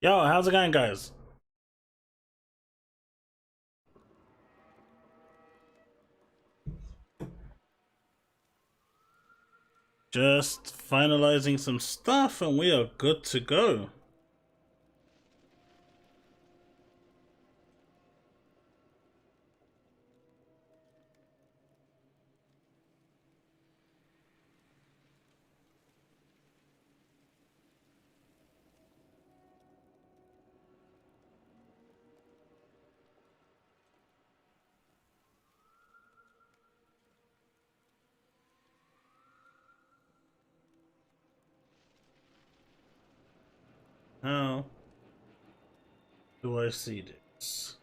Yo, how's it going, guys? Just finalizing some stuff and we are good to go. How do I see this?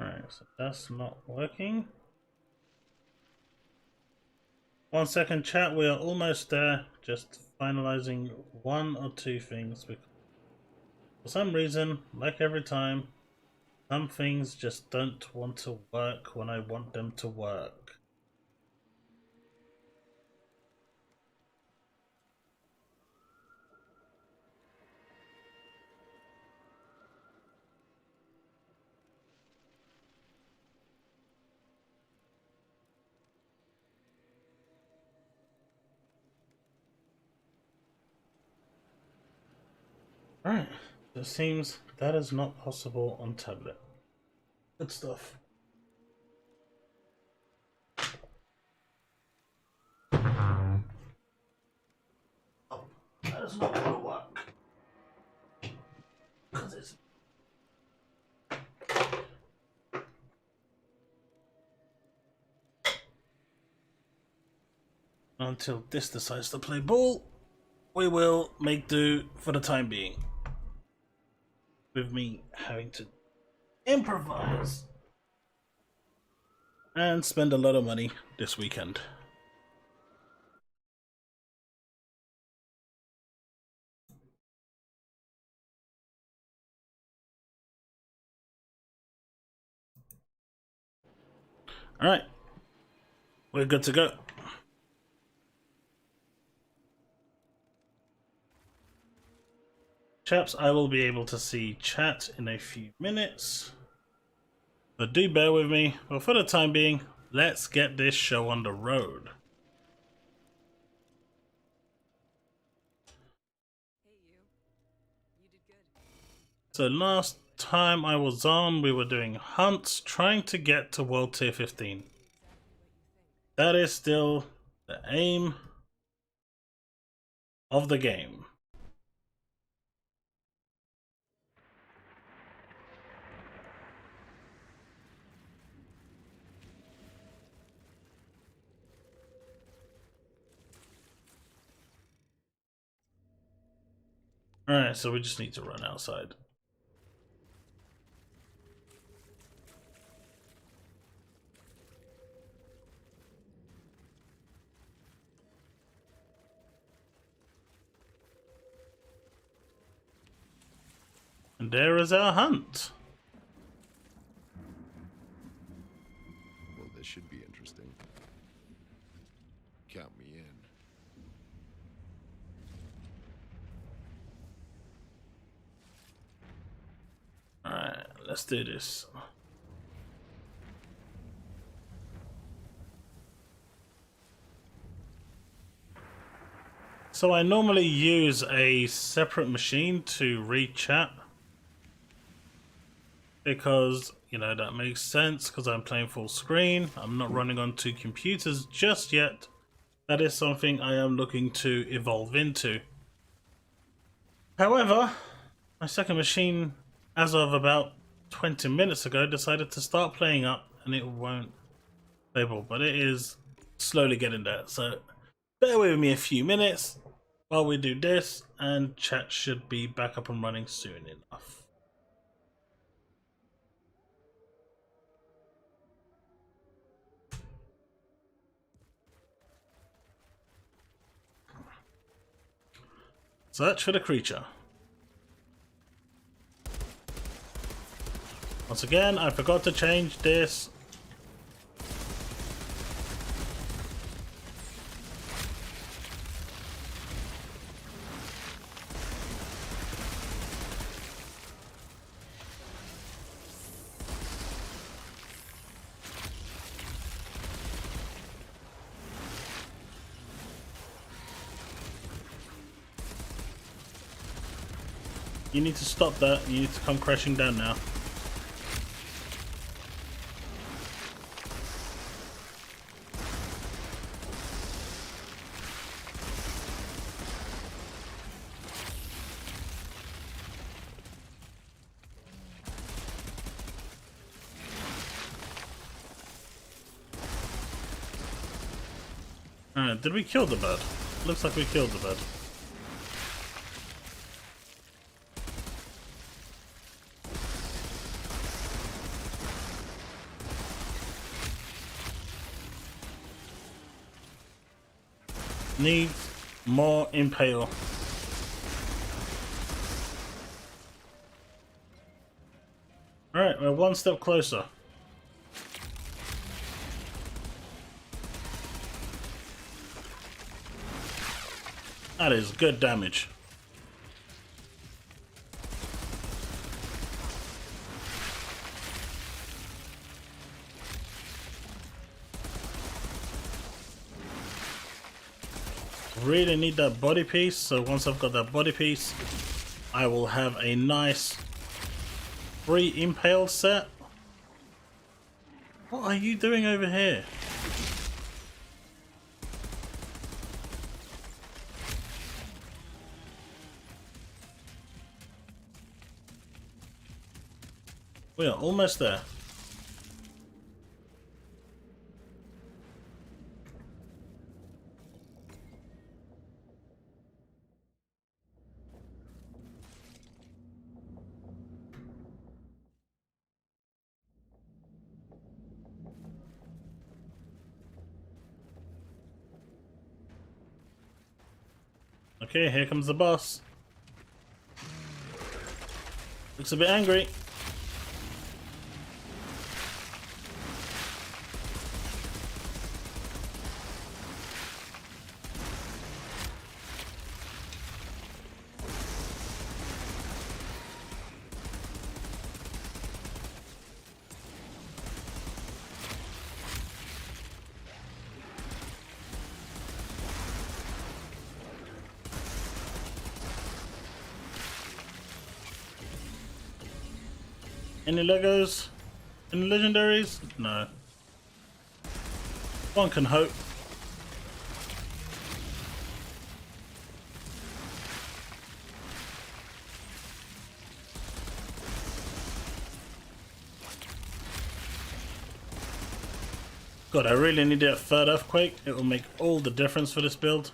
Alright, so that's not working. 1 second, chat, we are almost there. Just finalizing one or two things. For some reason, like every time, some things just don't want to work when I want them to work. Alright, it seems that is not possible on tablet. Good stuff. Oh, that is not going to work. Because it's... Until this decides to play ball, we will make do for the time being. With me having to improvise and spend a lot of money this weekend. Alright, we're good to go. Chaps, I will be able to see chat in a few minutes. But do bear with me. But for the time being, let's get this show on the road. So last time I was on, we were doing hunts trying to get to World Tier 15. That is still the aim of the game. Alright, so we just need to run outside. And there is our hunt. Well, this should be interesting. Count me in. Alright, let's do this. So I normally use a separate machine to read chat. Because, you know, that makes sense because I'm playing full screen. I'm not running on two computers just yet. That is something I am looking to evolve into. However, my second machine as of about 20 minutes ago, decided to start playing up, and it won't label, but it is slowly getting there. So bear with me a few minutes while we do this, and chat should be back up and running soon enough. Search for the creature. Once again, I forgot to change this. You need to stop that. You need to come crashing down now. Alright, did we kill the bird? Looks like we killed the bird. Needs more impale. Alright, we're one step closer. That is good damage. Really need that body piece, so once I've got that body piece, I will have a nice free impale set. What are you doing over here? We are almost there. Okay, here comes the boss. Looks a bit angry. Any Legos? Any legendaries? No. One can hope. God, I really need that third earthquake. It will make all the difference for this build.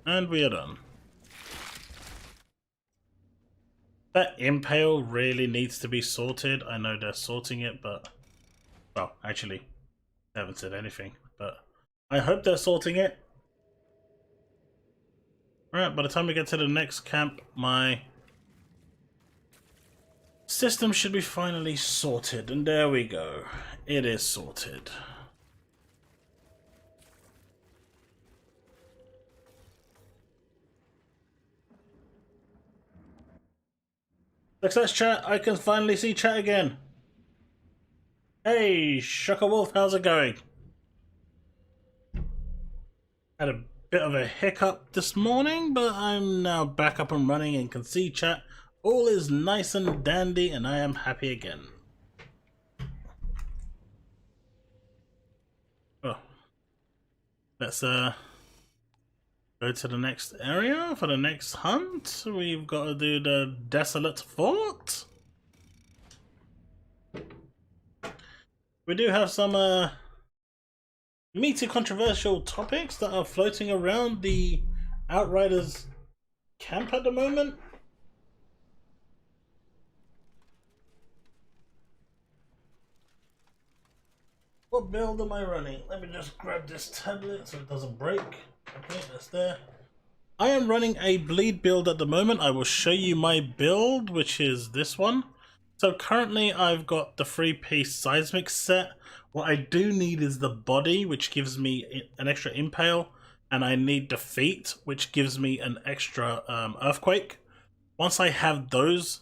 And we are done. That impale really needs to be sorted. I know they're sorting it, but... well, actually, they haven't said anything, but I hope they're sorting it. Alright, by the time we get to the next camp, my system should be finally sorted, and there we go. It is sorted. Success, chat. I can finally see chat again. Hey, Shocker Wolf, how's it going? Had a Bit of a hiccup this morning, but I'm now back up and running and can see chat. All is nice and dandy and I am happy again. Oh. Let's go to the next area for the next hunt. We've got to do the Desolate Fort. We do have some meaty controversial topics that are floating around the Outriders camp at the moment. What build am I running? Let me just grab this tablet so it doesn't break. Okay, that's there. I am running a bleed build at the moment. I will show you my build, which is this one. So currently I've got the 3-piece seismic set. What I do need is the body, which gives me an extra impale, and I need the feet, which gives me an extra earthquake. Once I have those,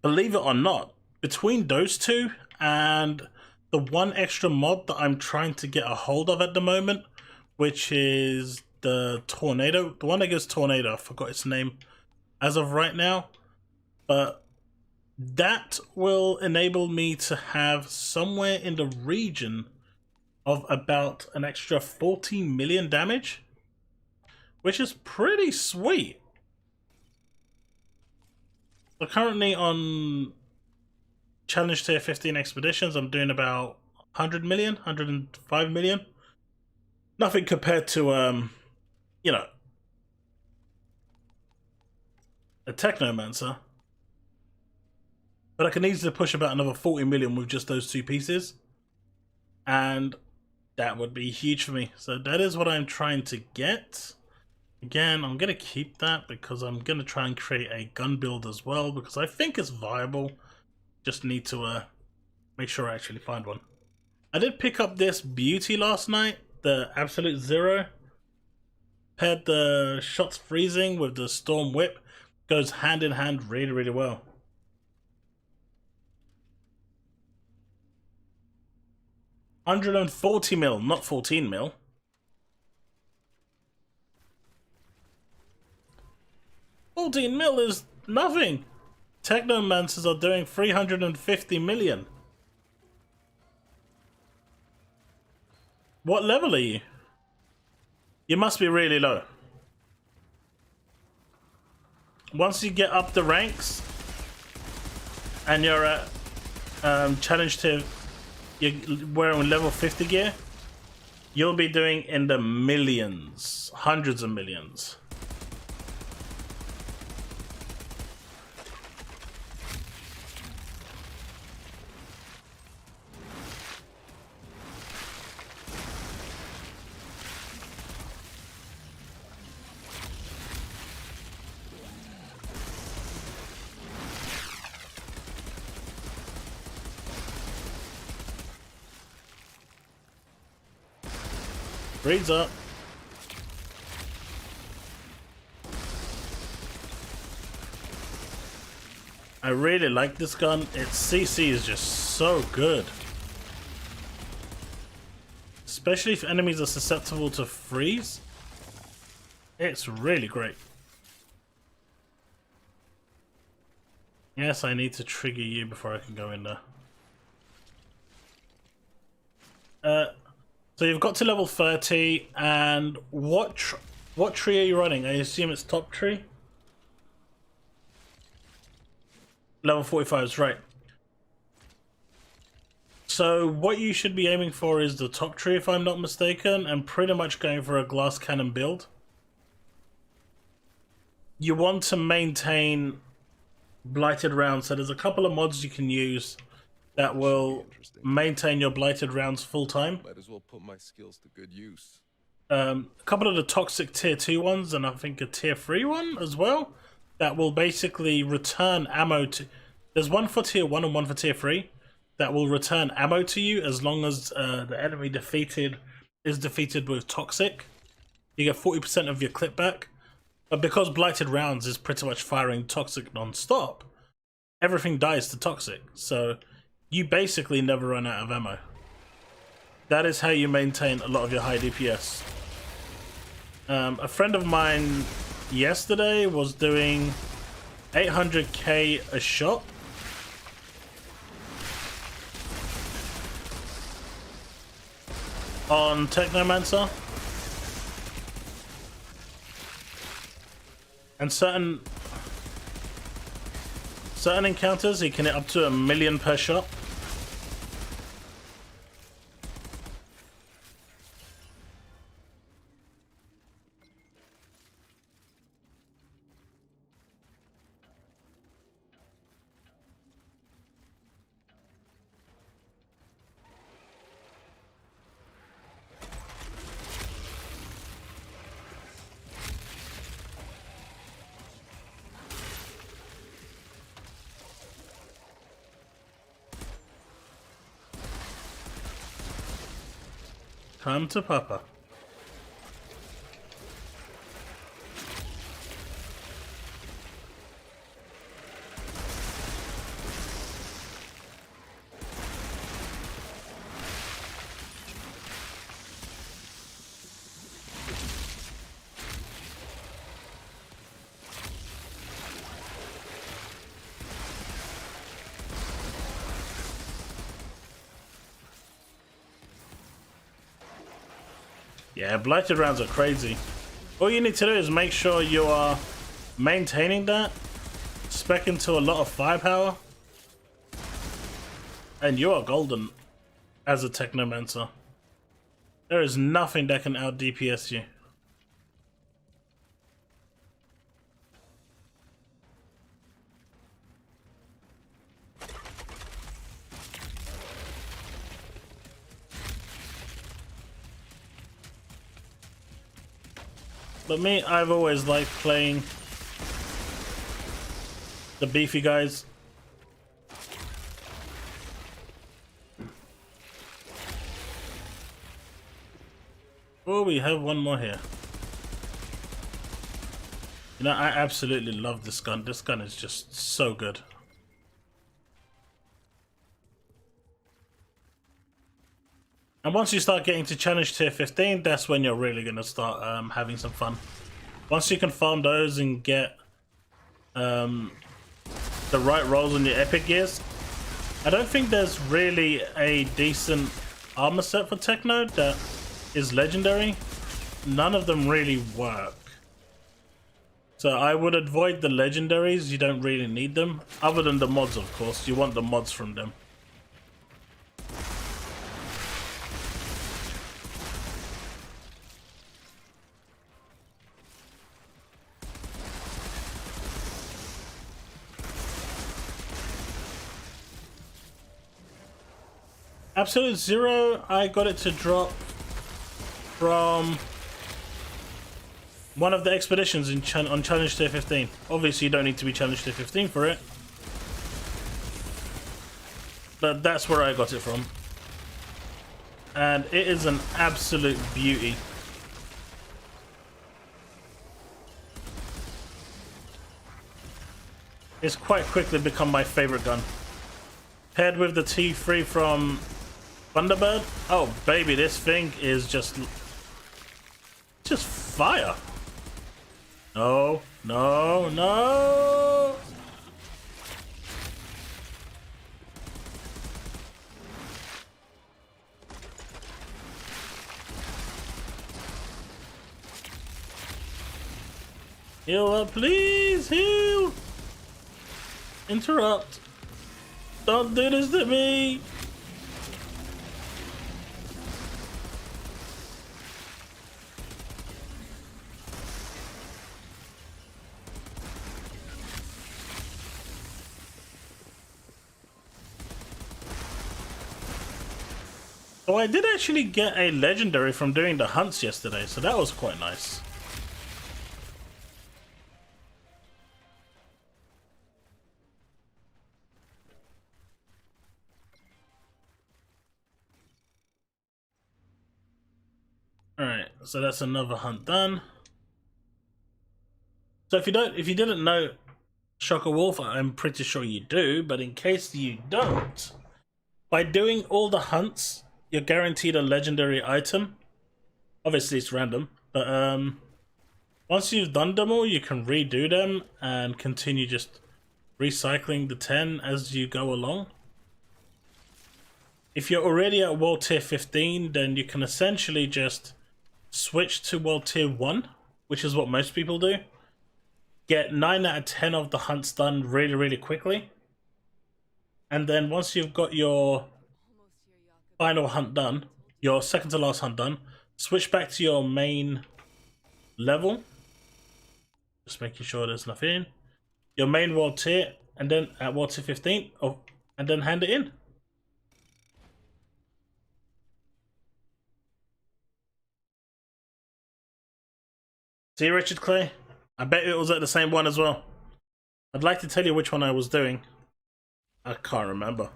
believe it or not, between those two and the one extra mod that I'm trying to get a hold of at the moment, which is the tornado, the one that gives tornado, I forgot its name as of right now, but that will enable me to have somewhere in the region of about an extra 14 million damage, which is pretty sweet. So currently on Challenge Tier 15 expeditions, I'm doing about 100 million, 105 million. Nothing compared to, you know, a Technomancer. But I can easily push about another 40 million with just those two pieces. And that would be huge for me. So that is what I'm trying to get. Again, I'm going to keep that because I'm going to try and create a gun build as well, because I think it's viable. Just need to make sure I actually find one. I did pick up this beauty last night, the Absolute Zero. Paired the shots freezing with the Storm Whip. Goes hand in hand really, really well. $140 mil, not 14 mil. $14 mil is nothing. Technomancers are doing 350 million. What level are you? You must be really low. Once you get up the ranks and you're at challenge to, you're wearing level 50 gear, you'll be doing in the millions, hundreds of millions. Breeds up. I really like this gun. Its CC is just so good. Especially if enemies are susceptible to freeze. It's really great. Yes, I need to trigger you before I can go in there. So you've got to level 30, and what tree are you running? I assume it's top tree? Level 45 is right. So what you should be aiming for is the top tree, if I'm not mistaken, and pretty much going for a glass cannon build. You want to maintain blighted rounds, so there's a couple of mods you can use that will maintain your blighted rounds full time. Might as well put my skills to good use. A couple of the toxic tier 2 ones, and I think a tier 3 one as well, that will basically return ammo to... There's one for tier 1 and one for tier 3 that will return ammo to you as long as the enemy defeated is defeated with toxic. You get 40% of your clip back. But because blighted rounds is pretty much firing toxic non-stop, everything dies to toxic. So you basically never run out of ammo. That is how you maintain a lot of your high DPS. A friend of mine yesterday was doing 800k a shot. On Technomancer. And certain encounters he can hit up to 1 million per shot. Come to Papa. Yeah, blighted rounds are crazy. All you need to do is make sure you are maintaining that, spec into a lot of firepower, and you are golden as a Technomancer. There is nothing that can out DPS you. But me, I've always liked playing the beefy guys. Oh, we have one more here. You know, I absolutely love this gun. This gun is just so good. And once you start getting to challenge tier 15, that's when you're really going to start having some fun. Once you can farm those and get the right rolls on your epic gears, I don't think there's really a decent armor set for Techno that is legendary. None of them really work. So I would avoid the legendaries. You don't really need them. Other than the mods, of course. You want the mods from them. Absolute Zero, I got it to drop from one of the expeditions on Challenge Tier 15. Obviously, you don't need to be Challenge Tier 15 for it. But that's where I got it from. And it is an absolute beauty. It's quite quickly become my favorite gun. Paired with the T3 from Thunderbird. Oh baby, this thing is just fire. No, no, no. Heal up, please, heal. Interrupt. Don't do this to me. So I did actually get a legendary from doing the hunts yesterday, so that was quite nice. Alright, so that's another hunt done. So if you didn't know Shocker Wolf, I'm pretty sure you do, but in case you don't, by doing all the hunts, you're guaranteed a legendary item. Obviously it's random, but Once you've done them all, you can redo them and continue just recycling the 10 as you go along. If you're already at World Tier 15, then you can essentially just switch to World Tier 1, which is what most people do. Get 9 out of 10 of the hunts done really, really quickly. And then once you've got your final hunt done, your second to last hunt done, switch back to your main level. Just making sure there's nothing. Your main world tier, and then at World Tier 15, and then hand it in. See, Richard Clay? I bet it was at the same one as well. I'd like to tell you which one I was doing. I can't remember.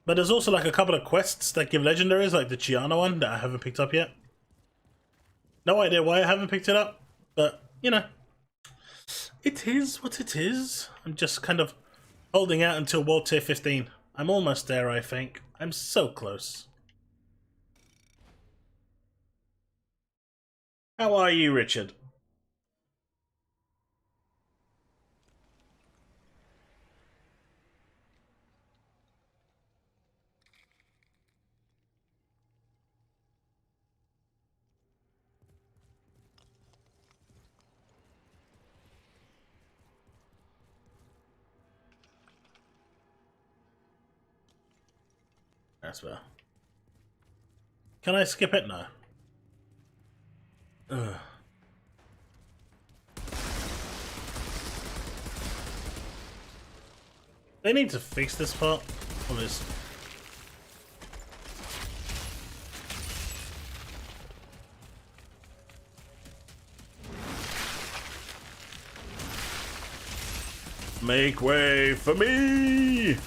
But there's also like a couple of quests that give legendaries, like the Gianna one that I haven't picked up yet. No idea why I haven't picked it up, but you know, it is what it is. I'm just kind of holding out until World Tier 15. I'm almost there, I think. I'm so close. How are you, Richard? That's fair. Can I skip it now? Ugh. They need to fix this part. What is? Make way for me!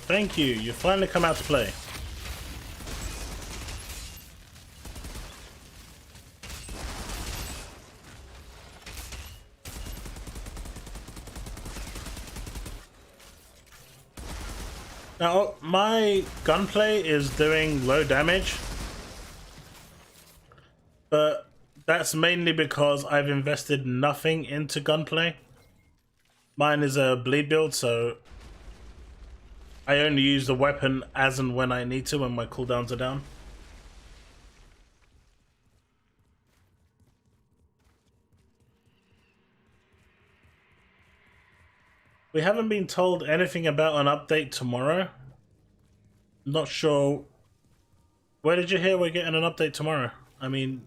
Thank you. You finally come out to play. Now, my gunplay is doing low damage, but that's mainly because I've invested nothing into gunplay. Mine is a bleed build, so I only use the weapon as and when I need to, when my cooldowns are down. We haven't been told anything about an update tomorrow. Not sure. Where did you hear we're getting an update tomorrow? I mean...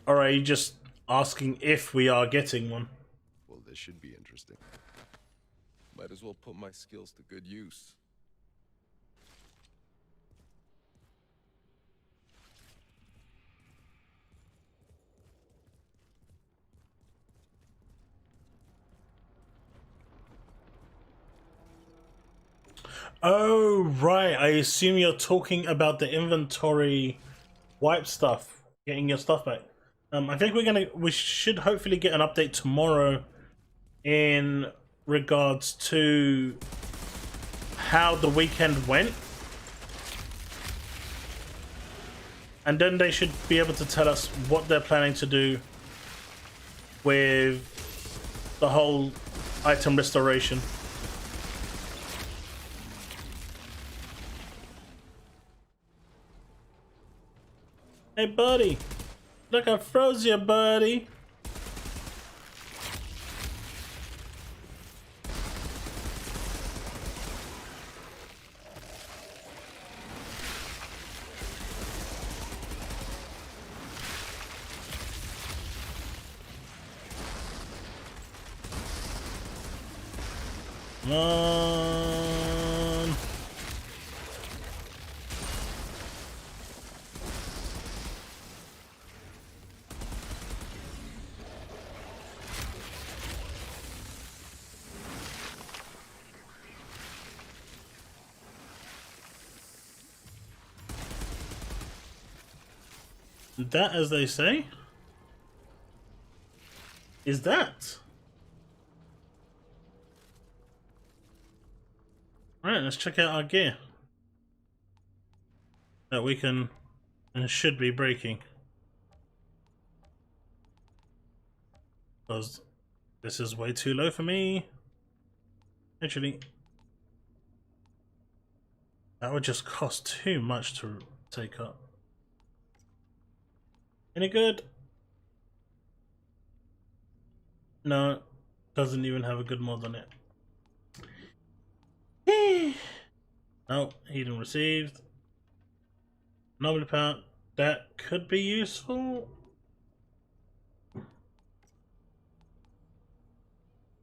Or are you just asking if we are getting one? Well, this should be interesting. Might as well put my skills to good use. Oh, right. I assume you're talking about the inventory wipe stuff, getting your stuff back. I think we should hopefully get an update tomorrow in regards to how the weekend went. And then they should be able to tell us what they're planning to do with the whole item restoration. Hey, buddy. Look, I froze you, buddy. Come on. That, as they say, is that. Alright, let's check out our gear that we can and should be breaking. Because this is way too low for me. Actually, that would just cost too much to take up. Any good? No, doesn't even have a good mod on it. No, healing received. Anomaly power, that could be useful.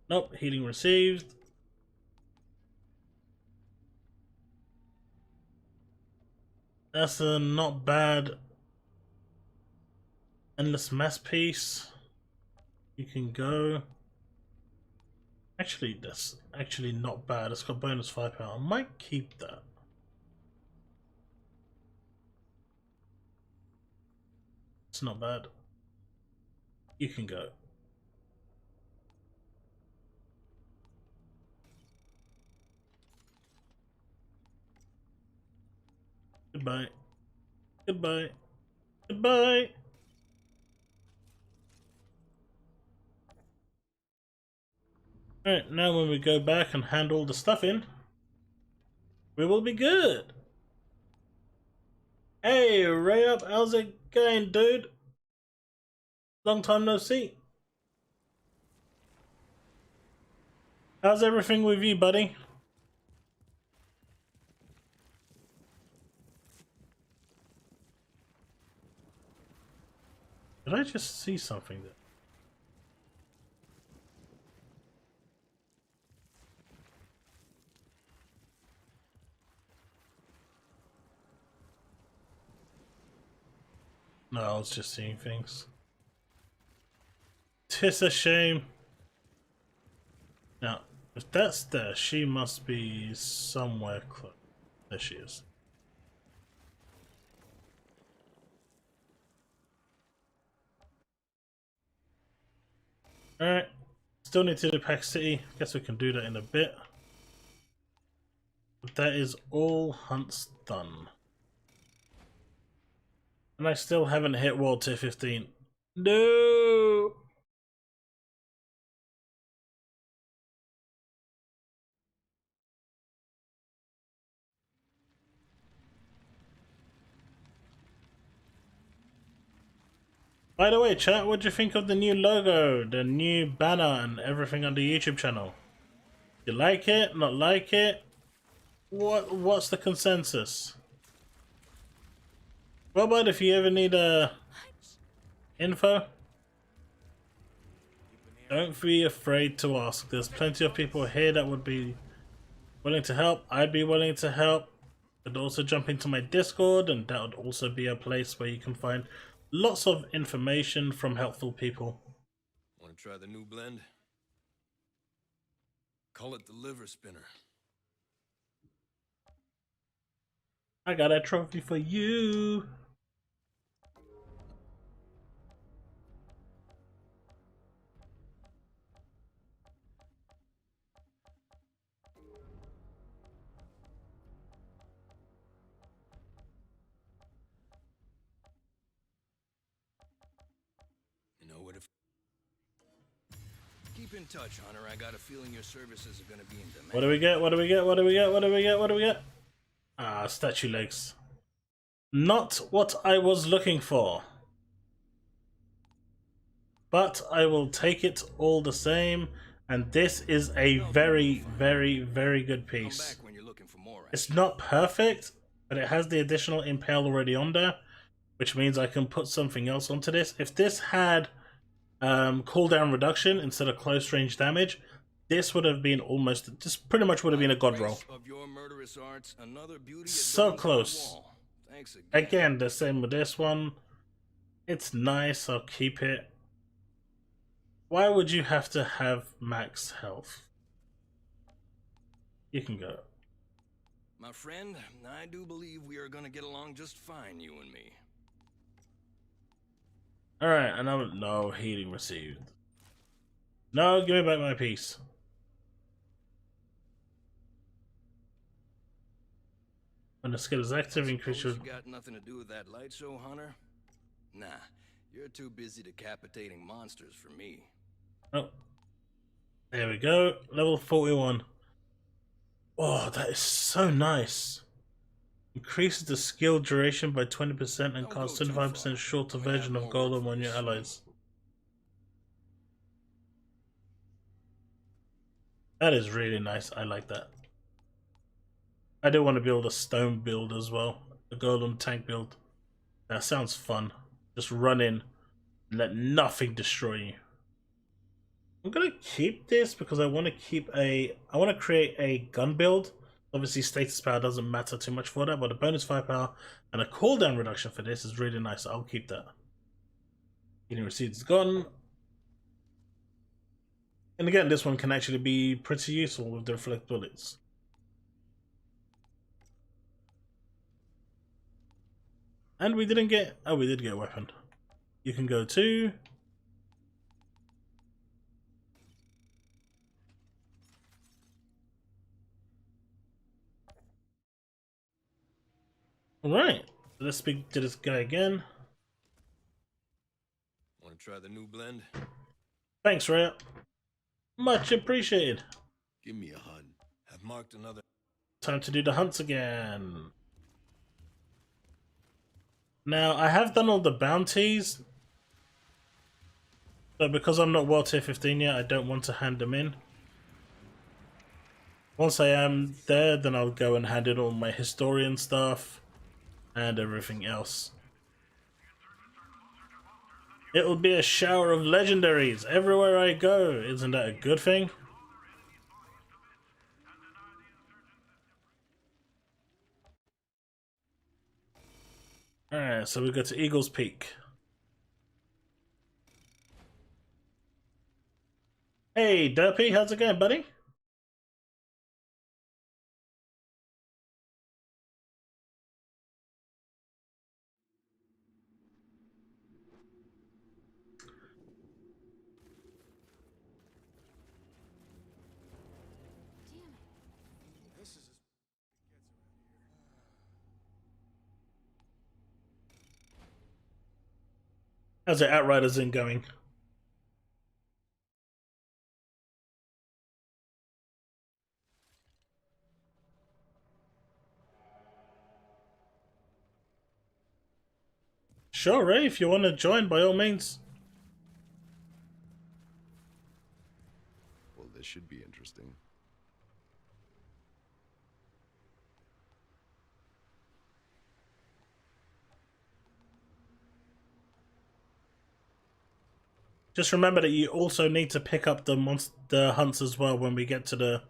Nope, healing received. That's a not bad endless mass piece. You can go. Actually, that's actually not bad. It's got bonus firepower. I might keep that. It's not bad. You can go. Goodbye. Goodbye. Goodbye. Alright, now when we go back and hand all the stuff in, we will be good. Hey, Ray up, how's it going, dude? Long time no see. How's everything with you, buddy? Did I just see something there? No, I was just seeing things. Tis a shame. Now, if that's there, she must be somewhere close. There she is. Alright. Still need to do Pack City. Guess we can do that in a bit. But that is all hunts done. And I still haven't hit WT15. No! By the way, chat, what do you think of the new logo, the new banner, and everything on the YouTube channel? You like it? Not like it? What's the consensus? What about if you ever need info? Don't be afraid to ask. There's plenty of people here that would be willing to help. I'd be willing to help. Could also jump into my Discord, and that would also be a place where you can find lots of information from helpful people. Want to try the new blend? Call it the liver spinner. I got a trophy for you. You know what? If keep in touch, Hunter. I got a feeling your services are going to be in demand. What do we get? What do we get? What do we get? What do we get? What do we get? Ah, statue legs. Not what I was looking for. But I will take it all the same. And this is a very, very, very good piece. It's not perfect, but it has the additional impale already on there, which means I can put something else onto this. If this had cooldown reduction instead of close range damage, this would have been almost, this pretty much would have been a god roll. So close. Again, the same with this one. It's nice, I'll keep it. Why would you have to have max health? You can go. My friend, I do believe we are going to get along just fine, you and me. Alright, and I'm no healing received. No, give me back my piece. When the skill is active, increase your... You got nothing to do with that light show, Hunter? Nah, you're too busy decapitating monsters for me. Oh. There we go. Level 41. Oh, that is so nice. Increases the skill duration by 20% and casts 25% shorter version of Golem on your allies. That is really nice. I like that. I do want to build a stone build as well. A Golem tank build. That sounds fun. Just run in and let nothing destroy you. I'm gonna keep this because I want to keep a... I want to create a gun build. Obviously status power doesn't matter too much for that, but a bonus firepower and a cooldown reduction for this is really nice. I'll keep that. Healing receipts is gone. And again, this one can actually be pretty useful with the reflect bullets. And we didn't get... Oh, we did get a weapon. You can go to... Alright, let's speak to this guy again. Want to try the new blend? Thanks, Rhea. Much appreciated. Give me a hunt. I've marked another. Time to do the hunts again. Now, I have done all the bounties, but because I'm not WT15 yet, I don't want to hand them in. Once I am there, then I'll go and hand in all my historian stuff and everything else. It'll be a shower of legendaries everywhere I go. Isn't that a good thing? Alright, so we go to Eagle's Peak. Hey, Derpy, how's it going, buddy? How's the Outriders in going? Sure, Ray, if you want to join, by all means. Well, this should be interesting. Just remember that you also need to pick up the hunts as well when we get to the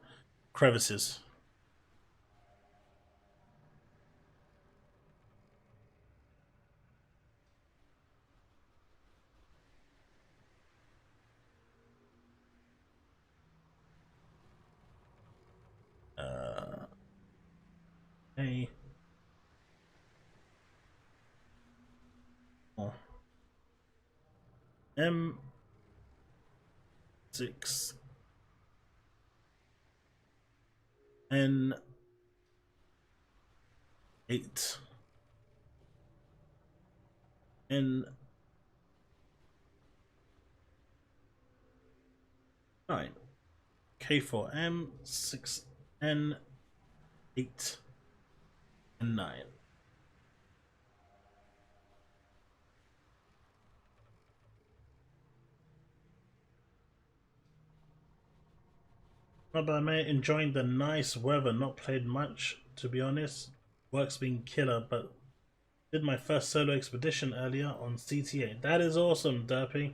crevices. Hey. Oh. M6 N8 N9 K4M 6 N8 and 9. But I may enjoying the nice weather, not played much to be honest. Work's been killer, but did my first solo expedition earlier on CTA. That is awesome, Derpy.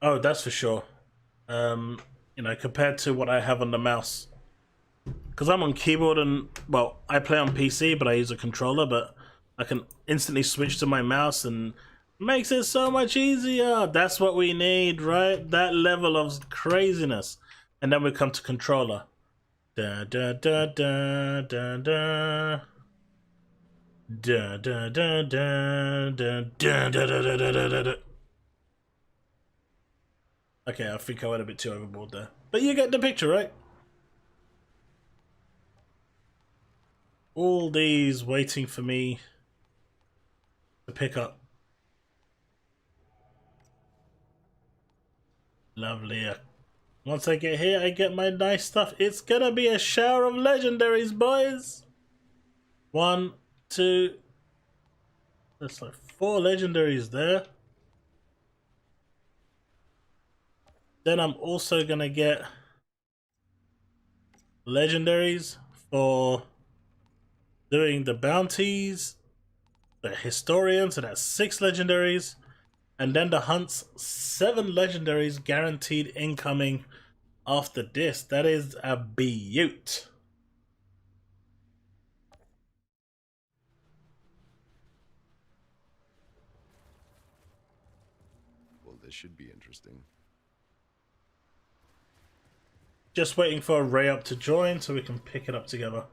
Oh, that's for sure. You know, compared to what I have on the mouse. Because I'm on keyboard and, well, I play on PC, but I use a controller, but I can instantly switch to my mouse and makes it so much easier. That's what we need, right? That level of craziness. And then we come to controller. Da da da da da da. Da da da da da da da da da da da. Okay, I think I went a bit too overboard there. But you get the picture, right? All these waiting for me to pick up. Lovely. Once I get here, I get my nice stuff. It's gonna be a shower of legendaries, boys. 1, 2. That's like 4 legendaries there. Then I'm also gonna get legendaries for doing the bounties, the historian, so that's 6 legendaries, and then the hunts, 7 legendaries guaranteed incoming after this. That is a beaut. Well, this should be interesting. Just waiting for Ray up to join so we can pick it up together.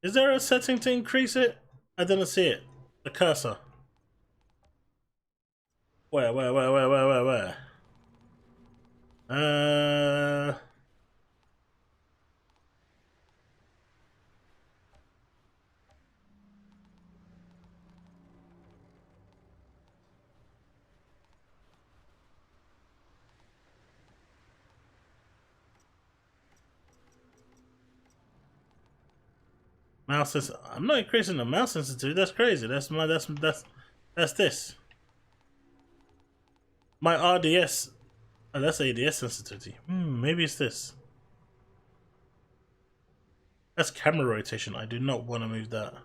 Is there a setting to increase it? I didn't see it. The cursor. Where? Mouse is. I'm not increasing the mouse sensitivity. That's crazy. That's this. My RDS. Oh, that's ADS sensitivity. Maybe it's this. That's camera rotation. I do not want to move that.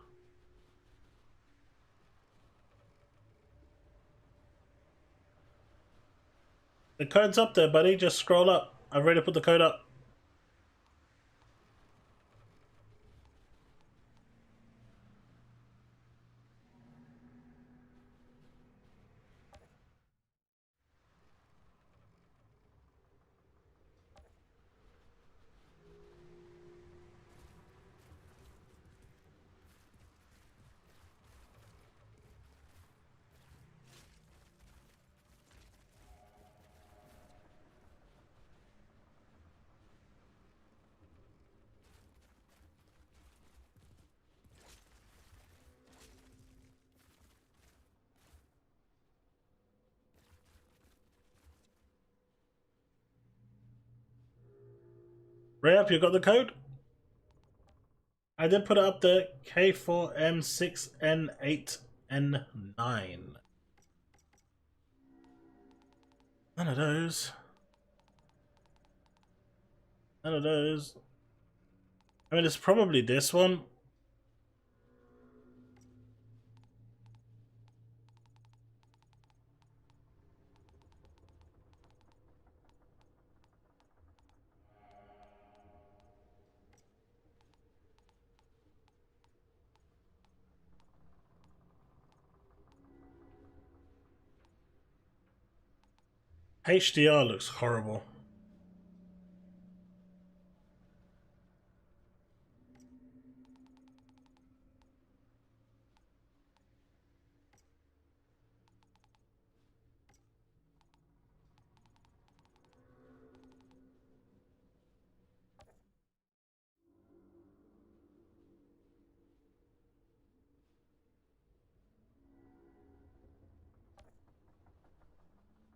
The code's up there, buddy. Just scroll up. I've already put the code up. Ray up, you got the code? I did put it up there. K4M6N8N9. None of those. None of those. I mean, it's probably this one. HDR looks horrible.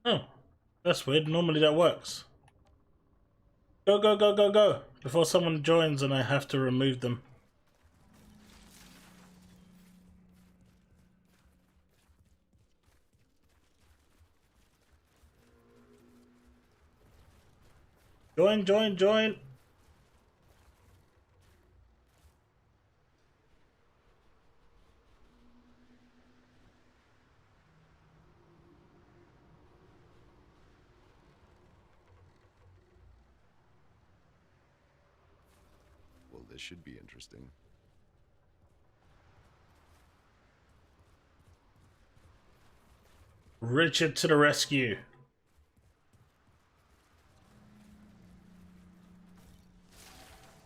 Oh, that's weird. Normally that works. Go, go, go, go, go. Before someone joins and I have to remove them. Join, join, join. Well, this should be interesting. Richard to the rescue.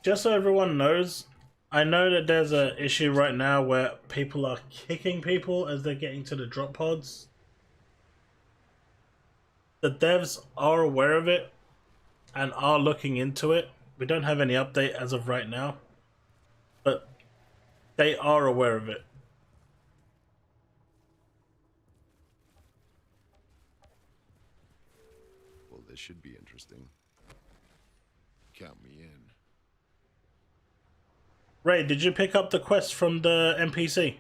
just so everyone knows, I know that there's an issue right now where people are kicking people as they're getting to the drop pods. The devs are aware of it and are looking into it. We don't have any update as of right now, but they are aware of it. Well, this should be interesting. Count me in. Ray, did you pick up the quest from the NPC?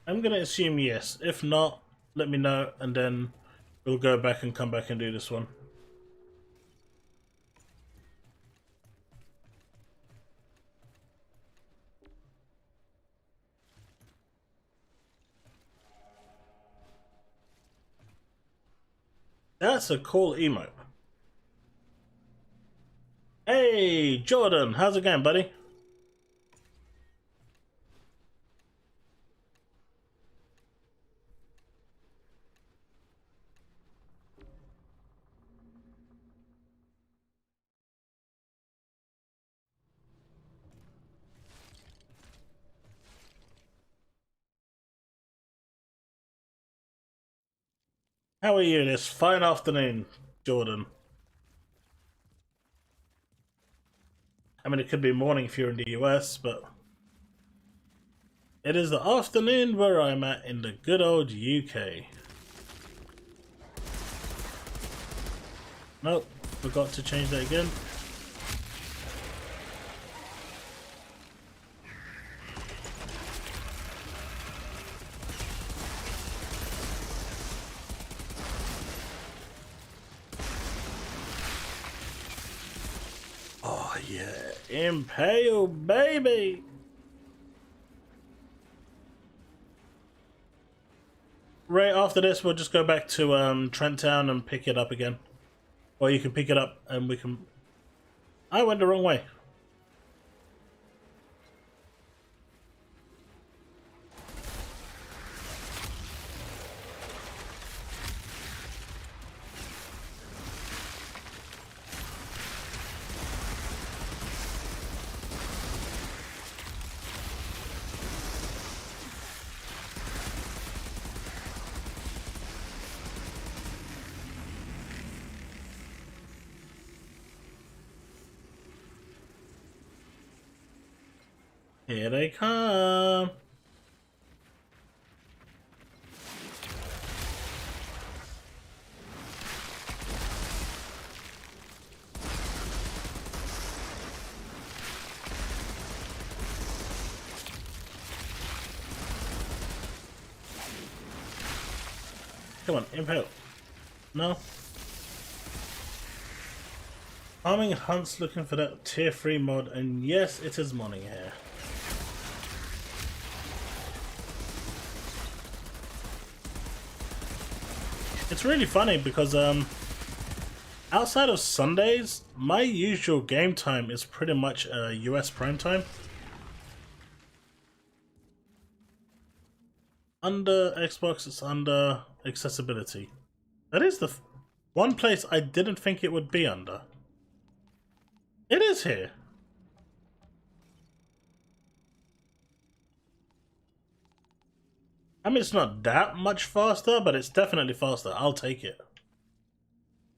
I'm gonna assume yes. If not, let me know and then we'll go back and come back and do this one. That's a cool emote. Hey, Jordan, how's it going, buddy? How are you this fine afternoon, Jordan? I mean, it could be morning if you're in the US, but it is the afternoon where I'm at in the good old UK. Nope, forgot to change that again. Oh yeah, Impale baby! Right after this, we'll just go back to Trent Town and pick it up again. Or you can pick it up and we can... I went the wrong way. Here they come. Come on, impale. No. Farming hunts looking for that tier 3 mod, and yes, it is morning here. It's really funny because outside of Sundays, my usual game time is pretty much US prime time. Under Xbox, it's under accessibility. That is the one place I didn't think it would be under. It is here. I mean, it's not that much faster, but it's definitely faster. I'll take it.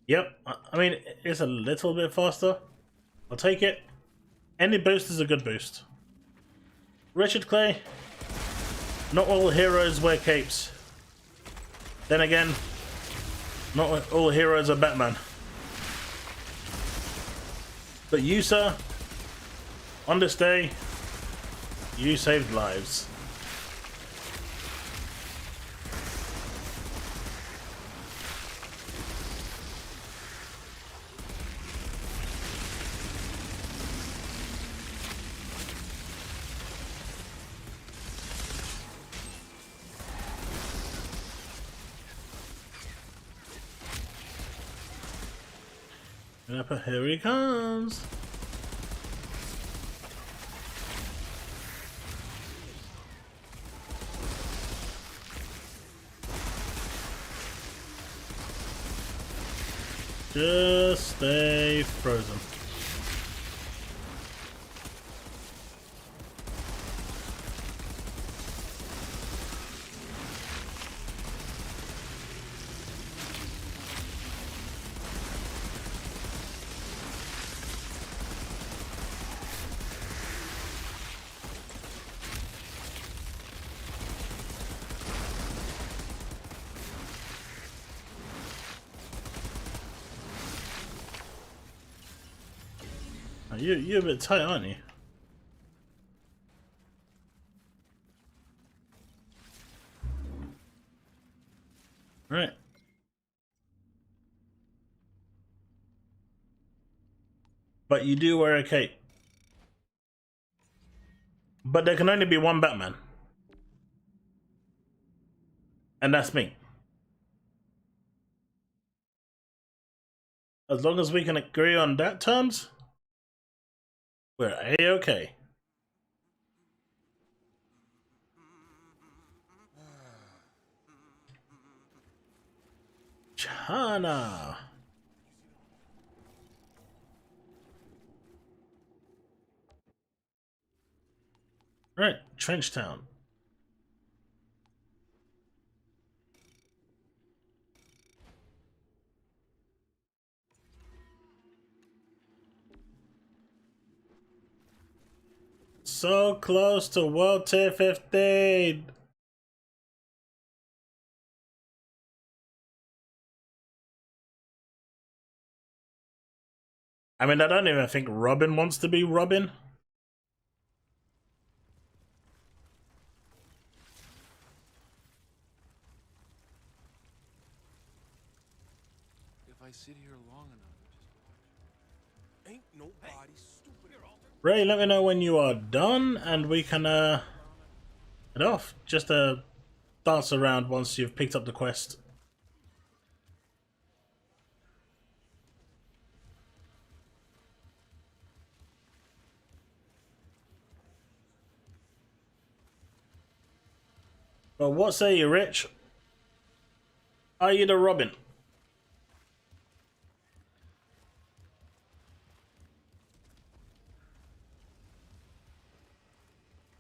Yep, I mean, it's a little bit faster. I'll take it. Any boost is a good boost. Richard Clay, not all heroes wear capes. Then again, not all heroes are Batman. But you, sir, on this day, you saved lives. Yep, here he comes. Just stay frozen. You're a bit tight, aren't you? Right. But you do wear a cape. But there can only be one Batman. And that's me. As long as we can agree on that terms, we're A-okay. China. Right, Trenchtown. So close to WT15. I mean, I don't even think Robin wants to be Robin. If I sit here long enough, just watch. Ain't nobody stupid. Ray, let me know when you are done and we can head off. Just dance around once you've picked up the quest. Well, what say you, Rich? Are you the Robin?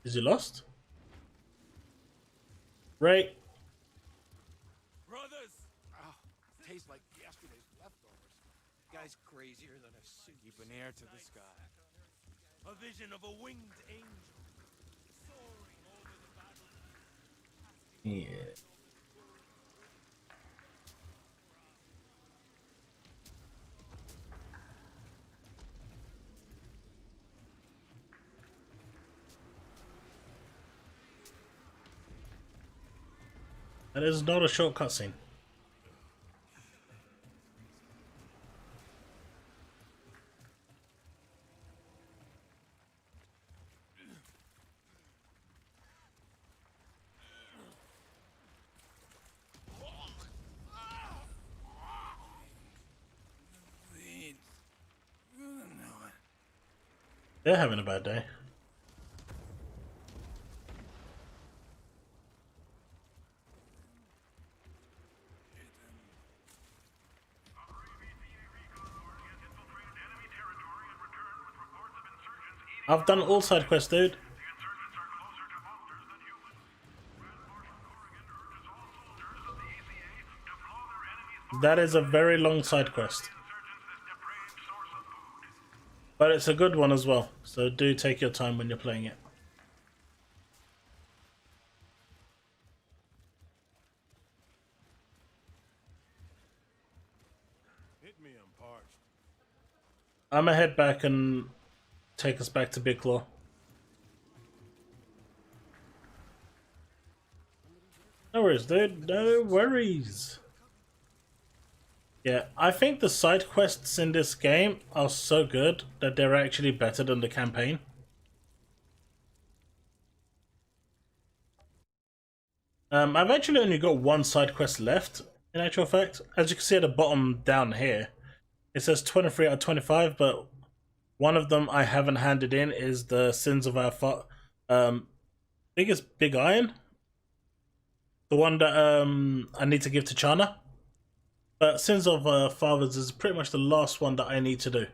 Is he lost? Ray? Brothers! Oh, tastes like yesterday's leftovers. Guy's crazier than a suit. Keep an ear to the sky. A vision of a winged angel. Soaring over the battle. Yeah. That is not a short cutscene. They're having a bad day. I've done all side quests, dude. That is a very long side quest. But it's a good one as well, so do take your time when you're playing it. Hit me, I'm parched. I'm gonna head back and take us back to Big Claw. No worries, dude. No worries. Yeah, I think the side quests in this game are so good that they're actually better than the campaign. I've actually only got one side quest left, in actual fact. As you can see at the bottom down here, it says 23 out of 25, but one of them I haven't handed in is the Sins of Our Father. I think it's Big Iron. The one that I need to give to Chana. But Sins of Fathers is pretty much the last one that I need to do.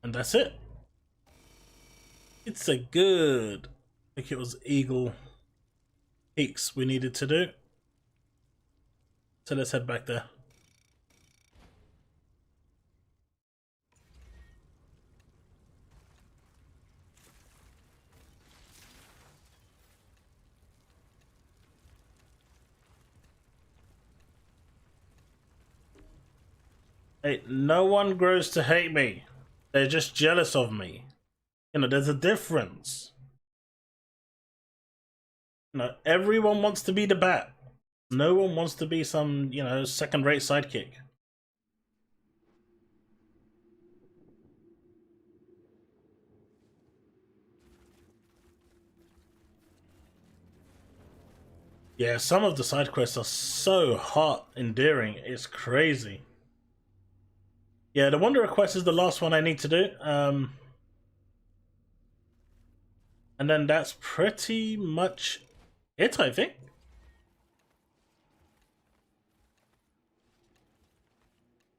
And that's it. It's a good... I think it was Eagle Peaks we needed to do. So let's head back there. Hey, no one grows to hate me. They're just jealous of me. You know, there's a difference. You know, everyone wants to be the bat. No one wants to be some, you know, second-rate sidekick. Yeah, some of the side quests are so hot, endearing. It's crazy. Yeah, the Wanderer quest is the last one I need to do. And then that's pretty much it, I think.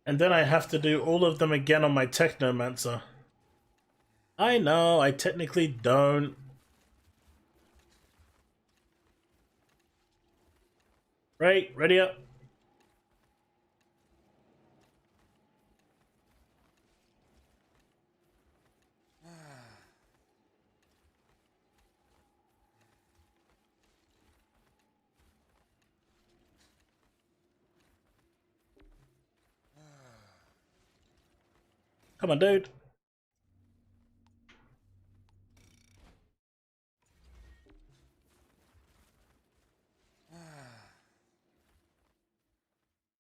And then I have to do all of them again on my Technomancer. I know, I technically don't. Right, ready up. Come on, dude.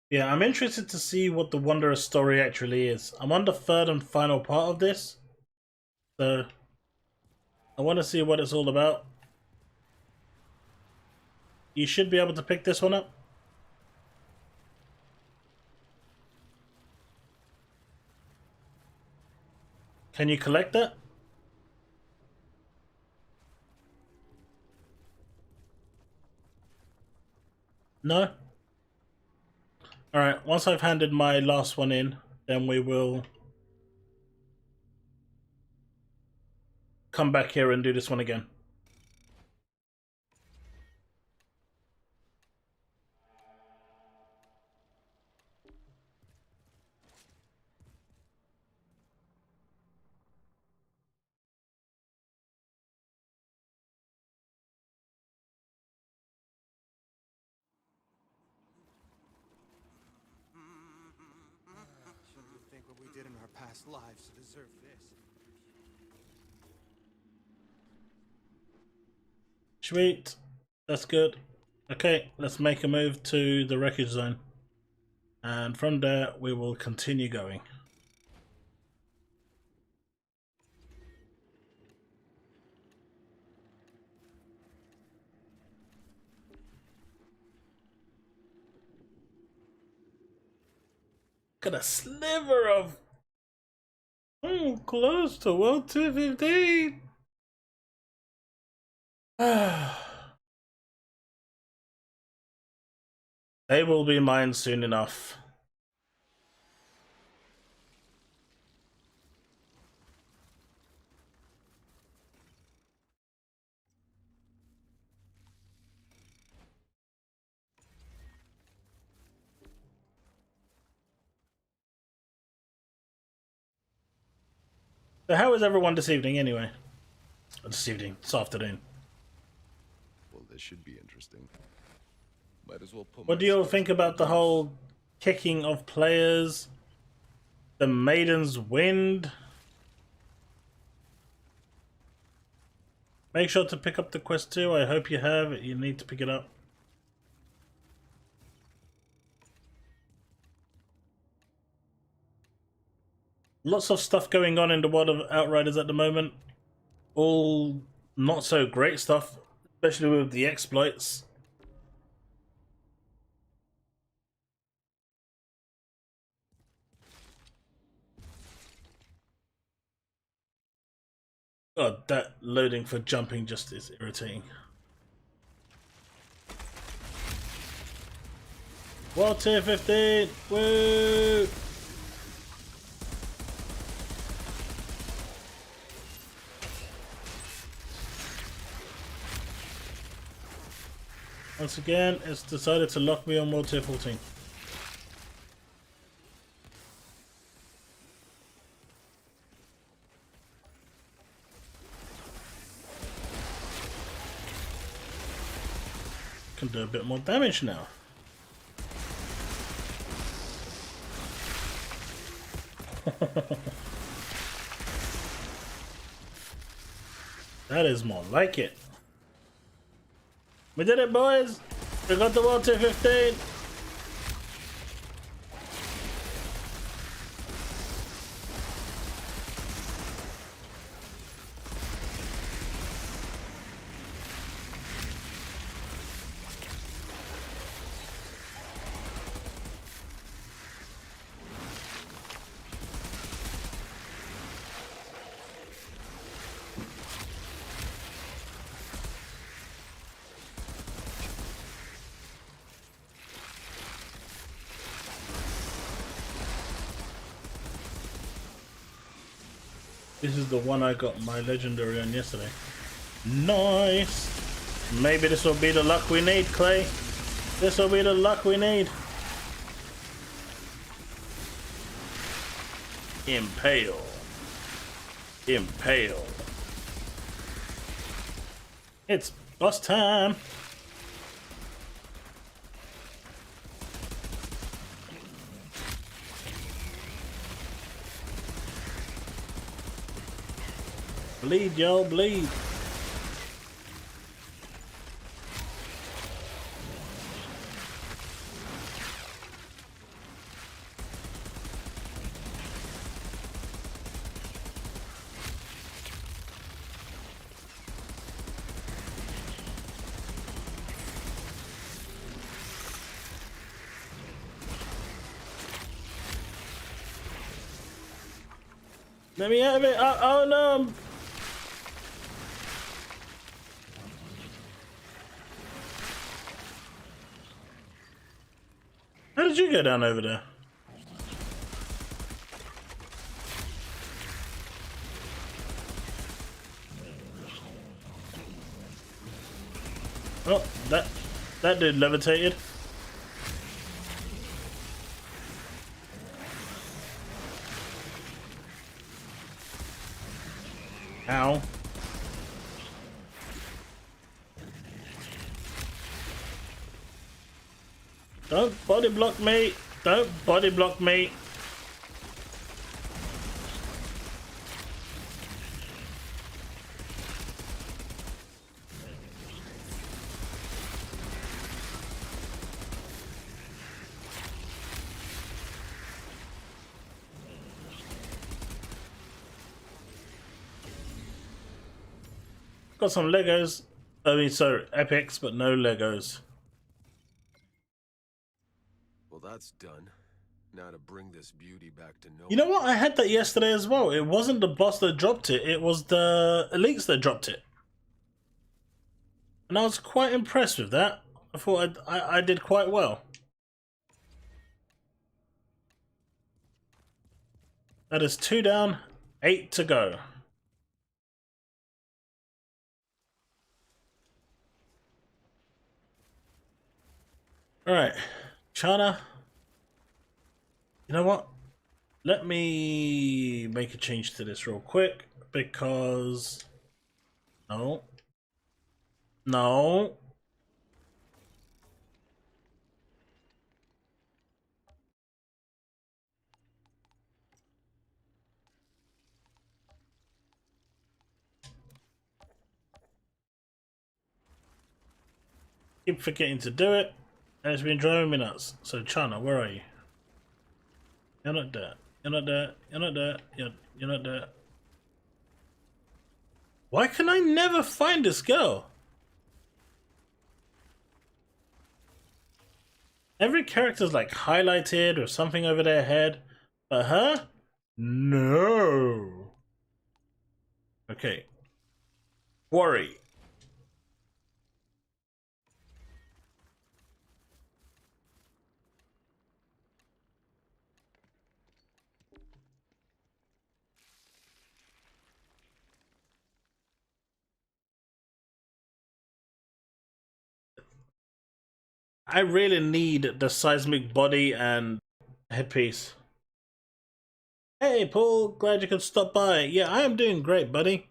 Yeah, I'm interested to see what the Wanderer story actually is. I'm on the third and final part of this, so I want to see what it's all about. You should be able to pick this one up. Can you collect that? No? Alright, once I've handed my last one in, then we will come back here and do this one again. Shouldn't you think what we did in our past lives to deserve this? Sweet. That's good. Okay, let's make a move to the wreckage zone. And from there, we will continue going. Got a sliver of... Oh, close to WT15. They will be mine soon enough. So how is everyone this evening anyway? This evening, this afternoon. Well, this should be interesting. Might as well put What do you all think about the whole kicking of players? The Maiden's Wind? Make sure to pick up the quest too. I hope you have. You need to pick it up. Lots of stuff going on in the world of Outriders at the moment. All not so great stuff, especially with the exploits. God, that loading for jumping just is irritating. WT15! Woo! Once again, it's decided to lock me on WT14. Can do a bit more damage now. That is more like it. We did it, boys! We got the WT15! This is the one I got my legendary on yesterday. Nice! Maybe this will be the luck we need, Clay. This will be the luck we need. Impale. Impale. It's boss time! Bleed, y'all, bleed. Let me out of it. Oh no. How did you get down over there? Oh, that dude levitated. Ow. Don't body block me! Don't body block me! Got some Legos. I mean, sorry, epics, but no Legos. Well, that's done. Now to bring this beauty back to no. You know what? I had that yesterday as well. It wasn't the boss that dropped it. It was the elites that dropped it. And I was quite impressed with that. I thought I did quite well. That is 2 down, 8 to go. Alright, Chana. You know what? Let me make a change to this real quick because... No. No. Keep forgetting to do it, and it's been driving me nuts. So Chana, where are you? You're not there. You're not there. You're not there. You're not there. Why can I never find this girl? Every character's like highlighted or something over their head, but her? No. Okay. Worry. I really need the seismic body and headpiece. Hey Paul, glad you could stop by. Yeah, I am doing great, buddy.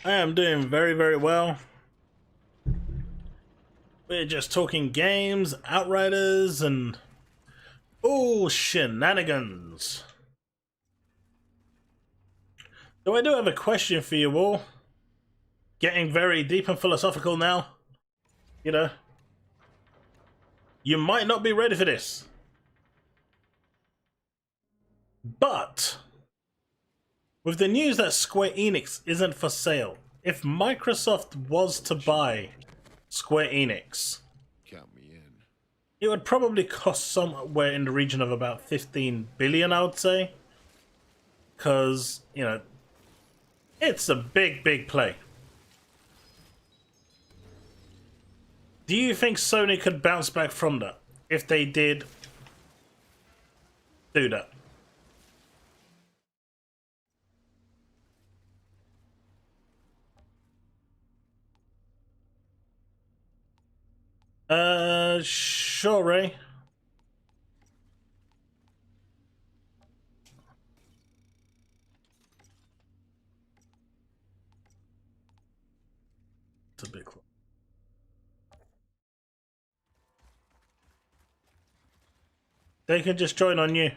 I am doing very, very well. We're just talking games, Outriders, and oh, shenanigans. So I do have a question for you all. Getting very deep and philosophical now. You know, you might not be ready for this. But with the news that Square Enix isn't for sale, if Microsoft was to buy Square Enix, Count me in. it would probably cost somewhere in the region of about 15 billion, I would say. Because, you know, it's a big, big play. Do you think Sony could bounce back from that if they did do that? Sure, Ray. It's a big one. They can just join on you.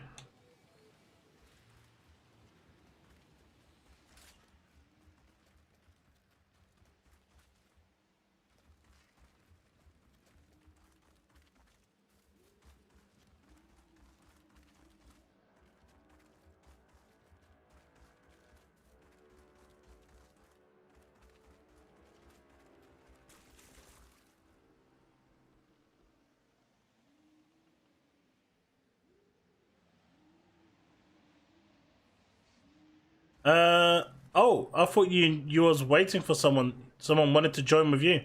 Oh, I thought you was waiting for someone wanted to join with you.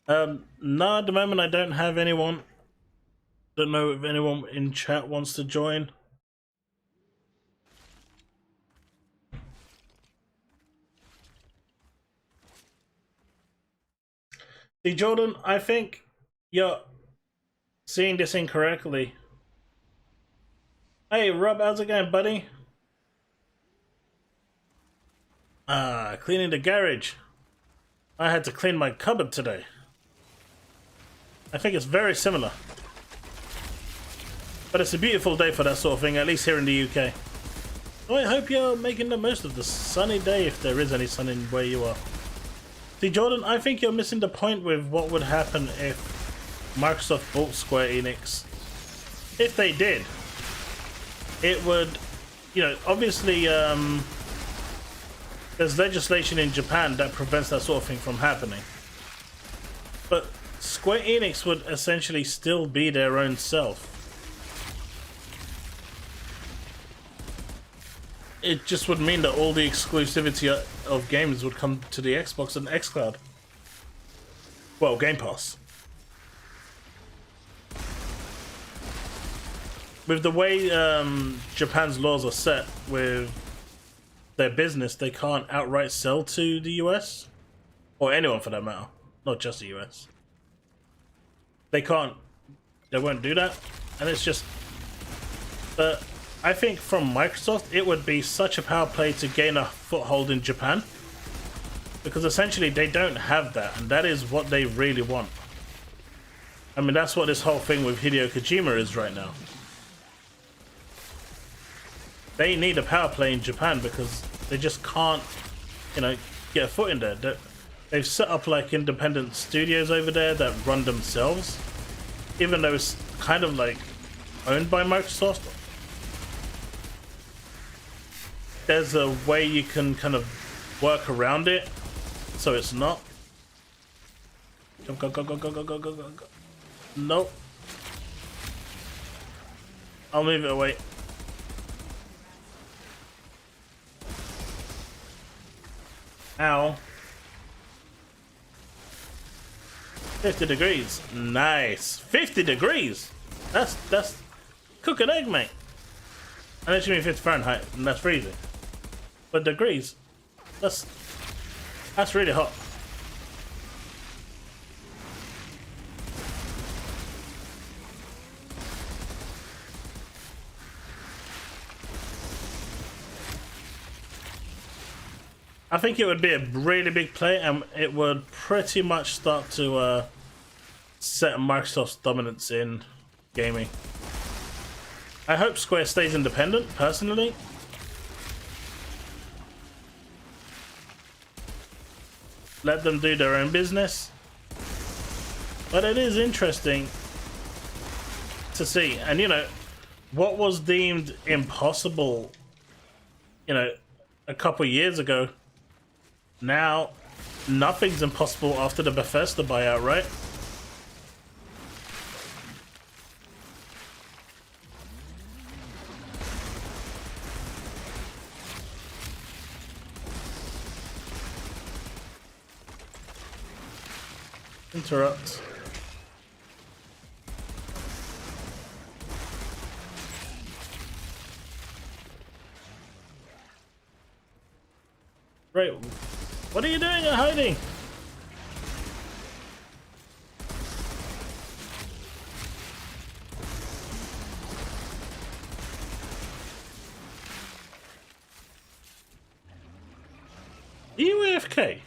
No, at the moment I don't have anyone. Don't know if anyone in chat wants to join. See, Jordan, I think you're seeing this incorrectly. Hey, Rob, how's it going, buddy? Cleaning the garage. I had to clean my cupboard today. I think it's very similar. But it's a beautiful day for that sort of thing, at least here in the UK. So I hope you're making the most of the sunny day, if there is any sun in where you are. See, Jordan, I think you're missing the point with what would happen if Microsoft bought Square Enix. If they did, it would, you know, obviously, there's legislation in Japan that prevents that sort of thing from happening. But Square Enix would essentially still be their own self. It just would mean that all the exclusivity of games would come to the Xbox and xCloud. Well, Game Pass. With the way Japan's laws are set with their business, they can't outright sell to the US. Or anyone for that matter. Not just the US. They can't. They won't do that. And it's just... But I think from Microsoft, it would be such a power play to gain a foothold in Japan. Because essentially they don't have that. And that is what they really want. I mean, that's what this whole thing with Hideo Kojima is right now. They need a power play in Japan because they just can't, you know, get a foot in there. They've set up like independent studios over there that run themselves, even though it's kind of like owned by Microsoft. There's a way you can kind of work around it, so it's not. Go, go, go, go, go, go, go, go, go. Nope. I'll move it away. Ow. 50 degrees. Nice. 50 degrees. That's cook an egg, mate. Unless you mean 50 Fahrenheit, and that's freezing. But degrees, that's really hot. I think it would be a really big play, and it would pretty much start to set Microsoft's dominance in gaming. I hope Square stays independent, personally. Let them do their own business. But it is interesting to see. And, you know, what was deemed impossible, you know, a couple years ago, now nothing's impossible after the Bethesda buyout, right? Interrupt. Right, what are you doing at hiding? Are you AFK?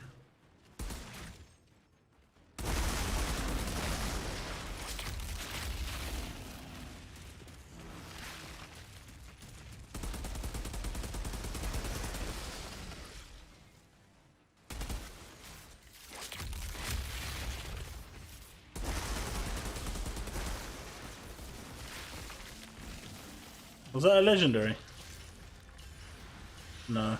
Was that a legendary? No.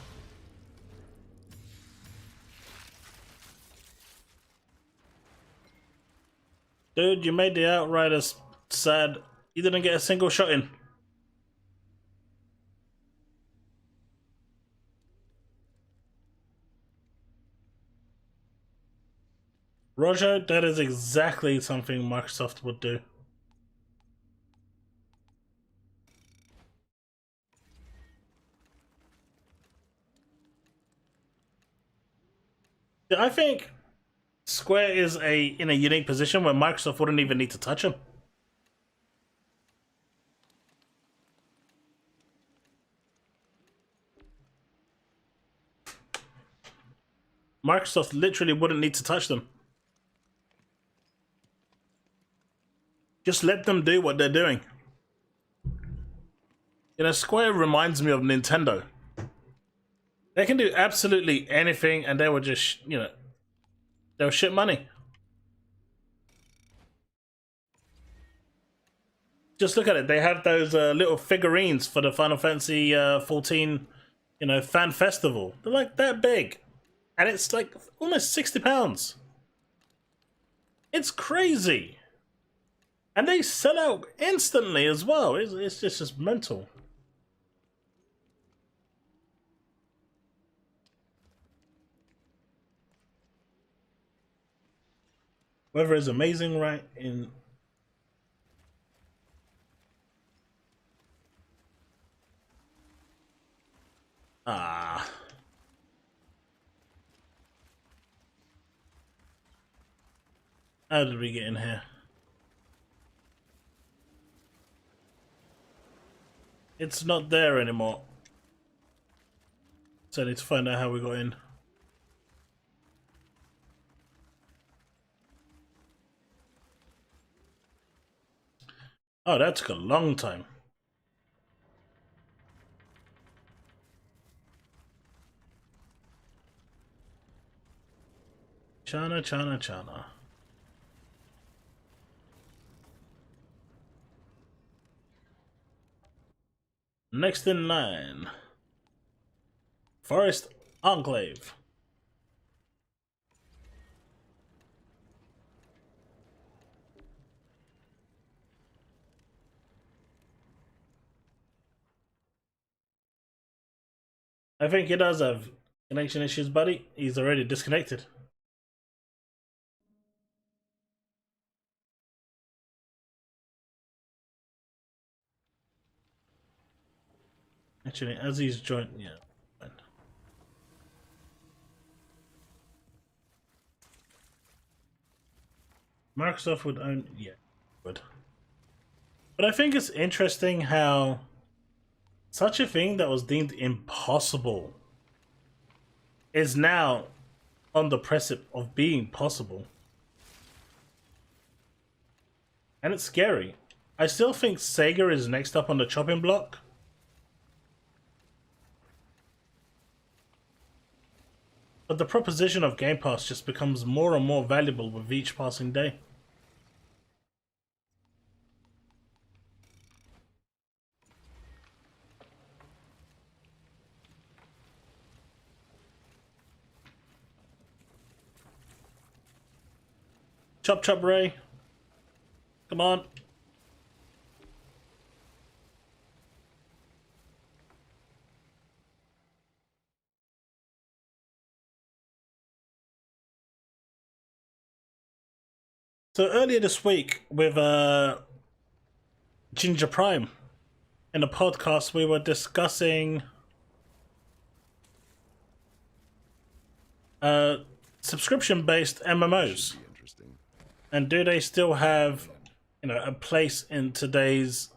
Dude, you made the Outriders sad. You didn't get a single shot in. Roger, that is exactly something Microsoft would do. I think Square is in a unique position where Microsoft wouldn't even need to touch them. Microsoft literally wouldn't need to touch them. Just let them do what they're doing. You know, Square reminds me of Nintendo. They can do absolutely anything, and they will just, you know, they'll shit money. Just look at it. They have those little figurines for the Final Fantasy 14, you know, fan festival. They're like that big, and it's like almost £60. It's crazy, and they sell out instantly as well. It's just mental. Weather is amazing, right? How did we get in here? It's not there anymore. So I need to find out how we got in. Oh, that took a long time. Chana. Next in line, Forest Enclave. I think he does have connection issues, buddy. He's already disconnected. Actually, as he's joined, yeah. Fine. Microsoft would own, yeah, would. But I think it's interesting how such a thing that was deemed impossible is now on the precipice of being possible. And it's scary. I still think Sega is next up on the chopping block. But the proposition of Game Pass just becomes more and more valuable with each passing day. Chop chop, Ray. Come on. So earlier this week with Ginger Prime, in a podcast we were discussing subscription-based MMOs. Should be interesting. And do they still have, you know, a place in today's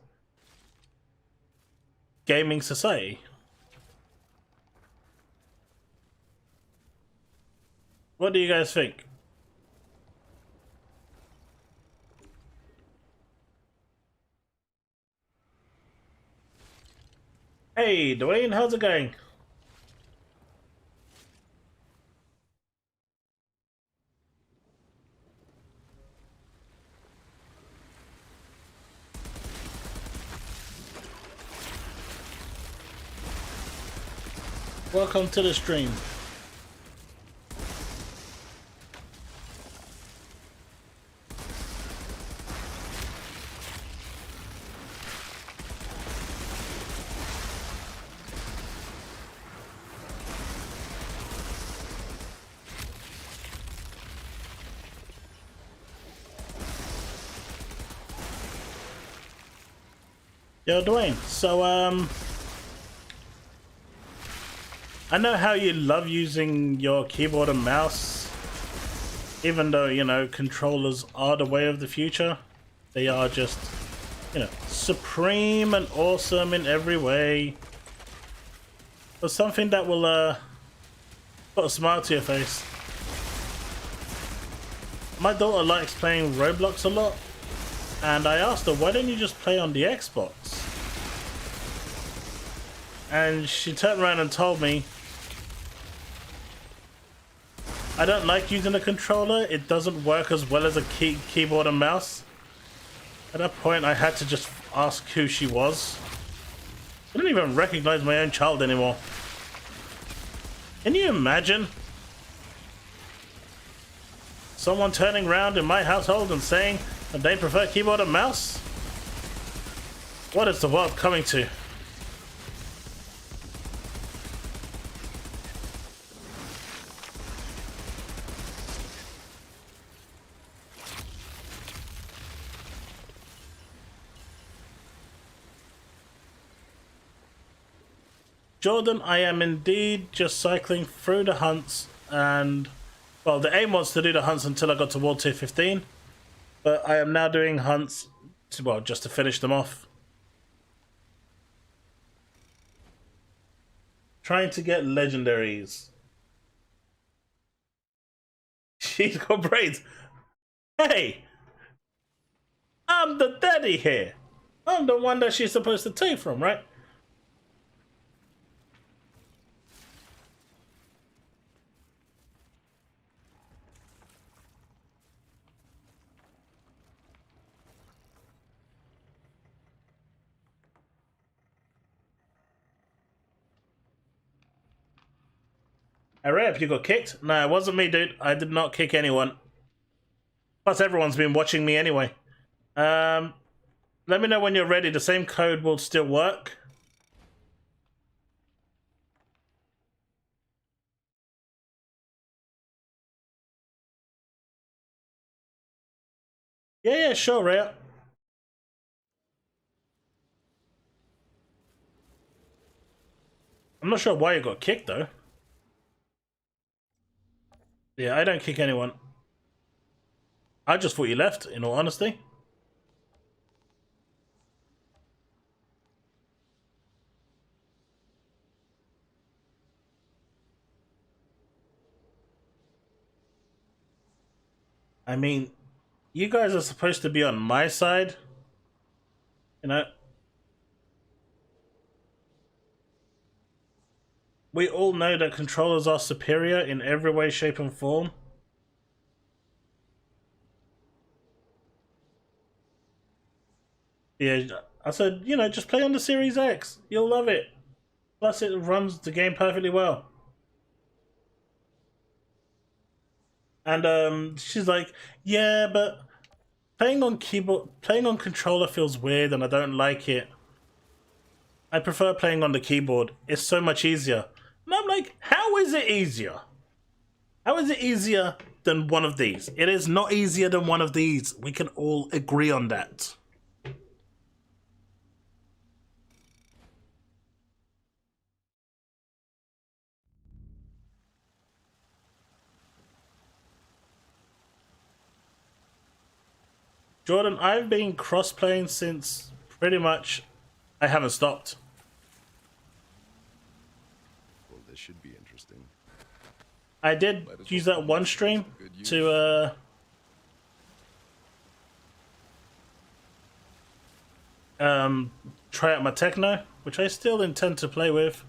gaming society? What do you guys think? Hey, Dwayne, how's it going? Welcome to the stream. Yo, Dwayne, so, I know how you love using your keyboard and mouse, even though, you know, controllers are the way of the future. They are just, you know, supreme and awesome in every way. But something that will, put a smile to your face. My daughter likes playing Roblox a lot, and I asked her, why don't you just play on the Xbox? And she turned around and told me, I don't like using a controller, it doesn't work as well as a keyboard and mouse. At that point I had to just ask who she was. I don't even recognize my own child anymore. Can you imagine? Someone turning around in my household and saying that they prefer keyboard and mouse? What is the world coming to? Jordan, I am indeed just cycling through the hunts, and well, the aim was to do the hunts until I got to WT15, but I am now doing hunts to, well, just to finish them off. Trying to get legendaries. She's got braids. Hey! I'm the daddy here. I'm the one that she's supposed to take from, right? Hey, Rep, you got kicked? No, it wasn't me, dude. I did not kick anyone. Plus, everyone's been watching me anyway. Let me know when you're ready. The same code will still work. Yeah, sure, Rhea. I'm not sure why you got kicked, though. Yeah, I don't kick anyone. I just thought you left, in all honesty. I mean, you guys are supposed to be on my side. You know, we all know that controllers are superior in every way, shape, and form. Yeah, I said, you know, just play on the Series X. You'll love it. Plus, it runs the game perfectly well. And she's like, yeah, but playing on controller feels weird, and I don't like it. I prefer playing on the keyboard. It's so much easier. And I'm like, how is it easier? How is it easier than one of these? It is not easier than one of these. We can all agree on that. Jordan, I've been cross-playing since pretty much I haven't stopped. Well, this should be interesting. I did use that one stream to try out my techno, which I still intend to play with.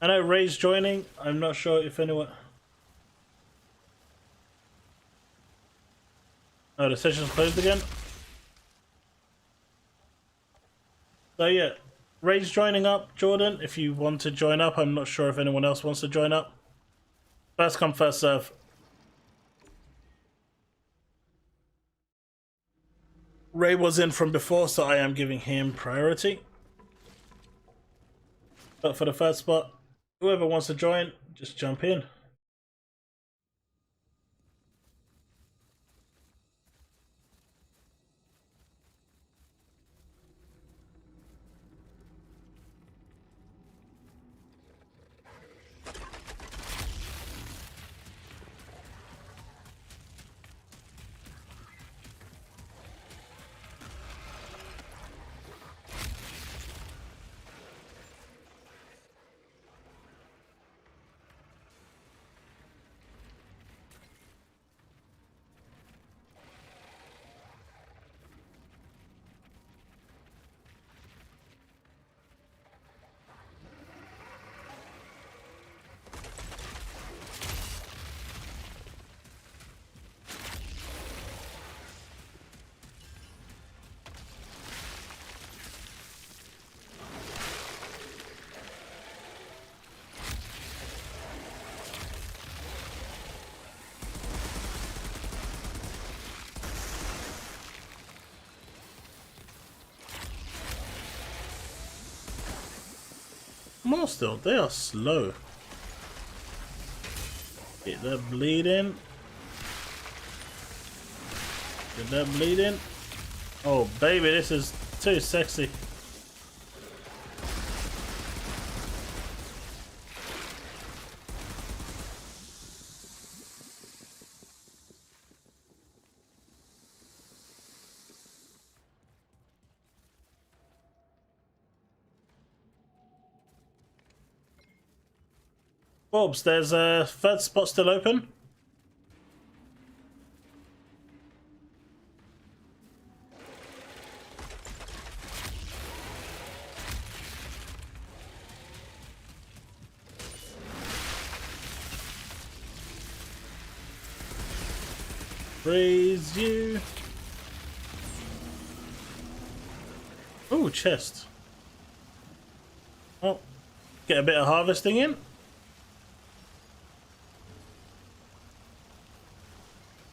I know Ray's joining. I'm not sure if anyone... Oh, the session's closed again? So yeah, Ray's joining up, Jordan, if you want to join up. I'm not sure if anyone else wants to join up. First come, first serve. Ray was in from before, so I am giving him priority. But for the first spot, whoever wants to join, just jump in. More still, they are slow. Get that bleeding. Get that bleeding. Oh baby, this is too sexy. Forbes, there's a third spot still open. Praise you. Oh, chest. Oh, get a bit of harvesting in.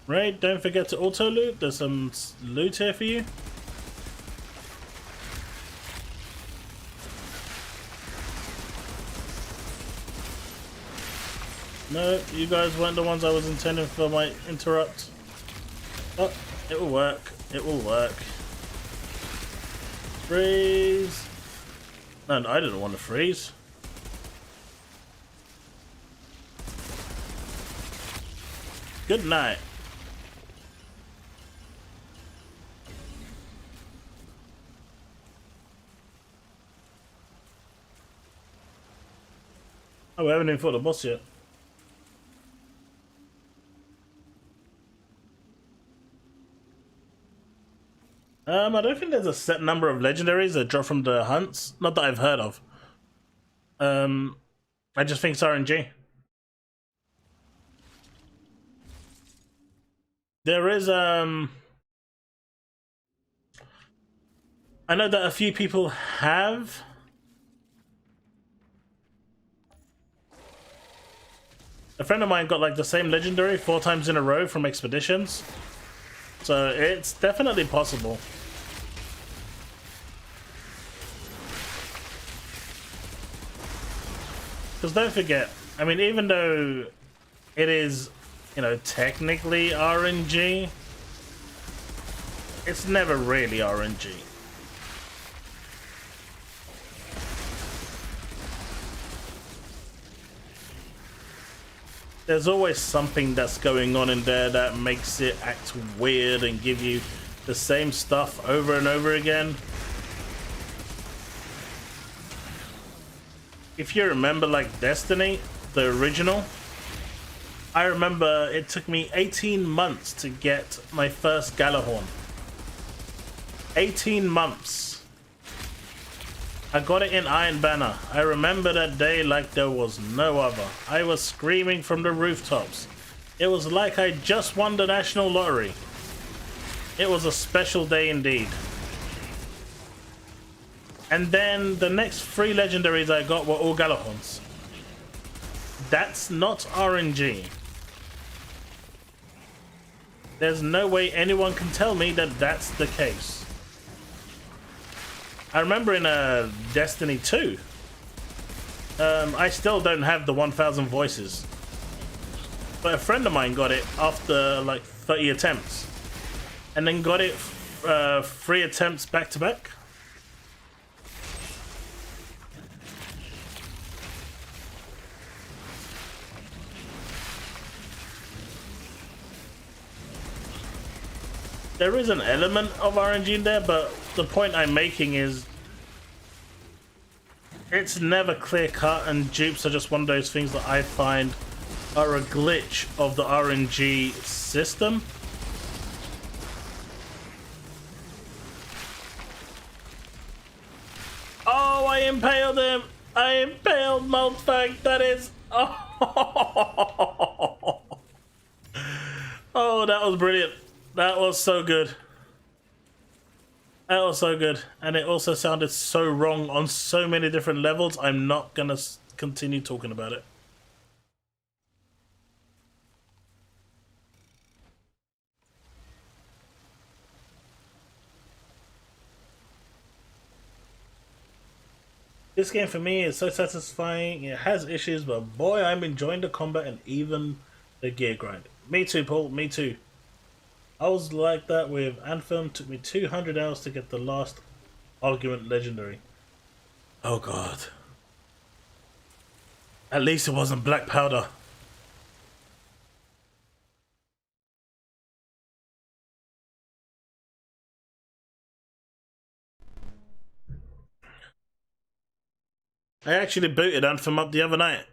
Right, don't forget to auto loot. There's some loot here for you. No, you guys weren't the ones I was intending for my interrupt. Oh, it will work. It will work. Freeze. No, I didn't want to freeze. Good night. Oh, we haven't even fought the boss yet. I don't think there's a set number of legendaries that drop from the hunts. Not that I've heard of. I just think it's RNG. There is, I know that a few people have. A friend of mine got like the same legendary 4 times in a row from expeditions. So it's definitely possible. Because don't forget, I mean, even though it is, you know, technically RNG, it's never really RNG. There's always something that's going on in there that makes it act weird and give you the same stuff over and over again. If you remember, like Destiny, the original, I remember it took me 18 months to get my first Galahorn. 18 months. I got it in Iron Banner. I remember that day like there was no other. I was screaming from the rooftops. It was like I just won the national lottery. It was a special day indeed. And then the next 3 legendaries I got were all Galahorns. That's not RNG. There's no way anyone can tell me that that's the case. I remember in Destiny 2, I still don't have the 1000 voices. But a friend of mine got it after like 30 attempts. And then got it 3 attempts back to back. There is an element of RNG in there, but the point I'm making is it's never clear cut, and dupes are just one of those things that I find are a glitch of the RNG system. Oh, I impaled him! I impaled Moldfang, that is... Oh. Oh, that was brilliant. That was so good. That was so good. And it also sounded so wrong on so many different levels. I'm not gonna continue talking about it. This game for me is so satisfying. It has issues, but boy, I'm enjoying the combat and even the gear grind. Me too, Paul. Me too. I was like that with Anthem. Took me 200 hours to get the last argument legendary. Oh god. At least it wasn't black powder. I actually booted Anthem up the other night.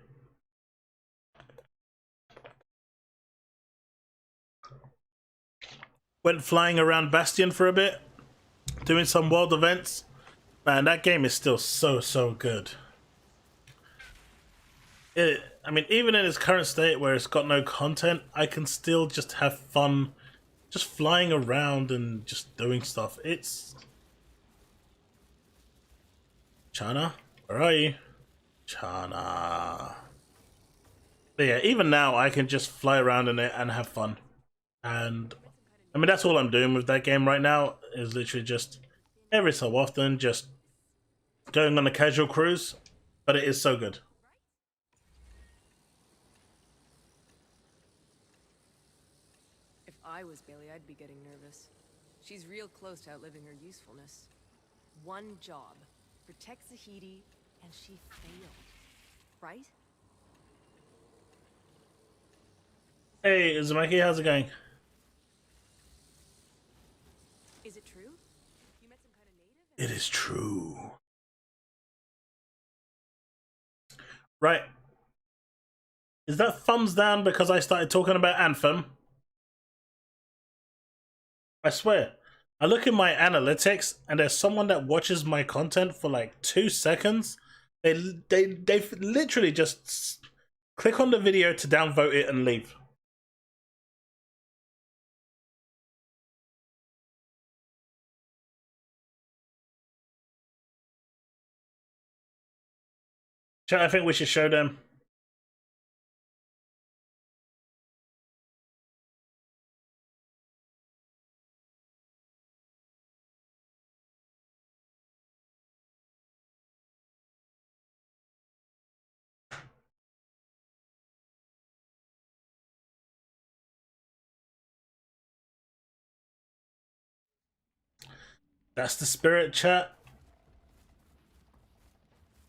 Went flying around Bastion for a bit, doing some world events. Man, that game is still so good. I mean, even in its current state where it's got no content, I can still just have fun just flying around and just doing stuff. It's... Chana? Where are you? Chana. But yeah, even now I can just fly around in it and have fun. And I mean, that's all I'm doing with that game right now, is literally just every so often just going on a casual cruise, but it is so good. If I was Bailey, I'd be getting nervous. She's real close to outliving her usefulness. One job, protect Zahedi, and she failed. Right? Hey, Uzumaki, how's it going? Is it true? You met some kind of native? It is true. Right. Is that thumbs down because I started talking about Anthem? I swear. I look in my analytics and there's someone that watches my content for like 2 seconds. They literally just click on the video to downvote it and leave. Chat, I think we should show them. That's the spirit, chat.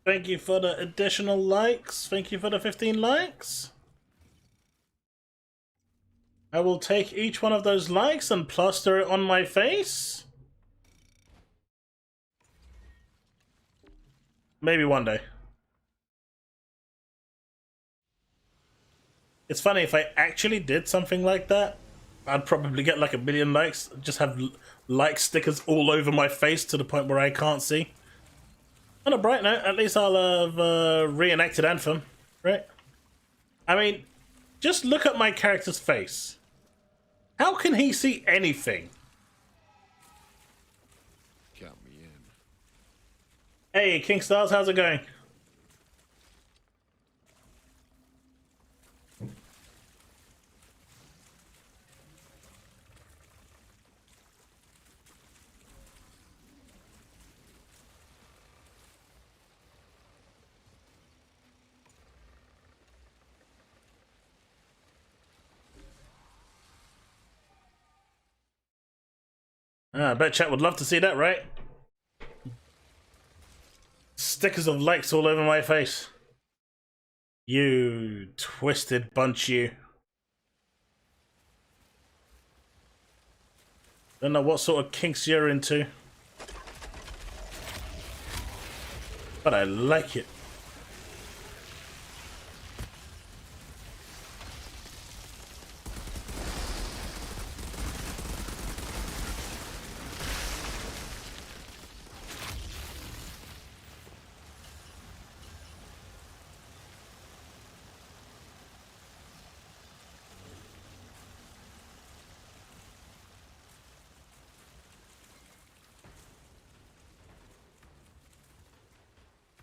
Thank you for the additional likes. Thank you for the 15 likes. I will take each one of those likes and plaster it on my face. Maybe one day. It's funny, if I actually did something like that, I'd probably get like 1 million likes. Just have like stickers all over my face to the point where I can't see. On a bright note, at least I'll have reenacted Anthem, right? I mean, just look at my character's face. How can he see anything? Count me in. Hey, King Stars, how's it going? I bet chat would love to see that, right? Stickers of likes all over my face. You twisted bunch, you. Don't know what sort of kinks you're into, but I like it.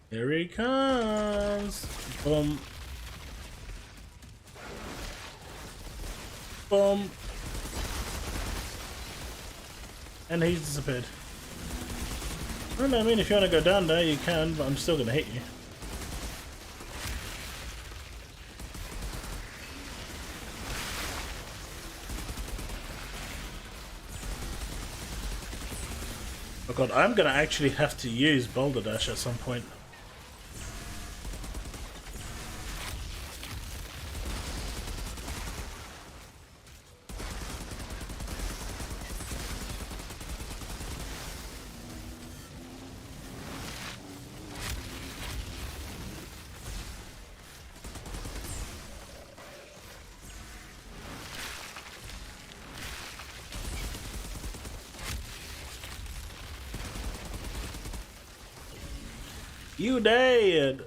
Here he comes. Boom. Boom. And he's disappeared. Well, I mean, if you want to go down there, you can, but I'm still going to hit you. Oh god, I'm going to actually have to use Boulder Dash at some point. You dead!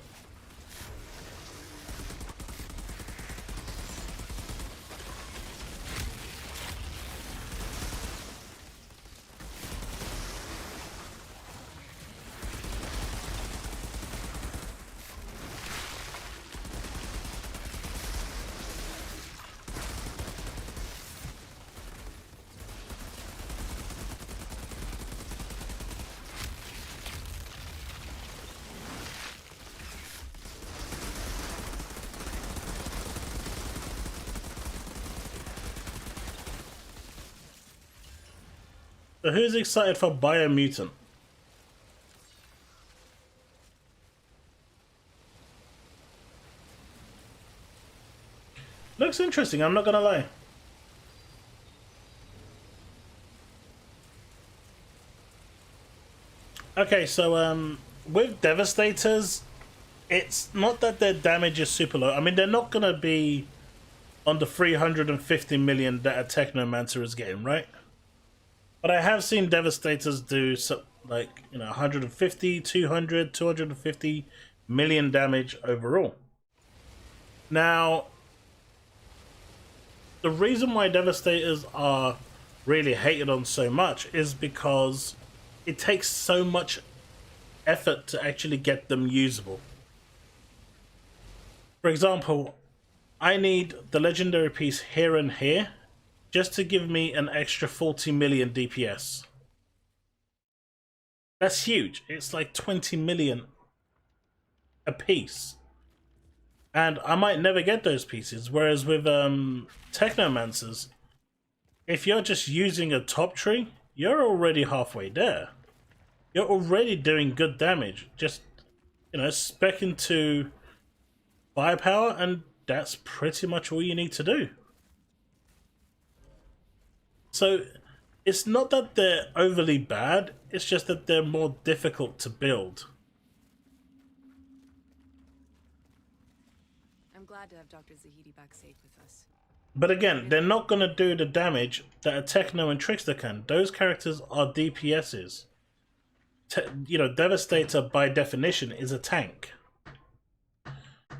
So who's excited for Biomutant? Looks interesting, I'm not gonna lie. Okay, so with Devastators, it's not that their damage is super low. I mean, they're not going to be on the 350 million that a Technomancer is getting, right? But I have seen Devastators do like, you know, 150, 200, 250 million damage overall. Now, the reason why Devastators are really hated on so much is because it takes so much effort to actually get them usable. For example, I need the legendary piece here and here just to give me an extra 40 million DPS. That's huge. It's like 20 million a piece. And I might never get those pieces. Whereas with Technomancers, if you're just using a top tree, you're already halfway there. You're already doing good damage. Just, you know, spec into firepower, and that's pretty much all you need to do. So it's not that they're overly bad, it's just that they're more difficult to build. I'm glad to have Dr. Zahidi back safe with us. But again, they're not going to do the damage that a Techno and Trickster can. Those characters are DPSs. You know, Devastator by definition is a tank.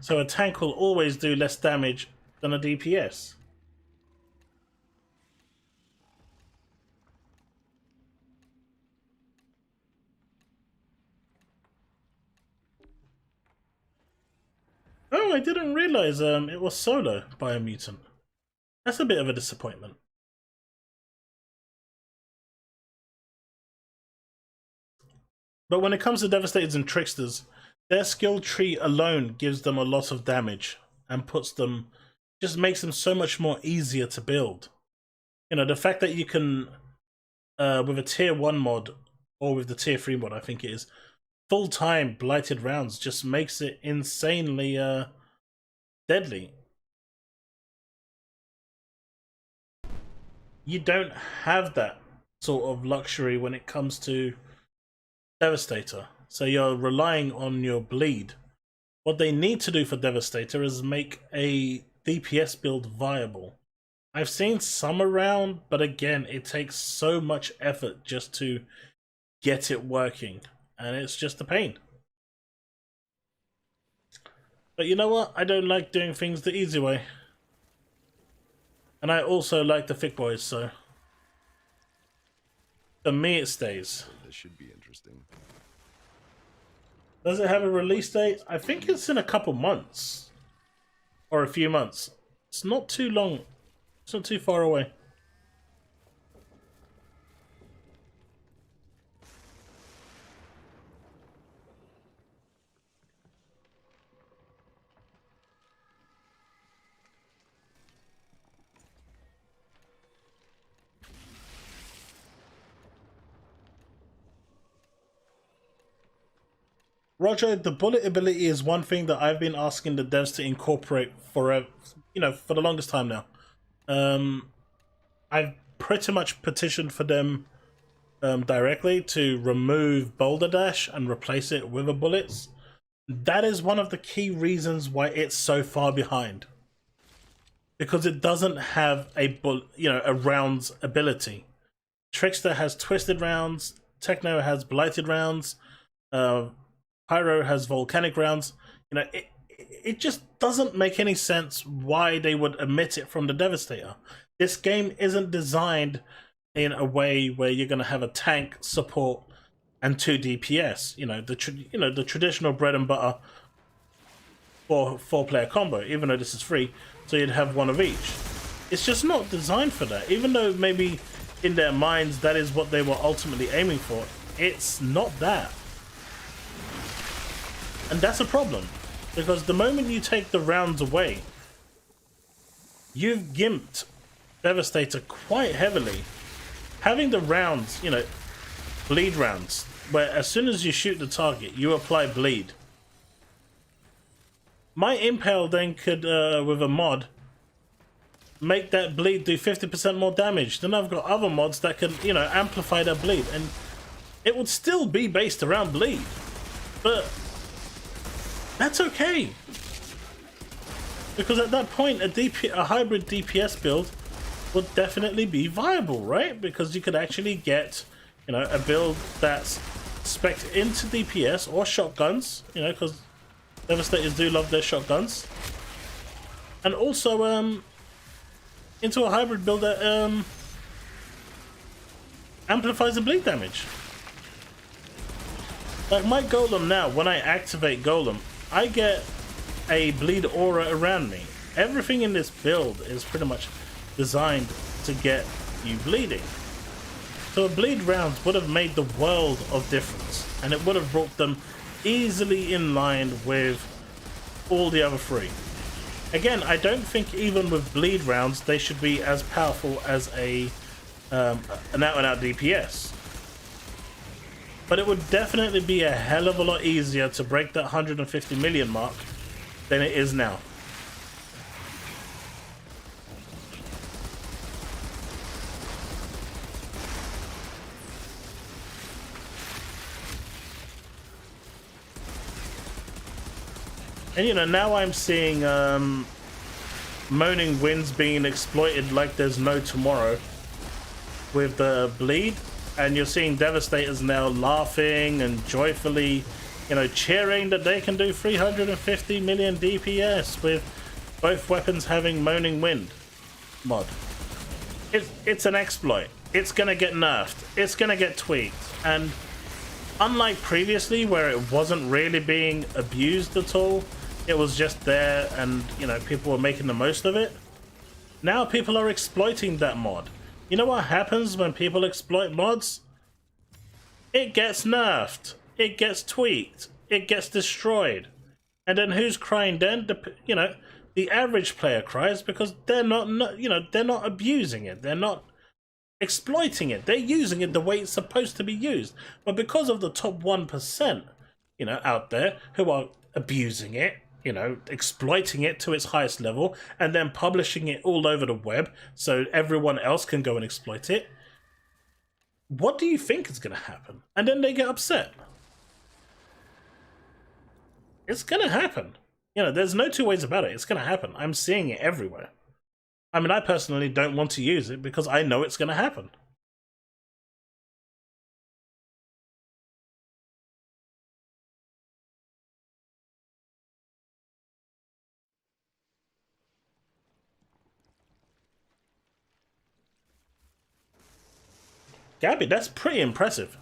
So a tank will always do less damage than a DPS. Oh, I didn't realize it was solo by a mutant. That's a bit of a disappointment. But when it comes to Devastators and Tricksters, their skill tree alone gives them a lot of damage and puts them, just makes them so much more easier to build. You know, the fact that you can, with a tier 1 mod, or with the tier 3 mod, I think it is, full-time blighted rounds just makes it insanely deadly. You don't have that sort of luxury when it comes to Devastator, so you're relying on your bleed. What they need to do for Devastator is make a DPS build viable. I've seen some around, but again, it takes so much effort just to get it working, and it's just a pain. But you know what? I don't like doing things the easy way. And I also like the thick boys, so for me it stays. This should be interesting. Does it have a release date? I think it's in a couple months. Or a few months. It's not too long. It's not too far away. Roger, the bullet ability is one thing that I've been asking the devs to incorporate for, you know, for the longest time now. I've pretty much petitioned for them directly to remove Boulder Dash and replace it with a bullets. That is one of the key reasons why it's so far behind, because it doesn't have a a rounds ability. Trickster has twisted rounds, Techno has blighted rounds, Pyro has volcanic rounds. You know, it just doesn't make any sense why they would omit it from the Devastator. This game isn't designed in a way where you're going to have a tank, support, and 2 DPS. You know, the traditional bread and butter for 4-player combo. Even though this is free, so you'd have one of each. It's just not designed for that. Even though maybe in their minds that is what they were ultimately aiming for, it's not that. And that's a problem, because the moment you take the rounds away, you've gimped Devastator quite heavily. Having the rounds, you know, bleed rounds, where as soon as you shoot the target, you apply bleed. My Impale then could, with a mod, make that bleed do 50% more damage. Then I've got other mods that can, you know, amplify that bleed, and it would still be based around bleed. But That's okay. Because at that point, a hybrid DPS build would definitely be viable, right? Because you could actually get, you know, a build that's spec'd into DPS or shotguns, you know, because Devastators do love their shotguns. And also, into a hybrid build that amplifies the bleed damage. Like my Golem now, when I activate Golem, I get a bleed aura around me. Everything in this build is pretty much designed to get you bleeding. So a bleed round would have made the world of difference, and it would have brought them easily in line with all the other three. Again, I don't think even with bleed rounds they should be as powerful as an out-and-out DPS. But it would definitely be a hell of a lot easier to break that 150 million mark than it is now. And you know, now I'm seeing moaning winds being exploited like there's no tomorrow with the bleed, and you're seeing Devastators now laughing and joyfully, you know, cheering that they can do 350 million DPS with both weapons having moaning wind mod. It's an exploit. It's gonna get nerfed. It's gonna get tweaked. And unlike previously where it wasn't really being abused at all, it was just there and, you know, people were making the most of it. Now people are exploiting that mod. You know what happens when people exploit mods? It gets nerfed. It gets tweaked. It gets destroyed. And then who's crying then? You know, the average player cries because they're not, you know, they're not abusing it. They're not exploiting it. They're using it the way it's supposed to be used. But because of the top 1%, you know, out there who are abusing it, you know, exploiting it to its highest level, and then publishing it all over the web so everyone else can go and exploit it, what do you think is going to happen? And then they get upset. It's going to happen. You know, there's no two ways about it. It's going to happen. I'm seeing it everywhere. I mean, I personally don't want to use it because I know it's going to happen. Gabby, that's pretty impressive.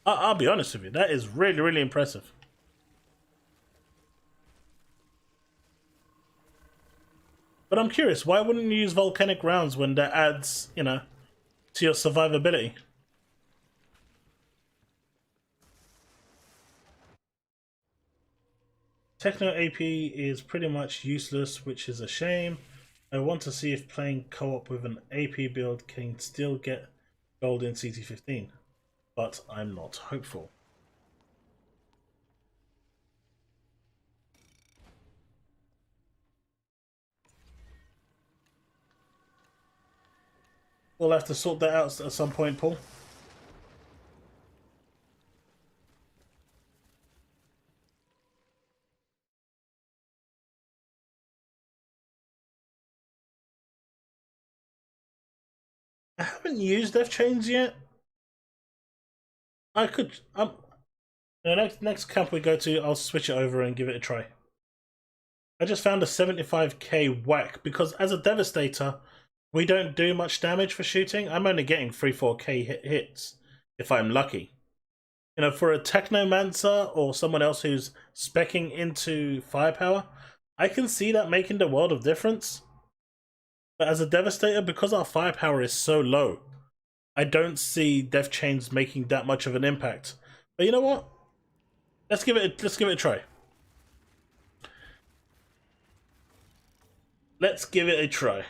I'll be honest with you. That is really, really impressive. But I'm curious, why wouldn't you use volcanic rounds when that adds, you know, to your survivability? Techno AP is pretty much useless, which is a shame. I want to see if playing co-op with an AP build can still get gold in CT15, but I'm not hopeful. We'll have to sort that out at some point, Paul. I haven't used Death Chains yet. I could. The next camp we go to, I'll switch it over and give it a try. I just found a 75k whack because as a Devastator, we don't do much damage for shooting. I'm only getting 3-4k hits if I'm lucky. You know, for a Technomancer or someone else who's speccing into firepower, I can see that making the world of difference. But as a Devastator, because our firepower is so low, I don't see Death Chains making that much of an impact. But you know what? Let's give it a try. Let's give it a try.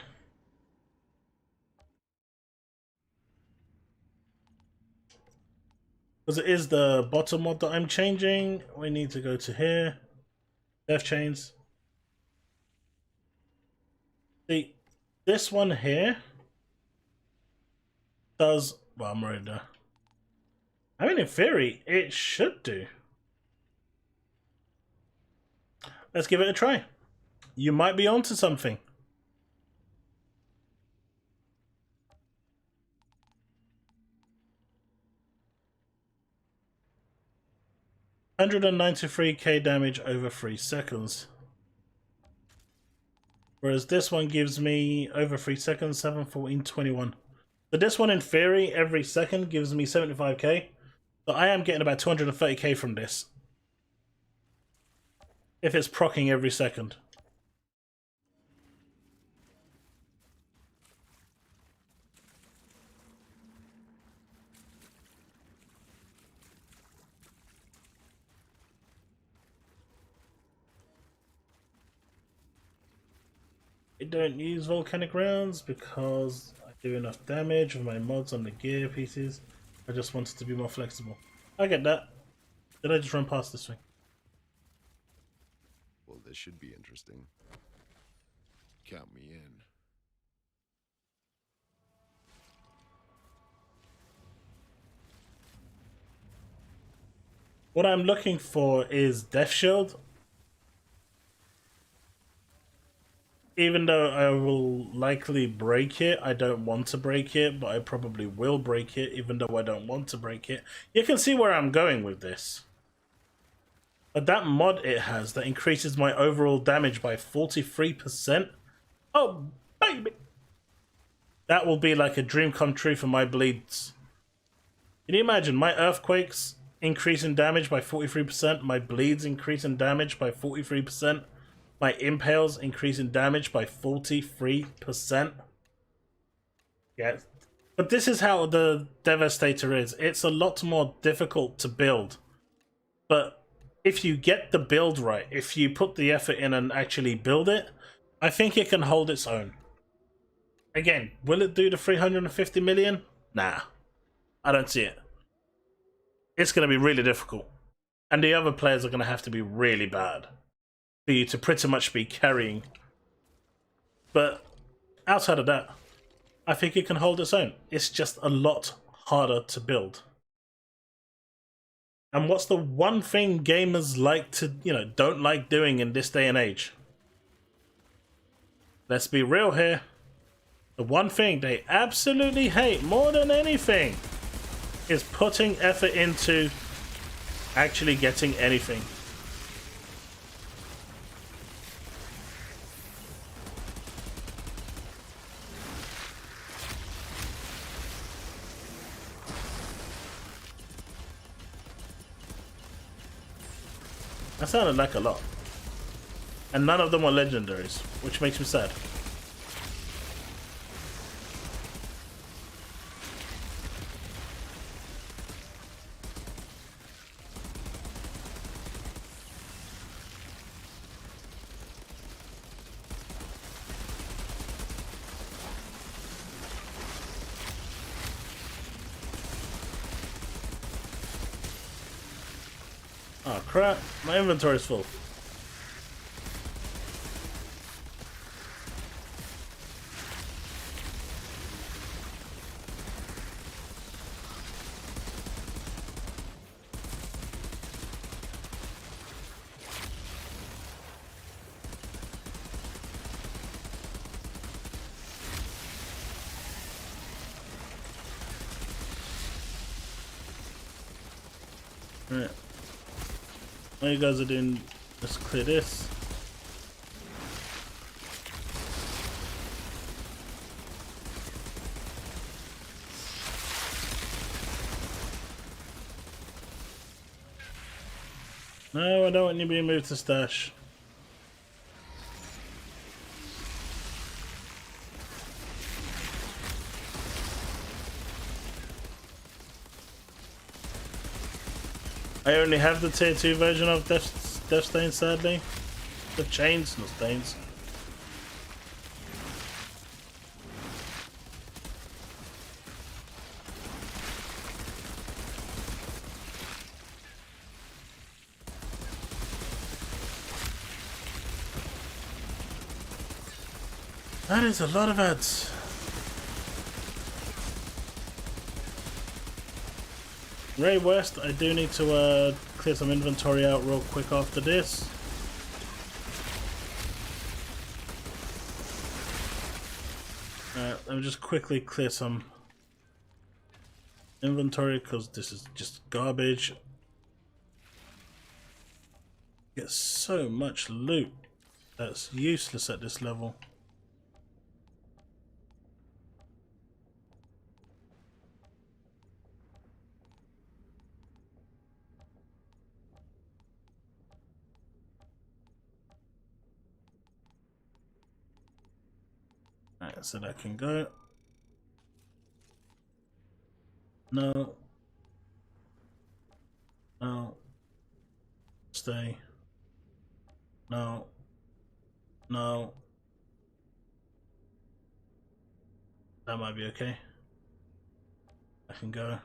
Because it is the bottom mod that I'm changing. We need to go to here. Death Chains. See, this one here does, well, I'm right there. I mean, in theory, it should do. let's give it a try. You might be onto something. $193k damage over 3 seconds. Whereas this one gives me over 3 seconds, 7, 14, 21. So this one in theory every second gives me 75k. So I am getting about 230k from this. If it's proccing every second. I don't use volcanic rounds because I do enough damage with my mods on the gear pieces. I just wanted to be more flexible. I get that. Did I just run past this thing? Well, this should be interesting. Count me in. What I'm looking for is Death Shield. Even though I will likely break it, I don't want to break it, but I probably will break it, even though I don't want to break it. You can see where I'm going with this. But that mod it has that increases my overall damage by 43%. Oh, baby! That will be like a dream come true for my bleeds. Can you imagine my earthquakes increase in damage by 43%, my bleeds increase in damage by 43%, my impales increase in damage by 43%. Yeah, but this is how the Devastator is. It's a lot more difficult to build. But if you get the build right, if you put the effort in and actually build it, I think it can hold its own. Again, will it do the 350 million? Nah, I don't see it. It's going to be really difficult. And the other players are going to have to be really bad for you to pretty much be carrying. But outside of that, I think it can hold its own. It's just a lot harder to build. And what's the one thing gamers like to, don't like doing in this day and age? Let's be real here. The one thing they absolutely hate more than anything is putting effort into actually getting anything. That sounded like a lot. And none of them are legendaries, which makes me sad. Oh crap, my inventory's full. Right. While you guys are doing, let's clear this. No, I don't want you being moved to stash. I only have the tier 2 version of Death Stains, sadly. The chains, not stains. That is a lot of ads. Ray West, I do need to clear some inventory out real quick after this. let me just quickly clear some inventory because this is just garbage. Get so much loot that's useless at this level. Alright, so that can go. No. No. Stay. No. No. That might be okay. I can go.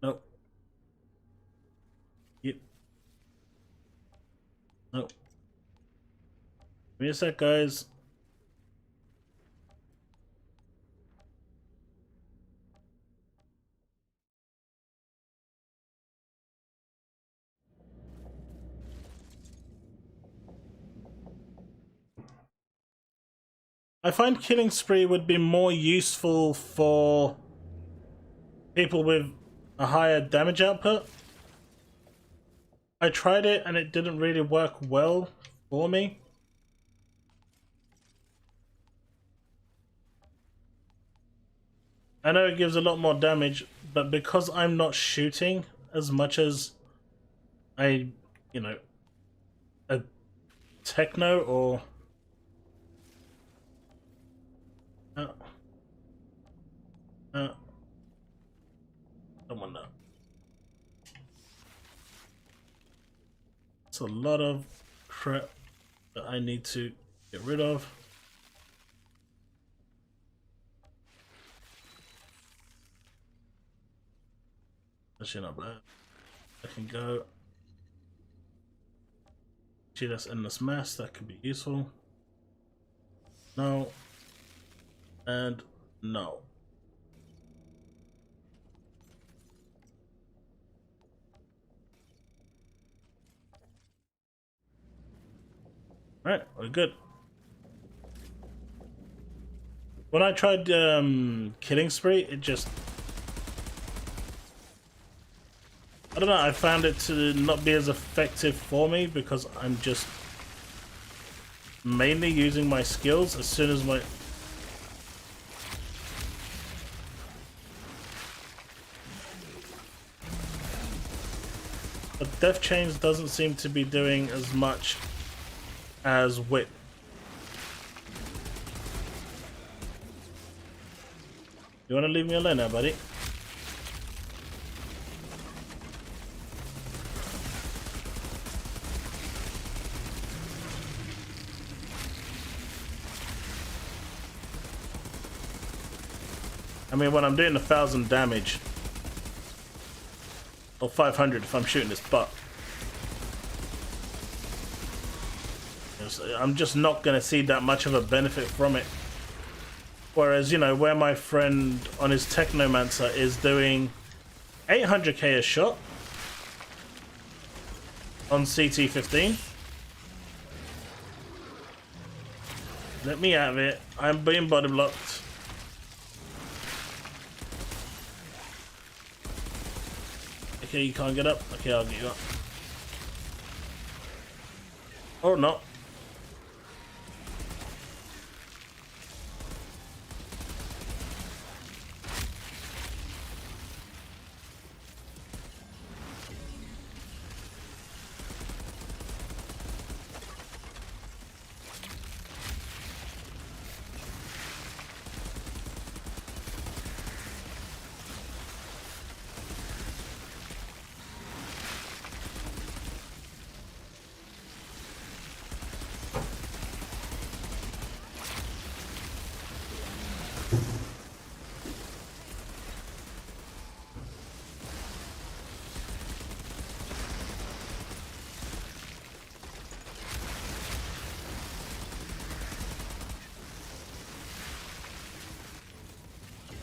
Nope. Yep. Nope. Give me a sec, guys. I find Killing Spree would be more useful for people with a higher damage output. I tried it and it didn't really work well for me. I know it gives a lot more damage, but because I'm not shooting as much as a techno or don't want that. It's a lot of crap that I need to get rid of. Actually not bad. I can go. Gee, that's endless mass, that could be useful. No. And no. Alright, we're good. When I tried Killing Spree, it just... I don't know, I found it to not be as effective for me because I'm just mainly using my skills as soon as my... But Death Chains doesn't seem to be doing as much as Whip. You wanna leave me alone now, buddy? I mean, when I'm doing 1,000 damage, or 500 if I'm shooting this buck, I'm just not going to see that much of a benefit from it. Whereas, you know, where my friend on his Technomancer is doing 800k a shot on CT15. Let me out of it. I'm being body blocked. Okay, you can't get up. Okay, I'll get you up. Or not.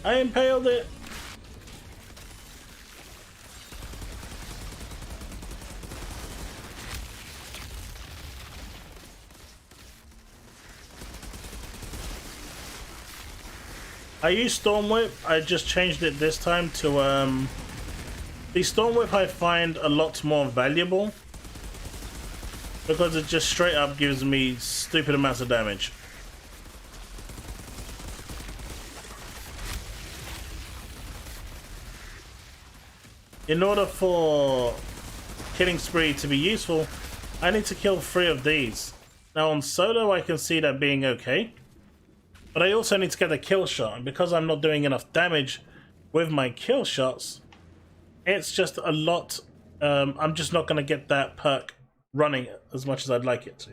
I impaled it. I use Storm Whip. I just changed it this time to the Storm Whip. I find a lot more valuable because it just straight up gives me stupid amounts of damage. In order for Killing Spree to be useful, I need to kill 3 of these. Now on solo I can see that being okay, but I also need to get a kill shot, and because I'm not doing enough damage with my kill shots, it's just a lot. I'm just not going to get that perk running as much as I'd like it to.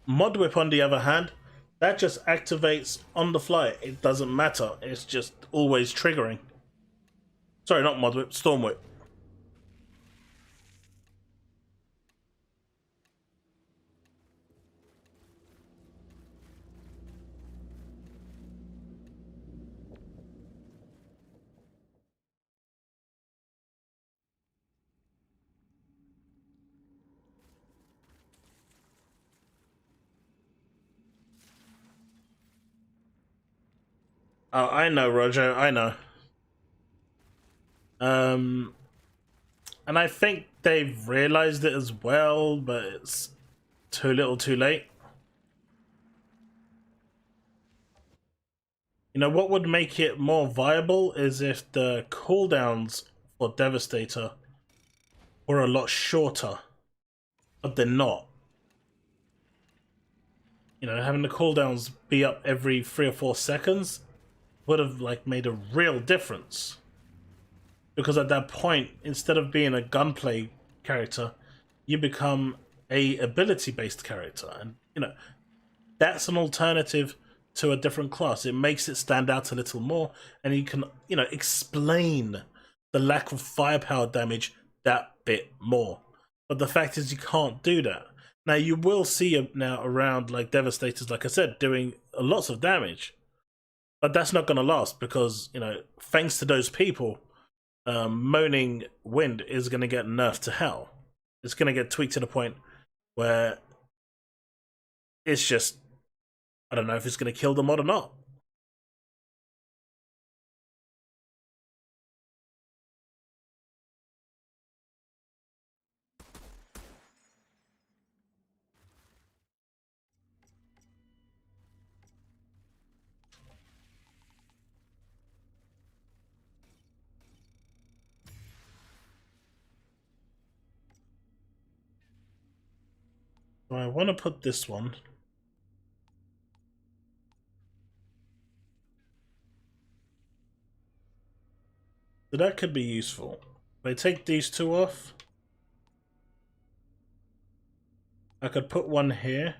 Mod Whip, on the other hand, that just activates on the fly. It doesn't matter. It's just always triggering. Sorry, not Mod Whip, Storm Whip. Oh, I know, Roger. I know. And I think they've realized it as well, but it's too little too late. You know, what would make it more viable is if the cooldowns for Devastator were a lot shorter, but they're not. You know, having the cooldowns be up every 3 or 4 seconds would have like made a real difference. Because at that point, instead of being a gunplay character, you become a ability-based character, and you know that's an alternative to a different class. It makes it stand out a little more, and you can, you know, explain the lack of firepower damage that bit more. But the fact is, you can't do that. Now you will see now around like Devastators, like I said, doing lots of damage, but that's not going to last because, you know, thanks to those people, Moaning Wind is going to get nerfed to hell. It's going to get tweaked to the point where it's just, I don't know if it's going to kill the mod or not. So I want to put this one. So that could be useful. If I take these 2 off, I could put one here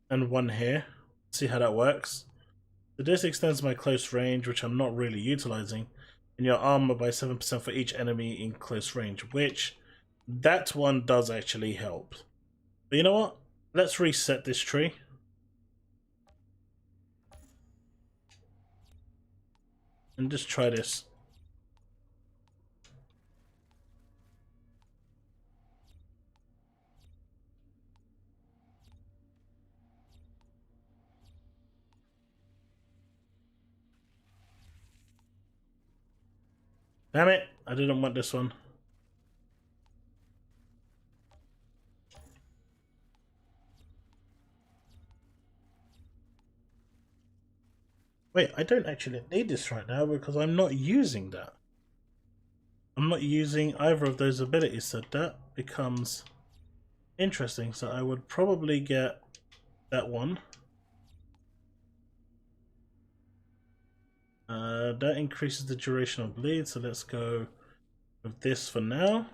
and one here. See how that works. So this extends my close range, which I'm not really utilizing, and your armor by 7% for each enemy in close range, which that one does actually help. But you know what? Let's reset this tree. And just try this. Damn it, I didn't want this one. Wait, I don't actually need this right now because I'm not using that. I'm not using either of those abilities, so that becomes interesting. So I would probably get that one. That increases the duration of bleed, so let's go with this for now.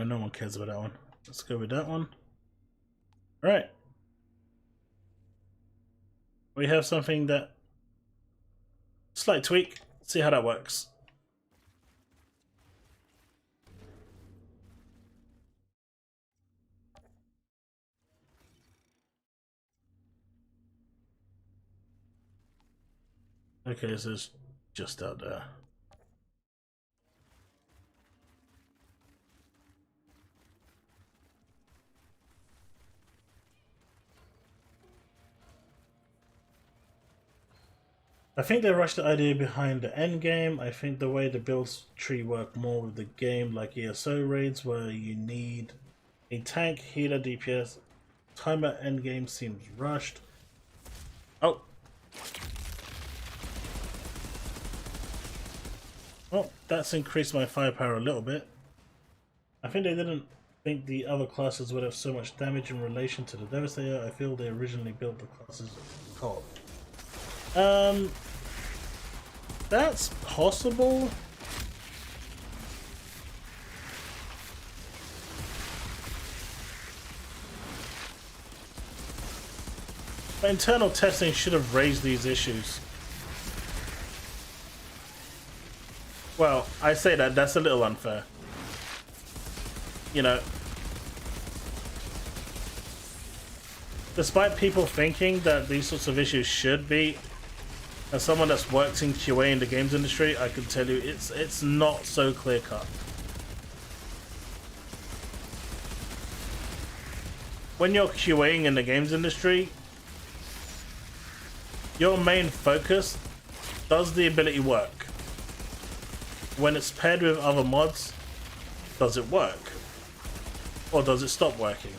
No one cares about that one. Let's go with that one. All right. We have something that, slight tweak, see how that works. Okay, so it's just out there. I think they rushed the idea behind the end game. I think the way the build tree worked more with the game, like ESO raids, where you need a tank, healer, DPS. Timer end game seems rushed. Oh. Well, that's increased my firepower a little bit. I think they didn't think the other classes would have so much damage in relation to the Devastator. I feel they originally built the classes co-op. That's possible. But internal testing should have raised these issues. Well, I say that, that's a little unfair. You know, despite people thinking that these sorts of issues should be, as someone that's worked in QA in the games industry, I can tell you it's not so clear cut. When you're QAing in the games industry, your main focus, does the ability work? When it's paired with other mods, does it work? Or does it stop working?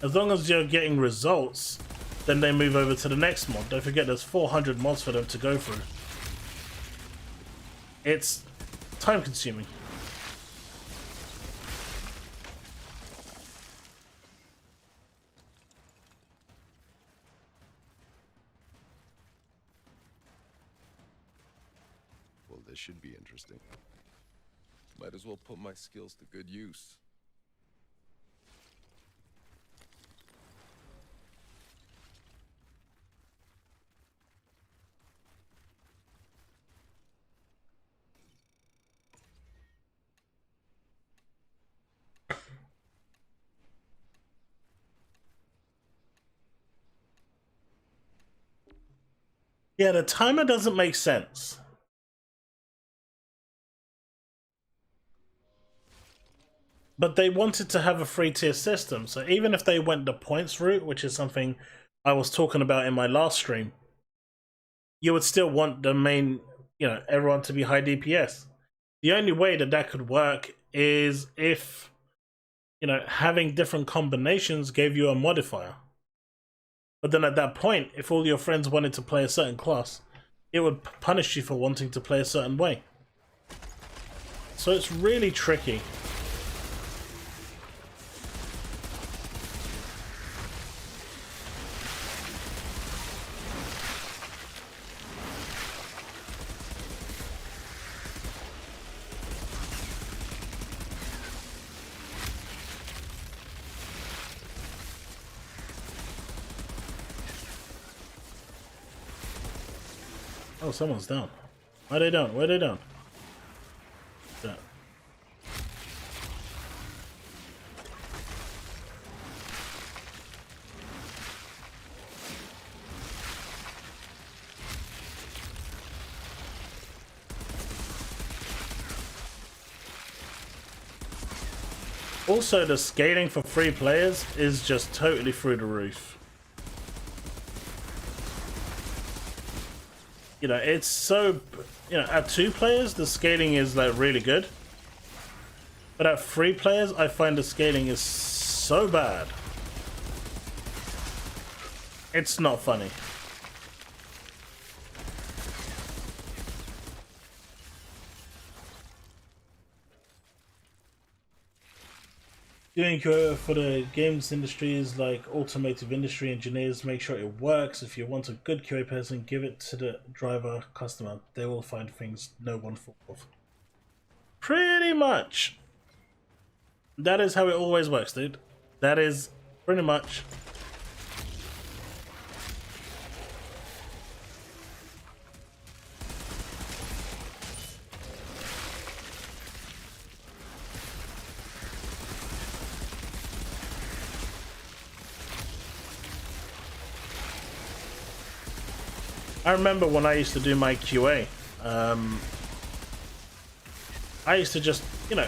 As long as you're getting results, then they move over to the next mod. Don't forget there's 400 mods for them to go through. It's time consuming. Well, this should be interesting. Might as well put my skills to good use. Yeah, the timer doesn't make sense. But they wanted to have a free tier system, so even if they went the points route, which is something I was talking about in my last stream, you would still want the main, you know, everyone to be high DPS. The only way that that could work is if, you know, having different combinations gave you a modifier. But then at that point, if all your friends wanted to play a certain class, it would punish you for wanting to play a certain way. So it's really tricky. Oh, someone's down. Why are they down? Where are they down? Yeah. Also, the scaling for free players is just totally through the roof. You know, it's so, you know, at 2 players, the scaling is like really good. But at 3 players, I find the scaling is so bad. It's not funny. Doing QA for the games industry is like automotive industry engineers. Make sure it works. If you want a good QA person, give it to the driver customer. They will find things no one thought of. Pretty much. That is how it always works, dude. That is pretty much. I remember when I used to do my QA, I used to just, you know,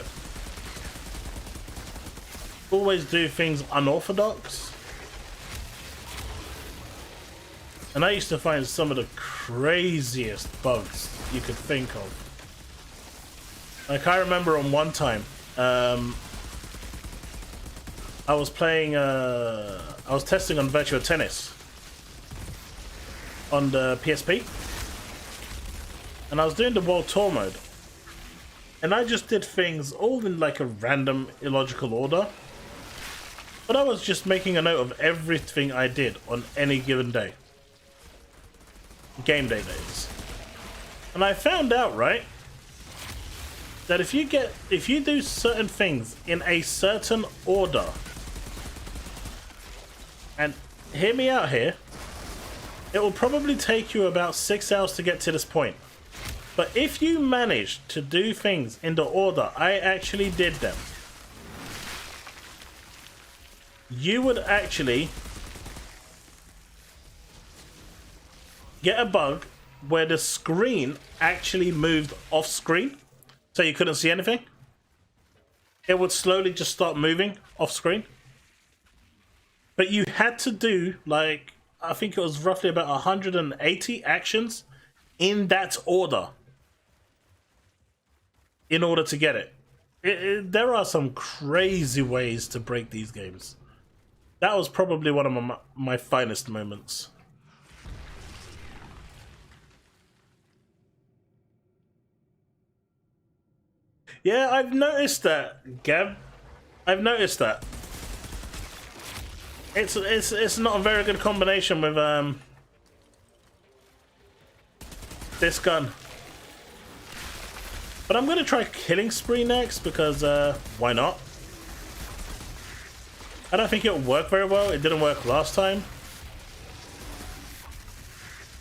always do things unorthodox. And I used to find some of the craziest bugs you could think of. Like, I remember on one time, I was playing, I was testing on Virtua Tennis on the PSP. And I was doing the World Tour mode. And I just did things all in like a random, illogical order. But I was just making a note of everything I did on any given day. Game day days. And I found out, right, that if you do certain things in a certain order, and hear me out here, it will probably take you about 6 hours to get to this point. But if you manage to do things in the order I actually did them, you would actually get a bug where the screen actually moved off screen, so you couldn't see anything. It would slowly just start moving off screen. But you had to do, like, I think it was roughly about 180 actions in that order in order to get it. There are some crazy ways to break these games. That was probably one of my finest moments. Yeah, I've noticed that, Gab. I've noticed that. It's not a very good combination with this gun. But I'm gonna try Killing Spree next because why not? I don't think it'll work very well. It didn't work last time.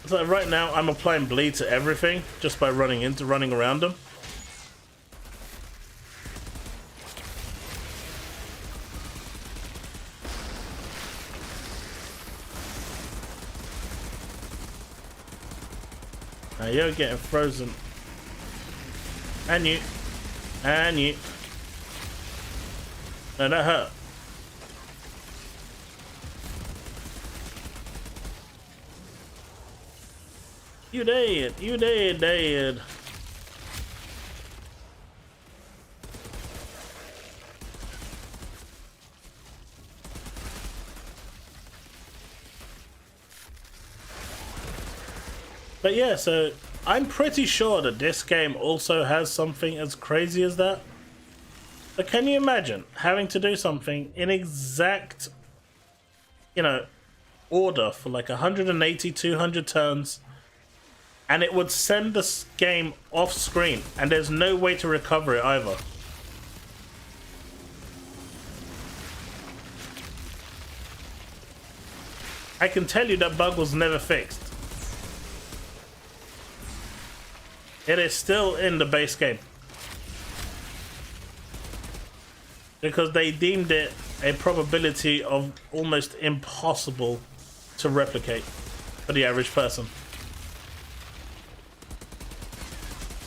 So right now I'm applying bleed to everything just by running around them. Now you're getting frozen. And you. No, that hurt. You dead. But yeah, so I'm pretty sure that this game also has something as crazy as that. But can you imagine having to do something in exact, you know, order for like 180, 200 turns, and it would send this game off screen, and there's no way to recover it either. I can tell you that bug was never fixed. It is still in the base game. Because they deemed it a probability of almost impossible to replicate for the average person.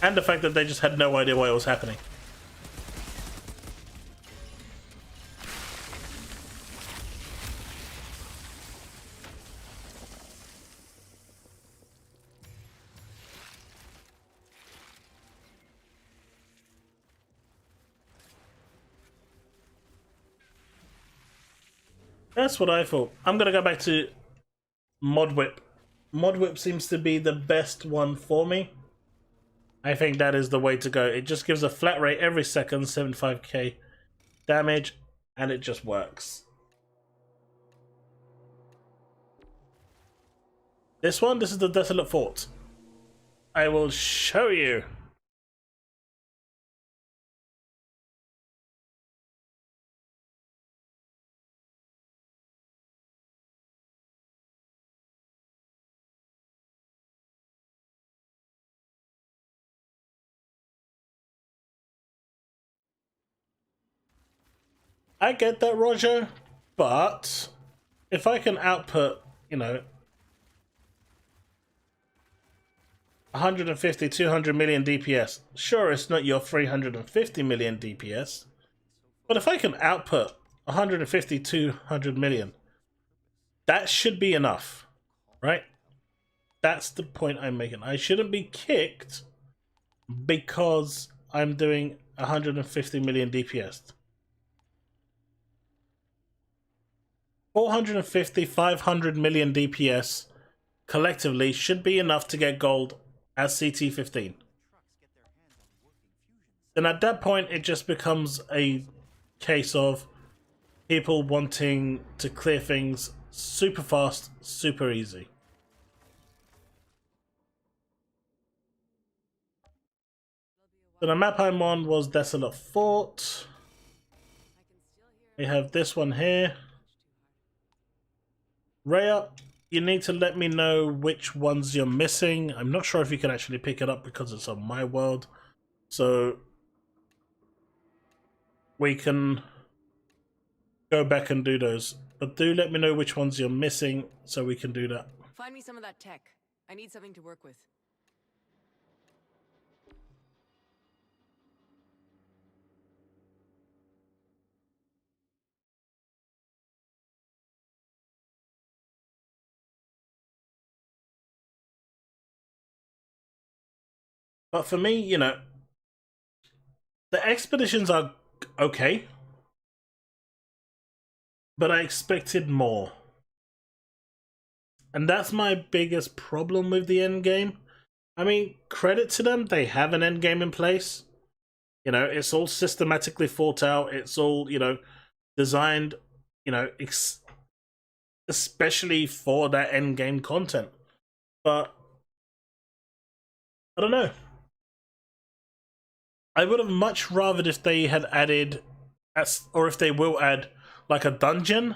And the fact that they just had no idea why it was happening. That's what I thought. I'm gonna go back to Mod Whip. Mod Whip seems to be the best one for me. I think that is the way to go. It just gives a flat rate every second, 75k damage, and it just works. This is the Desolate Fort. I will show you. I get that, Roger, but if I can output, you know, 150, 200 million DPS. Sure, it's not your 350 million DPS, but if I can output 150, 200 million, that should be enough, right? That's the point I'm making. I shouldn't be kicked because I'm doing 150 million DPS. 450, 500 million DPS collectively should be enough to get gold as CT15. Then at that point, it just becomes a case of people wanting to clear things super fast, super easy. So the map I'm on was Desolate Fort. We have this one here. Rhea, you need to let me know which ones you're missing. I'm not sure if you can actually pick it up because it's on my world. So we can go back and do those. But do let me know which ones you're missing so we can do that. Find me some of that tech. I need something to work with. But for me, you know, the expeditions are okay, but I expected more. And that's my biggest problem with the end game. I mean, credit to them, they have an end game in place. You know, it's all systematically thought out. It's all, you know, designed, you know, especially for that end game content. But I don't know. I would have much rather if they had added, or if they will add, like a dungeon.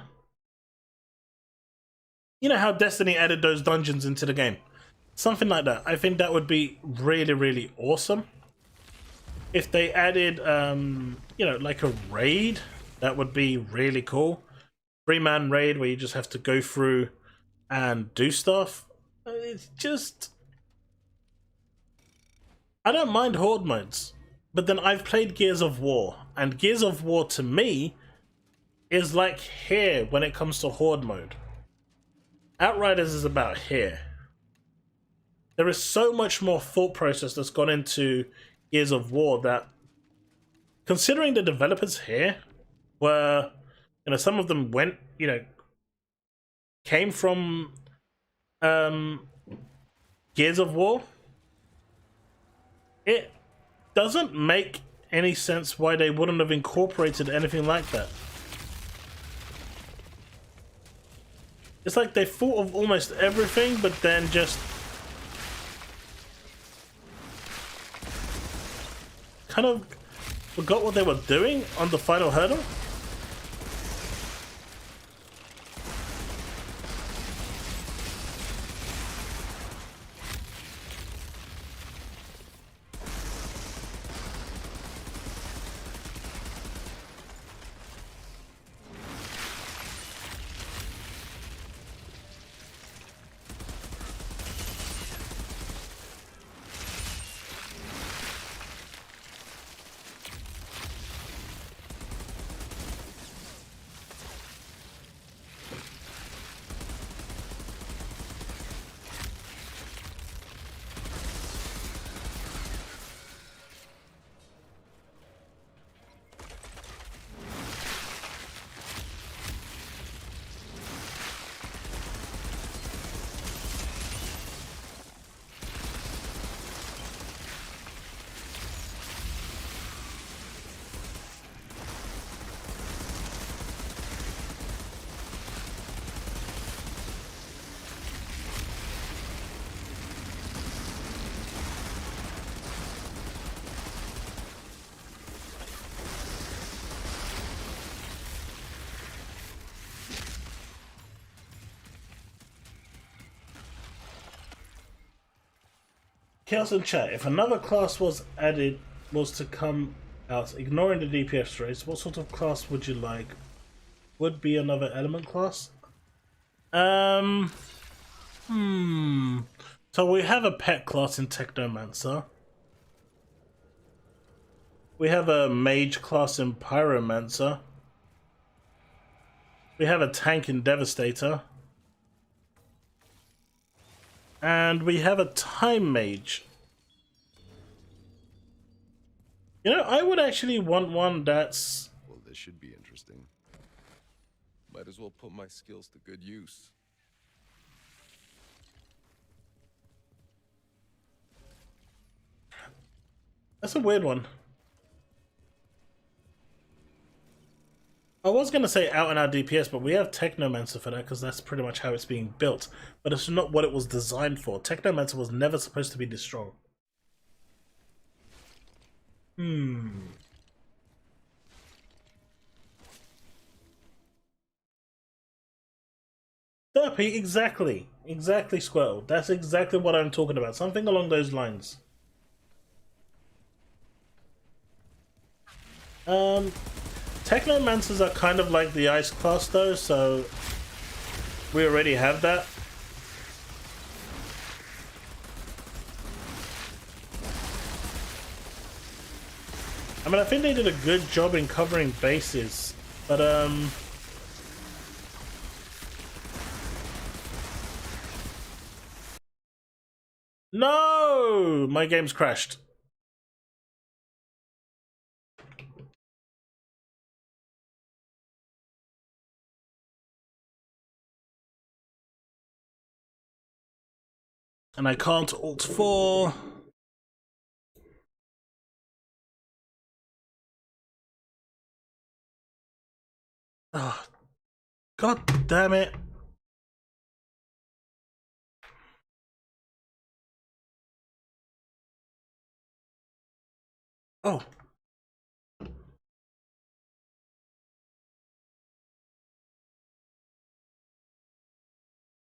You know how Destiny added those dungeons into the game? Something like that. I think that would be really, really awesome. If they added, you know, like a raid, that would be really cool. 3-man raid where you just have to go through and do stuff. It's just... I don't mind horde modes. But then I've played Gears of War, and Gears of War to me is like here when it comes to horde mode. Outriders is about here. There is so much more thought process that's gone into Gears of War that, considering the developers here were, you know, some of them went, you know, came from Gears of War, it doesn't make any sense why they wouldn't have incorporated anything like that. It's like they thought of almost everything, but then just kind of forgot what they were doing on the final hurdle. Chaos in chat. If another class was added, was to come out, ignoring the DPS race, what sort of class would you like? Would be another element class? To So we have a pet class in Technomancer. We have a mage class in Pyromancer. We have a tank in Devastator. And we have a time mage. You know, I would actually want one that's... Well, this should be interesting. Might as well put my skills to good use. That's a weird one. I was going to say out and out DPS, but we have Technomancer for that because that's pretty much how it's being built. But it's not what it was designed for. Technomancer was never supposed to be this strong. Derpy, exactly. Exactly, Squirtle. That's exactly what I'm talking about. Something along those lines. Technomancers are kind of like the ice class though, so we already have that. I mean, I think they did a good job in covering bases, but no! My game's crashed. And I can't Alt 4. Oh, God damn it. Oh.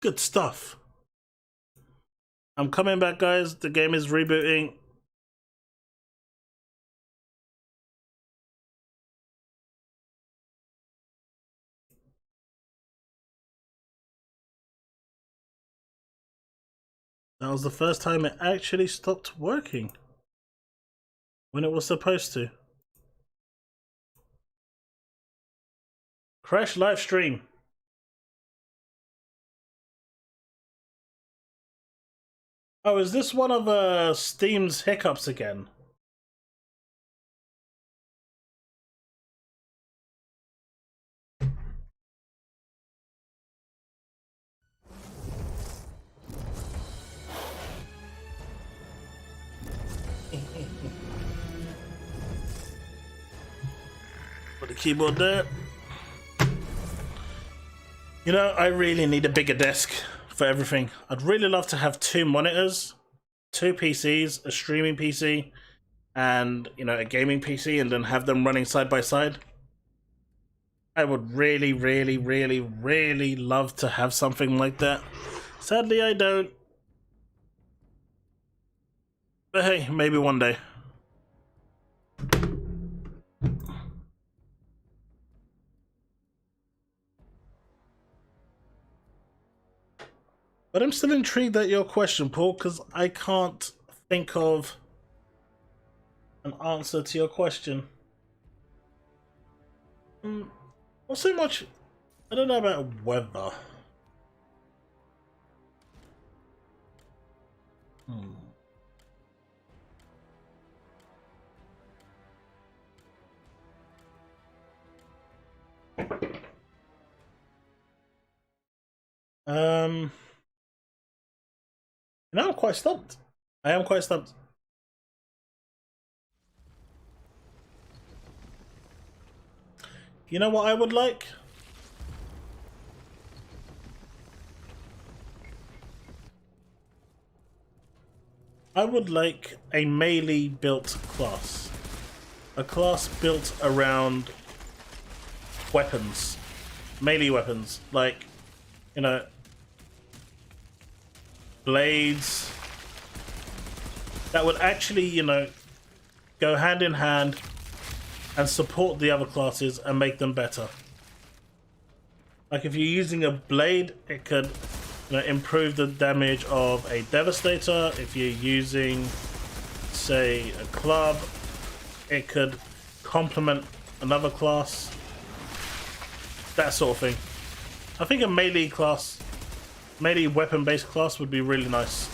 Good stuff. I'm coming back, guys. The game is rebooting. That was the first time it actually stopped working when it was supposed to. Crash live stream. Oh, is this one of Steam's hiccups again? Put the keyboard there. You know, I really need a bigger desk for everything. I'd really love to have 2 monitors, 2 PCs, a streaming PC, and, you know, a gaming PC, and then have them running side by side. I would really, really, really, really love to have something like that. Sadly, I don't. But hey, maybe one day. But I'm still intrigued at your question, Paul, because I can't think of an answer to your question. Not so much. I don't know about weather. No, I'm quite stumped. I am quite stumped. You know what I would like? I would like a melee built class. A class built around weapons. Melee weapons. Like, you know, blades that would actually, you know, go hand in hand and support the other classes and make them better. Like if you're using a blade, it could improve the damage of a Devastator. If you're using, say, a club, it could complement another class. That sort of thing. I think a melee class, melee weapon-based class would be really nice.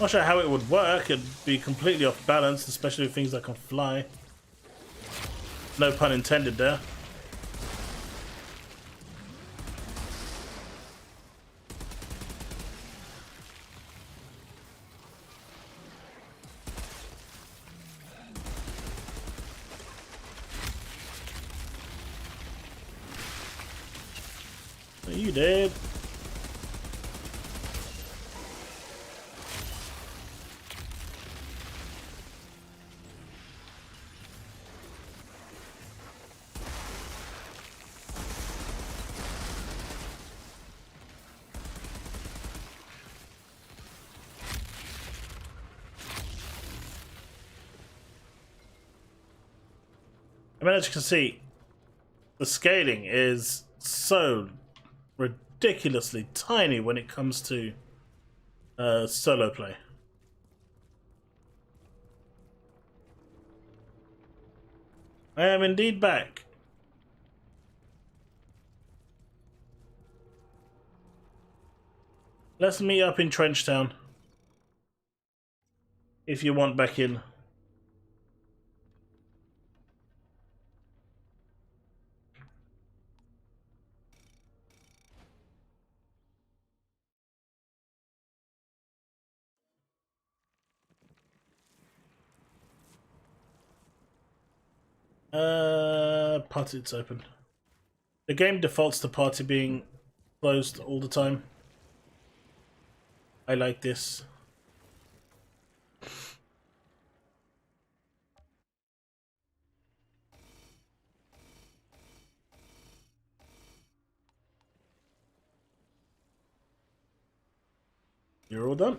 Not sure how it would work. It'd be completely off balance, especially with things that can fly. No pun intended there. You did. I mean, as you can see, the scaling is so ridiculously tiny when it comes to solo play. I am indeed back. Let's meet up in Trenchtown. If you want back in. Party, it's open. The game defaults to party being closed all the time. I like this. You're all done.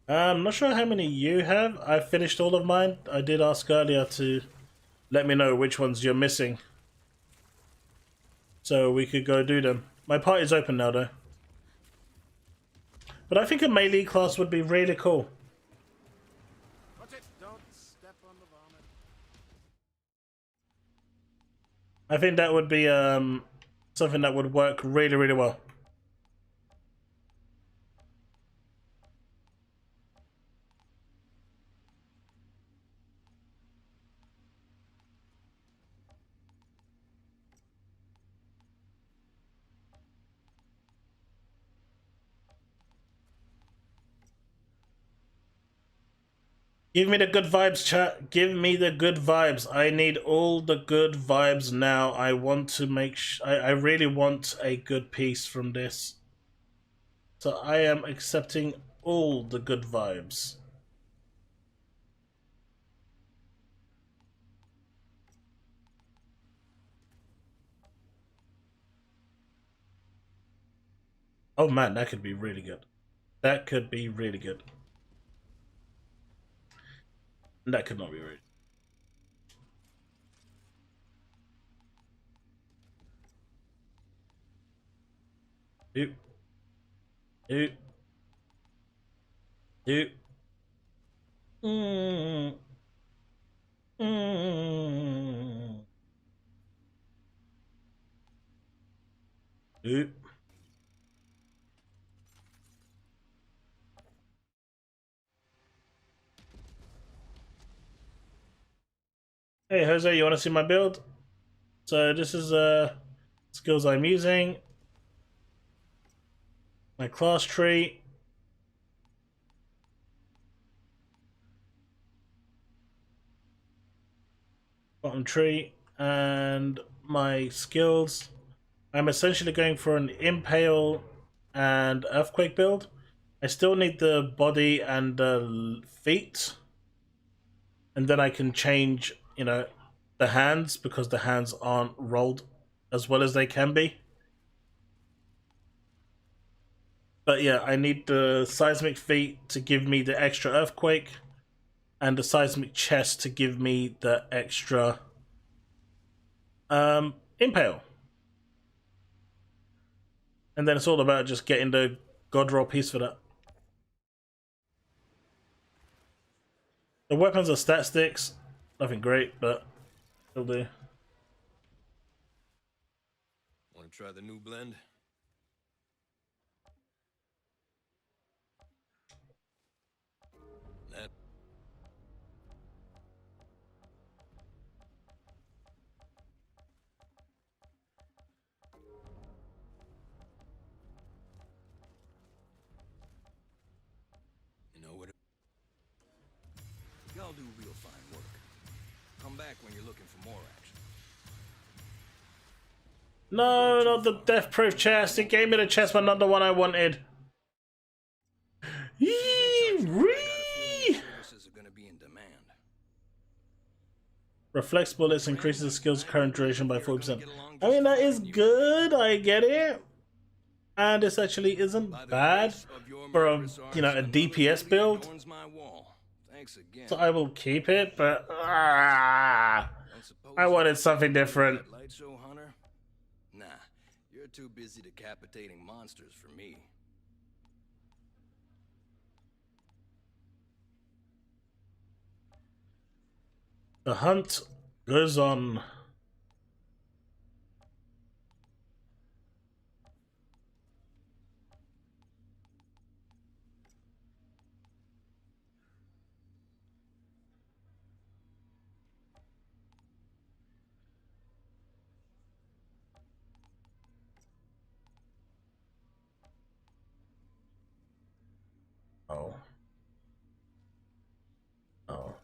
I'm not sure how many you have. I finished all of mine. I did ask earlier to let me know which ones you're missing, so we could go do them. My party's open now though. But I think a melee class would be really cool. Watch it! Don't step on the vomit. I think that would be something that would work really, really well. Give me the good vibes, chat. Give me the good vibes. I need all the good vibes now. I want to make I really want a good piece from this. So I am accepting all the good vibes. Oh man, that could be really good. That could be really good. That could not be right. Doop. Doop. Doop. Mm. Mm. Doop. Hey Jose, you want to see my build? So this is skills I'm using. My class tree. Bottom tree. And my skills. I'm essentially going for an Impale and Earthquake build. I still need the body and the feet. And then I can change, you know, the hands, because the hands aren't rolled as well as they can be. But yeah, I need the seismic feet to give me the extra earthquake, and the seismic chest to give me the extra impale. And then it's all about just getting the god roll piece for that. The weapons are stat sticks, nothing great, but it'll do. Want to try the new blend? That you know what? Y'all do real fine work. Come back when you're looking for more action. No, not the death-proof chest. It gave me the chest, but not the one I wanted. I got a feeling your services are gonna be in demand. Reflex bullets increases the skill's current duration by 40%. I mean, that is good. I get it. And this actually isn't bad for a, you know, a DPS build. So I will keep it, but I wanted something different. Light show hunter? Nah, you're too busy decapitating monsters for me. The hunt goes on. Oh. Oh.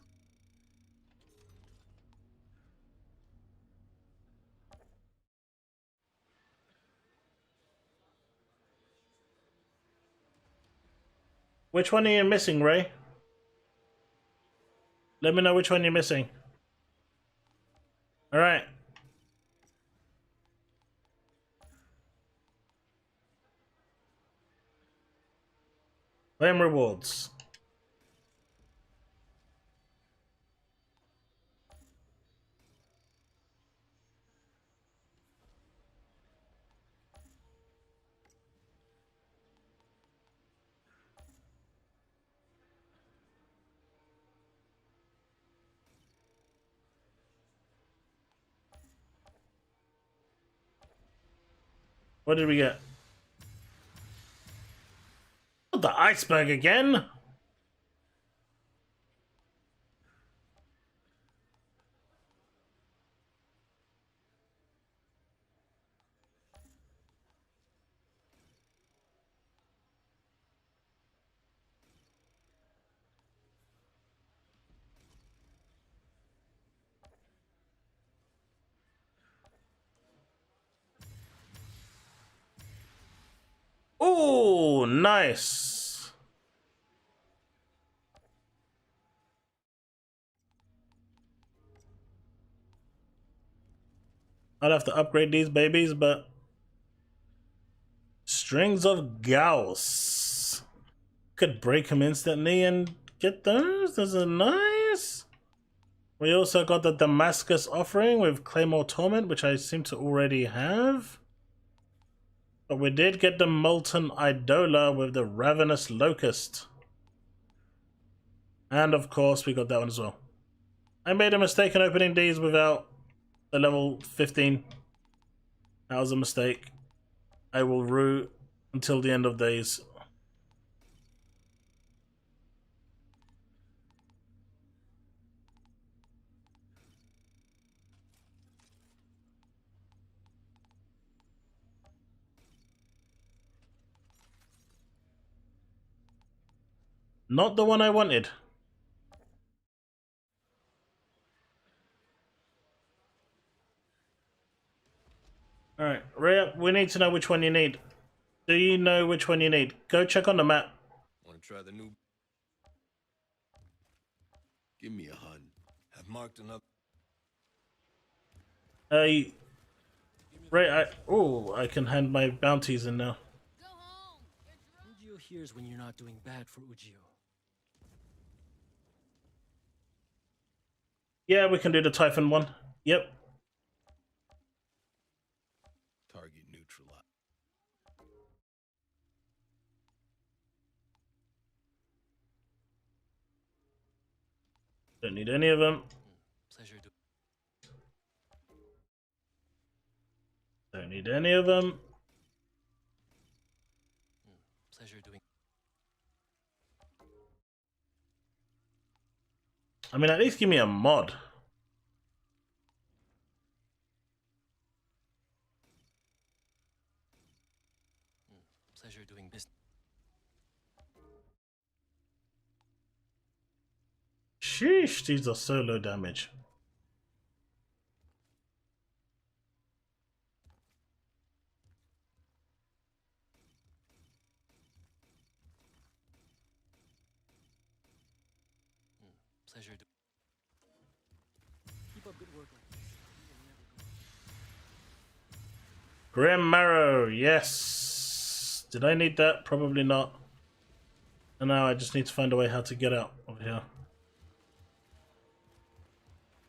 Which one are you missing, Ray? Let me know which one you're missing. Alright. Claim rewards. What did we get? Not the iceberg again. Oh, nice. I'd have to upgrade these babies, but strings of Gauss. Could break them instantly and get those. Those are nice. We also got the Damascus offering with Claymore Torment, which I seem to already have. But we did get the Molten Idola with the Ravenous Locust. And of course, we got that one as well. I made a mistake in opening these without the level 15. That was a mistake. I will rue until the end of days. Not the one I wanted. Alright, Rhea, we need to know which one you need. Do you know which one you need? Go check on the map. Want to try the new? Give me a hun. I've marked another. Ray, I can hand my bounties in now. appears when you're not doing bad for Ujio. Yeah, we can do the Typhon one. Yep. Target neutralized. Don't need any of them. Pleasure doing. Don't need any of them. Pleasure doing. I mean, at least give me a mod. Pleasure doing business. Sheesh, these are so low damage. Pleasure doing. Keep up good work like this. You will never go. Grim Marrow, yes. Did I need that? Probably not. And now I just need to find a way how to get out of here.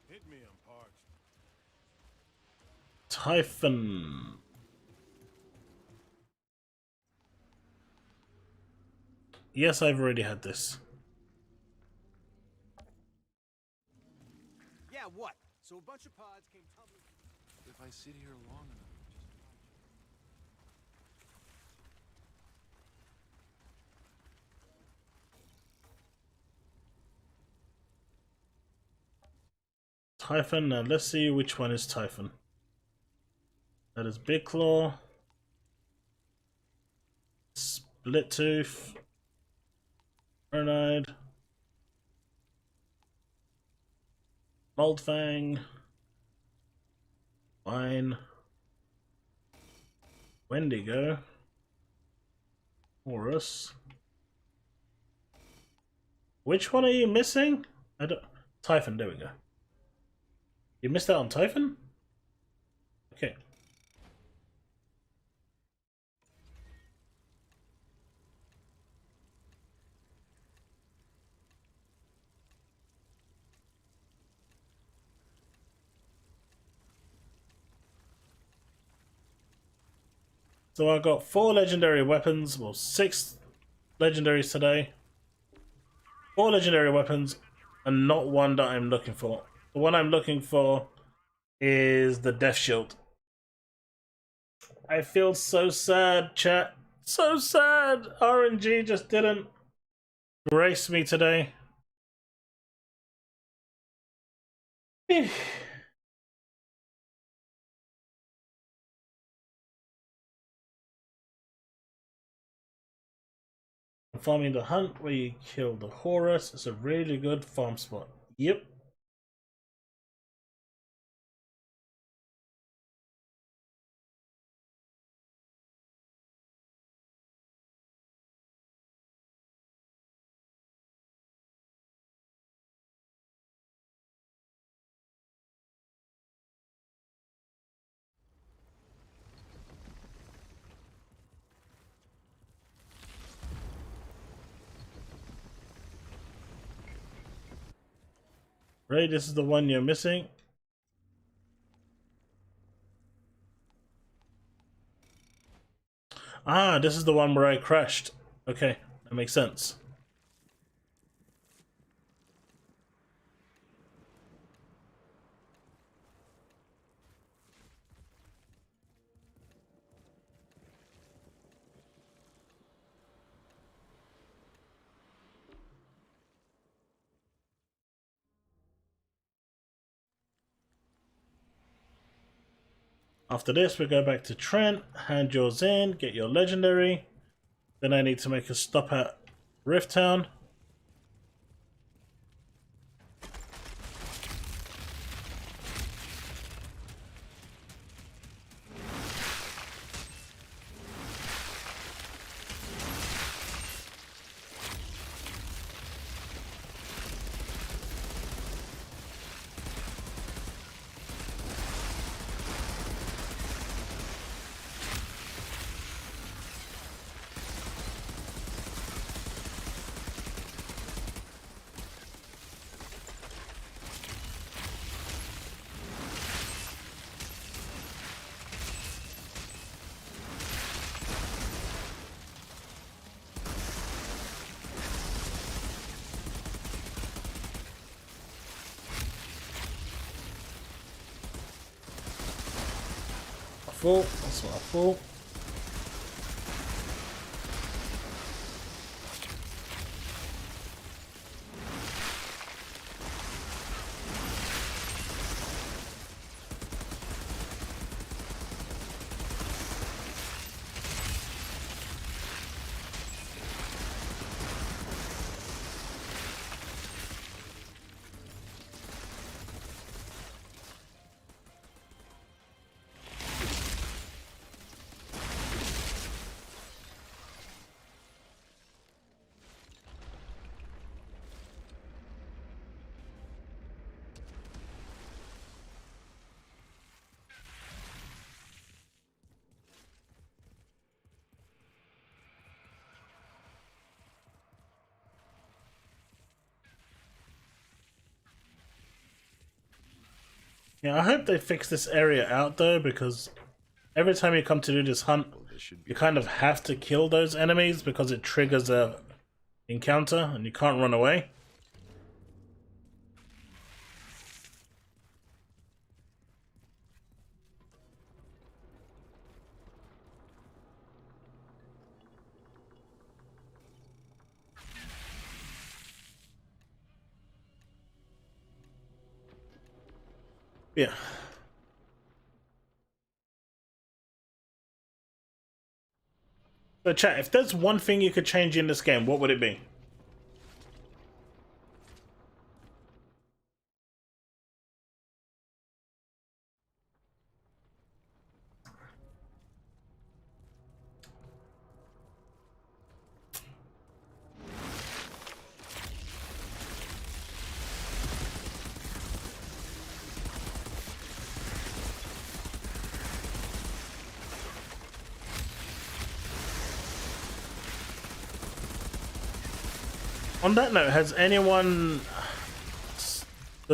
Hit me, I'm parched. Typhon. Yes, I've already had this. Yeah, what? So a bunch of pods came tumbling. If I sit here long enough, just watch. Typhon, now let's see which one is Typhon. That is Big Claw. Split Tooth. Cyanide. Moldfang. Vine. Wendigo. Horus. Which one are you missing? I don't. Typhon, there we go. You missed out on Typhon? Okay. So I got 4 legendary weapons, well 6 legendaries today. 4 legendary weapons and not one that I'm looking for. The one I'm looking for is the Death Shield. I feel so sad, chat. So sad. RNG just didn't grace me today. Farming the Hunt, where you kill the Horus. It's a really good farm spot. Yep. Right, this is the one you're missing. Ah, this is the one where I crashed. Okay, that makes sense. After this, we go back to Trent, hand yours in, get your legendary. Then I need to make a stop at Rift Town. thought. That's what I thought. Yeah, I hope they fix this area out though, because every time you come to do this hunt, Well, this should be you kind of have to kill those enemies because it triggers a encounter and you can't run away. Yeah. So chat, if there's one thing you could change in this game, what would it be? On that note, does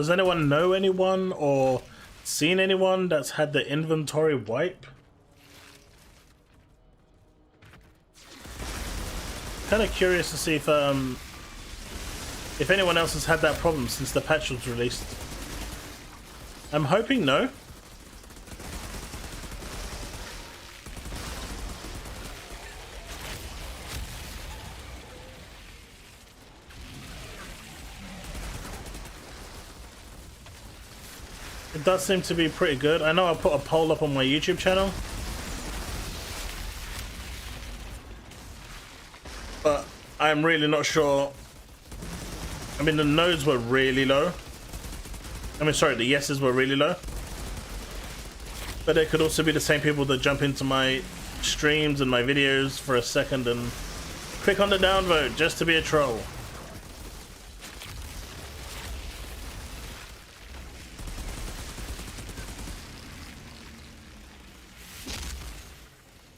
anyone know anyone or seen anyone that's had the inventory wipe? Kind of curious to see if anyone else has had that problem since the patch was released. I'm hoping no. It does seem to be pretty good. I know I put a poll up on my YouTube channel, but I'm really not sure. I mean, the no's were really low. I mean, sorry, the yeses were really low. But they could also be the same people that jump into my streams and my videos for a second and click on the downvote just to be a troll.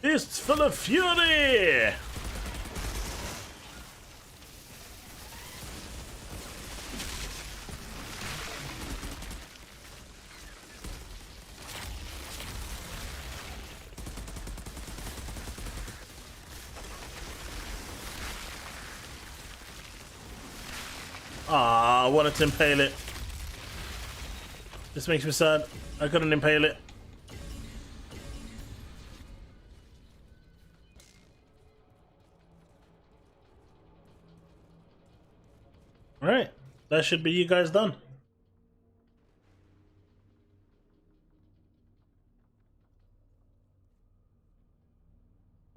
Fists full of fury! Ah, I wanted to impale it. This makes me sad. I couldn't impale it. Alright, that should be you guys done.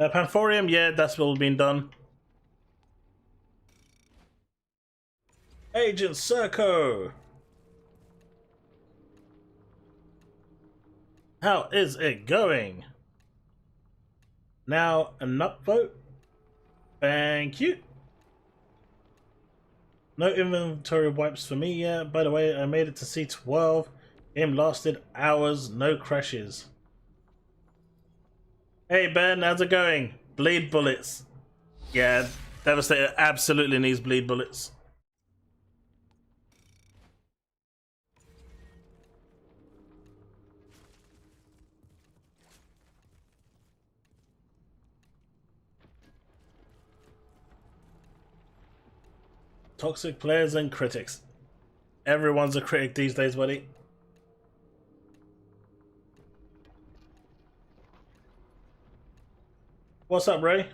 Panthorium, yeah, that's all been done. Agent Serco! How is it going? Now, an upvote. Thank you. No inventory wipes for me yet. By the way, I made it to C12. Game lasted hours, no crashes. Hey Ben, how's it going? Bleed bullets. Yeah, Devastator absolutely needs bleed bullets. Toxic players and critics. Everyone's a critic these days, buddy. What's up, Ray?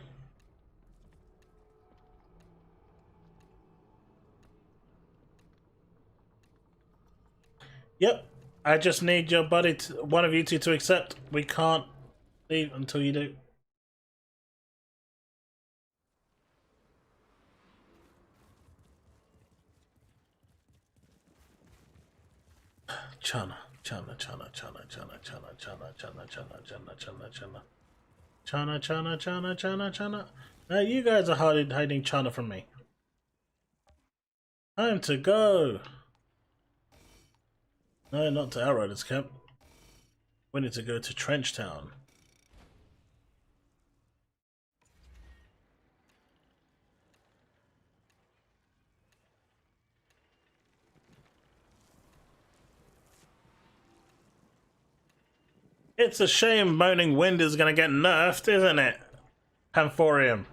Yep. I just need your buddy, one of you two, to accept. We can't leave until you do. Chana, Chana, Chana, Chana, Chana, Chana, Chana, Chana, Chana, Chana, Chana, Chana. Chana, Chana, Chana, Chana, Chana. Now you guys are hiding Chana from me. Time to go. No, not to Outriders camp. We need to go to Trench Town. It's a shame Moaning Wind is gonna get nerfed, isn't it? Panthorium.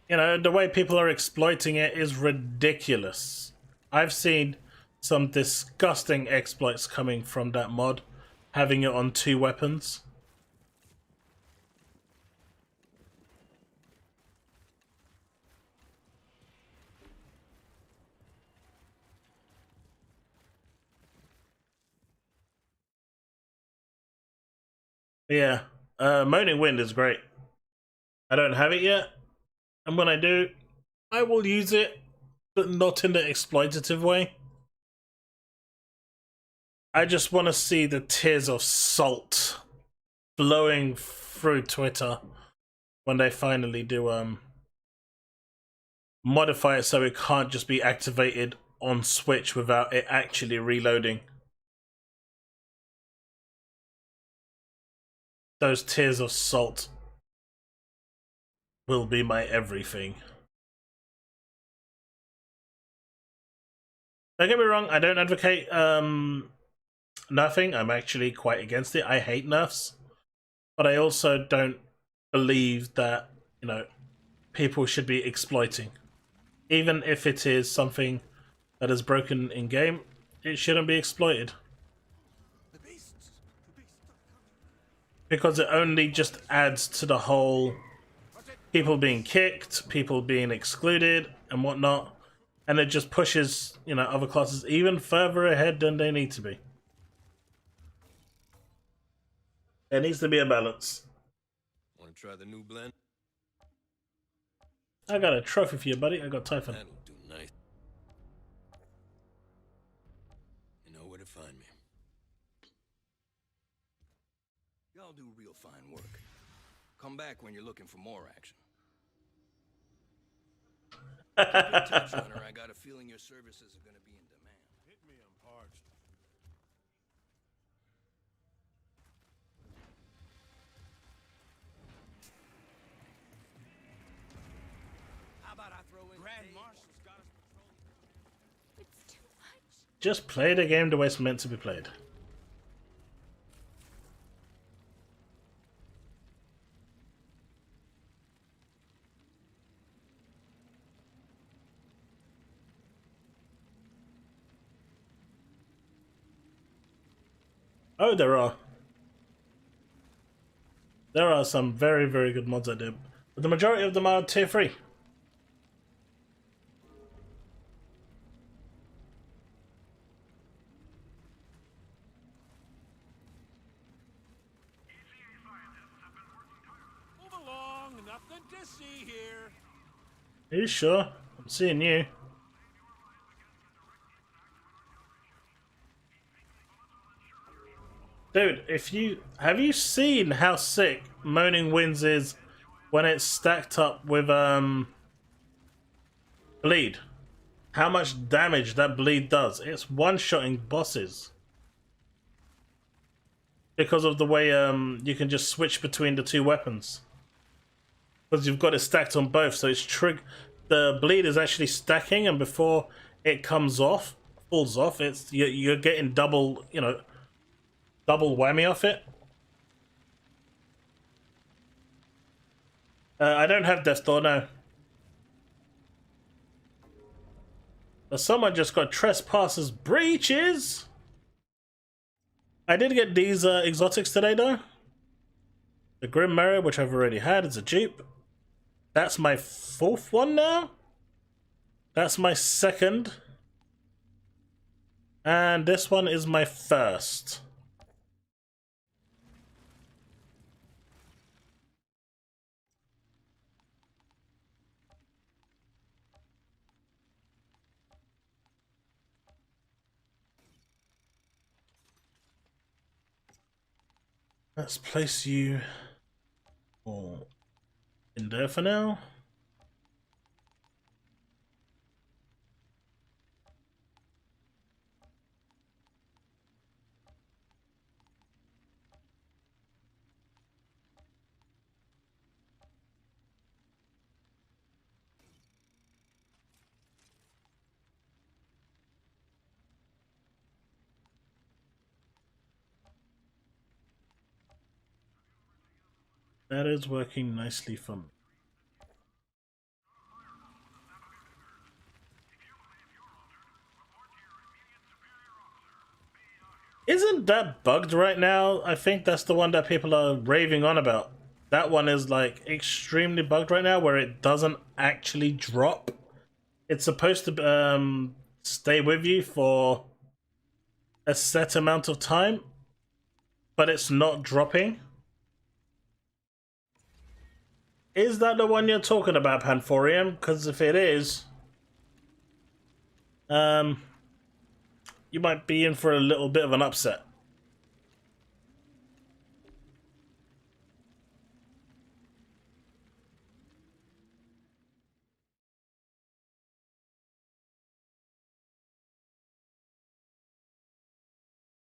You know, the way people are exploiting it is ridiculous. I've seen some disgusting exploits coming from that mod, having it on 2 weapons. Yeah, Moaning Wind is great. I don't have it yet, and when I do, I will use it, but not in the exploitative way. I just want to see the tears of salt flowing through Twitter when they finally do modify it so it can't just be activated on Switch without it actually reloading. Those tears of salt will be my everything. Don't get me wrong, I don't advocate nerfing. I'm actually quite against it. I hate nerfs. But I also don't believe that, you know, people should be exploiting. Even if it is something that is broken in game, it shouldn't be exploited. Because it only just adds to the whole people being kicked, people being excluded, and whatnot. And it just pushes, you know, other classes even further ahead than they need to be. There needs to be a balance. Want to try the new blend? I got a trophy for you, buddy. I got Typhon. That'll do nice. You know where to find me. Y'all do real fine work. Come back when you're looking for more action. Keep in touch, Hunter. I got a feeling your services are going to be in demand. Hit me, I'm parched. How about I throw in Grand Marshal's got us patrolling? It's too much. Just play the game the way it's meant to be played. Oh, there are. There are some very, very good mods out there. But the majority of them are tier 3. Move along, nothing to see here. Are you sure? I'm seeing you. Dude, have you seen how sick Moaning Winds is when it's stacked up with bleed? How much damage that bleed does? It's one-shotting bosses. Because of the way you can just switch between the 2 weapons. Because you've got it stacked on both, so it's the bleed is actually stacking, and before it falls off, you're getting double, you know, double whammy off it. I don't have Death Door, no. But someone just got Trespassers Breaches. I did get these exotics today, though. The Grim Mirror, which I've already had, is a dupe. That's my 4th one now. That's my 2nd. And this one is my 1st. Let's place you all in there for now. That is working nicely for me. Isn't that bugged right now? I think that's the one that people are raving on about. That one is like extremely bugged right now where it doesn't actually drop. It's supposed to stay with you for a set amount of time, but it's not dropping. Is that the one you're talking about, Panthorium? Because if it is, you might be in for a little bit of an upset.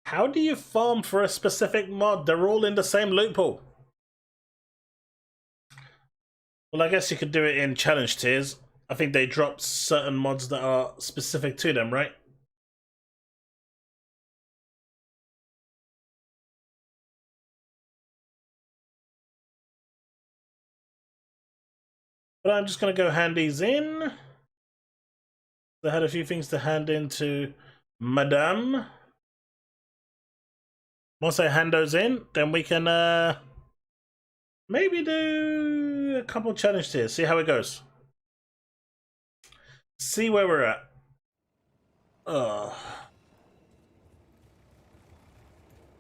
How do you farm for a specific mod? They're all in the same loot pool. Well, I guess you could do it in challenge tiers. I think they drop certain mods that are specific to them, right? But I'm just going to go hand these in. I had a few things to hand in to Madame. Once I hand those in, then we can maybe do a couple challenge tiers, see how it goes. See where we're at.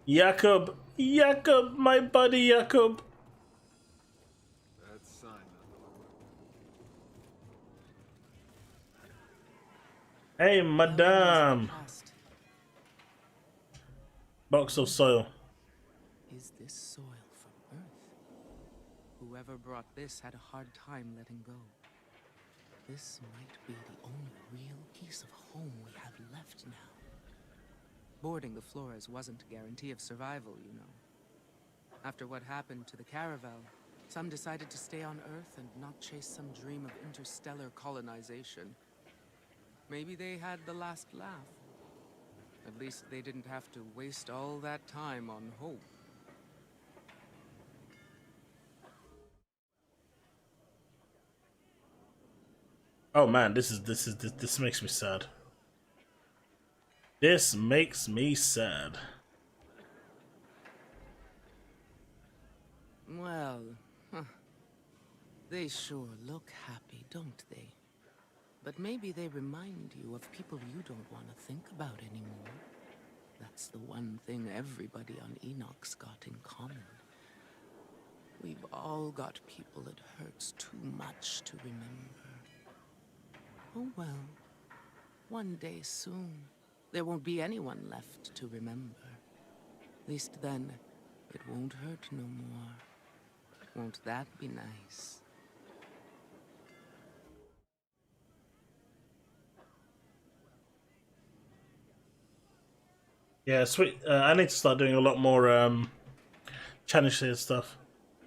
Jakob, my buddy Jakob. That's sign. Hey, Madame. Box of soil. Is this soil from Earth? Whoever brought this had a hard time letting go. This might be the only real piece of home we have left now. Boarding the Flores wasn't a guarantee of survival, you know. After what happened to the Caravel, some decided to stay on Earth and not chase some dream of interstellar colonization. Maybe they had the last laugh. At least they didn't have to waste all that time on hope. Oh man, this makes me sad. This makes me sad. Well, they sure look happy, don't they? But maybe they remind you of people you don't want to think about anymore. That's the one thing everybody on Enoch's got in common. We've all got people it hurts too much to remember. Oh well, one day soon, there won't be anyone left to remember. At least then, it won't hurt no more. Won't that be nice? Yeah, sweet. I need to start doing a lot more challenge tier stuff.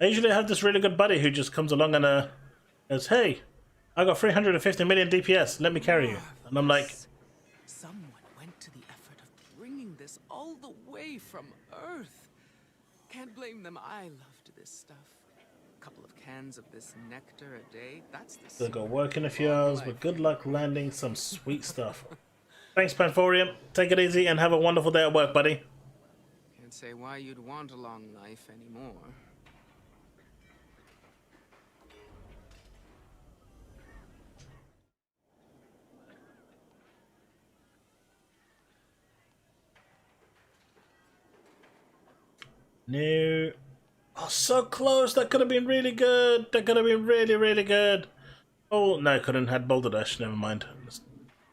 I usually have this really good buddy who just comes along and says, "Hey, I got 350 million DPS. Let me carry you." And I'm like, someone went to the effort of bringing this all the way from Earth. Can't blame them. I loved this stuff. A couple of cans of this nectar a day. That's the "Still got work in a few hours, but good luck landing some sweet stuff." Thanks, Panthorium. Take it easy and have a wonderful day at work, buddy. Can't say why you'd want a long life anymore. No. Oh, so close. That could have been really good. That could have been really, really good. Oh, no, couldn't. Had Boulder Dash. Never mind. It's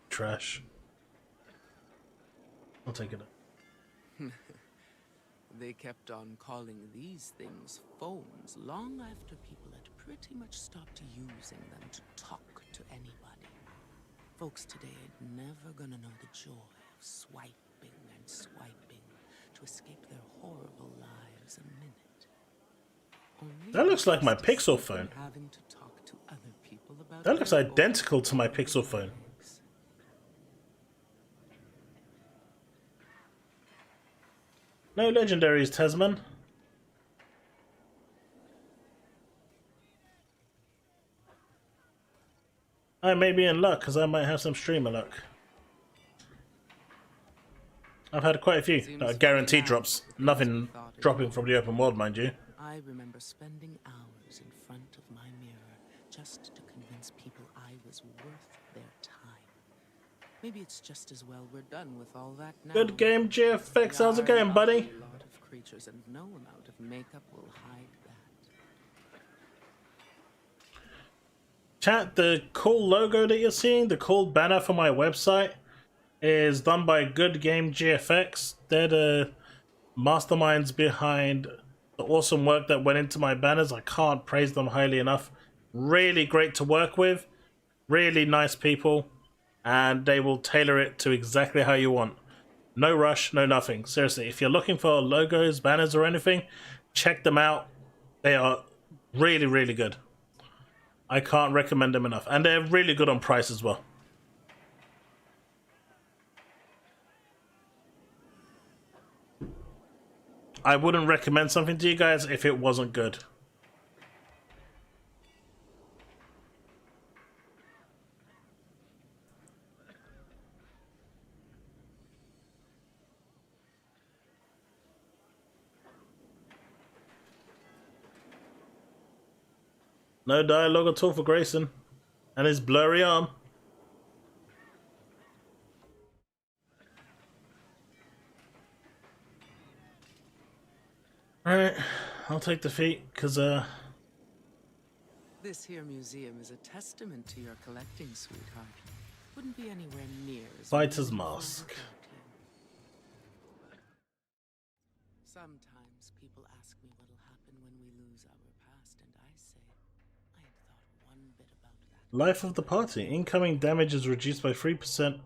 trash. I'll take it. They kept on calling these things phones long after people had pretty much stopped using them to talk to anybody. Folks today are never gonna know the joy of swiping and swiping to escape their horrible lives a minute. Only That looks like my just Pixel escape phone. having to talk to other people about That looks their identical to my Pixel phone. lives. No legendaries, Tazmon. I may be in luck, because I might have some streamer luck. I've had quite a few guaranteed drops. Nothing dropping from the open world, mind you. I remember spending hours in front of my mirror just to convince people I was worth their time. Maybe it's just as well we're done with all that now. Good game, GFX. How's it going, buddy? A lot of creatures, and no amount of makeup will hide that. Chat, the cool logo that you're seeing, the cool banner for my website, is done by Good Game GFX. They're the masterminds behind the awesome work that went into my banners. I can't praise them highly enough. Really great to work with. Really nice people. And they will tailor it to exactly how you want. No rush, no nothing. Seriously, if you're looking for logos, banners, or anything, check them out. They are really, really good. I can't recommend them enough. And they're really good on price as well. I wouldn't recommend something to you guys if it wasn't good. No dialogue at all for Grayson. And his blurry arm. Alright, I'll take defeat, because, This here museum is a testament to your collecting, sweetheart. Wouldn't be anywhere near as Fighter's meaningful Mask. without you. Sometimes people ask me what'll happen when we lose our past, and I say, I ain't thought one bit about that. Life of the party. Incoming damage is reduced by 3%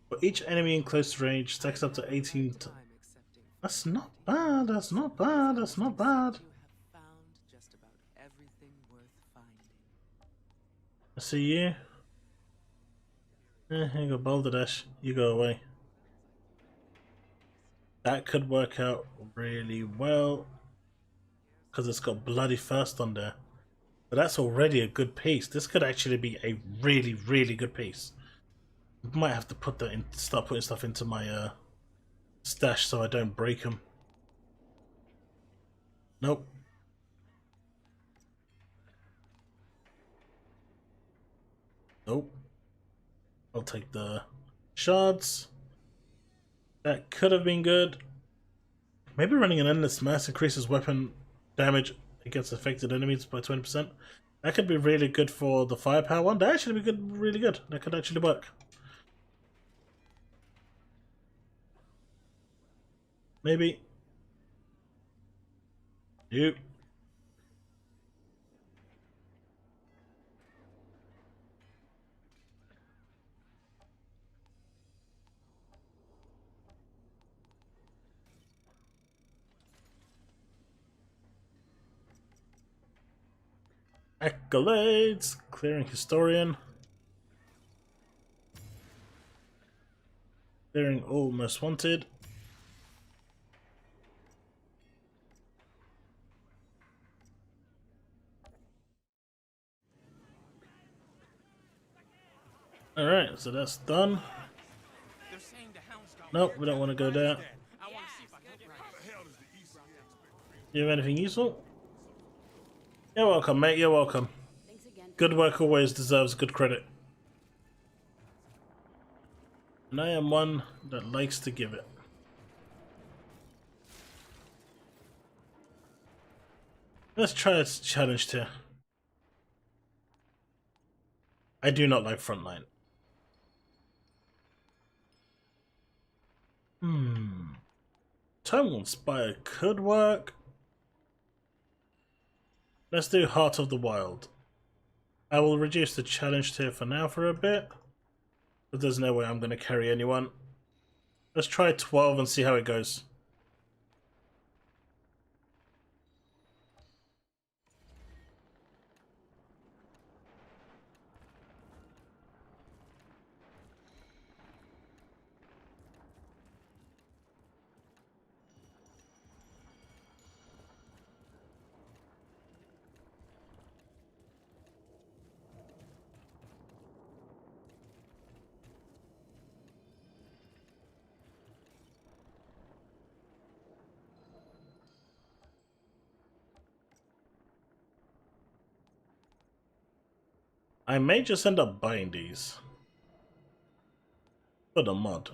for each enemy in close range. Stacks up to 18. That's not bad, that's not bad, that's not bad. You have found just about everything worth finding. I see you. You go Boulder Dash. You go away. That could work out really well. Because it's got Bloody First on there. But that's already a good piece. This could actually be a really, really good piece. Might have to put that in, start putting stuff into my stash so I don't break them. Nope. Nope. I'll take the shards. That could have been good. Maybe running an Endless Mass increases weapon damage against affected enemies by 20%. That could be really good for the firepower one. That actually be good, really good. That could actually work. Maybe. Nope. Accolades. Clearing Historian. Clearing all Most Wanted. Alright, so that's done. Nope, we don't want to go there. You have anything useful? You're welcome, mate, you're welcome. Good work always deserves good credit. And I am one that likes to give it. Let's try this challenge tier. I do not like Frontline. Total Spire could work. Let's do Heart of the Wild. I will reduce the challenge tier for now for a bit, but there's no way I'm going to carry anyone. Let's try 12 and see how it goes. I may just end up buying these for the mod.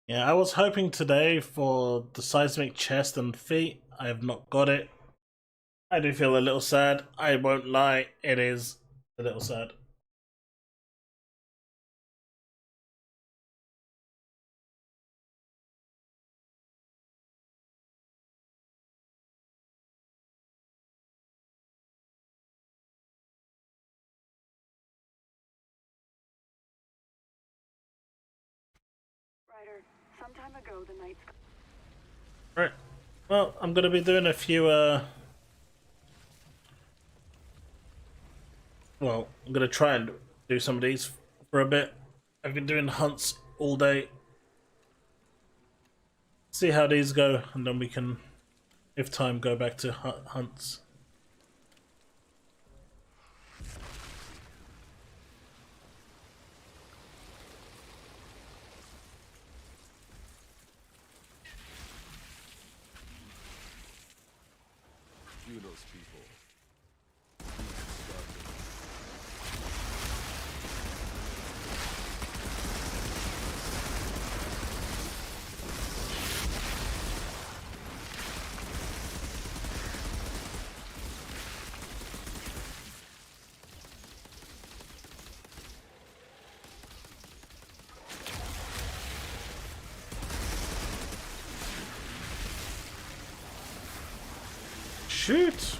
Yeah, I was hoping today for the seismic chest and feet. I have not got it. I do feel a little sad. I won't lie, it is a little sad. Some time ago, the Knights. Right. Well, I'm gonna be doing a few well, I'm gonna try and do some of these for a bit. I've been doing hunts all day. See how these go, and then we can, if time, go back to hunts. You those people. Shoot!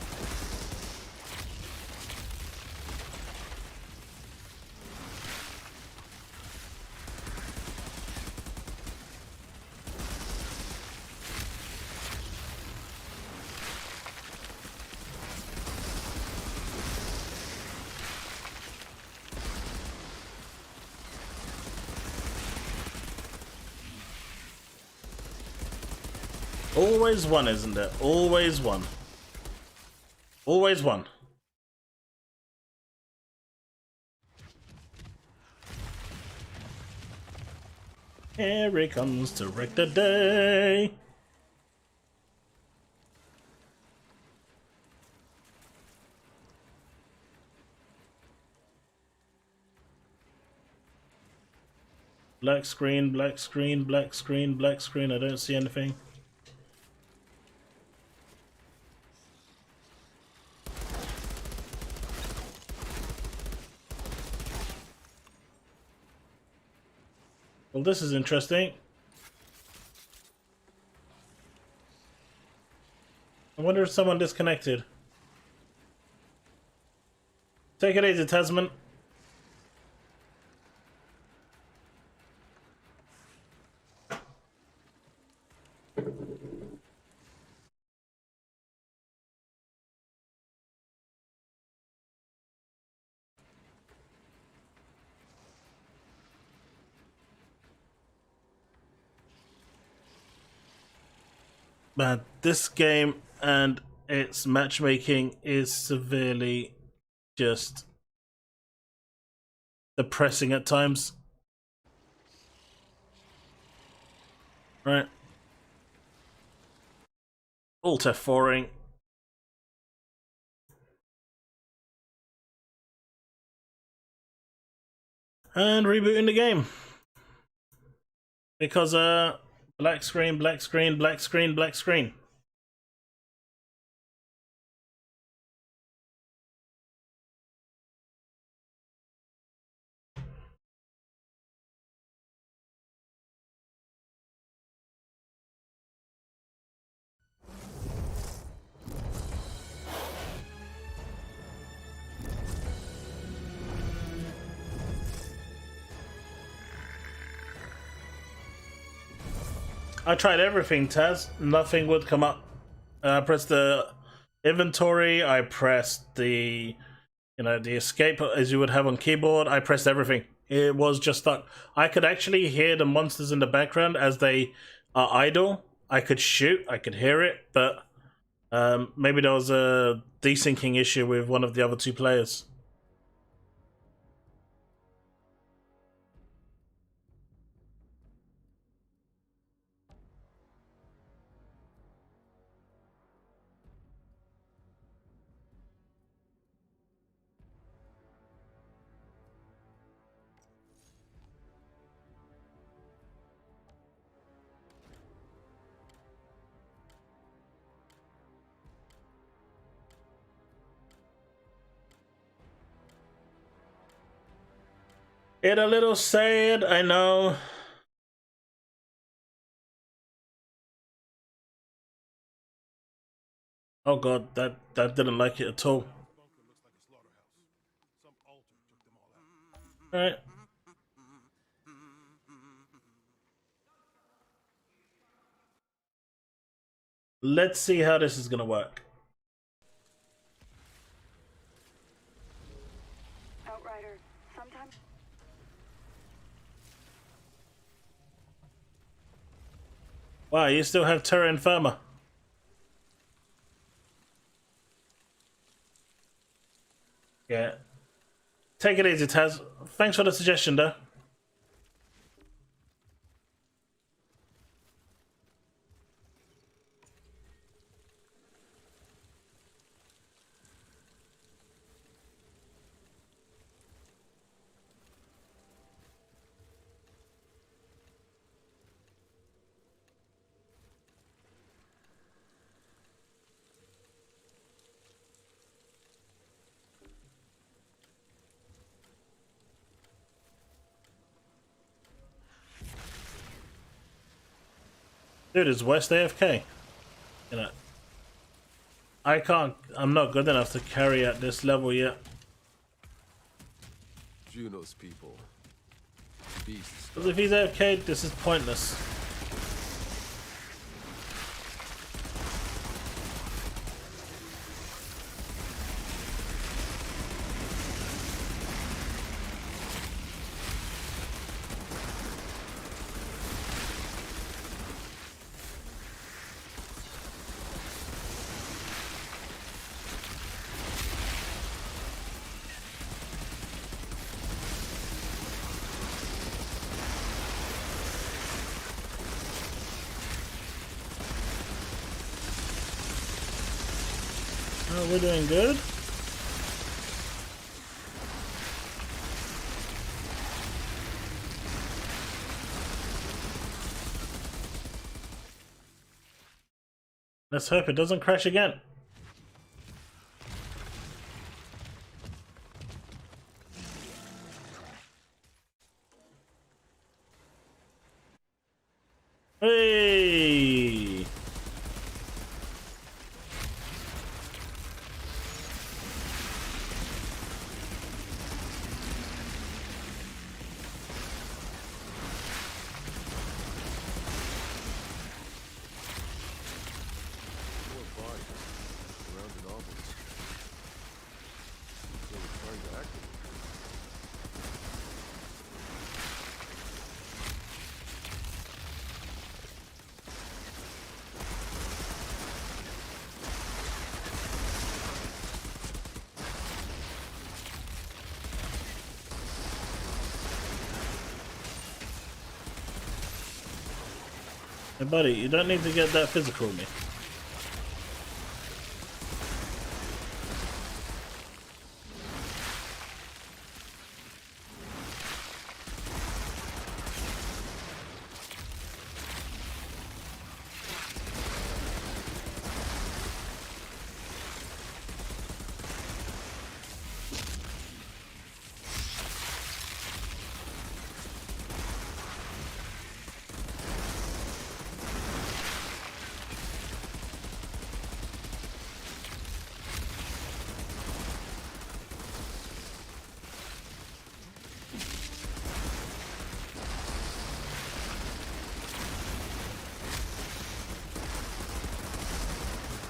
Always one, isn't it? Always one. Always one. Here he comes to wreck the day. Black screen, black screen, black screen, black screen. I don't see anything. Well, this is interesting. I wonder if someone disconnected. Take it easy, Tazmon. Man, this game and its matchmaking is severely just depressing at times. Right. Alt F4ing. And rebooting the game. Because black screen, black screen, black screen, black screen. I tried everything, Taz. Nothing would come up. I pressed the inventory. I pressed the, the escape as you would have on keyboard. I pressed everything. It was just stuck. I could actually hear the monsters in the background as they are idle. I could shoot. I could hear it, but maybe there was a desyncing issue with one of the other two players. It a little sad, I know. Oh god, that didn't like it at all. Alright. Let's see how this is gonna work. Outriders, sometimes... Wow, you still have Terra Infirma. Yeah. Take it easy, Taz. Thanks for the suggestion, though. Dude, is West AFK? I'm not good enough to carry at this level yet. Juno's people. Beasts. Because if he's AFK, this is pointless. Oh, we're doing good. Let's hope it doesn't crash again. Hey! Hey buddy, you don't need to get that physical with me.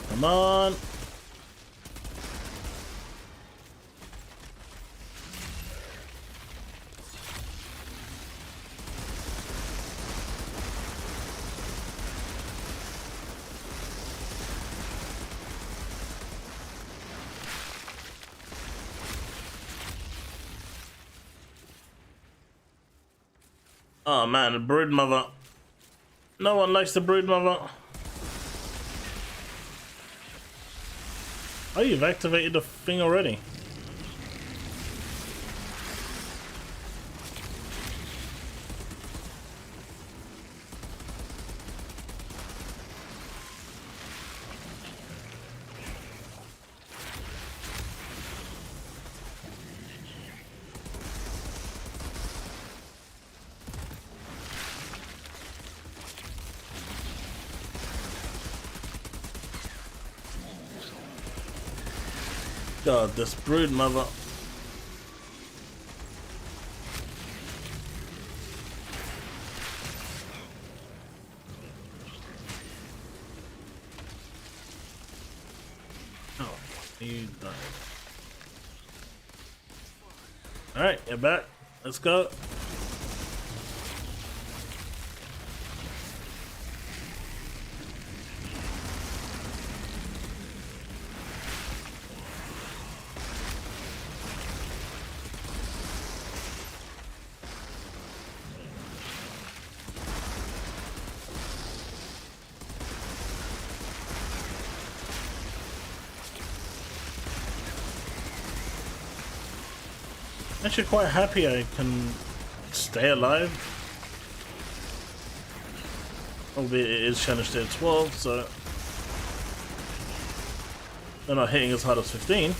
Come on. Oh man, the brood mother. No one likes the brood mother. Oh, you've activated the thing already. God, this brood mother. Oh, you died. Alright, you're back. Let's go. Actually quite happy I can stay alive. Albeit it is challenge tier 12, so they're not hitting as hard as 15.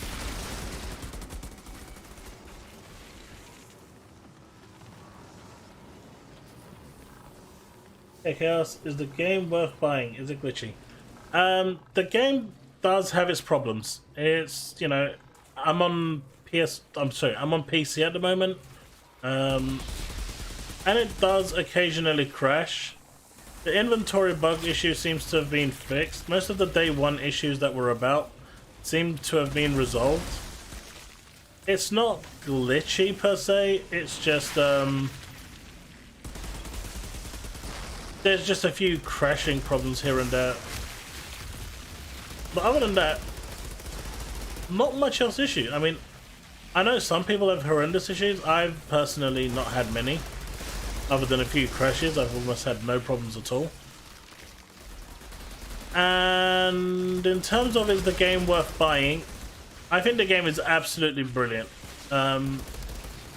Hey Chaos, is the game worth buying? Is it glitchy? The game does have its problems. It's, you know, I'm on PC at the moment, and it does occasionally crash. The inventory bug issue seems to have been fixed. Most of the day one issues that were about seem to have been resolved. It's not glitchy per se, it's just there's just a few crashing problems here and there. But other than that, not much else issue. I mean, I know some people have horrendous issues. I've personally not had many. Other than a few crashes, I've almost had no problems at all. And in terms of is the game worth buying, I think the game is absolutely brilliant. The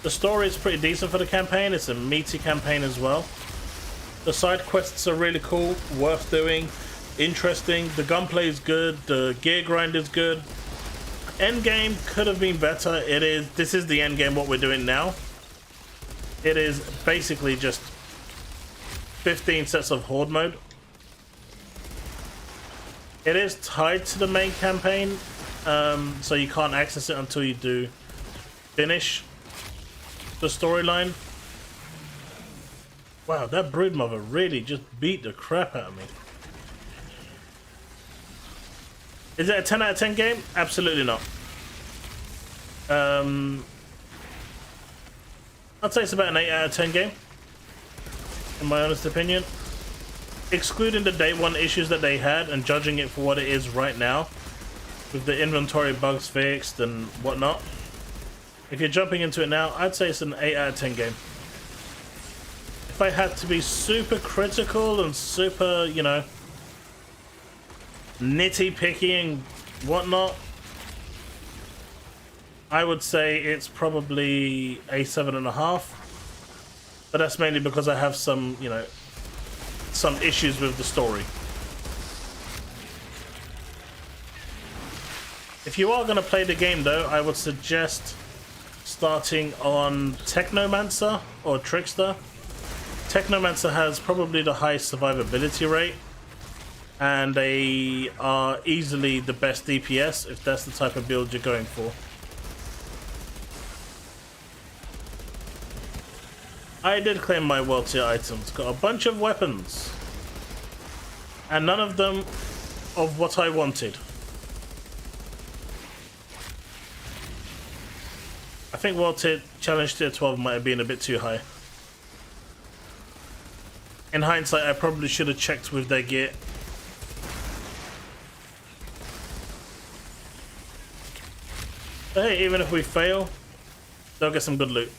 story is pretty decent for the campaign. It's a meaty campaign as well. The side quests are really cool, worth doing, interesting. The gunplay is good. The gear grind is good. Endgame could have been better. This is the endgame what we're doing now. It is basically just 15 sets of horde mode. It is tied to the main campaign, so you can't access it until you do finish the storyline. Wow, that broodmother really just beat the crap out of me. Is it a 10 out of 10 game? Absolutely not. I'd say it's about an 8 out of 10 game, in my honest opinion. Excluding the day one issues that they had and judging it for what it is right now, with the inventory bugs fixed and whatnot. If you're jumping into it now, I'd say it's an 8 out of 10 game. if I had to be super critical and super, you know, nitty-picky and whatnot, I would say it's probably a 7.5. But that's mainly because I have some, you know, some issues with the story. If you are going to play the game, though, I would suggest starting on Technomancer or Trickster. Technomancer has probably the highest survivability rate, and they are easily the best DPS if that's the type of build you're going for. I did claim my world tier items, got a bunch of weapons, and none of them of what I wanted. I think world tier challenge tier 12 might have been a bit too high. In hindsight, I probably should have checked with their gear. But hey, even if we fail, they'll get some good loot.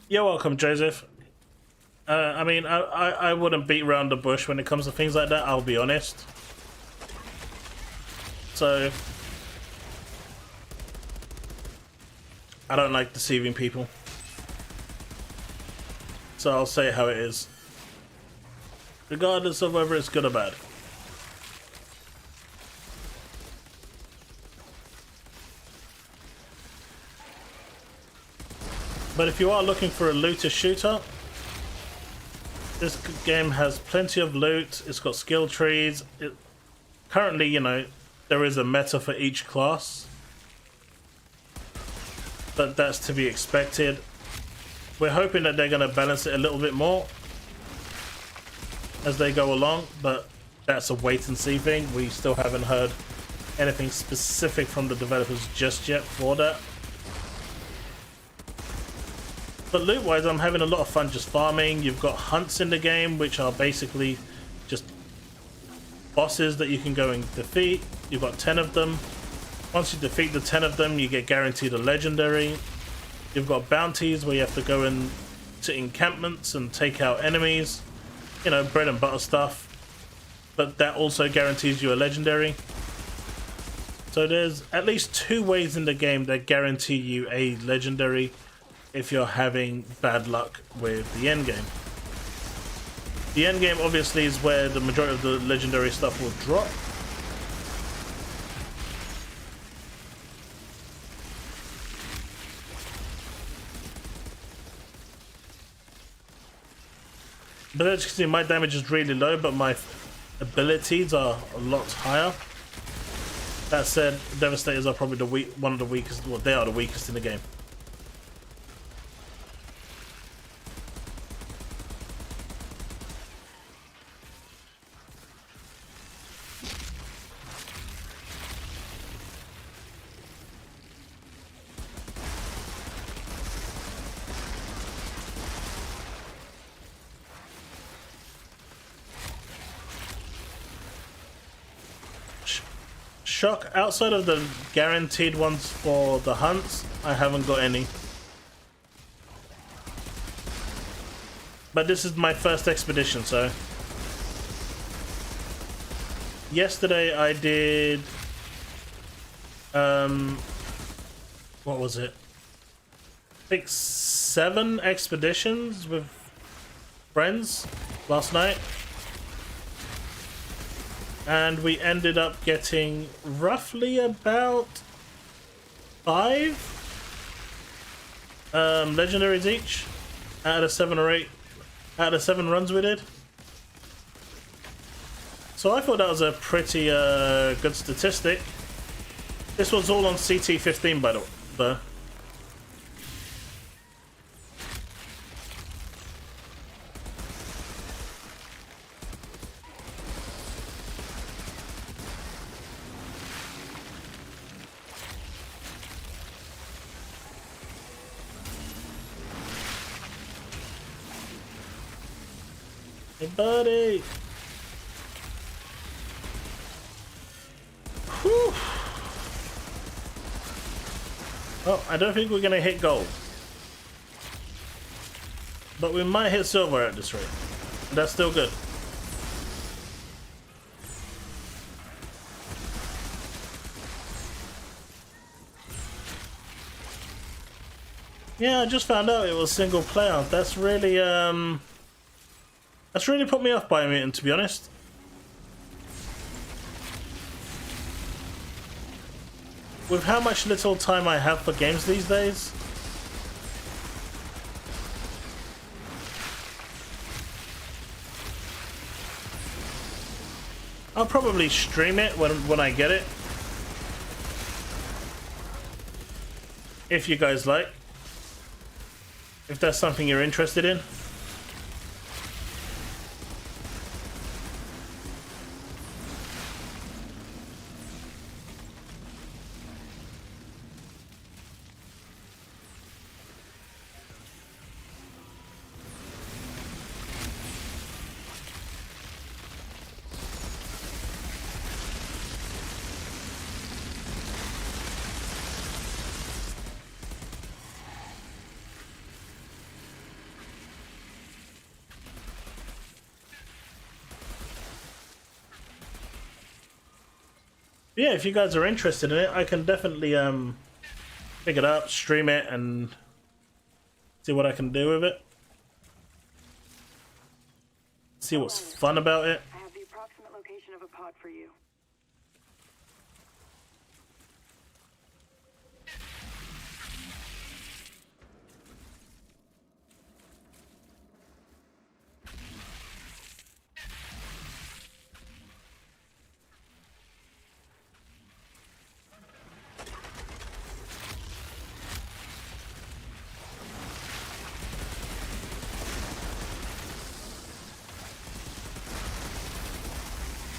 You're welcome, Joseph. I mean, I wouldn't beat around the bush when it comes to things like that, I'll be honest. So, I don't like deceiving people. So I'll say how it is, regardless of whether it's good or bad. But if you are looking for a looter shooter, this game has plenty of loot. It's got skill trees. Currently, you know, there is a meta for each class, but that's to be expected. We're hoping that they're going to balance it a little bit more as they go along, but that's a wait and see thing. We still haven't heard anything specific from the developers just yet for that. But loot-wise, I'm having a lot of fun just farming. You've got hunts in the game, which are basically just bosses that you can go and defeat. You've got 10 of them. Once you defeat the 10 of them, you get guaranteed a legendary. You've got bounties where you have to go into encampments and take out enemies. You know, bread and butter stuff. But that also guarantees you a legendary. So there's at least 2 ways in the game that guarantee you a legendary if you're having bad luck with the endgame. The endgame obviously is where the majority of the legendary stuff will drop. But as you can see, my damage is really low, but my abilities are a lot higher. That said, Devastators are probably one of the weakest, well, they are the weakest in the game. Shock, outside of the guaranteed ones for the hunts, I haven't got any. But this is my first expedition, so... Yesterday I did... what was it? I think 7 expeditions with friends last night. And we ended up getting roughly about 5 legendaries each out of 7 or 8 out of 7 runs we did. So I thought that was a pretty good statistic. This was all on CT15 by the way, though. Hey, buddy. Whew. Oh, I don't think we're gonna hit gold. But we might hit silver at this rate. That's still good. Yeah, I just found out it was single player. That's really put me off Biomutant, to be honest. With how much little time I have for games these days. I'll probably stream it when I get it. If you guys like. If that's something you're interested in. Yeah, if you guys are interested in it, I can definitely pick it up, stream it, and see what I can do with it. See what's fun about it. I have the approximate location of a pod for you.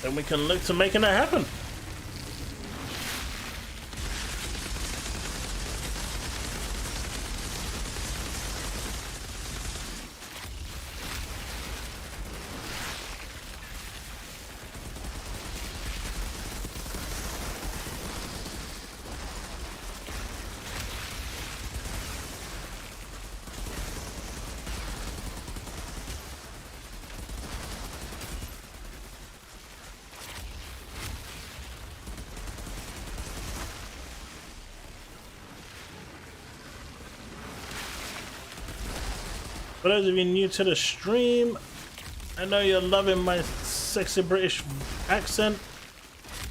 Then we can look to making that happen. For those of you new to the stream, I know you're loving my sexy British accent.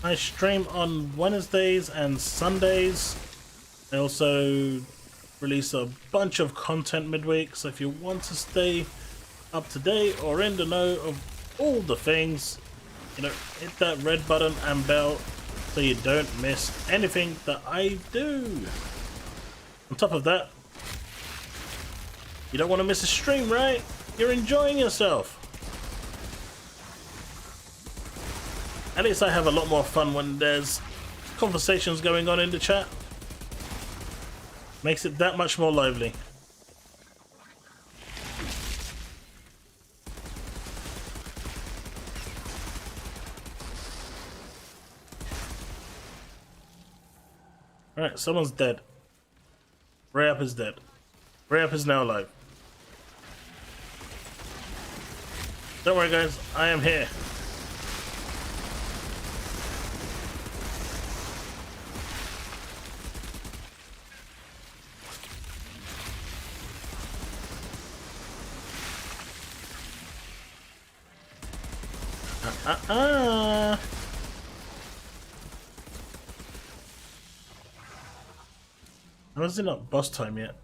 I stream on Wednesdays and Sundays. I also release a bunch of content midweek, so if you want to stay up to date or in the know of all the things, you know, hit that red button and bell so you don't miss anything that I do. On top of that, you don't want to miss a stream, right? You're enjoying yourself. At least I have a lot more fun when there's conversations going on in the chat. Makes it that much more lively. Alright, someone's dead. Rayup is dead. Rayup is now alive. Don't worry guys, I am here. How is it not boss time yet?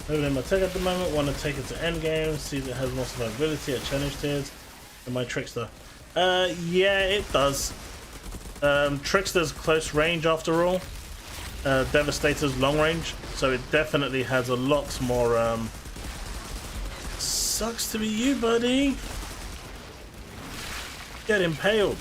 Moving my tech at the moment, want to take it to endgame, see if it has more survivability at challenge tiers, and my trickster. Yeah, it does. Trickster's close range after all. Devastator's long range, so it definitely has a lot more. Sucks to be you, buddy. Get impaled.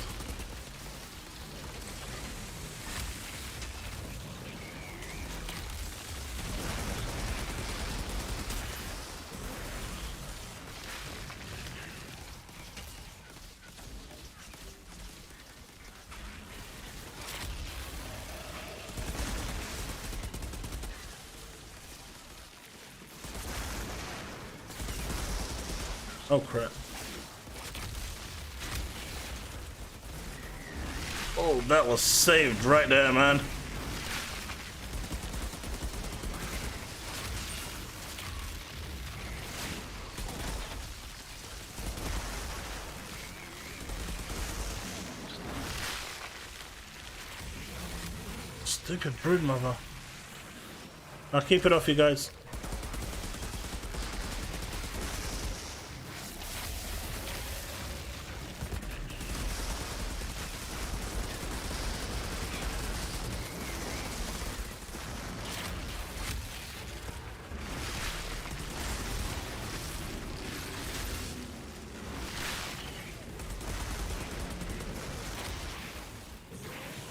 Oh crap. Oh, that was saved right there, man. Stupid brood mother. I'll keep it off you guys.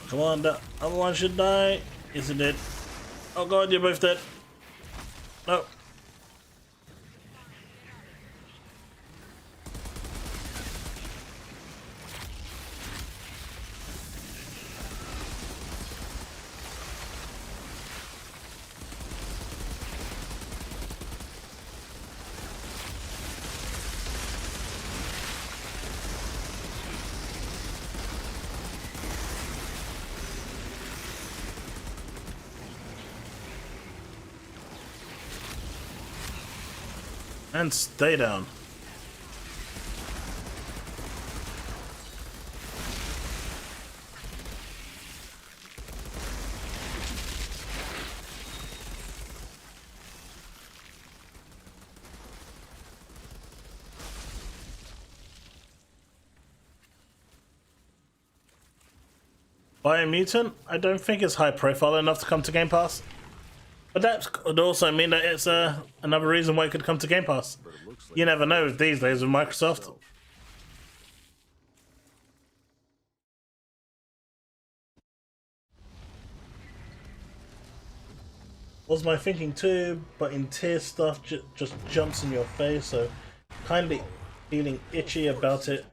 Come on, the other one should die. Is it dead? Oh god, you're both dead. No. And stay down. Biomutant? I don't think it's high profile enough to come to Game Pass. But that could also mean that it's another reason why it could come to Game Pass. You never know these days with Microsoft. Was my thinking too, but in tier stuff just jumps in your face, so kindly feeling itchy about it,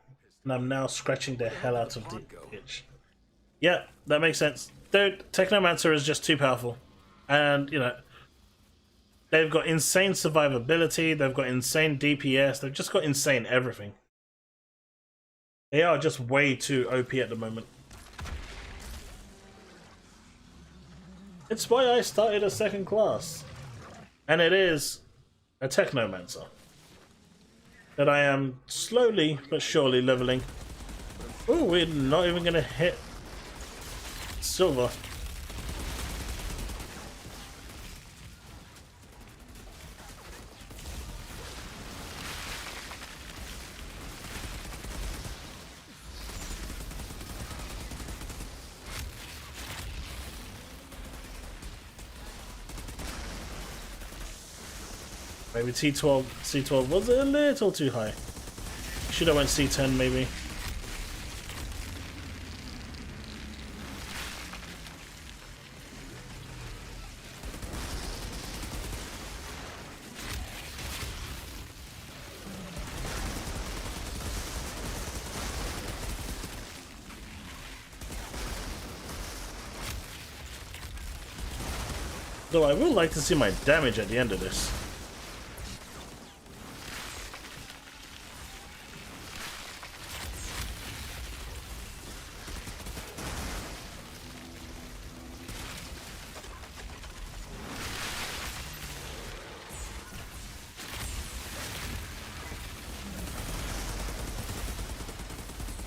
and I'm now scratching the hell out of the itch. Yeah, that makes sense. Dude, Technomancer is just too powerful. And, you know, they've got insane survivability, they've got insane DPS, they've just got insane everything. They are just way too OP at the moment. It's why I started a second class. And it is a Technomancer that I am slowly but surely leveling. Oh, we're not even gonna hit silver. Maybe C12 was a little too high. Should have went C10 maybe. Though I would like to see my damage at the end of this.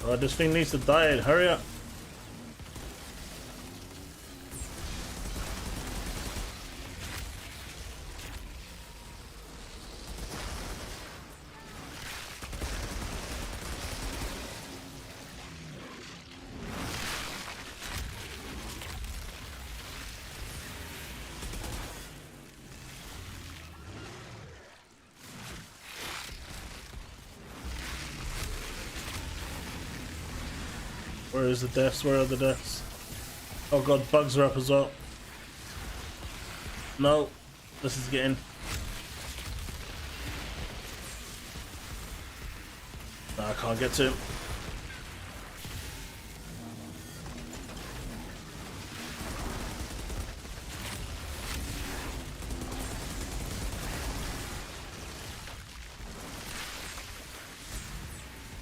Oh, this thing needs to die. Hurry up. Where is the deaths? Where are the deaths? Oh god, bugs are up as well. No, this is getting... No, I can't get to him.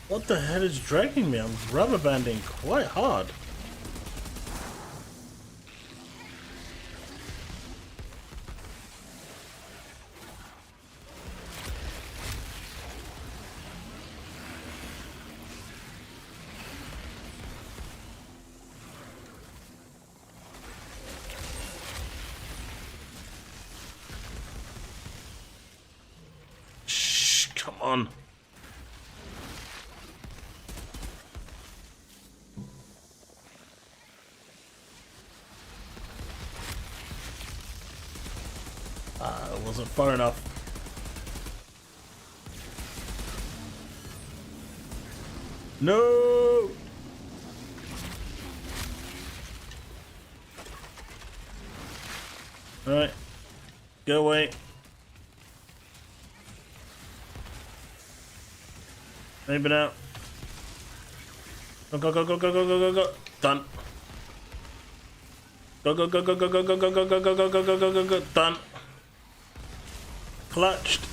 What the hell is dragging me? I'm rubber banding quite hard. Shh, come on. It wasn't far enough. No! Alright. Go away. Maybe now. Go, go, go, go, go, go, go, go, go. Done. Go, go, go, go, go, go, go, go, go, go, go, go, go, go, go, go, go. Done. Clutched.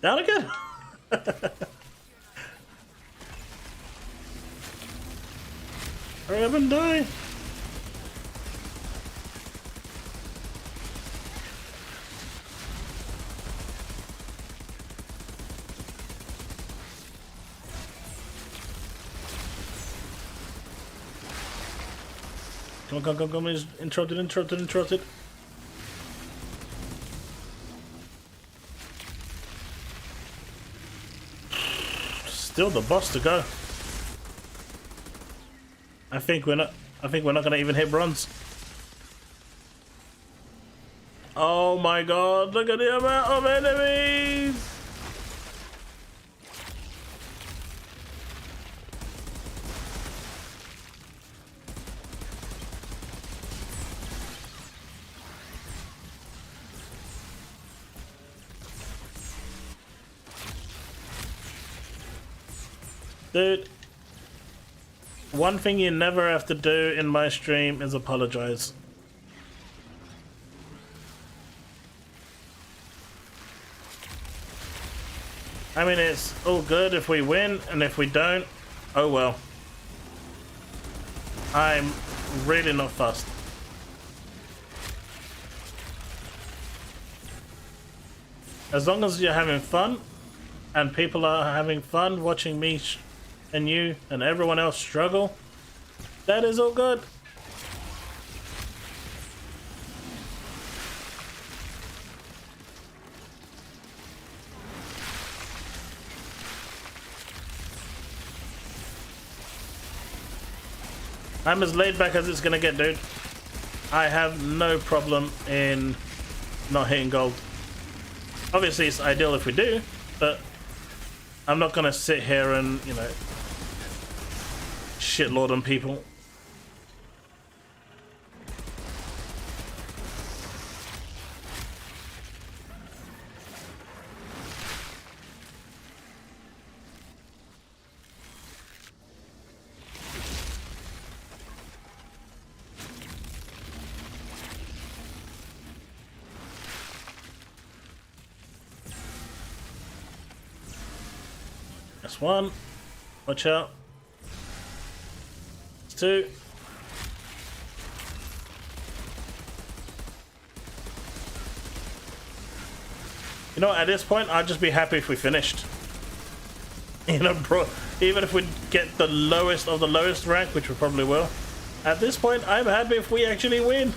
Down again. Hurry up and die. Come on, come on, come on, come on. Interrupted, interrupted, interrupted. Still the boss to go. I think we're not gonna even hit bronze. Oh my god, look at the amount of enemies! Dude, one thing you never have to do in my stream is apologize. I mean, it's all good if we win, and if we don't, oh well. I'm really not fussed. As long as you're having fun, and people are having fun watching me and you and everyone else struggle, that is all good. I'm as laid back as it's gonna get, dude. I have no problem in not hitting gold. Obviously it's ideal if we do, but I'm not gonna sit here and, you know, shitlord on people. That's one. Watch out. That's two. You know, at this point, I'd just be happy if we finished. You know, bro, even if we get the lowest of the lowest rank, which we probably will, at this point, I'm happy if we actually win.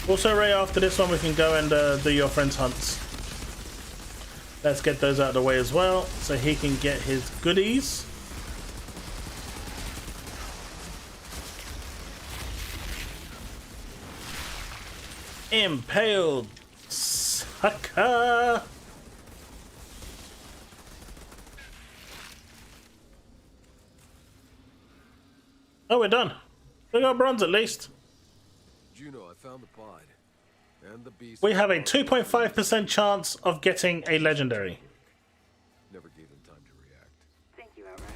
Also, right after this one, we can go and do your friend's hunts. Let's get those out of the way as well, so he can get his goodies. Impaled sucker. Oh, we're done. We got bronze at least. Juno, I found the pod. And the beast. We have a 2.5% chance of getting a legendary. Never gave him time to react. Thank you, Outrider.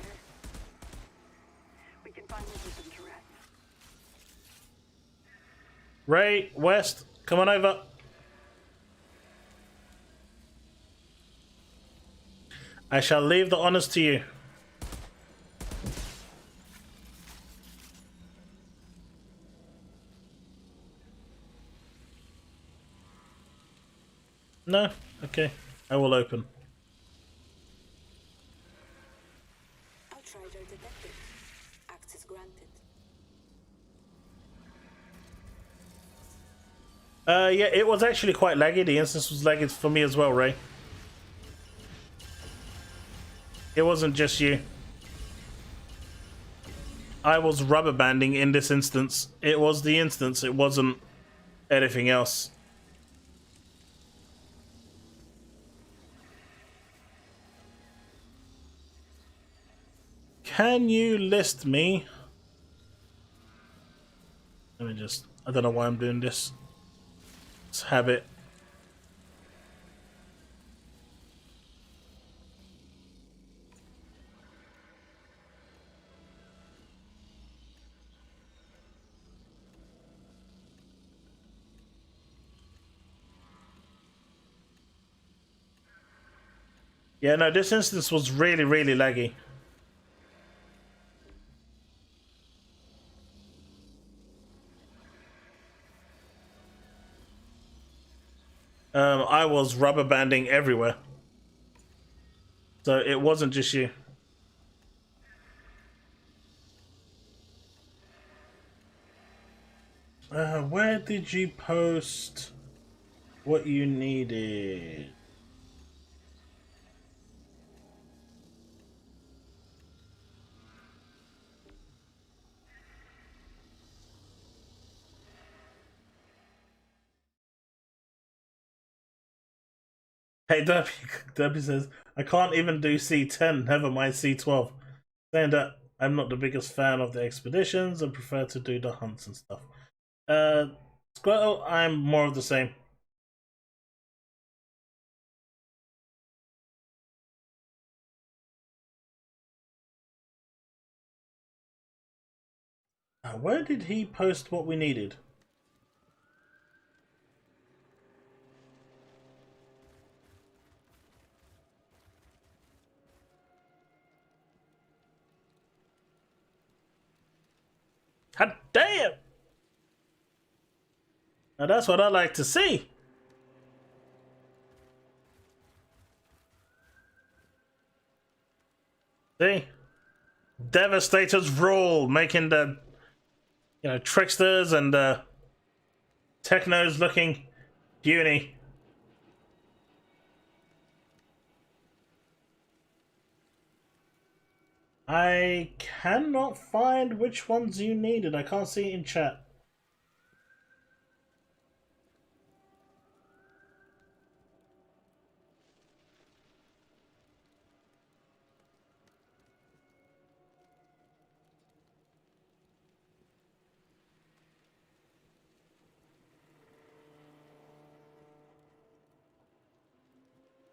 We can finally put them to rest. Ray, West, come on over. I shall leave the honors to you. No? Okay. I will open. Outrider detected. Access granted. Yeah, it was actually quite laggy. The instance was laggy for me as well, Ray. It wasn't just you. I was rubber banding in this instance. It was the instance, it wasn't anything else. Can you list me? Let me just... I don't know why I'm doing this. Let's have it. Yeah, no, this instance was really, really laggy. I was rubber banding everywhere. So it wasn't just you. Where did you post what you needed? Hey, Derby says, I can't even do C10, never mind C12. Saying that I'm not the biggest fan of the expeditions and prefer to do the hunts and stuff. Squirtle, I'm more of the same. Where did he post what we needed? God damn! Now that's what I like to see. See? Devastators rule, making the tricksters and technos looking puny. I cannot find which ones you needed. I can't see it in chat.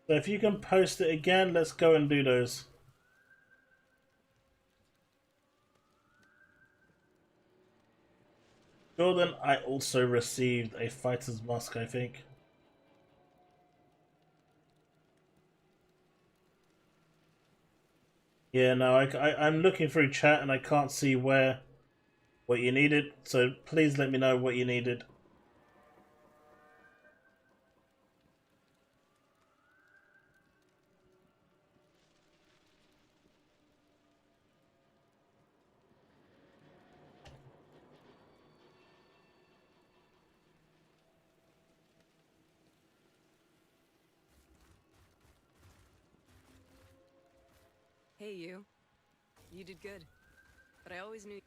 So if you can post it again, let's go and do those. Jordan, I also received a fighter's mask, I think. Yeah, no, I'm looking through chat and I can't see what you needed. So please let me know what you needed. Hey, you. You did good. But I always knew...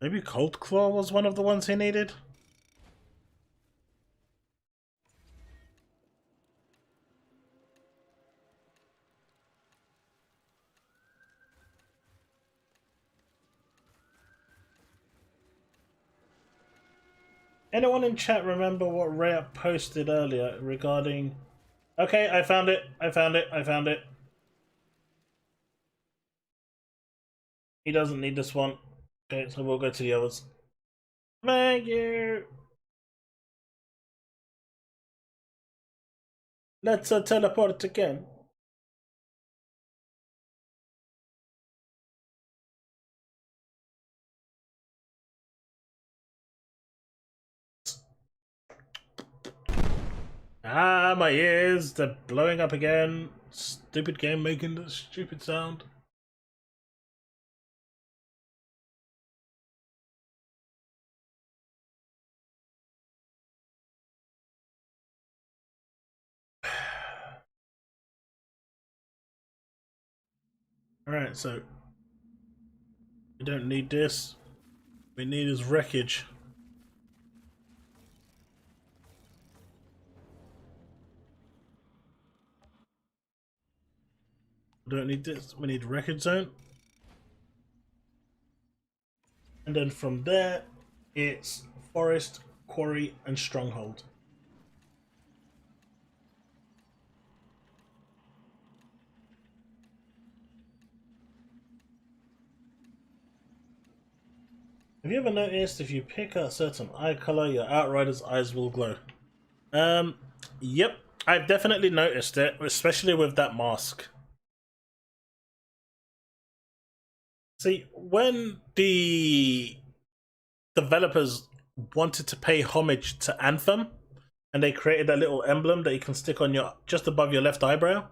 Maybe Cold Claw was one of the ones he needed? Anyone in chat remember what Rayup posted earlier regarding... Okay, I found it. I found it. I found it. He doesn't need this one. Okay, so we'll go to the others. Thank you. Let's teleport again. Ah, my ears, they're blowing up again. Stupid game making this stupid sound. Alright, so we don't need this. We need his wreckage. We don't need this. We need wreckage zone. And then from there, it's forest, quarry, and stronghold. Have you ever noticed if you pick a certain eye color, your Outriders' eyes will glow? Yep, I've definitely noticed it, especially with that mask. See, when the developers wanted to pay homage to Anthem, and they created that little emblem that you can stick on your just above your left eyebrow,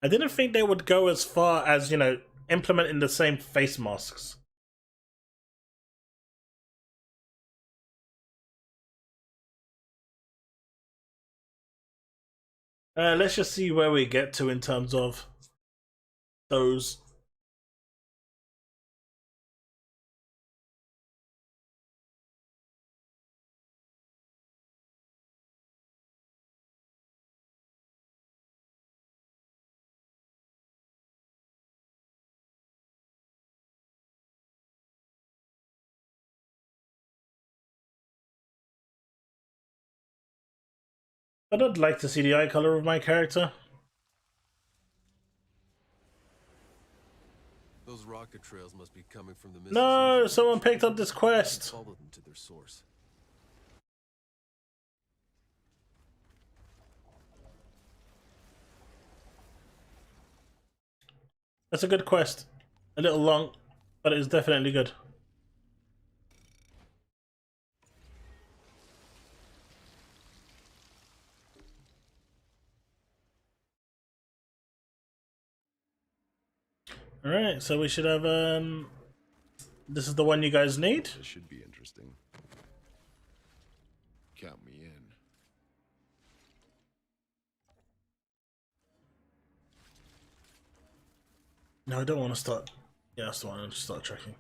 I didn't think they would go as far as, you know, implementing the same face masks. Let's just see where we get to in terms of those. But I'd like to see the eye color of my character. Those rocket trails must be coming from the No, someone picked up this quest. Follow them to their source. That's a good quest. A little long, but it's definitely good. Alright, so we should have, this is the one you guys need? This should be interesting. Count me in. No, I don't want to start. Yeah, that's the one. I'll just start tracking.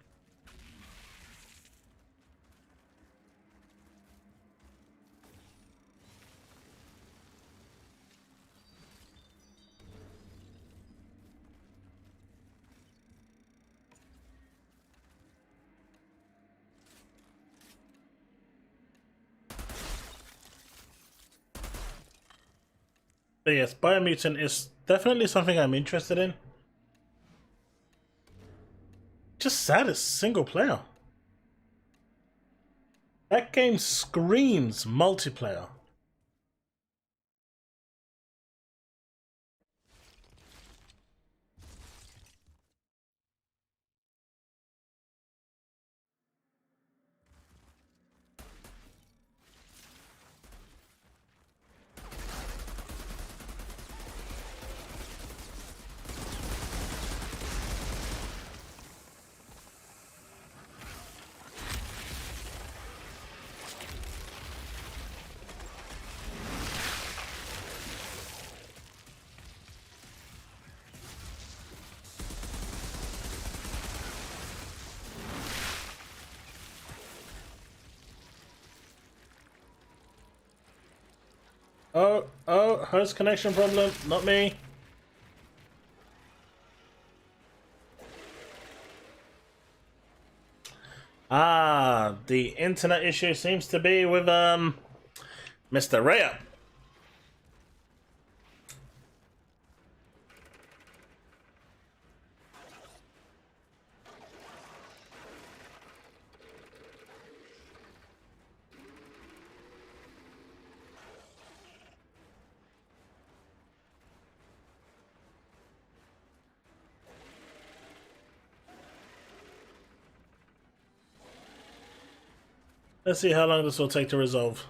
But yes, Biomutant is definitely something I'm interested in. Just sad it's single player. That game screams multiplayer. Oh, host connection problem, not me. Ah, the internet issue seems to be with Mr. Raya. Let's see how long this will take to resolve.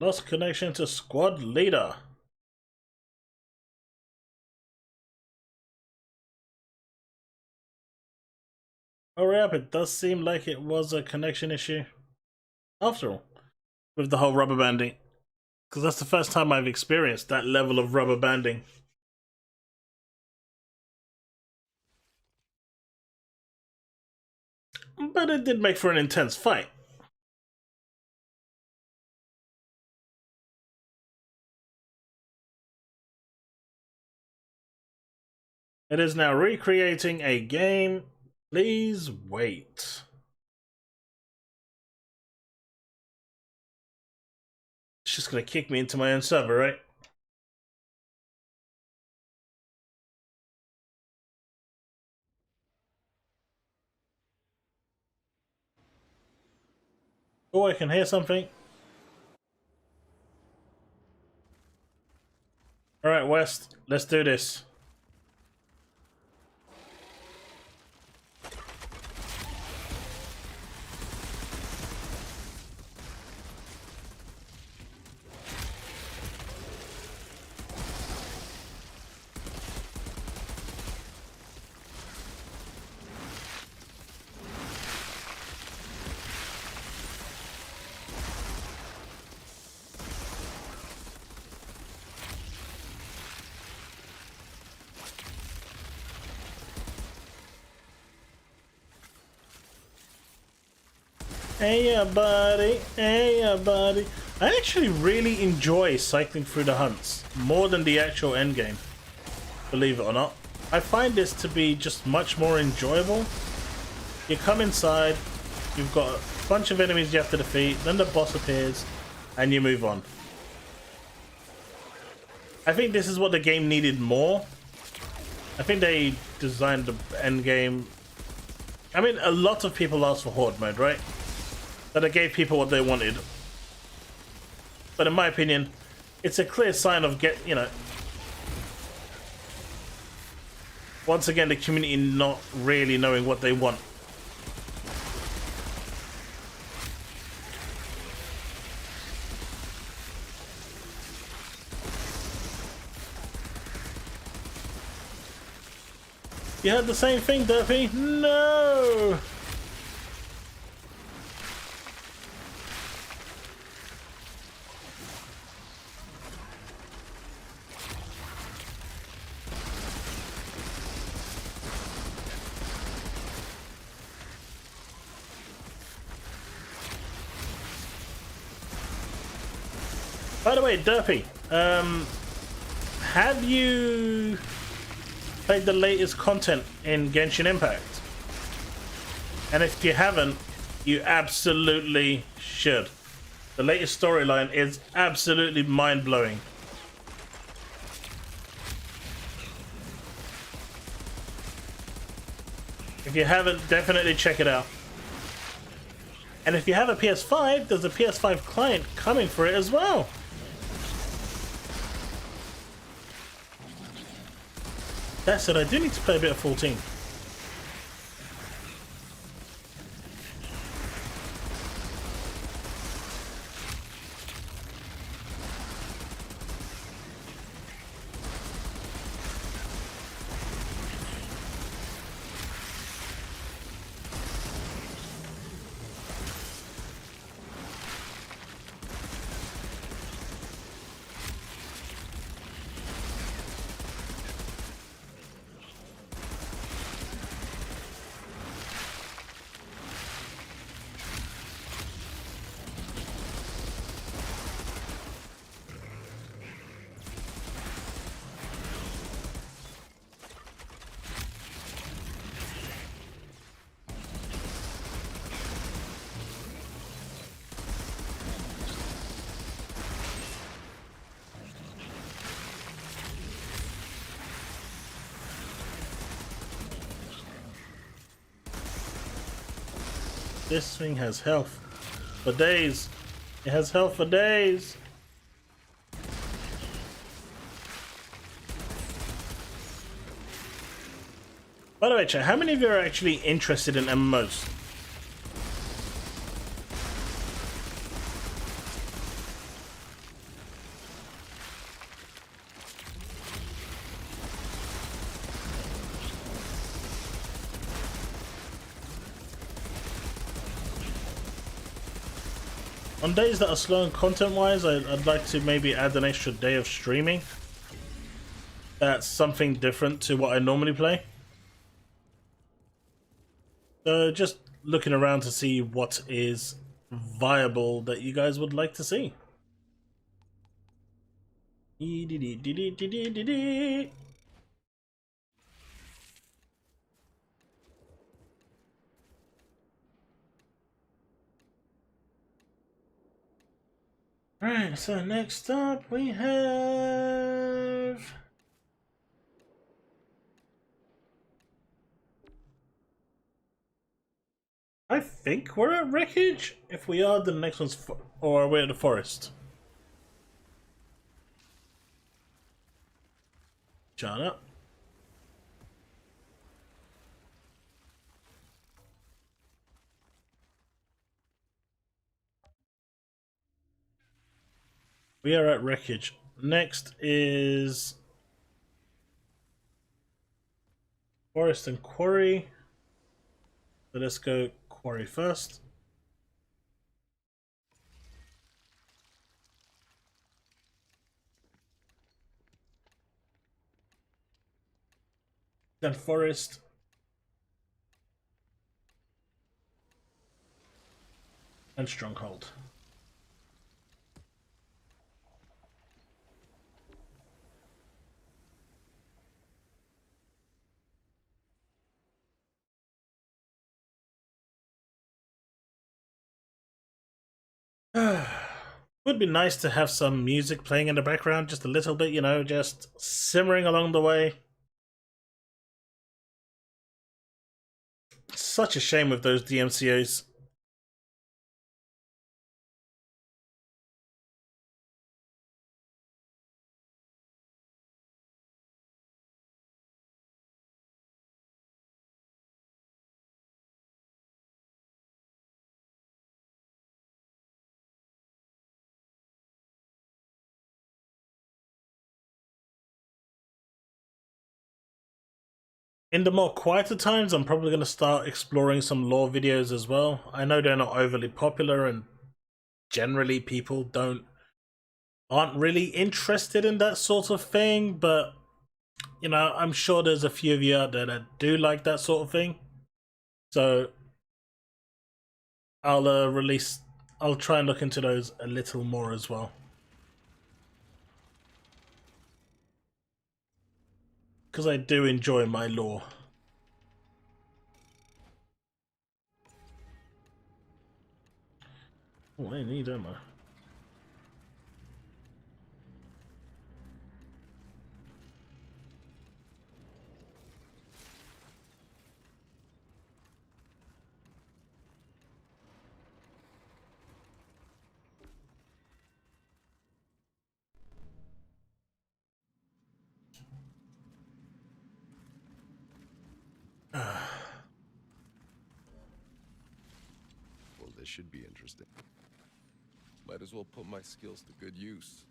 Lost connection to squad leader. Hurry up, it does seem like it was a connection issue. After all, with the whole rubber banding. Because that's the first time I've experienced that level of rubber banding. But it did make for an intense fight. It is now recreating a game. Please wait. It's just gonna kick me into my own server, right? Oh, I can hear something. Alright, West, let's do this. Hey buddy, hey buddy. I actually really enjoy cycling through the hunts more than the actual endgame, believe it or not. I find this to be just much more enjoyable. You come inside, you've got a bunch of enemies you have to defeat, then the boss appears, and you move on. I think this is what the game needed more. I think they designed the endgame. I mean, a lot of people asked for Horde mode, right? That I gave people what they wanted. But in my opinion, it's a clear sign of once again, the community not really knowing what they want. You heard the same thing, Derpy? No! By the way, Derpy, have you played the latest content in Genshin Impact? And if you haven't, you absolutely should. The latest storyline is absolutely mind-blowing. If you haven't, definitely check it out. And if you have a PS5, there's a PS5 client coming for it as well. That said, I do need to play a bit of 14. This thing has health for days. It has health for days. By the way, chat, how many of you are actually interested in MMOs? On days that are slow and content-wise, I'd like to maybe add an extra day of streaming. That's something different to what I normally play. So just looking around to see what is viable that you guys would like to see. Alright, so next up we have... I think we're at Wreckage. If we are, the next one's... or we're at the forest. Shut up. We are at Wreckage. Next is... Forest and Quarry. So let's go Quarry first. Then Forest. And Stronghold. Would be nice to have some music playing in the background, just a little bit, you know, just simmering along the way. Such a shame with those DMCAs. In the more quieter times, I'm probably going to start exploring some lore videos as well. I know they're not overly popular and generally people aren't really interested in that sort of thing, but you know, I'm sure there's a few of you out there that do like that sort of thing. So I'll try and look into those a little more as well. Because I do enjoy my lore. Oh, I need ammo. Well, this should be interesting. Might as well put my skills to good use.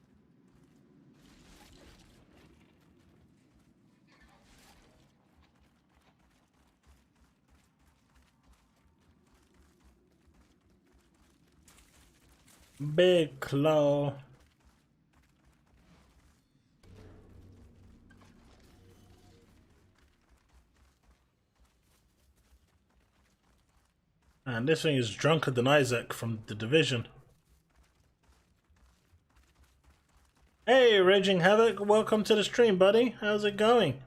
Big claw. And this thing is drunker than Isaac from The Division. Hey, Raging Havoc, welcome to the stream, buddy. How's it going?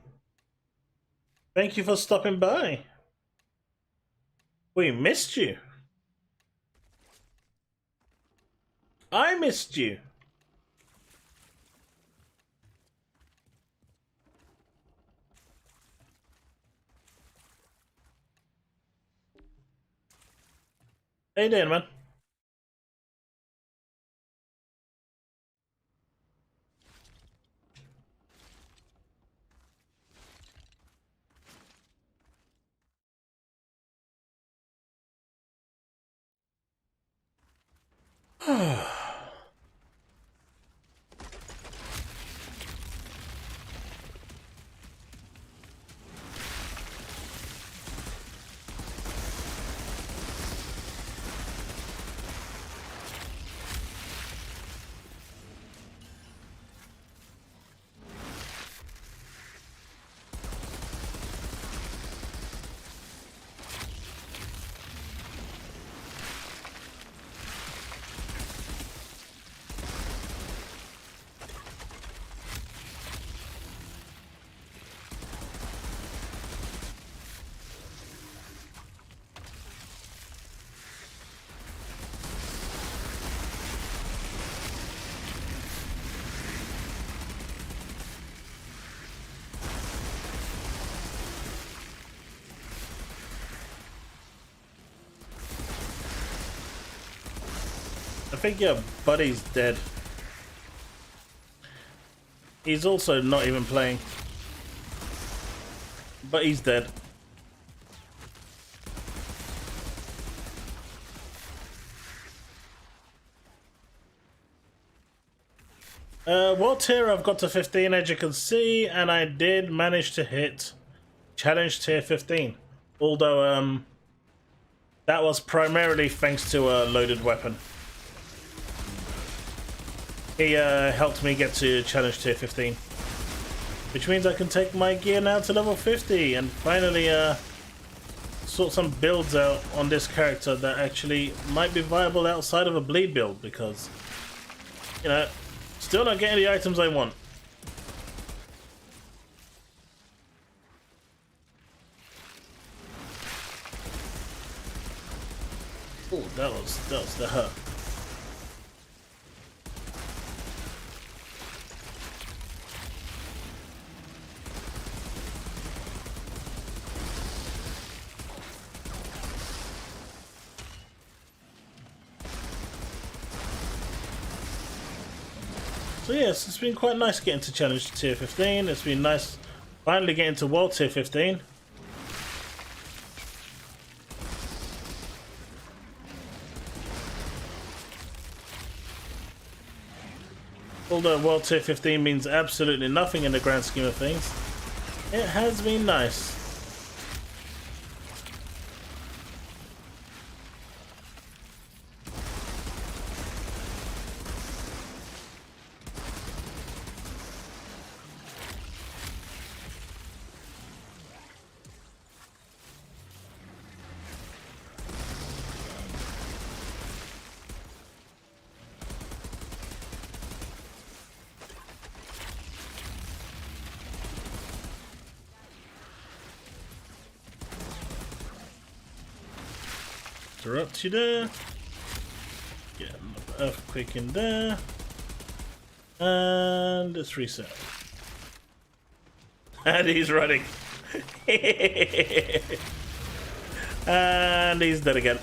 Thank you for stopping by. We missed you. I missed you. How you doing, man? I think your buddy's dead. He's also not even playing. But he's dead. What tier I've got to 15, as you can see, and I did manage to hit challenge tier 15. Although that was primarily thanks to a loaded weapon. He helped me get to challenge tier 15, which means I can take my gear now to level 50 and finally sort some builds out on this character that actually might be viable outside of a bleed build, because, you know, still not getting the items I want. Oh, that was the hurt. So yes, it's been quite nice getting to challenge tier 15. It's been nice finally getting to world tier 15. Although world tier 15 means absolutely nothing in the grand scheme of things, it has been nice. Interrupt you there. Get another earthquake in there. And it's reset. And he's running. And he's dead again.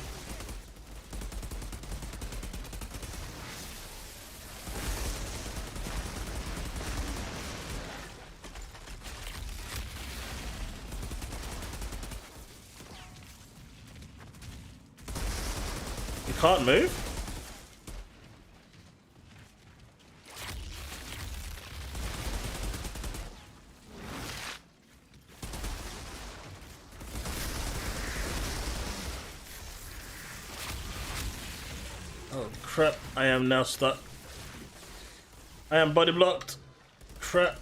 Can't move? Oh crap, I am now stuck. I am body blocked. Crap.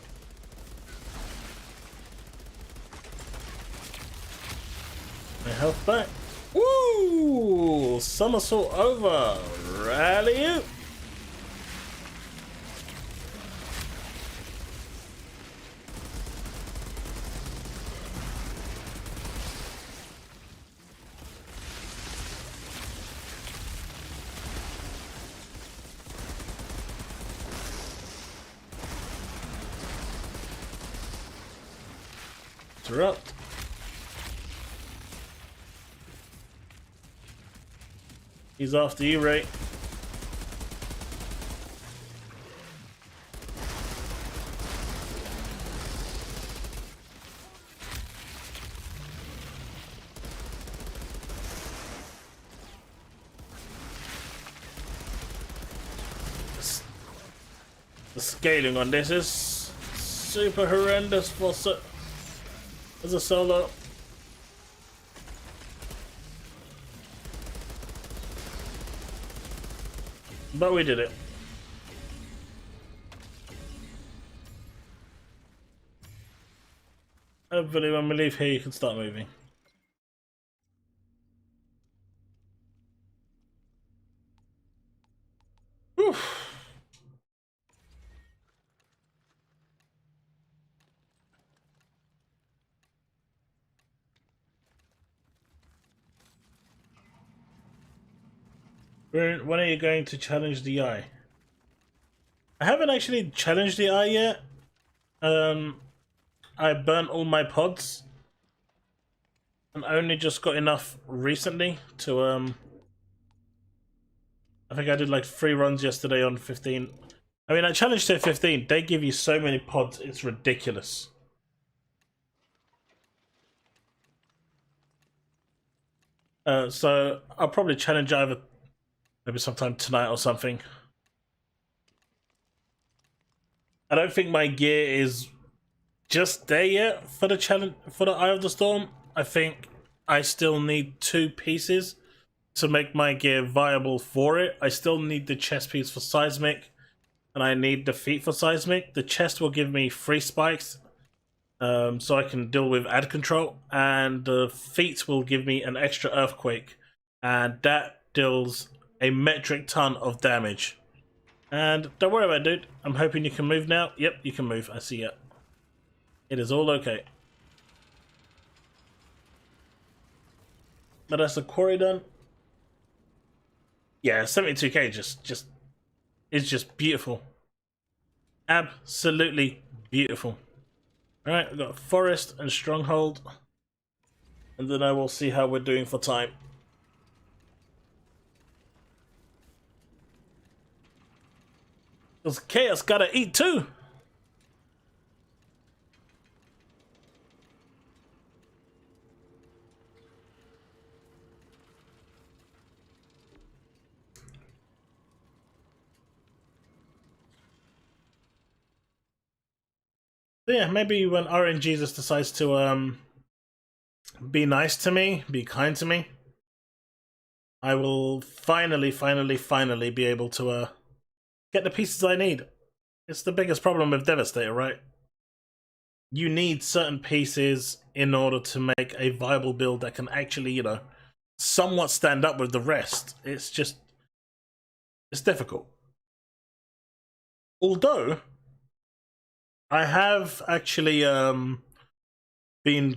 My health back. Woo! Somersault over. Rally up. Interrupt. He's after you, Ray. The scaling on this is super horrendous for as a solo. But we did it. Hopefully when we leave here you can start moving. Whew. When are you going to challenge the eye? I haven't actually challenged the eye yet. I burnt all my pods and only just got enough recently to I think I did like 3 runs yesterday on 15. I mean, I challenged to 15. They give you so many pods, it's ridiculous. So I'll probably challenge either maybe sometime tonight or something. I don't think my gear is just there yet for the challenge for the Eye of the Storm. I think I still need 2 pieces to make my gear viable for it. I still need the chest piece for Seismic, and I need the feet for Seismic. The chest will give me 3 spikes, so I can deal with ad control, and the feet will give me an extra earthquake, and that deals a metric ton of damage. And don't worry about it, dude. I'm hoping you can move now. Yep, you can move. I see it. It is all okay. But that's the quarry done. Yeah, 72k is just beautiful. Absolutely beautiful. Alright, we've got Forest and Stronghold. And then I will see how we're doing for time. Because Chaos gotta eat too! So yeah, maybe when RNGesus decides to be nice to me, be kind to me, I will finally be able to get the pieces I need. It's the biggest problem with Devastator, right? You need certain pieces in order to make a viable build that can actually, you know, somewhat stand up with the rest. It's difficult. Although I have actually been,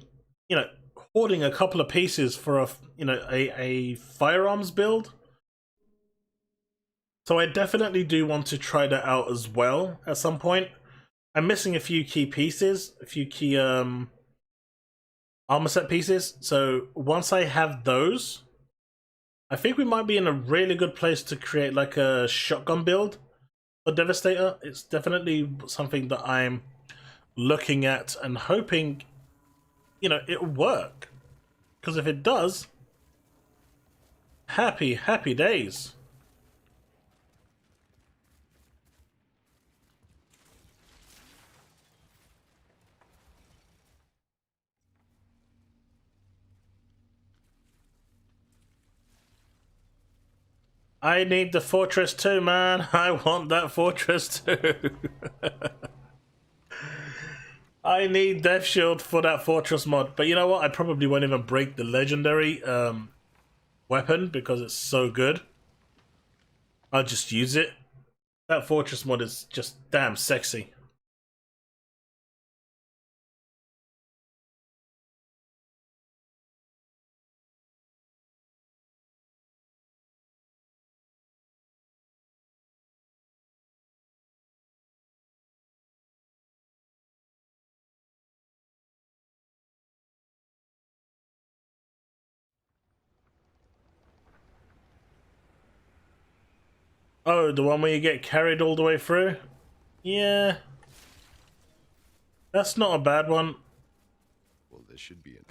you know, hoarding a couple of pieces for a firearms build. So I definitely do want to try that out as well at some point. I'm missing a few key pieces, a few key armor set pieces. So once I have those, I think we might be in a really good place to create like a shotgun build for Devastator. It's definitely something that I'm looking at and hoping, you know, it'll work. Because if it does, happy days. I need the fortress too, man. I want that fortress too. I need Death Shield for that fortress mod. But you know what? I probably won't even break the legendary weapon because it's so good. I'll just use it. That fortress mod is just damn sexy. Oh, the one where you get carried all the way through? Yeah. That's not a bad one. Well, this should be it.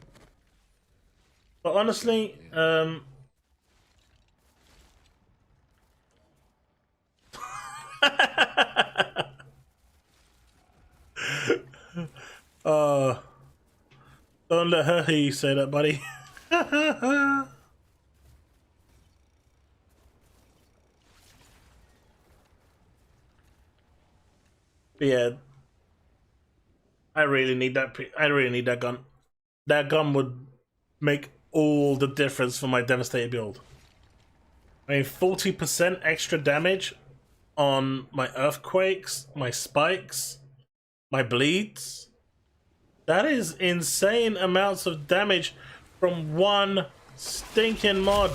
But honestly, don't let her hear you say that, buddy. But yeah, I really need that. I really need that gun. That gun would make all the difference for my devastator build. I mean, 40% extra damage on my earthquakes, my spikes, my bleeds. That is insane amounts of damage from one stinking mod.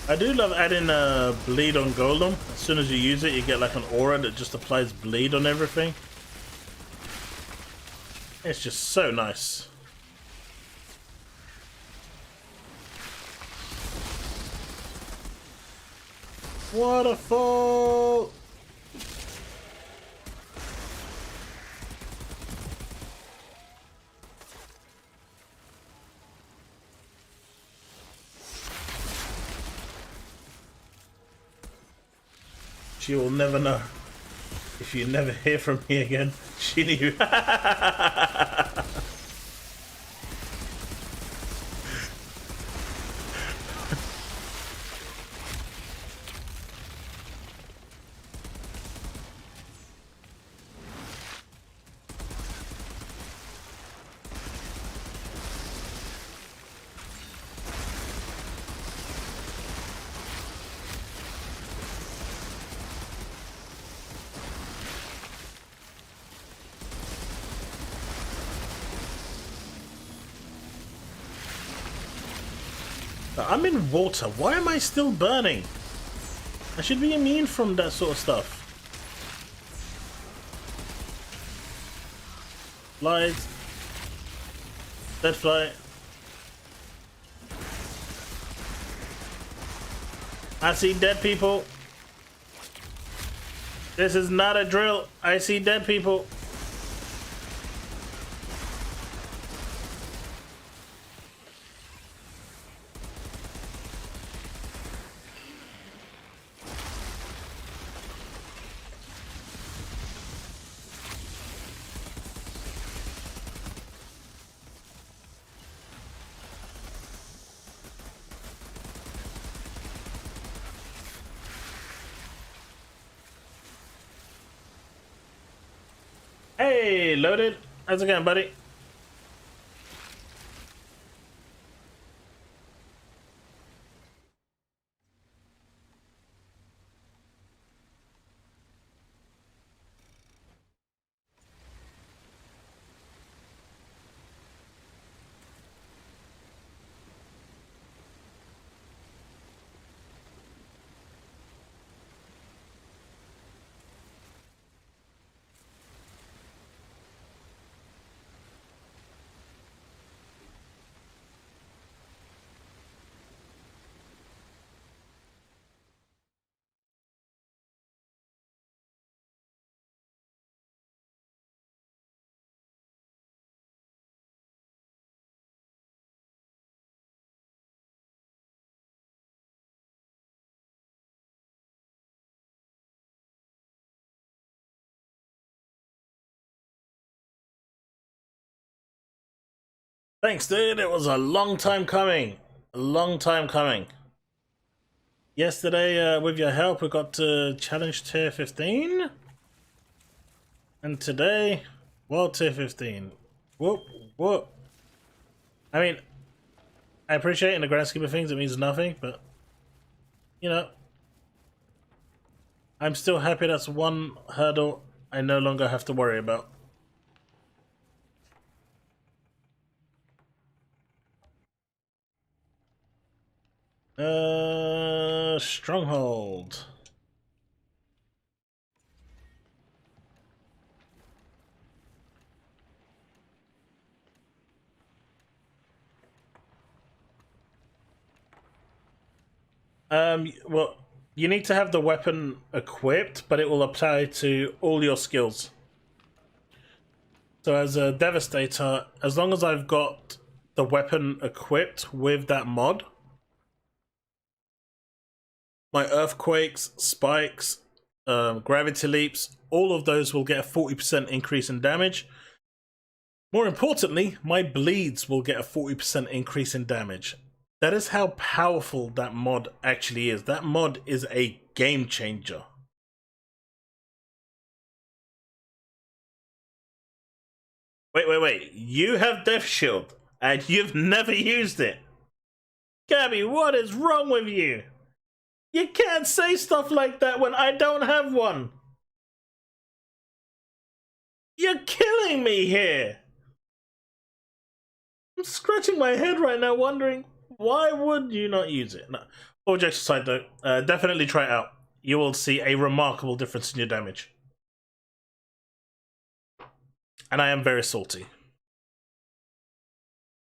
I do love adding bleed on Golem. As soon as you use it, you get like an aura that just applies bleed on everything. It's just so nice. Waterfall! She will never know. If you never hear from me again, she knew. I'm in water. Why am I still burning? I should be immune from that sort of stuff. Flies. Dead fly. I see dead people. This is not a drill. I see dead people. Hey, Loaded. How's it going, buddy? Thanks, dude. It was a long time coming. A long time coming. Yesterday, with your help, we got to challenge tier 15. And today, world tier 15. Whoop, whoop. I mean, I appreciate in the grand scheme of things it means nothing, but you know, I'm still happy that's one hurdle I no longer have to worry about. Stronghold. Well, you need to have the weapon equipped, but it will apply to all your skills. So as a Devastator, as long as I've got the weapon equipped with that mod, my Earthquakes, Spikes, Gravity Leaps, all of those will get a 40% increase in damage. More importantly, my Bleeds will get a 40% increase in damage. That is how powerful that mod actually is. That mod is a game changer. Wait. You have Death Shield, and you've never used it. Gabby, what is wrong with you? You can't say stuff like that when I don't have one. You're killing me here. I'm scratching my head right now wondering, why would you not use it? No. All jokes aside though, definitely try it out. You will see a remarkable difference in your damage. And I am very salty.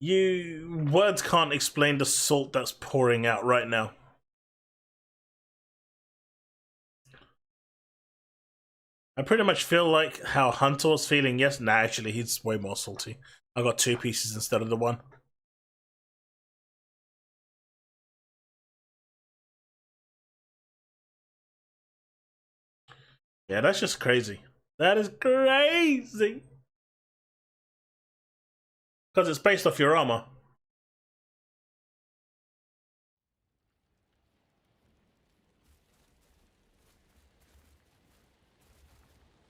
Words can't explain the salt that's pouring out right now. I pretty much feel like how Hunter was feeling. Yes, nah, actually, he's way more salty. I got 2 pieces instead of the 1. Yeah, that's just crazy. That is crazy. Because it's based off your armor.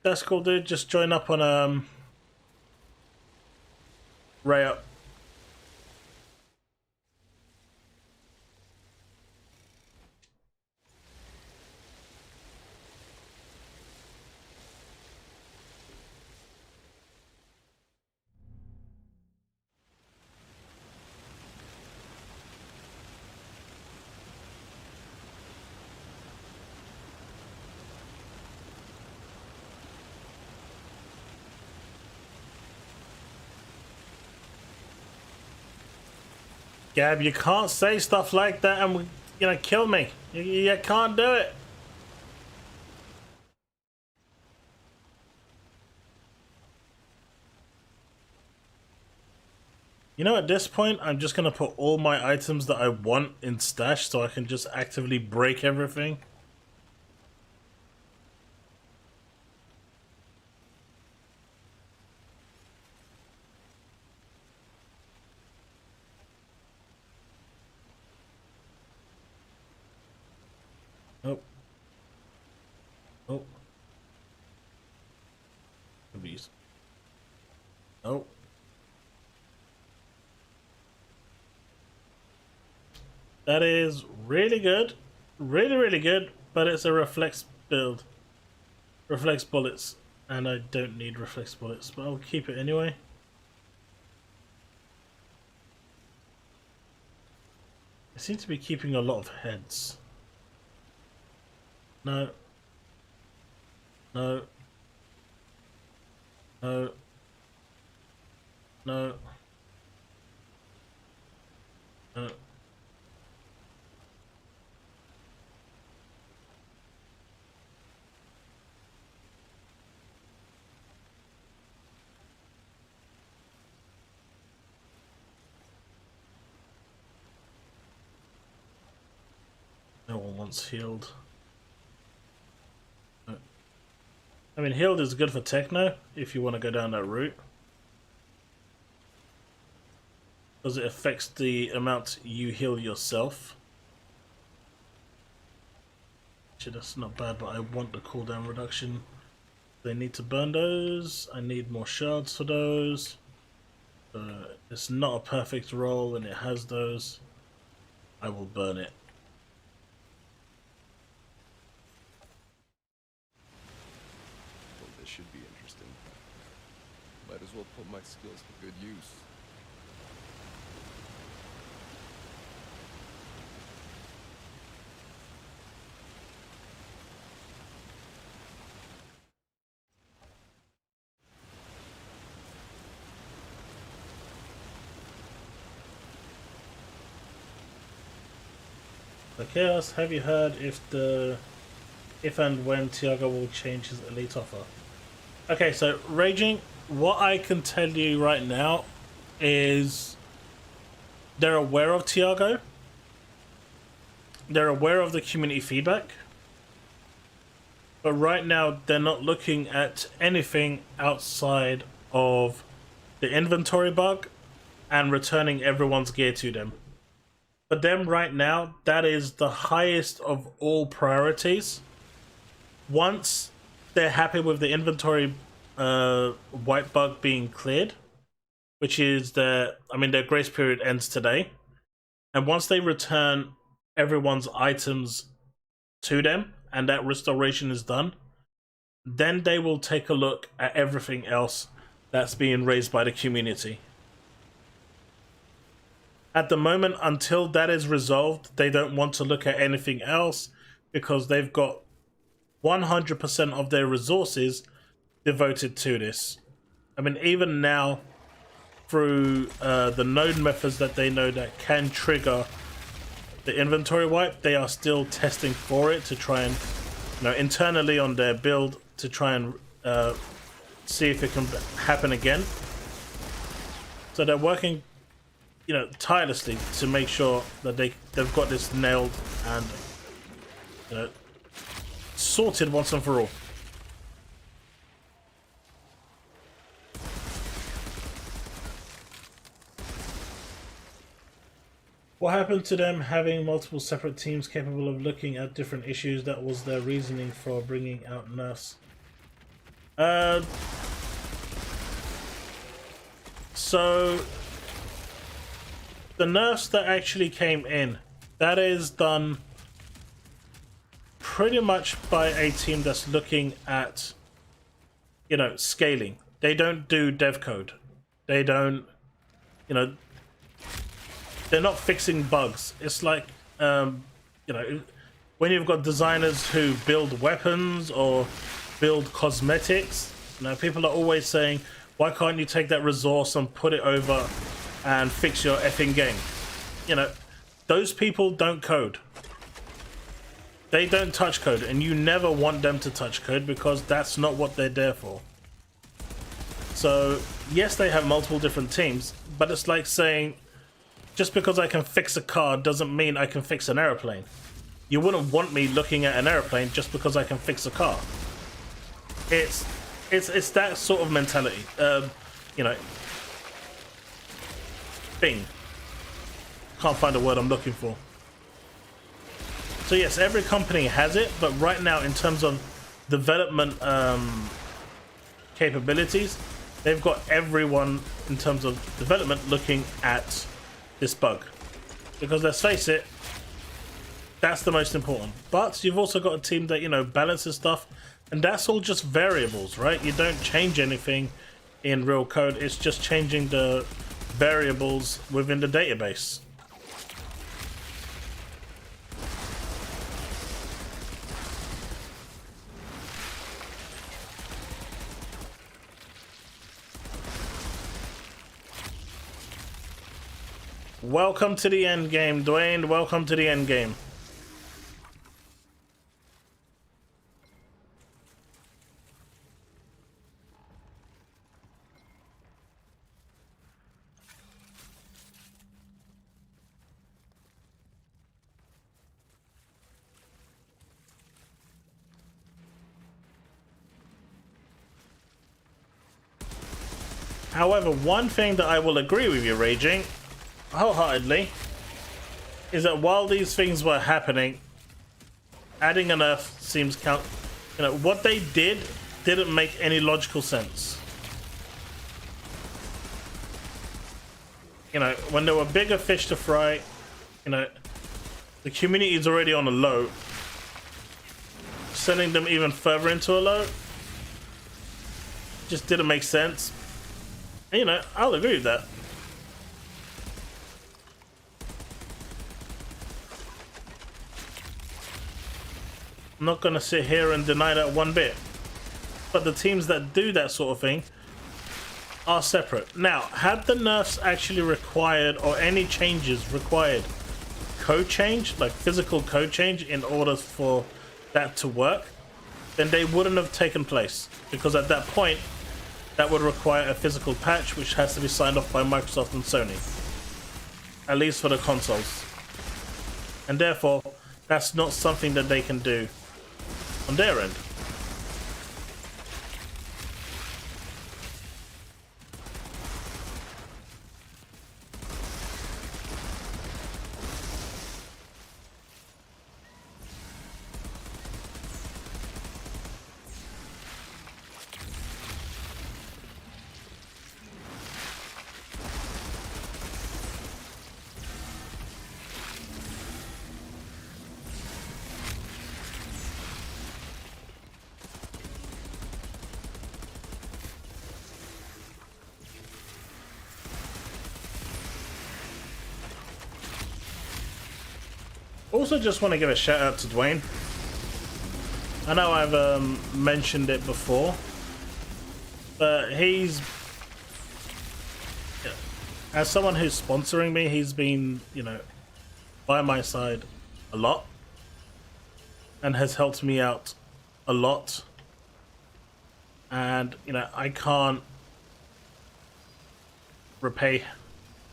That's cool, dude. Just join up on Ray up. Gab, you can't say stuff like that and you're gonna kill me. You can't do it. You know, at this point, I'm just gonna put all my items that I want in stash so I can just actively break everything. Oh. Oh. Bees. Oh. That is really good. Really good, but it's a reflex build. Reflex bullets. And I don't need reflex bullets, but I'll keep it anyway. I seem to be keeping a lot of heads. No. No. No. No. No. No one wants healed. I mean, healed is good for techno if you want to go down that route, because it affects the amount you heal yourself. Actually, that's not bad, but I want the cooldown reduction. They need to burn those. I need more shards for those. it's not a perfect roll and it has those, I will burn it. Well, this should be interesting. Might as well put my skills to good use. So Chaos, have you heard if and when Tiago will change his elite offer? Okay, so Raging, what I can tell you right now is they're aware of Tiago. They're aware of the community feedback. But right now they're not looking at anything outside of the inventory bug and returning everyone's gear to them. For them right now, that is the highest of all priorities. Once they're happy with the inventory white bug being cleared, which is their grace period ends today, and once they return everyone's items to them and that restoration is done, then they will take a look at everything else that's being raised by the community. At the moment, until that is resolved, they don't want to look at anything else because they've got 100% of their resources devoted to this. I mean, even now, through the node methods that they know that can trigger the inventory wipe, they are still testing for it to try and, internally on their build to try and see if it can happen again. So they're working, tirelessly to make sure that they've got this nailed and sorted once and for all. What happened to them having multiple separate teams capable of looking at different issues? That was their reasoning for bringing out Nurse. So the Nurse that actually came in, that is done pretty much by a team that's looking at, scaling. They don't do dev code. They don't, they're not fixing bugs. It's like, when you've got designers who build weapons or build cosmetics, people are always saying, why can't you take that resource and put it over and fix your effing game? Those people don't code. They don't touch code, and you never want them to touch code because that's not what they're there for. So, yes, they have multiple different teams, but it's like saying, just because I can fix a car doesn't mean I can fix an aeroplane. You wouldn't want me looking at an aeroplane just because I can fix a car. It's that sort of mentality. Thing. Can't find a word I'm looking for. So yes, every company has it, but right now in terms of development capabilities, they've got everyone in terms of development looking at this bug, because let's face it, that's the most important. But you've also got a team that balances stuff, and that's all just variables, right? You don't change anything in real code, it's just changing the variables within the database. Welcome to the end game, Dwayne. Welcome to the end game. However, one thing that I will agree with you, Raging, wholeheartedly, is that while these things were happening, adding an Earth seems what they didn't make any logical sense. you know, when there were bigger fish to fry, you know, the community is already on a low. Sending them even further into a low just didn't make sense. And, you know, I'll agree with that. I'm not gonna sit here and deny that one bit. But the teams that do that sort of thing are separate. Now, had the nerfs actually required, or any changes required, code change, like physical code change, in order for that to work, then they wouldn't have taken place. Because at that point, that would require a physical patch, which has to be signed off by Microsoft and Sony. At least for the consoles. And therefore, that's not something that they can do on their end. Also, just want to give a shout out to Dwayne. I know I've mentioned it before, but he's, as someone who's sponsoring me, he's been, you know, by my side a lot and has helped me out a lot. And, you know, I can't repay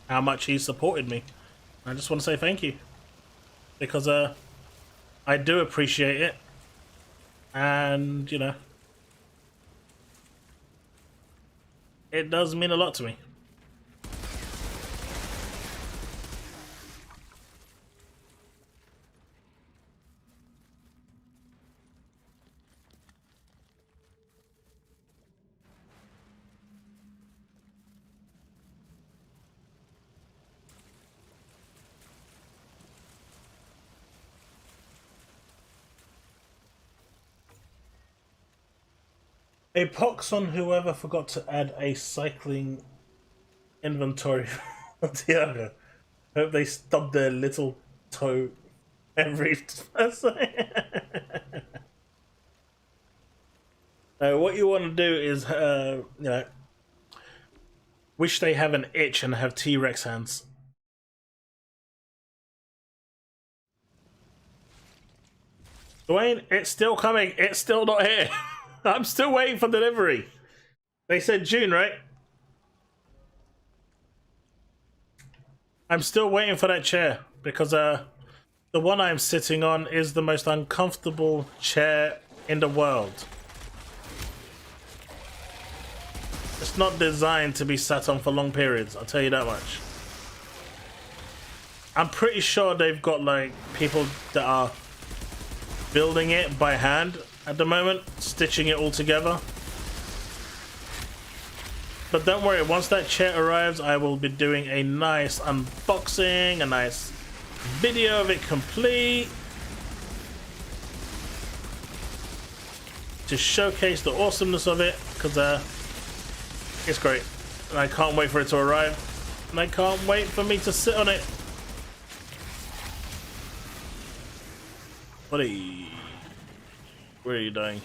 how much he supported me. I just want to say thank you. Because I do appreciate it, and you know, it does mean a lot to me. A pox on whoever forgot to add a cycling inventory for Tiago. Hope they stubbed their little toe every person. What you want to do is, you know, wish they have an itch and have T-Rex hands. Dwayne, it's still coming. It's still not here. I'm still waiting for delivery. They said June, right? I'm still waiting for that chair because the one I'm sitting on is the most uncomfortable chair in the world. It's not designed to be sat on for long periods, I'll tell you that much. I'm pretty sure they've got like people that are building it by hand at the moment, stitching it all together. But don't worry, once that chair arrives, I will be doing a nice unboxing, a nice video of it complete, to showcase the awesomeness of it, because it's great. And I can't wait for it to arrive. And I can't wait for me to sit on it. Buddy. Where are you dying?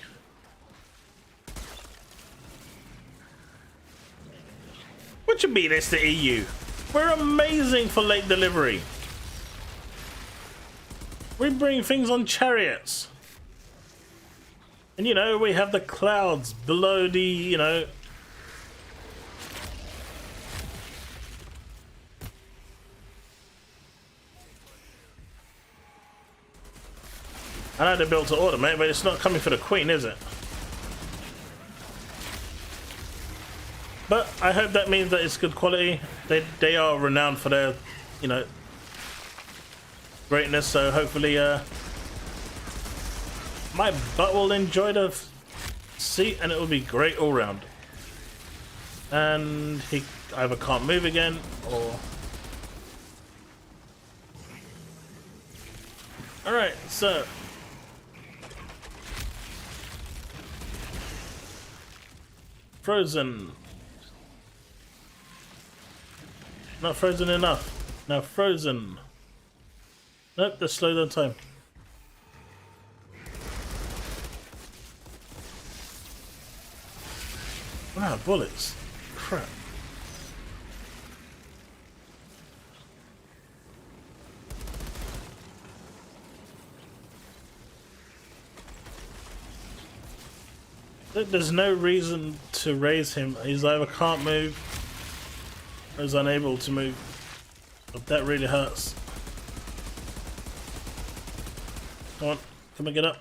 What you mean it's the EU? We're amazing for late delivery. We bring things on chariots. And you know, we have the clouds below the, you know, I know they're built to order, mate, but it's not coming for the Queen, is it? But I hope that means that it's good quality. They are renowned for their, you know, greatness. So hopefully, my butt will enjoy the seat, and it will be great all round. And he either can't move again, or Alright, so frozen. Not frozen enough. Now frozen. Nope, that's slow down time. Wow, bullets. Crap. There's no reason to raise him. He's either can't move or is unable to move. But that really hurts. Come on, come and get up.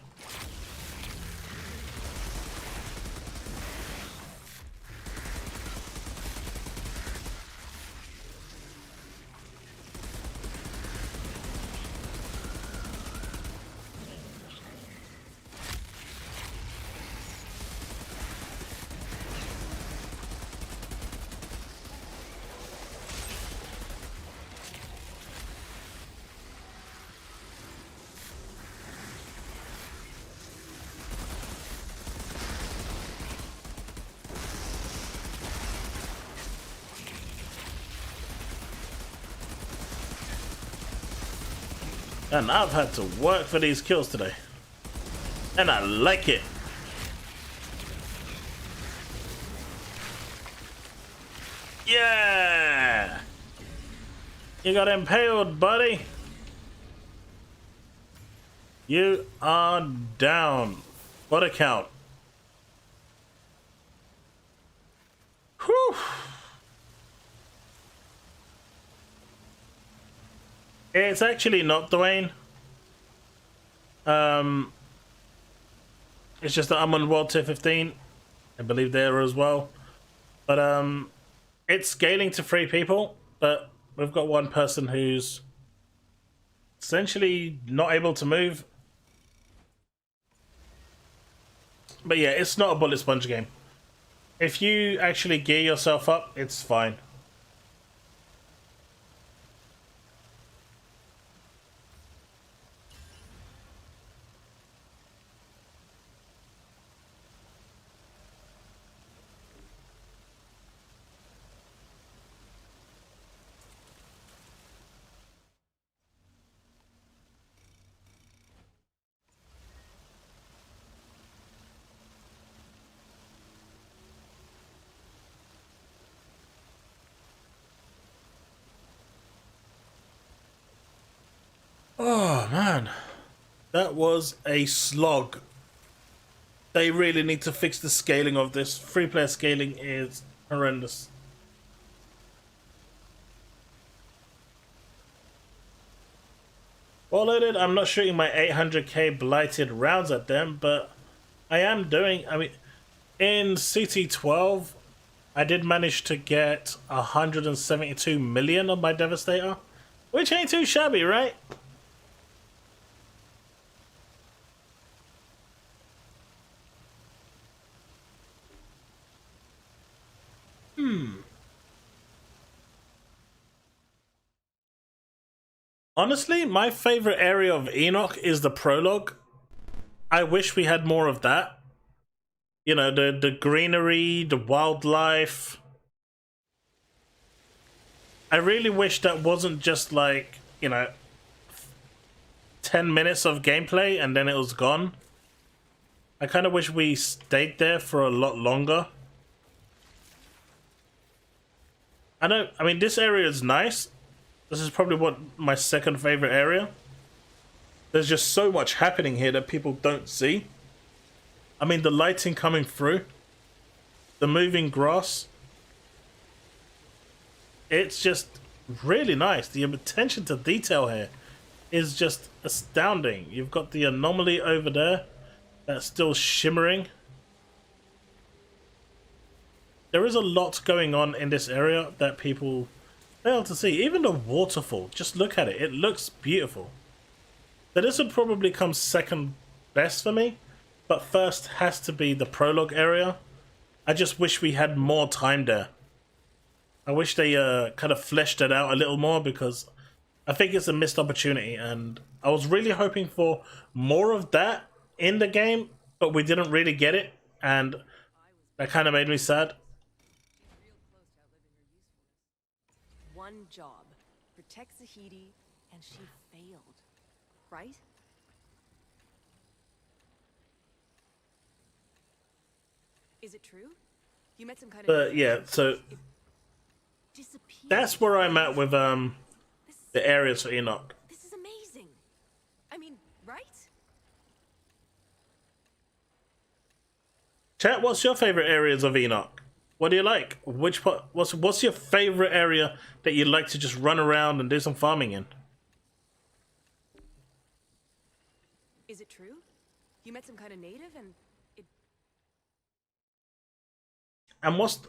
And I've had to work for these kills today. And I like it. Yeah! You got impaled, buddy. You are down. What a count. Whew. It's actually not Dwayne. It's just that I'm on WT15. I believe there as well. But it's scaling to 3 people, but we've got one person who's essentially not able to move. But yeah, it's not a bullet sponge game. If you actually gear yourself up, it's fine. Oh man, that was a slog. They really need to fix the scaling of this. 3-player scaling is horrendous. Well loaded, I'm not shooting my 800k blighted rounds at them, but I am doing, I mean, in CT12, I did manage to get 172 million on my Devastator, which ain't too shabby, right? Honestly, my favorite area of Enoch is the prologue. I wish we had more of that. You know, the greenery, the wildlife. I really wish that wasn't just like, you know, 10 minutes of gameplay and then it was gone. I kind of wish we stayed there for a lot longer. I mean, this area is nice. This is probably what my second favorite area. There's just so much happening here that people don't see. I mean, the lighting coming through, the moving grass. It's just really nice. The attention to detail here is just astounding. You've got the anomaly over there that's still shimmering. There is a lot going on in this area that people fail to see. Even the waterfall, just look at it. It looks beautiful. So this would probably come second best for me, but first has to be the prologue area. I just wish we had more time there. I wish they kind of fleshed it out a little more, because I think it's a missed opportunity, and I was really hoping for more of that in the game, but we didn't really get it, and that kind of made me sad. One job, protect Zahidi, and she failed, right? Is it true? You met some kind of... But yeah, so that's where I'm at with the areas for Enoch. This is amazing. I mean, right? Chat, what's your favorite areas of Enoch? What do you like? Which part? What's your favorite area that you'd like to just run around and do some farming in? Is it true? You met some kind of native and it... And what's...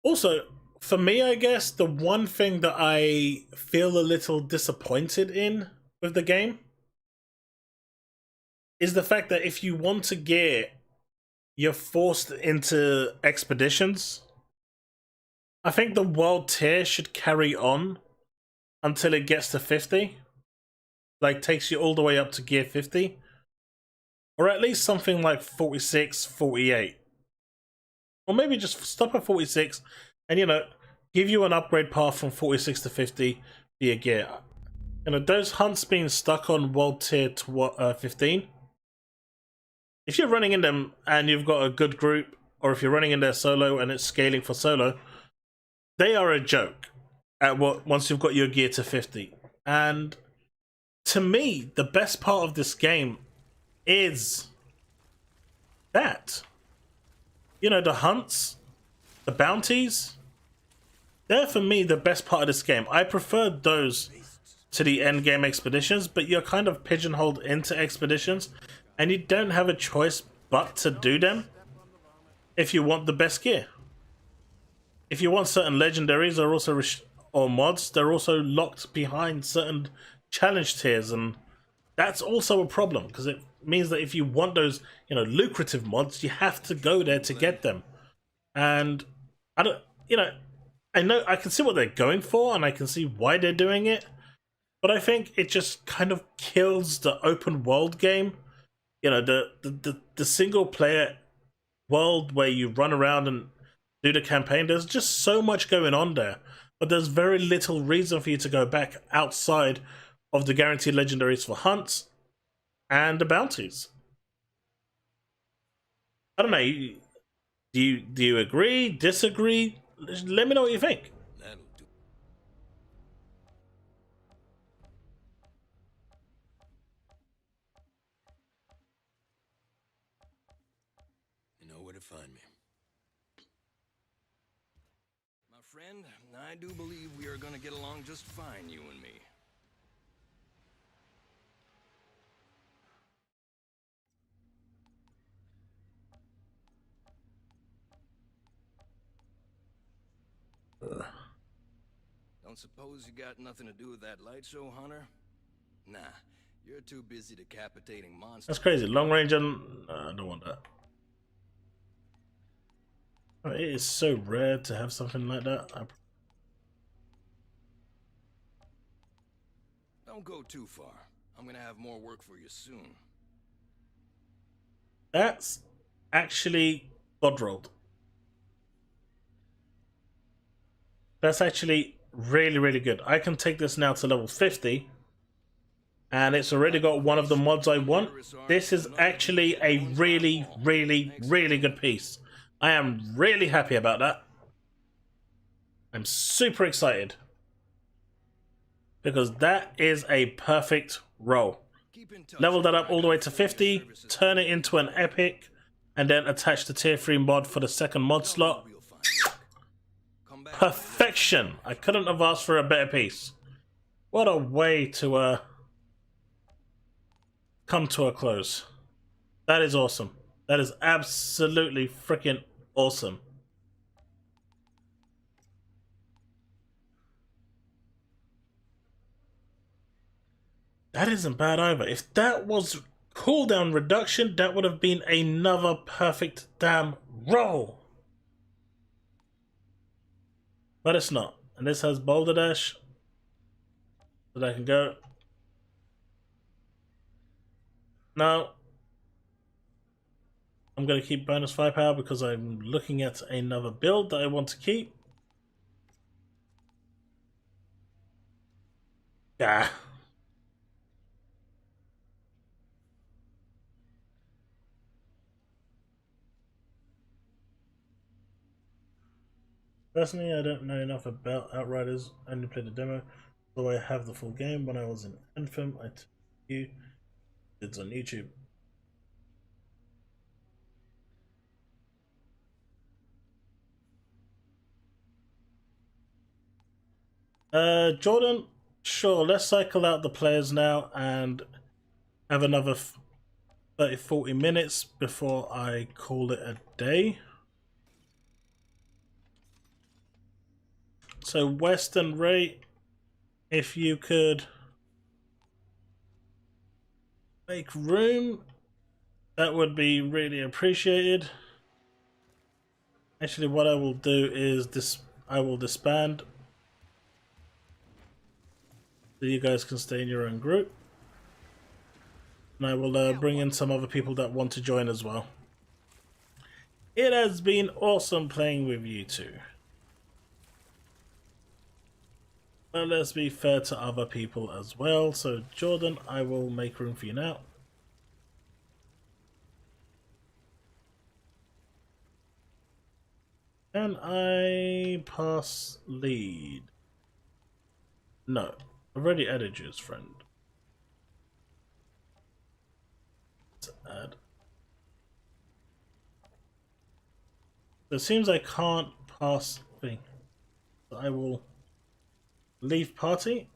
Also, for me, I guess, the one thing that I feel a little disappointed in with the game is the fact that if you want to gear, you're forced into expeditions. I think the world tier should carry on until it gets to 50. Like, takes you all the way up to gear 50. Or at least something like 46, 48. Or maybe just stop at 46 and, you know, give you an upgrade path from 46 to 50 via gear. You know, those hunts being stuck on world tier to 15. If you're running in them and you've got a good group, or if you're running in there solo and it's scaling for solo, they are a joke at once you've got your gear to 50. And to me, the best part of this game is that. You know, the hunts, the bounties, they're for me the best part of this game. I prefer those to the end game expeditions, but you're kind of pigeonholed into expeditions. And you don't have a choice but to do them if you want the best gear. If you want certain legendaries or mods, they're also locked behind certain challenge tiers, and that's also a problem because it means that if you want those, you know, lucrative mods, you have to go there to get them. And I don't, you know, I can see what they're going for, and I can see why they're doing it, but I think it just kind of kills the open world game. You know, the single player world where you run around and do the campaign, there's just so much going on there. But there's very little reason for you to go back outside of the guaranteed legendaries for hunts and the bounties. I don't know, do you agree, disagree? Let me know what you think. Find me. My friend, I do believe we are going to get along just fine, you and me. Don't suppose you got nothing to do with that light show, Hunter? Nah, you're too busy decapitating monsters. That's crazy. Long range and... I don't want that. It is so rare to have something like that. Don't go too far. I'm gonna have more work for you soon. That's actually god rolled. That's actually really, really good. I can take this now to level 50. And it's already got one of the mods I want. This is actually a really, really, really good piece. I am really happy about that. I'm super excited. Because that is a perfect roll. Level that up all the way to 50, turn it into an epic, and then attach the tier 3 mod for the second mod slot. Perfection! I couldn't have asked for a better piece. What a way to come to a close. That is awesome. That is absolutely freaking awesome. That isn't bad either. If that was cooldown reduction, that would have been another perfect damn roll. But it's not. And this has Boulder Dash. So that I can go. Now, I'm going to keep bonus firepower because I'm looking at another build that I want to keep. Yeah. Personally, I don't know enough about Outriders. I only played the demo, though I have the full game. When I was in Anthem, I took you. It's on YouTube. Jordan, sure, let's cycle out the players now and have another 30-40 minutes before I call it a day. So West and Ray, if you could make room, that would be really appreciated. Actually, what I will do is I will disband, so you guys can stay in your own group. And I will bring in some other people that want to join as well. It has been awesome playing with you two. But let's be fair to other people as well. So Jordan, I will make room for you now. Can I pass lead? No, I've already added you as friend. Let's add. So it seems I can't pass thing. So I will leave party.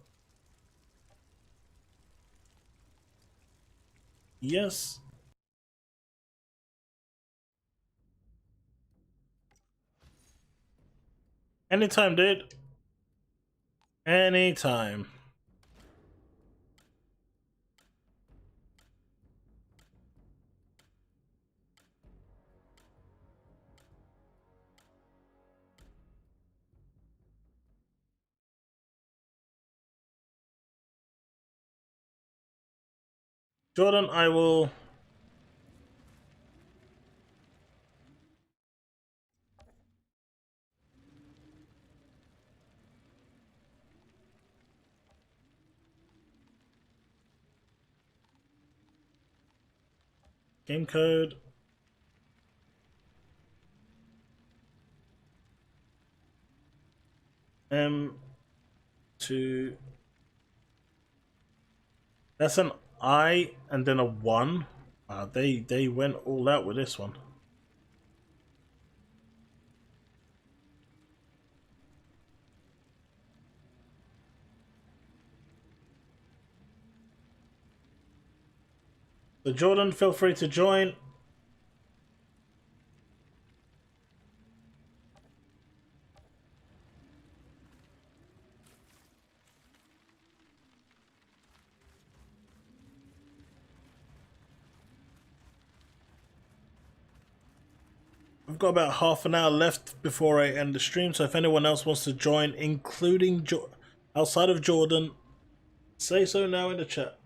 Yes. Anytime, dude. Anytime. Jordan, I will... Game code. M2. That's an I and then a 1. They went all out with this one. So Jordan, feel free to join. I've got about half an hour left before I end the stream, so if anyone else wants to join, including outside of Jordan, say so now in the chat.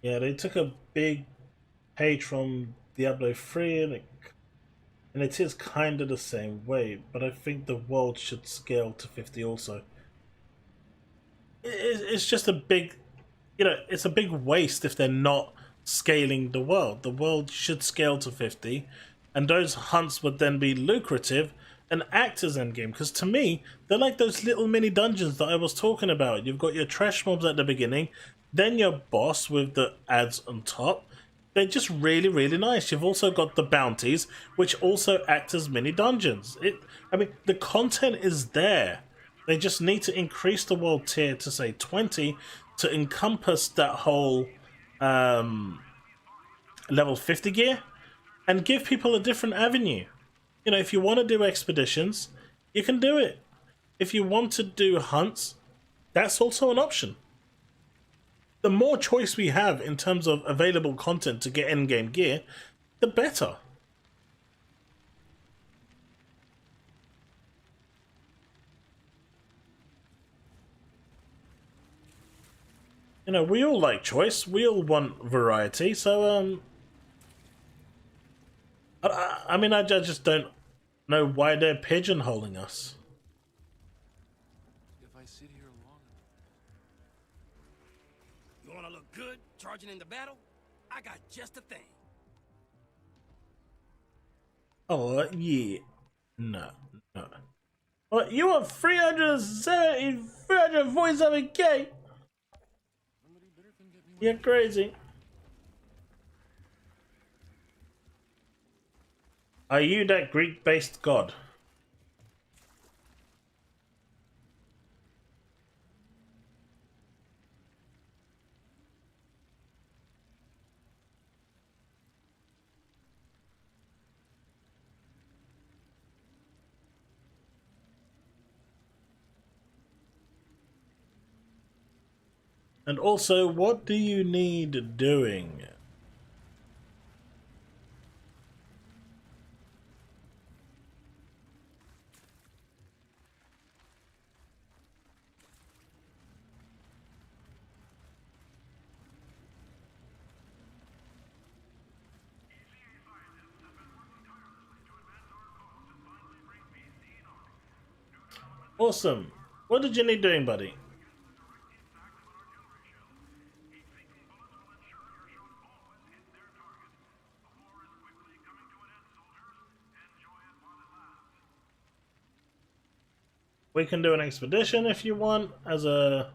Yeah, they took a big page from Diablo 3 and it is kind of the same way, but I think the world should scale to 50 also. It's just a big, it's a big waste if they're not scaling the world. The world should scale to 50, and those hunts would then be lucrative and act as endgame. Because to me, they're like those little mini dungeons that I was talking about. You've got your trash mobs at the beginning, then your boss with the ads on top. They're just really, really nice. You've also got the bounties, which also act as mini dungeons. I mean, the content is there. They just need to increase the world tier to say 20 to encompass that whole level 50 gear and give people a different avenue. If you want to do expeditions, you can do it. If you want to do hunts, that's also an option. the more choice we have in terms of available content to get in-game gear, the better. You know, we all like choice. We all want variety. So, I mean, I just don't know why they're pigeonholing us. If I sit here long enough. You wanna look good charging into battle? I got just a thing. Oh, yeah. No. What, you want 347K? You're crazy. Are you that Greek-based god? And also, what do you need doing? Awesome. What did you need doing, buddy? We can do an expedition if you want, as a...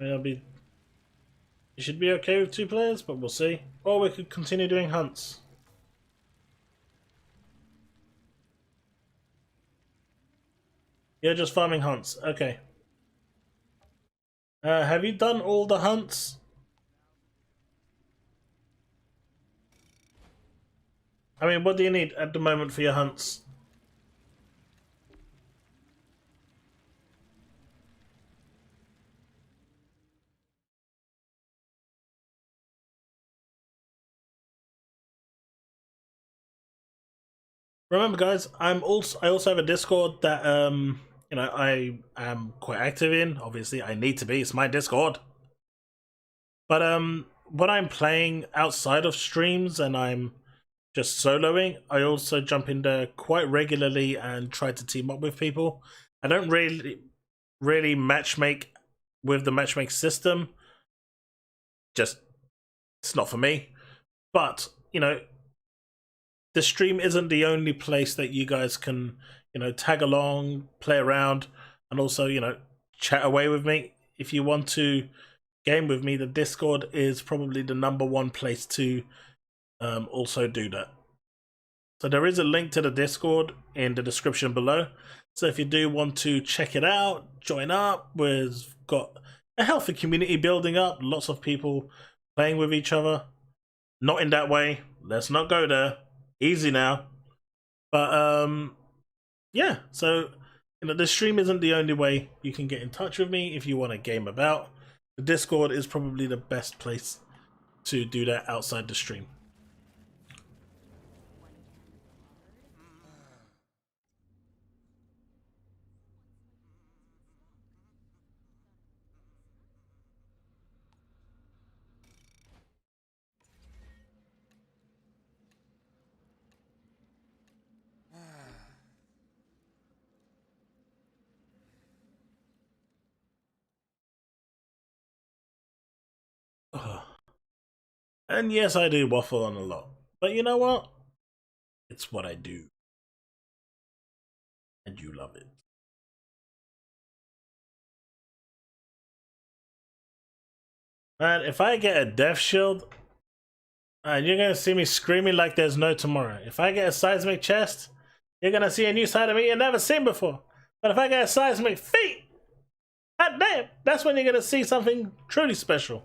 I mean, you should be okay with 2 players, but we'll see. Or we could continue doing hunts. You're just farming hunts. Okay. Have you done all the hunts? I mean, what do you need at the moment for your hunts? Remember, guys, I also have a Discord that you know, I am quite active in. Obviously, I need to be. It's my Discord. But when I'm playing outside of streams and I'm just soloing, I also jump in there quite regularly and try to team up with people. I don't really matchmake with the matchmake system. Just, it's not for me. But, you know, the stream isn't the only place that you guys can, you know, tag along, play around, and also, you know, chat away with me. If you want to game with me, the Discord is probably the #1 place to also do that. So there is a link to the Discord in the description below. So if you do want to check it out, join up. We've got a healthy community building up, lots of people playing with each other. Not in that way. Let's not go there. Easy now. But yeah, so you know, the stream isn't the only way you can get in touch with me if you want to game about. The Discord is probably the best place to do that outside the stream. And yes, I do waffle on a lot. But you know what? It's what I do. And you love it. Man, if I get a death shield, you're gonna see me screaming like there's no tomorrow. If I get a seismic chest, you're gonna see a new side of me you've never seen before. But if I get a seismic feet, god damn, that's when you're gonna see something truly special.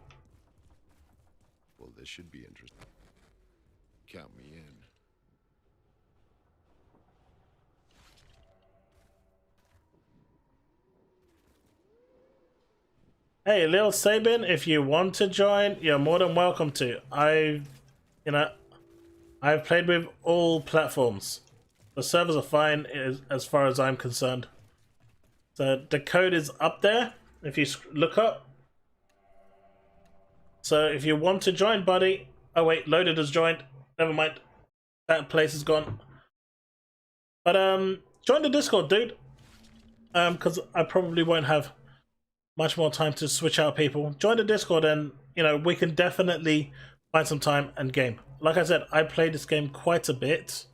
Well, this should be interesting. Count me in. Hey, Lil Sabin, if you want to join, you're more than welcome to. I've played with all platforms. The servers are fine as far as I'm concerned. So the code is up there if you look up. So if you want to join, buddy. Oh wait, Loaded has joined. Never mind. That place is gone. But join the Discord, dude. Because I probably won't have much more time to switch out people. Join the Discord and, you know, we can definitely find some time and game. Like I said, I played this game quite a bit.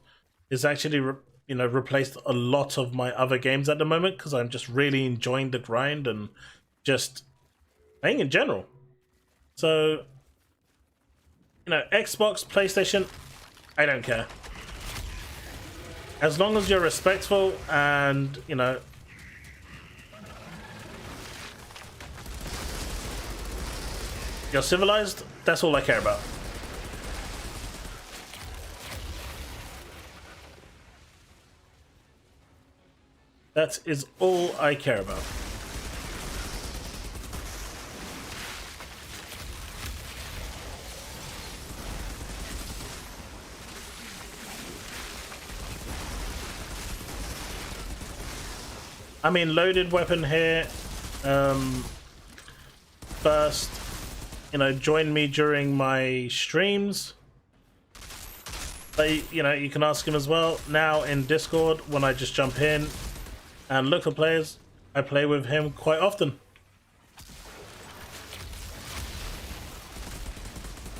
It's actually, replaced a lot of my other games at the moment because I'm just really enjoying the grind and just playing in general. So, you know, Xbox, PlayStation, I don't care. As long as you're respectful and, you know, you're civilized, that's all I care about. That is all I care about. I mean, Loaded weapon here. First, you know, join me during my streams. But, you know, you can ask him as well. Now in Discord, when I just jump in and look for players, I play with him quite often.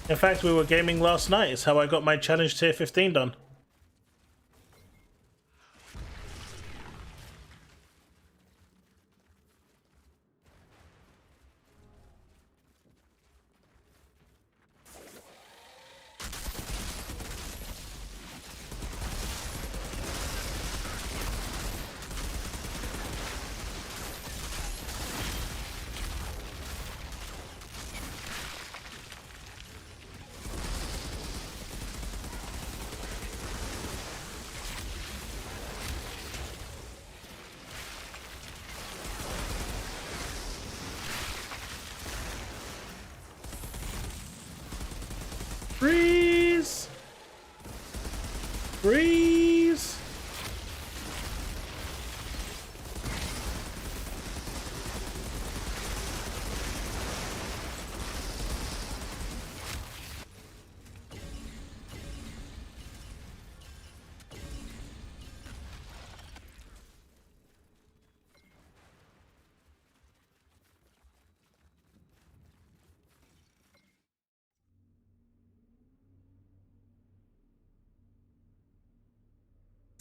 In fact, we were gaming last night. It's how I got my challenge tier 15 done. Freeze! Freeze!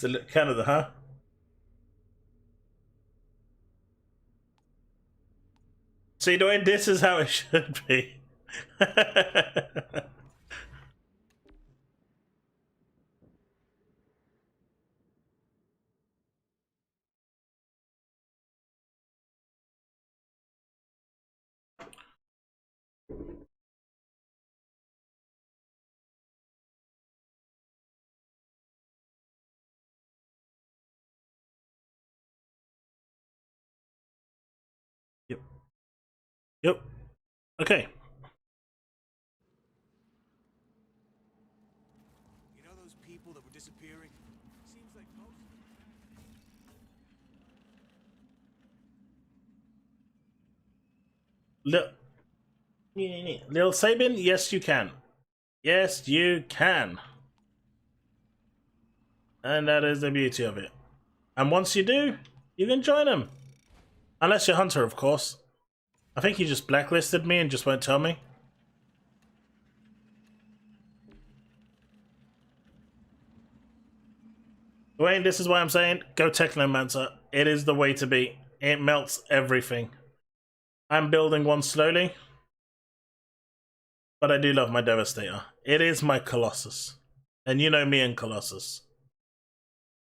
It's Canada, huh? See, Dwayne, this is how it should be. Yep. Yep. Okay. You know those people that were disappearing? Seems like most Lil Sabin, yes you can. Yes, you can. And that is the beauty of it. And once you do, you can join them. Unless you're Hunter, of course. I think he just blacklisted me and just won't tell me. Dwayne, this is why I'm saying go Technomancer. It is the way to be. It melts everything. I'm building one slowly. But I do love my Devastator. It is my Colossus. And you know me and Colossus.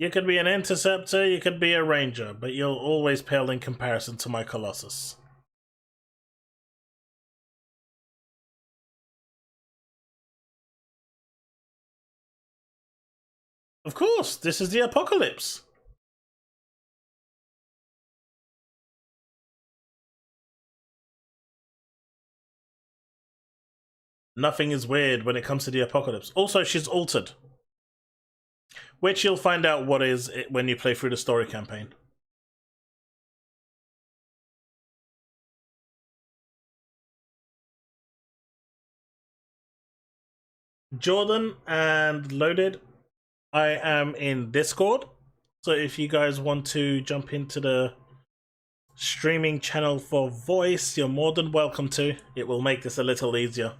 You could be an Interceptor, you could be a Ranger, but you'll always pale in comparison to my Colossus. Of course, this is the apocalypse. Nothing is weird when it comes to the apocalypse. Also, she's altered, which you'll find out what is it when you play through the story campaign. Jordan and Loaded, I am in Discord, so if you guys want to jump into the streaming channel for voice, you're more than welcome to. It will make this a little easier.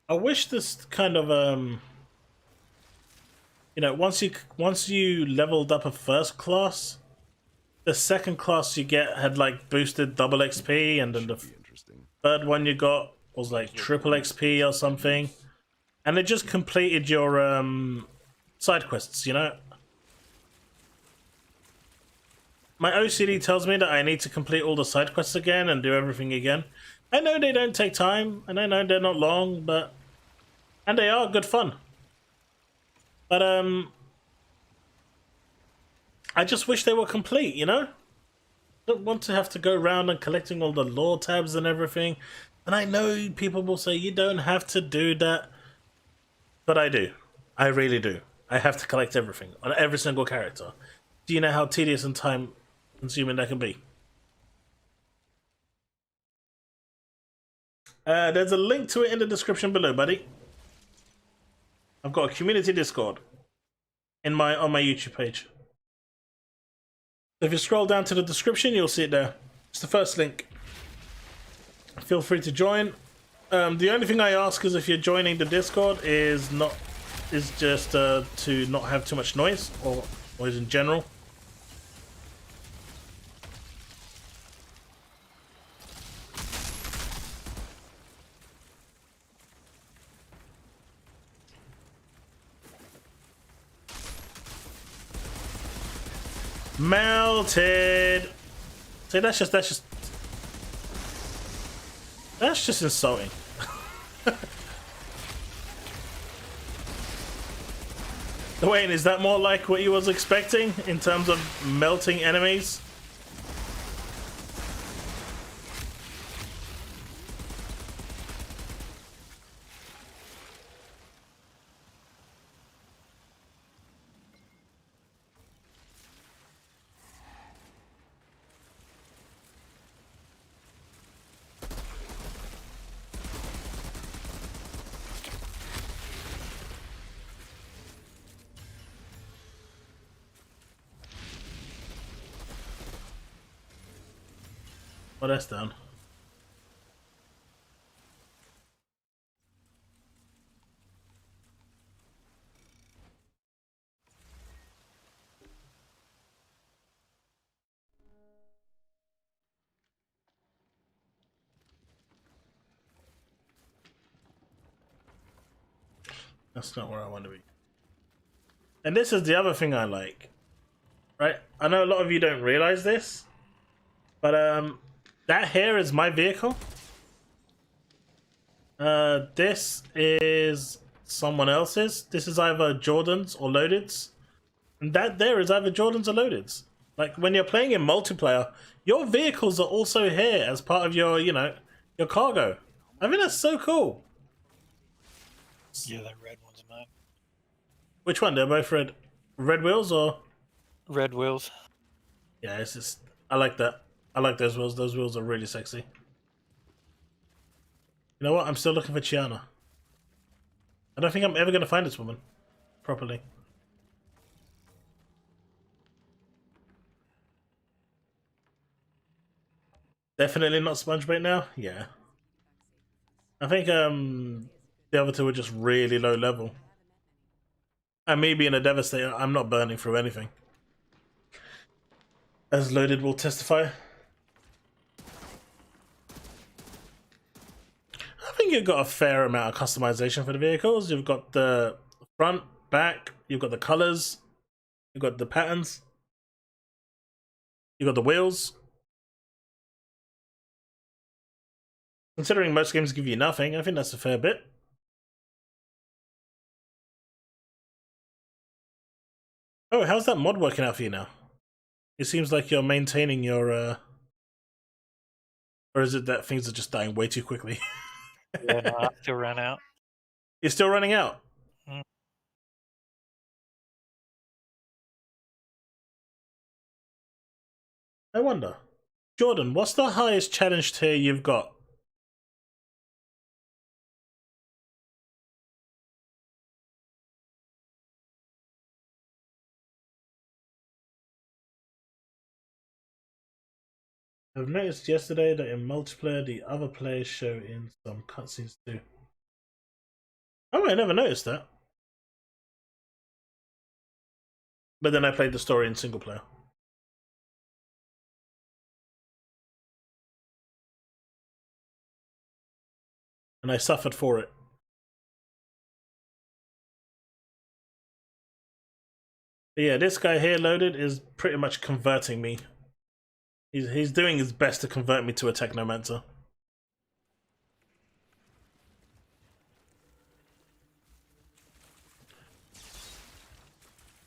I wish this kind of you know, once you leveled up a first class, the second class you get had like boosted double XP, and then the third one you got was like triple XP or something, and it just completed your side quests, you know. My OCD tells me that I need to complete all the side quests again and do everything again. I know they don't take time, and I know they're not long, but and they are good fun. But I just wish they were complete, you know? I don't want to have to go around and collecting all the lore tabs and everything. And I know people will say you don't have to do that, but I do. I really do. I have to collect everything on every single character. Do you know how tedious and time consuming that can be? There's a link to it in the description below, buddy. I've got a community Discord on my YouTube page. If you scroll down to the description, you'll see it there. It's the first link. Feel free to join. The only thing I ask is if you're joining the Discord is just to not have too much noise or noise in general. Melted. See, that's just insulting. Wayne, is that more like what you was expecting in terms of melting enemies? Oh, that's done. That's not where I want to be. And this is the other thing I like. Right? I know a lot of you don't realize this, but that here is my vehicle. This is someone else's. This is either Jordan's or Loaded's. And that there is either Jordan's or Loaded's. Like, when you're playing in multiplayer, your vehicles are also here as part of your, you know, your cargo. I think that's so cool. Yeah, that red one's mine. Which one? They're both red. Red wheels or? Red wheels. Yeah, it's just, I like that. I like those wheels. Those wheels are really sexy. You know what? I'm still looking for Chiana. I don't think I'm ever going to find this woman properly. Definitely not Spongebait now? Yeah. I think the other two were just really low level. And me being a Devastator, I'm not burning through anything. As Loaded will testify. think you've got a fair amount of customization for the vehicles. You've got the front, back, you've got the colors, you've got the patterns, you've got the wheels. Considering most games give you nothing, I think that's a fair bit. Oh, how's that mod working out for you now? It seems like you're maintaining your, or is it that things are just dying way too quickly? Yeah, no, I still run out. You're still running out? Mm. I wonder. Jordan, what's the highest challenge tier you've got? I've noticed yesterday that in multiplayer, the other players show in some cutscenes too. Oh, I never noticed that. But then I played the story in single player. And I suffered for it. But yeah, this guy here, Loaded, is pretty much converting me. He's doing his best to convert me to a Technomancer.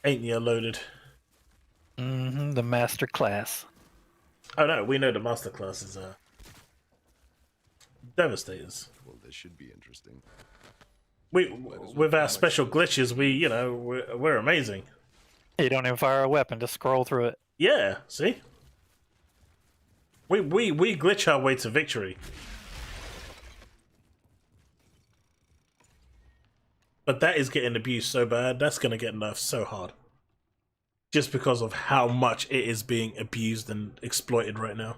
Ain't you, Loaded? Mm-hmm, the master class. Oh no, we know the master class is Devastators. Well, this should be interesting. With our special glitches, we're amazing. You don't even fire a weapon, just scroll through it. Yeah, see? We glitch our way to victory. But that is getting abused so bad, that's gonna get nerfed so hard. Just because of how much it is being abused and exploited right now.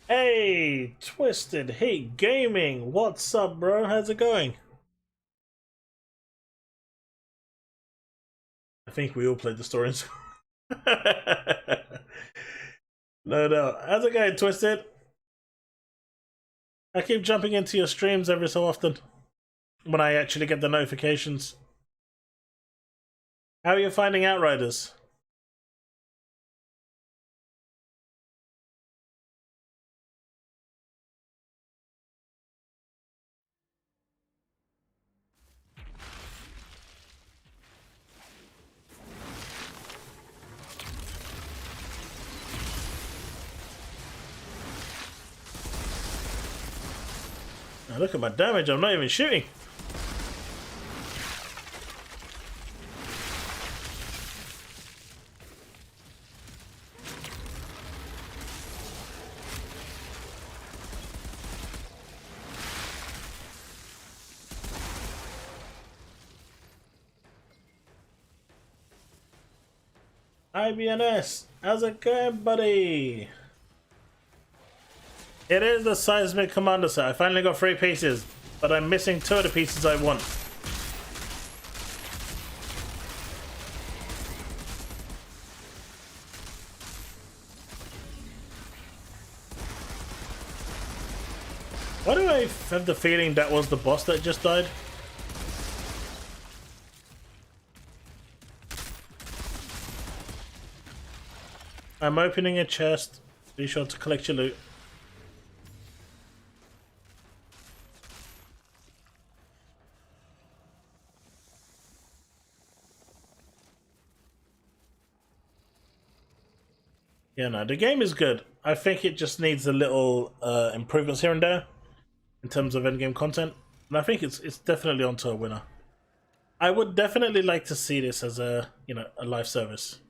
Hey, Twisted Heat Gaming, what's up, bro? How's it going? I think we all played the stories. No. How's it going, Twisted? I keep jumping into your streams every so often when I actually get the notifications. How are you finding Outriders? Now look at my damage, I'm not even shooting. IBNS, how's it going, buddy? It is the Seismic Commander set. I finally got 3 pieces, but I'm missing 2 of the pieces I want. Why do I have the feeling that was the boss that just died? I'm opening a chest. Be sure to collect your loot. Yeah, no, the game is good. I think it just needs a little improvements here and there in terms of endgame content, and I think it's definitely onto a winner. I would definitely like to see this as a live service.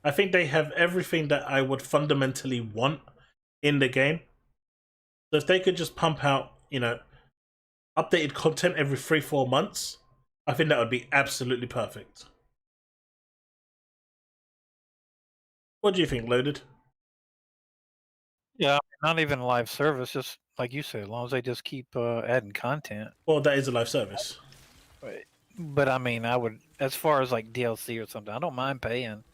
I think they have everything that I would fundamentally want in the game. So if they could just pump out, updated content every 3-4 months, I think that would be absolutely perfect. What do you think, Loaded? Yeah, not even live service, just like you said, as long as they just keep adding content. Well, that is a live service. Right. But I mean, I would, as far as like DLC or something, I don't mind paying.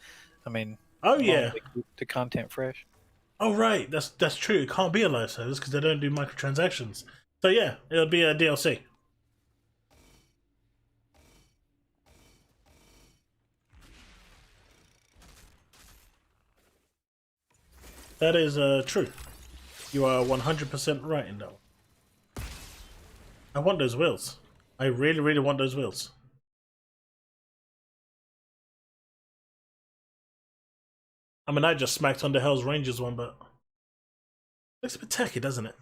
I mean, oh yeah, they keep the content fresh. Oh right, that's true. It can't be a live service because they don't do microtransactions. So yeah, it'll be a DLC. That is true. You are 100% right in that one. I want those wheels. I really, really want those wheels. I mean, I just smacked on the Hell's Rangers one, but looks a bit tacky, doesn't it?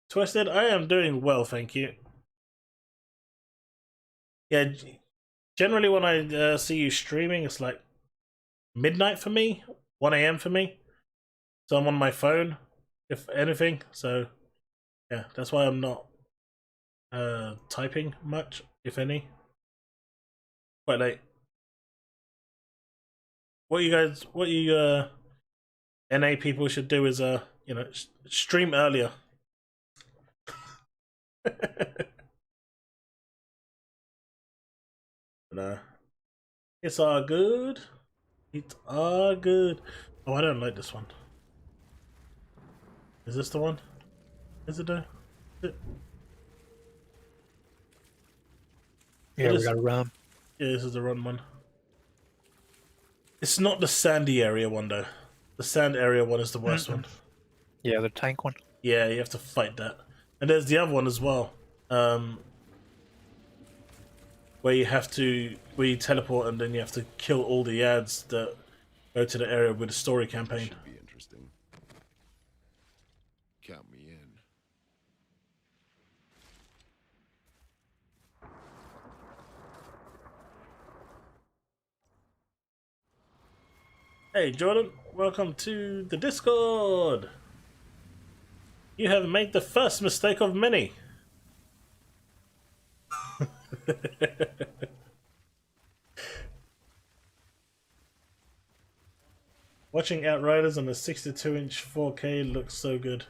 Twisted, I am doing well, thank you. Yeah, generally when I see you streaming, it's like midnight for me, 1 a.m. for me. So I'm on my phone, if anything. So yeah, that's why I'm not typing much, if any. Quite late. What you NA people should do is you know, stream earlier. No, it's all good. It's all good. Oh, I don't like this one. Is this the one? Is it the? Yeah, we gotta run. Yeah, this is the run one. It's not the sandy area one though. The sand area one is the worst one. Yeah, the tank one. Yeah, you have to fight that. And there's the other one as well. Where you teleport and then you have to kill all the ads that go to the area with the story campaign. Should be interesting. Count me in. Hey Jordan, welcome to the Discord. You have made the first mistake of many. Watching Outriders on a 62-inch 4K looks so good.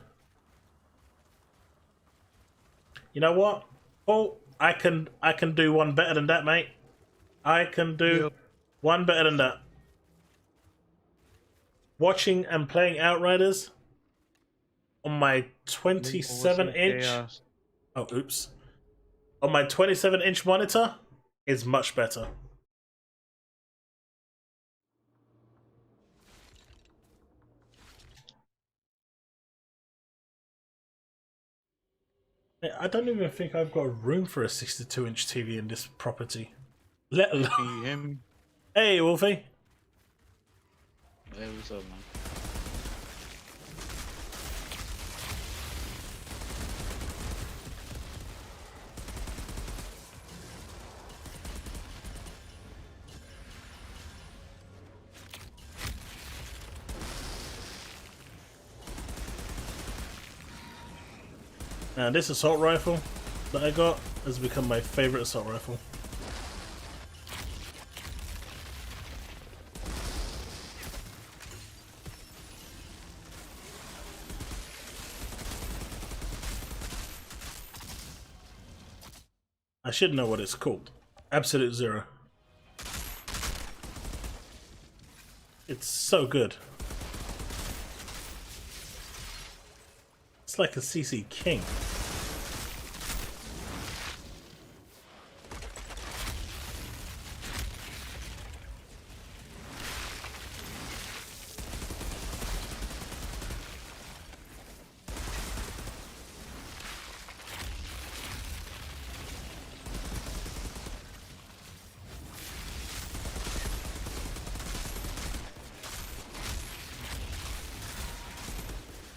You know what? Oh, I can do one better than that, mate. I can do one better than that. Watching and playing Outriders on my 27-inch. Oh, oops. On my 27-inch monitor is much better. I don't even think I've got room for a 62-inch TV in this property. Let alone. Can you hear me? Hey, Wolfie. Hey, what's up, man? Now this assault rifle that I got has become my favorite assault rifle. I should know what it's called. Absolute Zero. It's so good. It's like a CC King.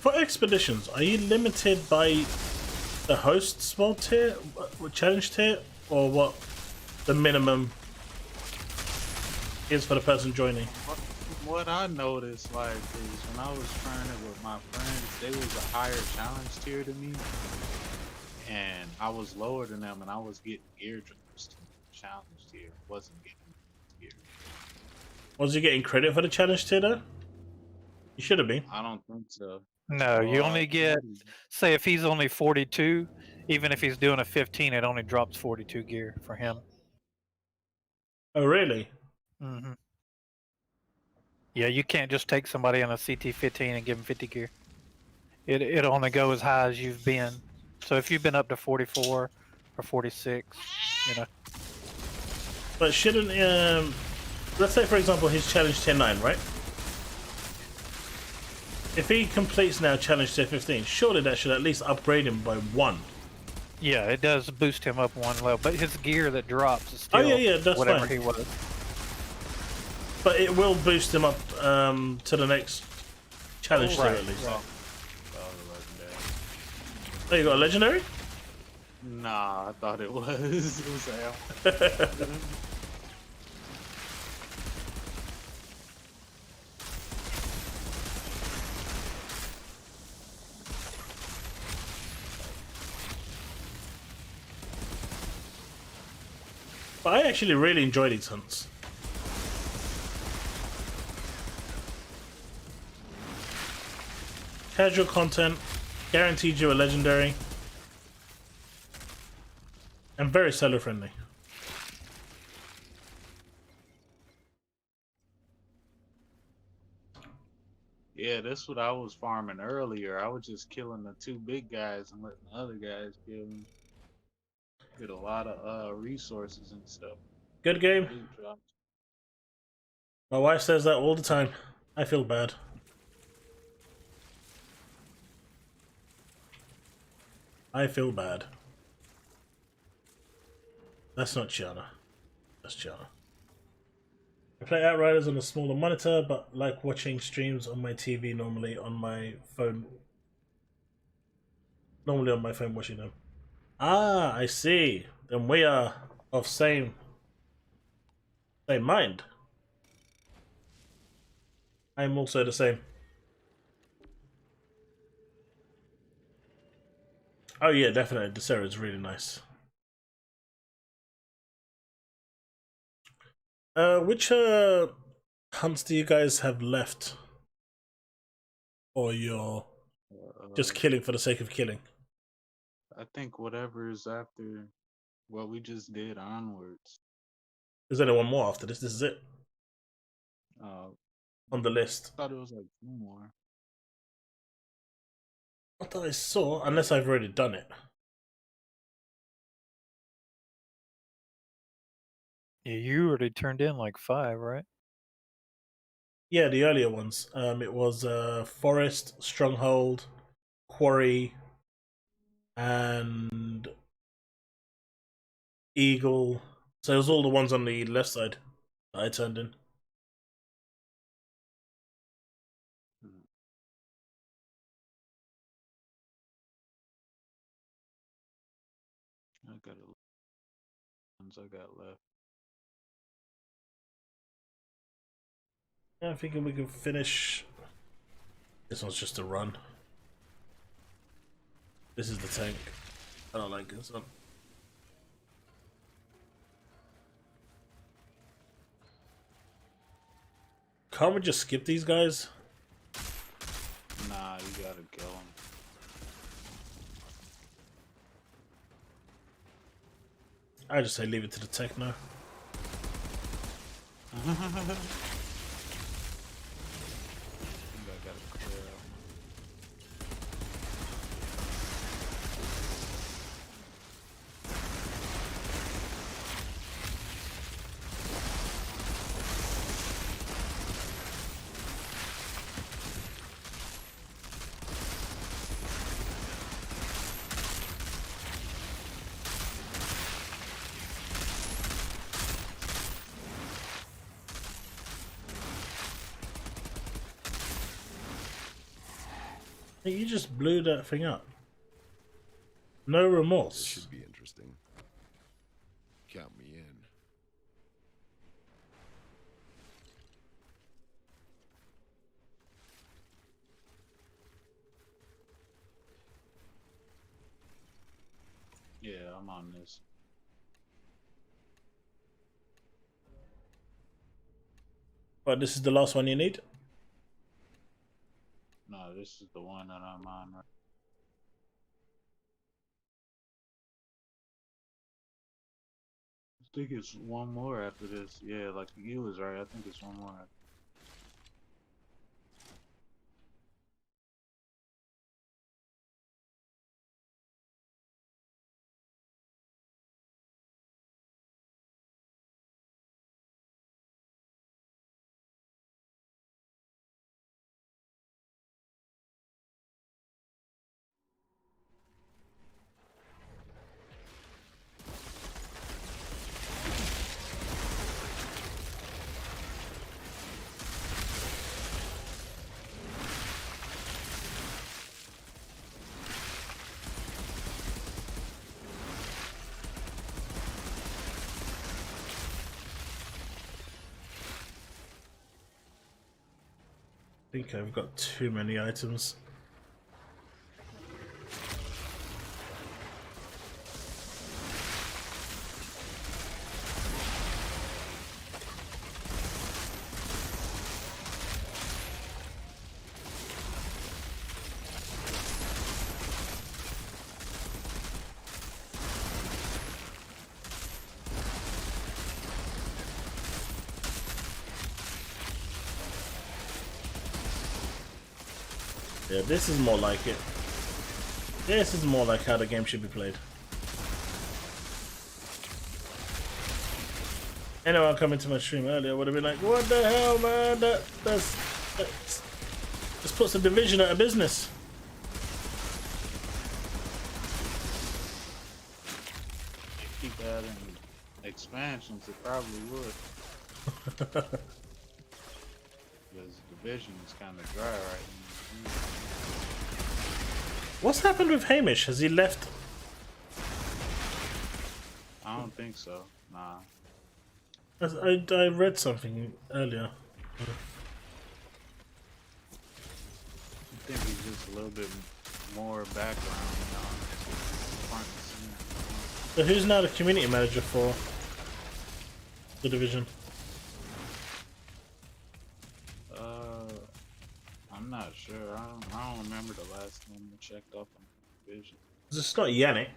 For expeditions, are you limited by the host's mod tier, challenge tier, or what the minimum is for the person joining? What I noticed, like, is when I was training with my friends, they was a higher challenge tier to me, and I was lower than them, and I was getting gear drops to the challenge tier. Wasn't getting gear. Was you getting credit for the challenge tier though? You should have been. I don't think so. No, you Oh, only get, say, if he's only 42, even if he's doing a 15, it only drops 42 gear for him. Oh, really? Hmm. Yeah, you can't just take somebody on a CT15 and give him 50 gear. It only go as high as you've been. So if you've been up to 44 or 46, you know. But shouldn't let's say for example he's challenge 10-9, right? If he completes now challenge 10-15, surely that should at least upgrade him by 1. Yeah, it does boost him up one level, but his gear that drops is still that's whatever fine. he was. But it will boost him up to the next challenge tier at least. Right. Oh, you got a legendary? Nah, I thought it was. It was Al. But I actually really enjoy these hunts. Casual content, guaranteed you a legendary, and very seller friendly. Yeah, that's what I was farming earlier. I was just killing the 2 big guys and letting the other guys kill me. Get a lot of resources and stuff. Good game. Loot drops. My wife says that all the time. I feel bad. I feel bad. That's not Chiana. That's Chiana. I play Outriders on a smaller monitor, but like watching streams on my TV normally on my phone. Normally on my phone watching them. Ah, I see. Then we are of same mind. I'm also the same. Oh yeah, definitely. Desera is really nice. Which hunts do you guys have left? Or you're just killing for the sake of killing? I think whatever is after what we just did onwards. There's only one more after this. This is it. On the list. I thought it was like 2 more. I thought I saw, unless I've already done it. Yeah, you already turned in like 5, right? Yeah, the earlier ones. It was Forest, Stronghold, Quarry, and Eagle. So it was all the ones on the left side that I turned in. I got a ones I got left. Yeah, I'm thinking we can finish. This one's just a run. This is the tank. I don't like this one. Can't we just skip these guys? Nah, you gotta kill them. I just say leave it to the techno. You just blew that thing up. No remorse. This should be interesting. Count me in. Yeah, I'm on this. But this is the last one you need? this is the one that I'm on. Right? I think it's one more after this. Yeah, like you was right. I think it's one more. I think I've got too many items. Yeah, this is more like it. This is more like how the game should be played. Anyone coming to my stream earlier would have been like, what the hell, man? That's just puts the division out of business. If you keep adding expansions, it probably would. Because division is kind of dry right now. What's happened with Hamish? Has he left? I don't think so. Nah. I read something earlier. I think he's just a little bit more background, you know. Front and center. So who's now the community manager for the division? I'm not sure. I don't remember the last time I checked up on the division. It's not Yannick.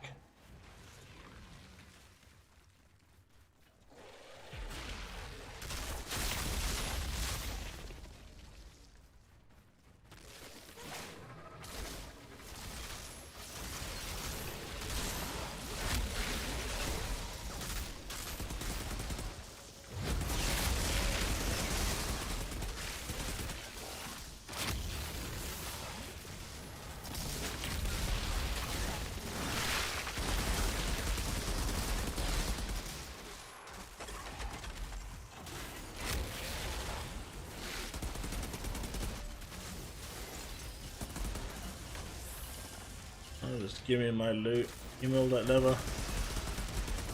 Just give me my loot. Give me all that leather.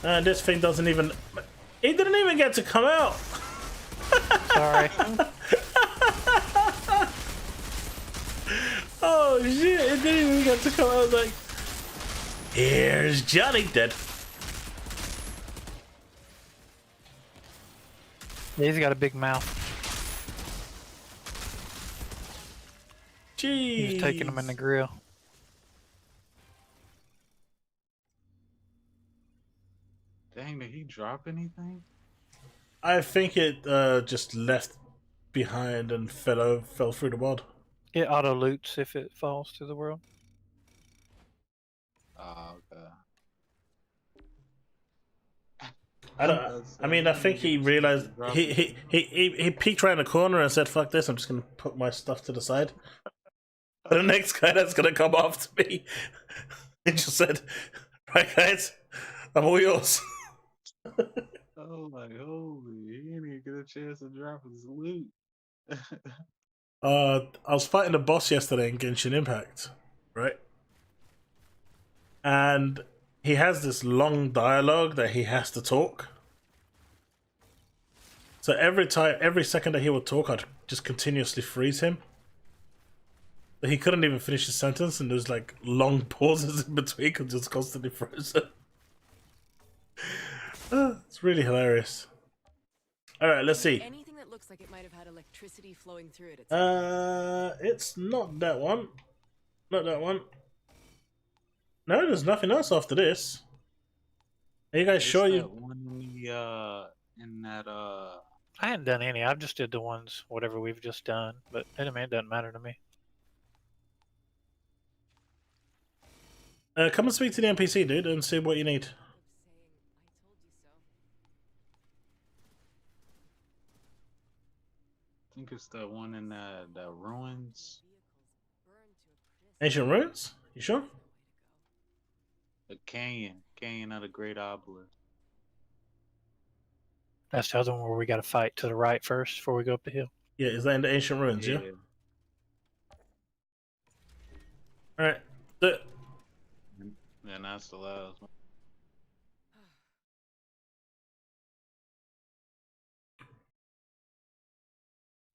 And this thing doesn't even... It didn't even get to come out! Sorry. Oh shit, it didn't even get to come out. I was like... Here's Johnny dead. He's got a big mouth. Jeez. He's taking him in the grill. Dang, did he drop anything? I think it just left behind and fell through the mod. It auto loots if it falls to the world. Oh, okay. I think he realized he peeked around the corner and said, "Fuck this! I'm just gonna put my stuff to the side." The next guy that's gonna come after me, he just said, "Right, guys, I'm all yours." Oh my holy! He didn't even get a chance to drop his loot. I was fighting the boss yesterday in Genshin Impact, right? And he has this long dialogue that he has to talk. So every second that he would talk, I'd just continuously freeze him. But he couldn't even finish his sentence, and there's like long pauses in between because just constantly frozen. It's really hilarious. All right, let's see. looks like it might have had electricity flowing through it. At it's not that one. Not that one. No, there's nothing else after this. Are you guys sure you? One in that I hadn't done any. I've just did the ones, whatever we've just done. But anyway, it doesn't matter to me. Come and speak to the NPC, dude, and see what you need. I think it's the one in the ruins. Ancient ruins? You sure? The canyon of the Great Obelisk. That's the other one where we got to fight to the right first before we go up the hill. Yeah, is that in the ancient ruins? Yeah. All right. And that's the last one.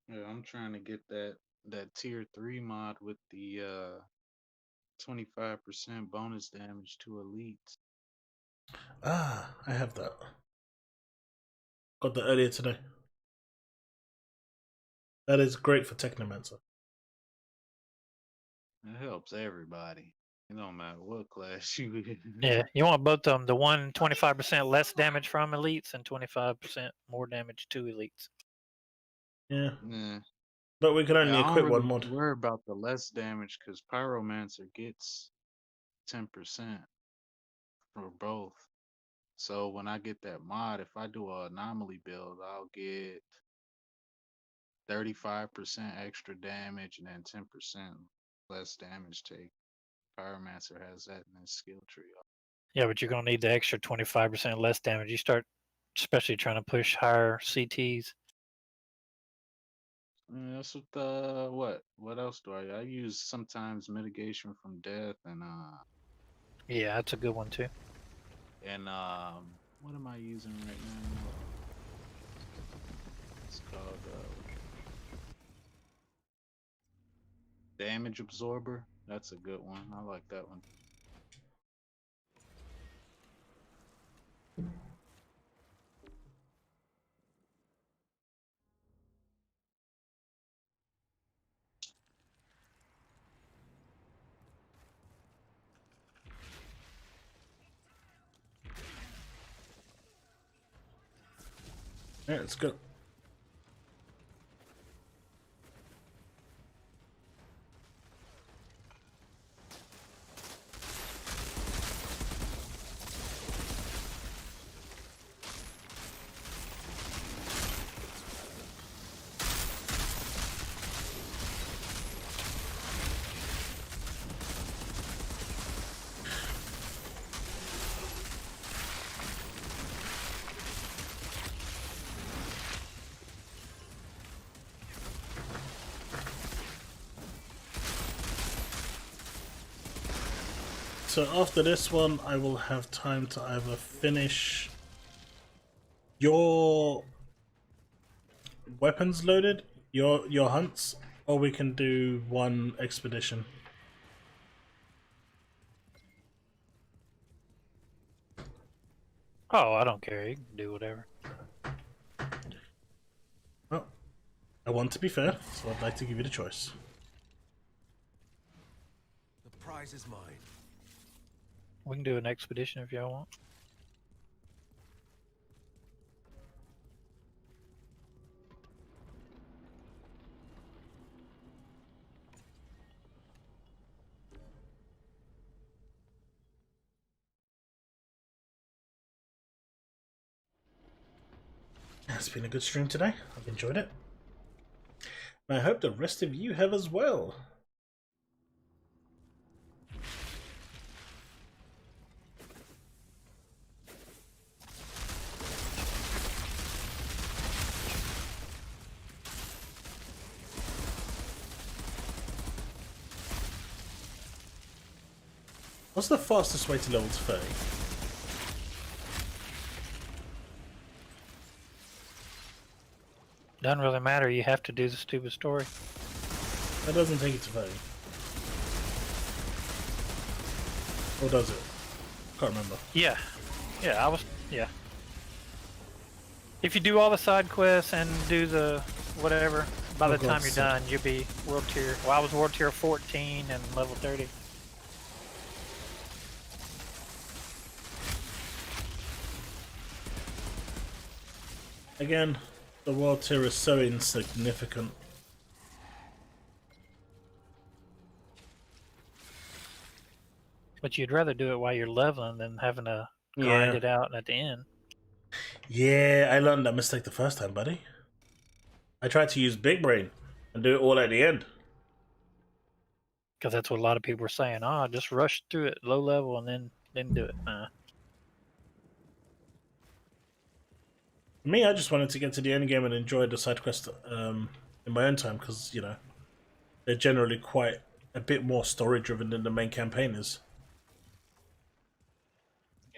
Yeah, I'm trying to get that tier 3 mod with the 25% bonus damage to elites. Ah, I have that. Got that earlier today. That is great for Technomancer. It helps everybody. It don't matter what class you in. Yeah, you want both of them. The one 25% less damage from elites and 25% more damage to elites. Yeah. Yeah. But we can only I don't equip really one mod. worry about the less damage because Pyromancer gets 10% for both. So when I get that mod, if I do an anomaly build, I'll get 35% extra damage and then 10% less damage take. Pyromancer has that in his skill tree. Yeah, but you're going to need the extra 25% less damage. You start especially trying to push higher CTs. That's what else do I use sometimes mitigation from death and Yeah, that's a good one too. And what am I using right now? It's called Damage Absorber. That's a good one. I like that one. Yeah, let's go. So after this one, I will have time to either finish your weapons loaded, your hunts, or we can do one expedition. Oh, I don't care. You can do whatever. Well, I want to be fair, so I'd like to give you the choice. The prize is mine. We can do an expedition if y'all want. It's been a good stream today. I've enjoyed it. And I hope the rest of you have as well. What's the fastest way to level to 30? Doesn't really matter. You have to do the stupid story. That doesn't take it to 30. Or does it? Can't remember. Yeah. Yeah, I was... Yeah. If you do all the side quests and do the whatever, by the God, time you're so- done, you'll be world tier. Well, I was world tier 14 and level 30. Again, the world tier is so insignificant. But you'd rather do it while you're leveling than having to grind it out at the end. Yeah, I learned that mistake the first time, buddy. I tried to use Big Brain and do it all at the end. Because that's what a lot of people were saying. Ah, just rush through it low level and then do it. Me, I just wanted to get to the end game and enjoy the side quest in my own time, because, you know, they're generally quite a bit more story driven than the main campaign is.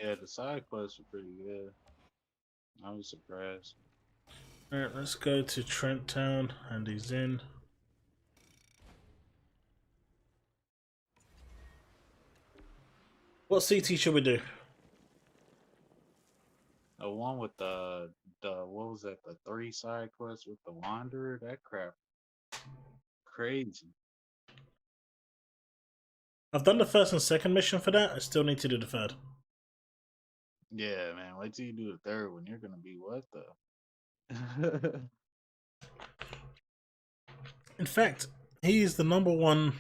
Yeah, the side quests were pretty good. I was surprised. Alright, let's go to Trent Town, and he's in. What CT should we do? The one with the what was that? The 3 side quests with the Wanderer. That crap, crazy. I've done the first and second mission for that. I still need to do the third. Yeah, man. Wait till you do the third one. You're gonna be what the? In fact, he is the number one.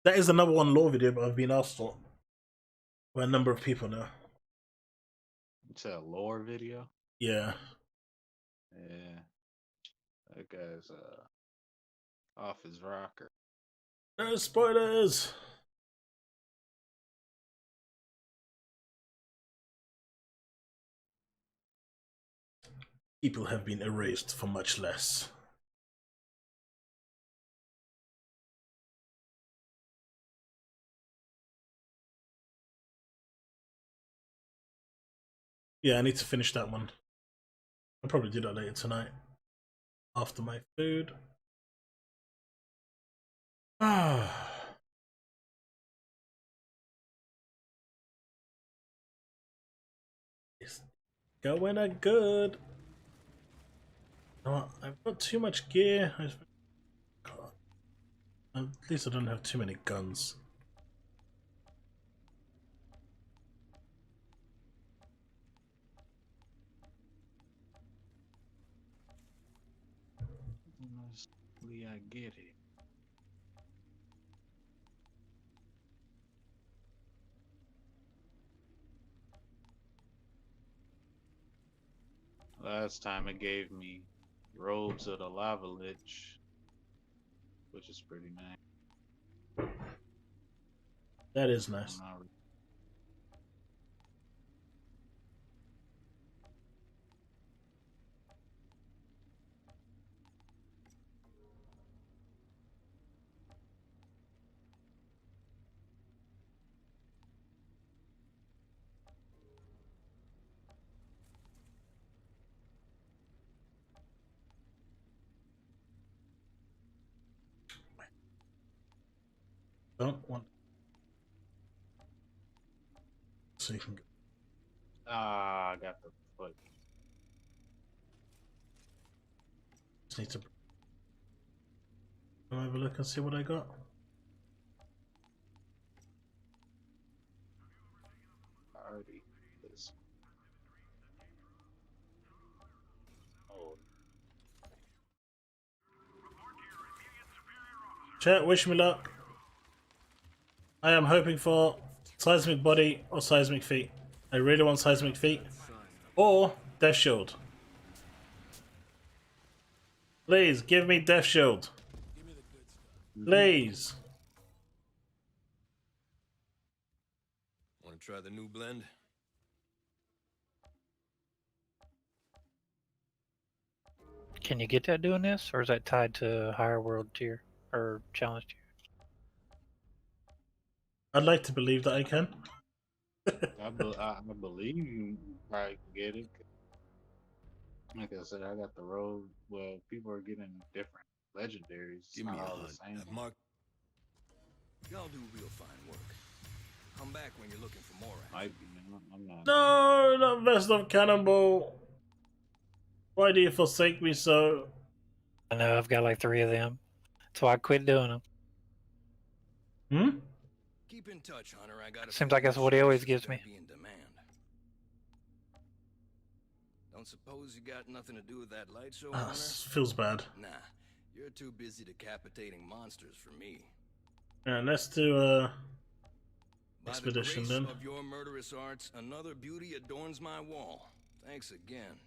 That is the number one lore video I've been asked for by a number of people now. It's a lore video. Yeah. Yeah, that guy's off his rocker. No spoilers! People have been erased for much less. Yeah, I need to finish that one. I'll probably do that later tonight. After my food. Ah. It's going a good. You know what? I've got too much gear. At least I don't have too many guns. Honestly, I get it. Last time it gave me robes of the lava lich, which is pretty nice. That is nice. Don't want. So you can. Ah, I got the foot. Just need to. Have a look and see what I got. Already this. Oh, Chat, wish me luck. I am hoping for seismic body or seismic feet. I really want seismic feet. Or death shield. Please, give me death shield. Please. Want to try the new blend? Can you get that doing this, or is that tied to higher world tier or challenge tier? I'd like to believe that I can. I believe you probably can get it. Like I said, I got the road. Well, people are getting different legendaries. It's Give me not a all hunt. the same. Mark. Y'all do real fine work. Come back when you're looking for more. Might be. I'm not. No, not Vest of Cannonball. Why do you forsake me so? I know I've got like 3 of them, so I quit doing them. Hmm? Keep in touch, Hunter. I got a Seems like that's what he always gives me. Be in demand. Don't suppose you got nothing to do with that light show, Hunter? Feels bad. Nah, you're too busy decapitating monsters for me. Yeah, let's do Expedition By the then. grace of your murderous arts, another beauty adorns my wall. Thanks again.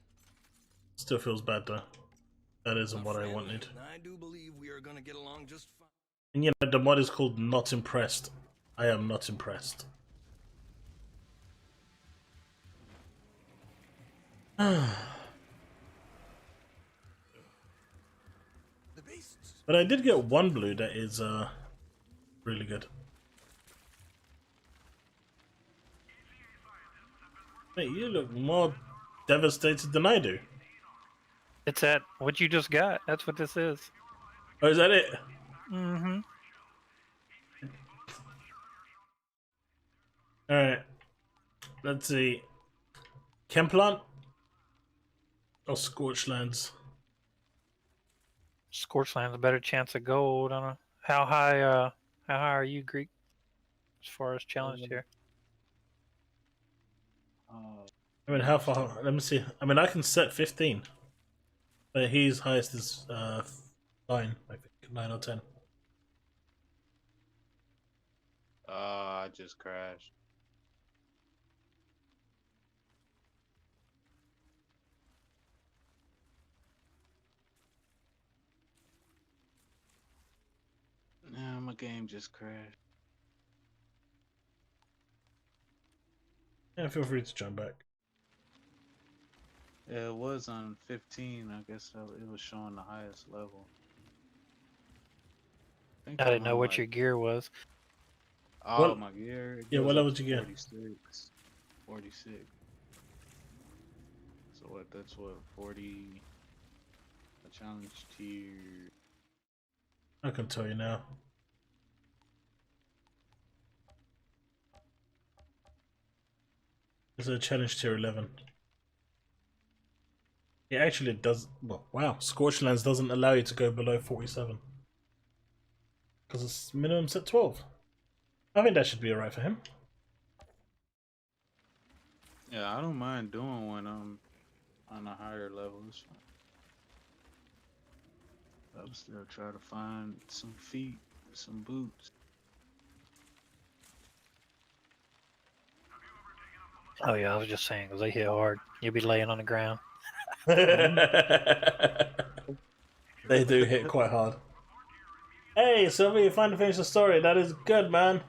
Still feels bad though. That isn't what I Friend, wanted. I do believe we are gonna get along just fine. And you know, the mod is called Not Impressed. I am not impressed. But I did get one blue that is really good. Hey, you look more devastated than I do. It's at what you just got. That's what this is. Oh, is that it? Mm-hmm. Alright. Let's see. Chemplant? Or Scorchlands? Scorchland's a better chance of gold. I don't know. How high are you, Greek? As far as challenge here. I mean, how far? Let me see. I mean, I can set 15. But his highest is 9, I think. 9 or 10. I just crashed. Nah, my game just crashed. Yeah, feel free to jump back. Yeah, it was on 15. I guess it was showing the highest level. I didn't know what your gear was. Oh, What? my gear? Yeah, what level did you get? 46. 46. So what? That's what? 40. A challenge tier. I can tell you now. It's a challenge tier 11. It actually does. Well, wow. Scorchlands doesn't allow you to go below 47. Because it's minimum set 12. I think that should be alright for him. Yeah, I don't mind doing when I'm on a higher level. It's fine. I'll still try to find some feet, some boots. Oh yeah, I was just saying because they hit hard. You'll be laying on the ground. They do hit quite hard. Hey, Sylvie, you finally finished the story. That is good, man.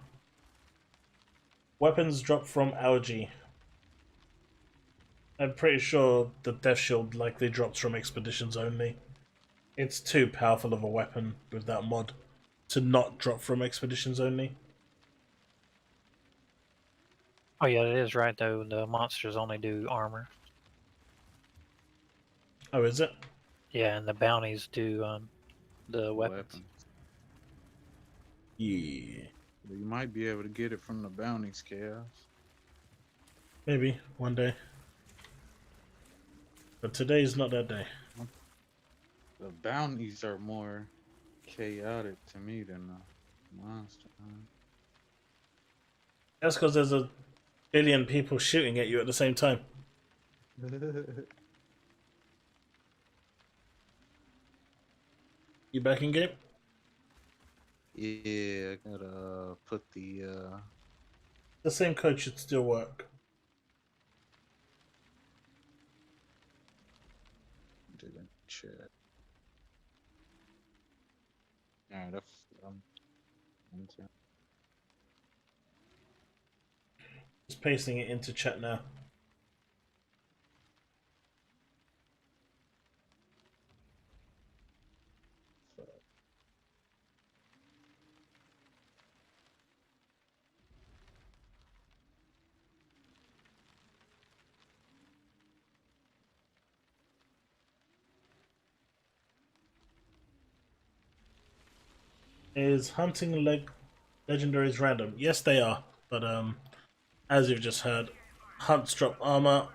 Weapons drop from algae. I'm pretty sure the Death Shield likely drops from expeditions only. It's too powerful of a weapon with that mod to not drop from expeditions only. Oh yeah, it is right though. The monsters only do armor. Oh, is it? Yeah, and the bounties do the weapons. Yeah. You might be able to get it from the bounties, Chaos. Maybe one day. But today is not that day. The bounties are more chaotic to me than the monster. That's because there's a billion people shooting at you at the same time. You back in game? Yeah, I gotta put the The same code should still work. didn't check. Alright, that's into. Just pasting it into chat now. Is hunting legendaries random? Yes, they are. But as you've just heard, hunts drop armor,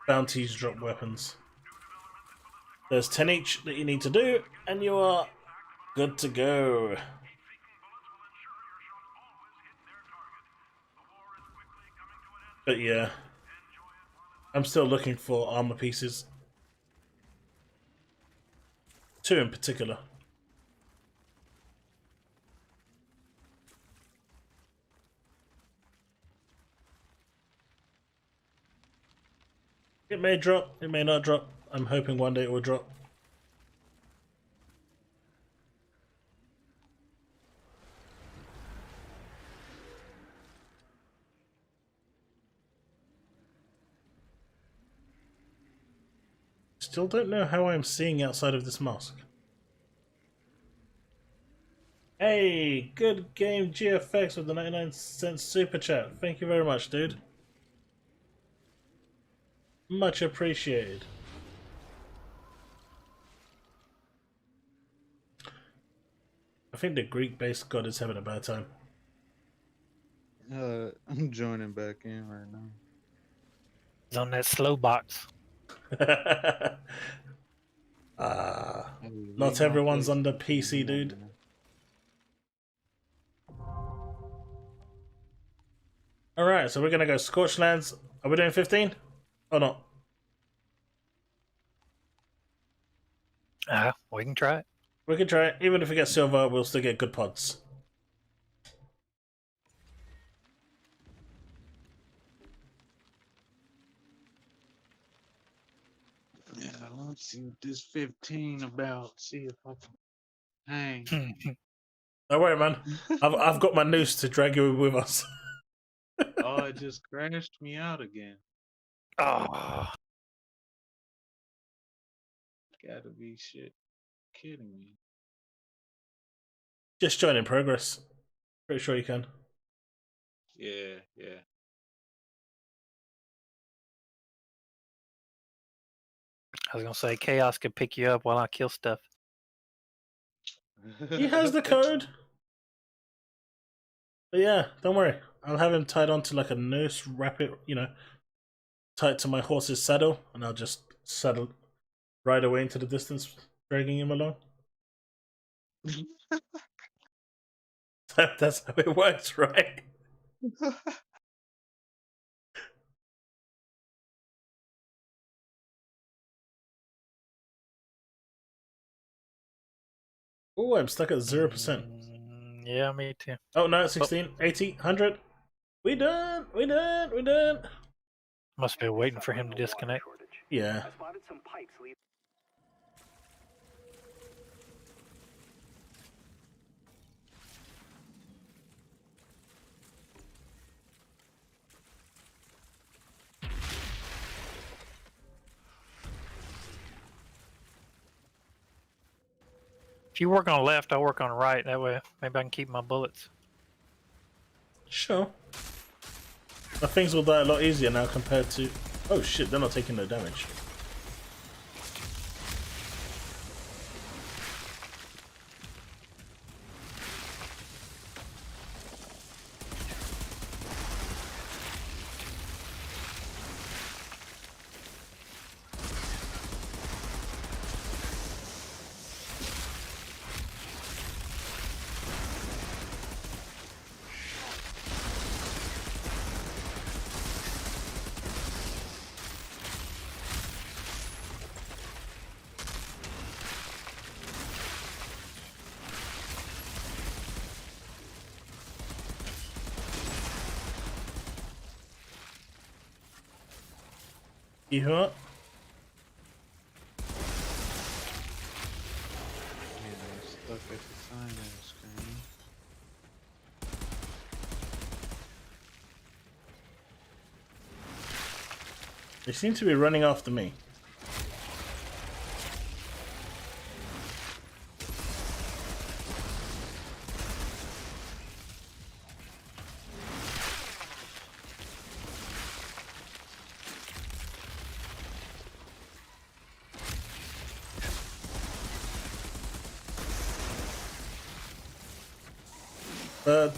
bounties drop weapons. There's 10 each that you need to do, and you are good to go. But yeah, I'm still looking for armor pieces. 2 in particular. It may drop, it may not drop. I'm hoping one day it will drop. Still don't know how I'm seeing outside of this mask. Hey, good game GFX with the 99-cent super chat. Thank you very much, dude. Much appreciated. I think the Greek-based god is having a bad time. I'm joining back in right now. He's on that slow box. Not everyone's on the PC, dude. Alright, so we're gonna go Scorched Lands. Are we doing 15? Or not? We can try it. We can try it. Even if we get silver, we'll still get good pods. Yeah, let's see what this 15 about. See if I can hang. Don't worry, man. I've got my noose to drag you with us. Oh, it just crashed me out again. Oh. Gotta be shit kidding me. Just join in progress. Pretty sure you can. Yeah, yeah. I was gonna say Chaos could pick you up while I kill stuff. He has the code. But yeah, don't worry. I'll have him tied onto like a noose, wrap it, tied to my horse's saddle, and I'll just saddle right away into the distance, dragging him along. That's how it works, right? Oh, I'm stuck at 0%. Yeah, me too. Oh no, 16, 80, 100. We done! We done! We done! Must be waiting for him to disconnect. Yeah. I spotted some pipes leading. If you work on left, I'll work on right. That way, maybe I can keep my bullets. Sure. But things will die a lot easier now compared to... Oh shit, they're not taking no damage. You hear what? Yeah, I'm stuck at the sign screen. They seem to be running after me. But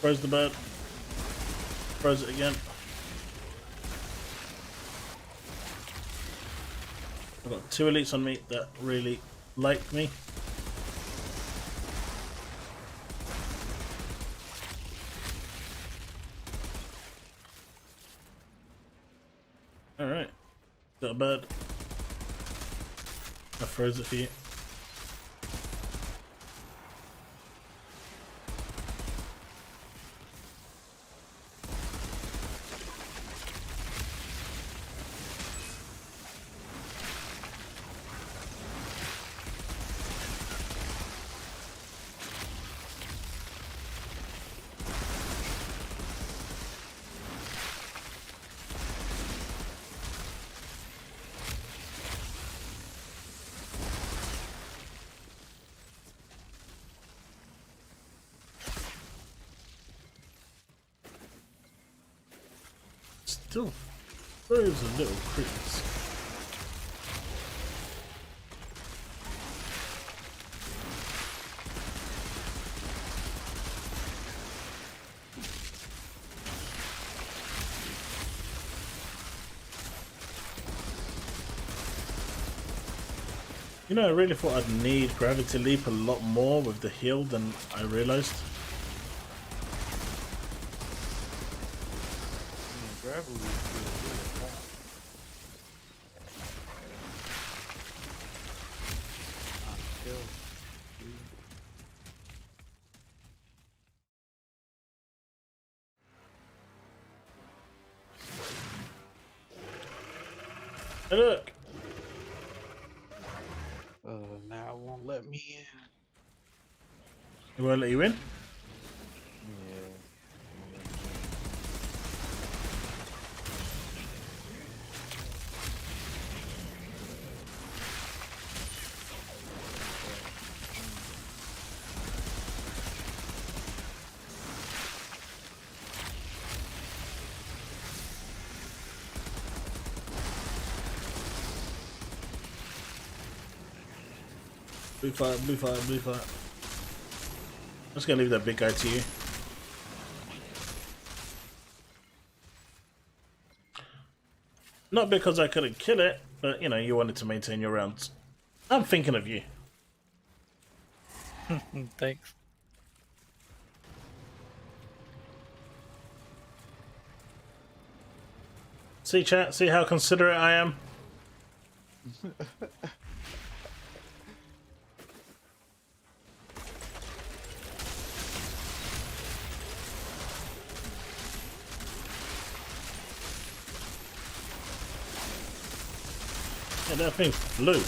Froze the bird. Froze it again. I've got 2 elites on me that really like me. Alright. Got a bird. I froze it for you. Still, those are little critters. You know, I really thought I'd need Gravity Leap a lot more with the heal than I realized. Gravity Leap feels really hot. Hey, look! Now it won't let me in. It won't let you in? Yeah. Blue fire, blue fire, blue fire. I'm just gonna leave that big guy to you. Not because I couldn't kill it, but you know, you wanted to maintain your rounds. I'm thinking of you. Thanks. See, chat, see how considerate I am? Yeah, that thing flew.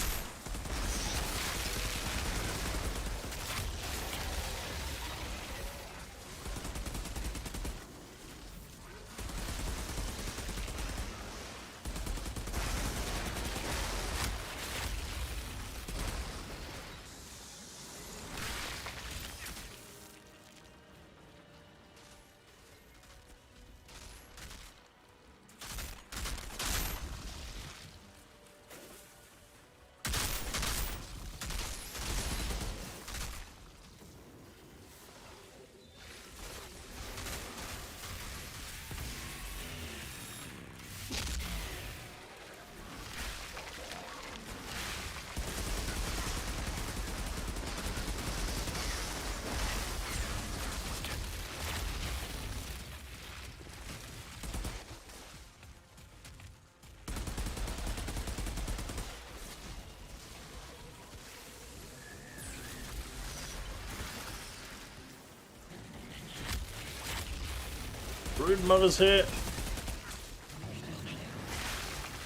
Brood mother's here.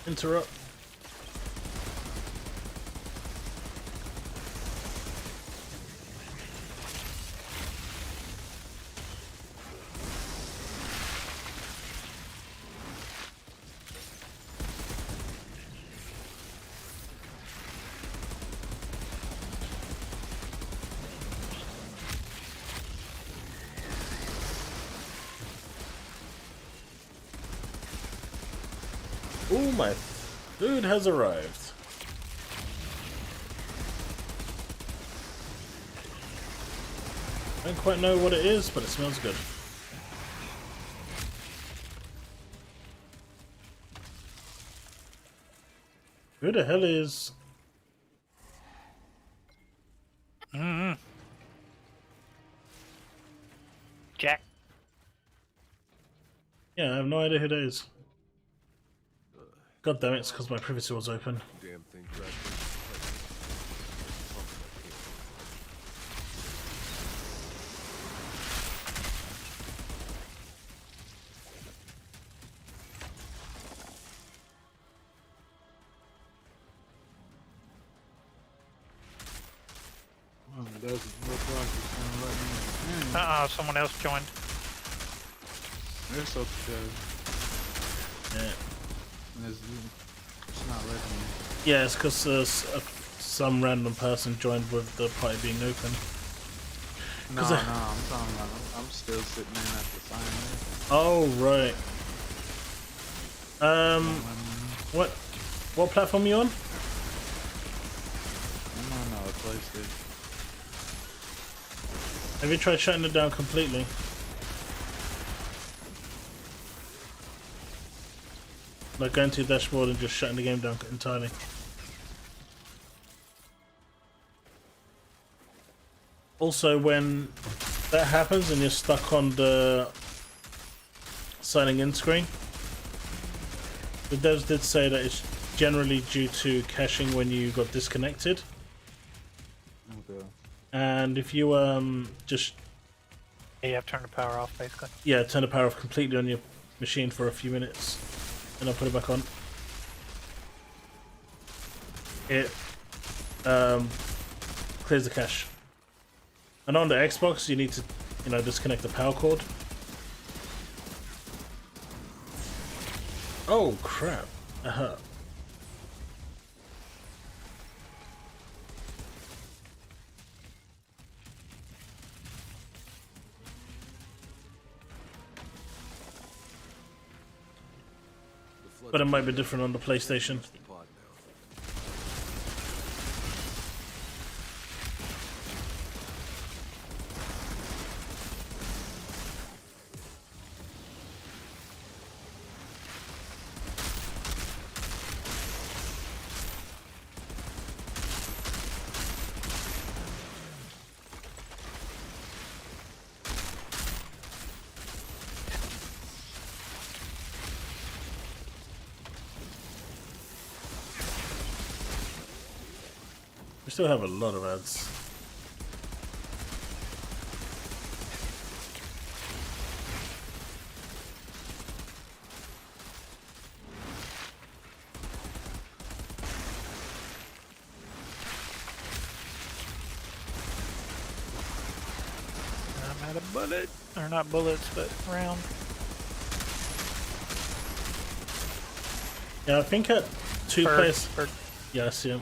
Interrupt. Oh, my food has arrived. I don't quite know what it is, but it smells good. who the hell is... Jack. Yeah, I have no idea who that is. God damn it, it's because my privacy was open. Damn thing cracked. Oh, it doesn't look like it's gonna let me in. Someone else joined. It's okay. Yeah. It's not letting me. Yeah, it's because some random person joined with the party being open. No, I'm talking about I'm still sitting in at the sign there. Oh, right. What platform are you on? I'm on a PlayStation. Have you tried shutting it down completely? Like going to your dashboard and just shutting the game down entirely. Also, when that happens and you're stuck on the signing in screen, the devs did say that it's generally due to caching when you got disconnected. Okay. And if you just You have to turn the power off, basically. yeah, turn the power off completely on your machine for a few minutes, and I'll put it back on. It clears the cache. And on the Xbox, you need to, disconnect the power cord. Oh crap! But it might be different on the PlayStation. We still have a lot of ads. I'm out of bullet. Or not bullets, but round. Yeah, I think at two players. Yeah, I see him.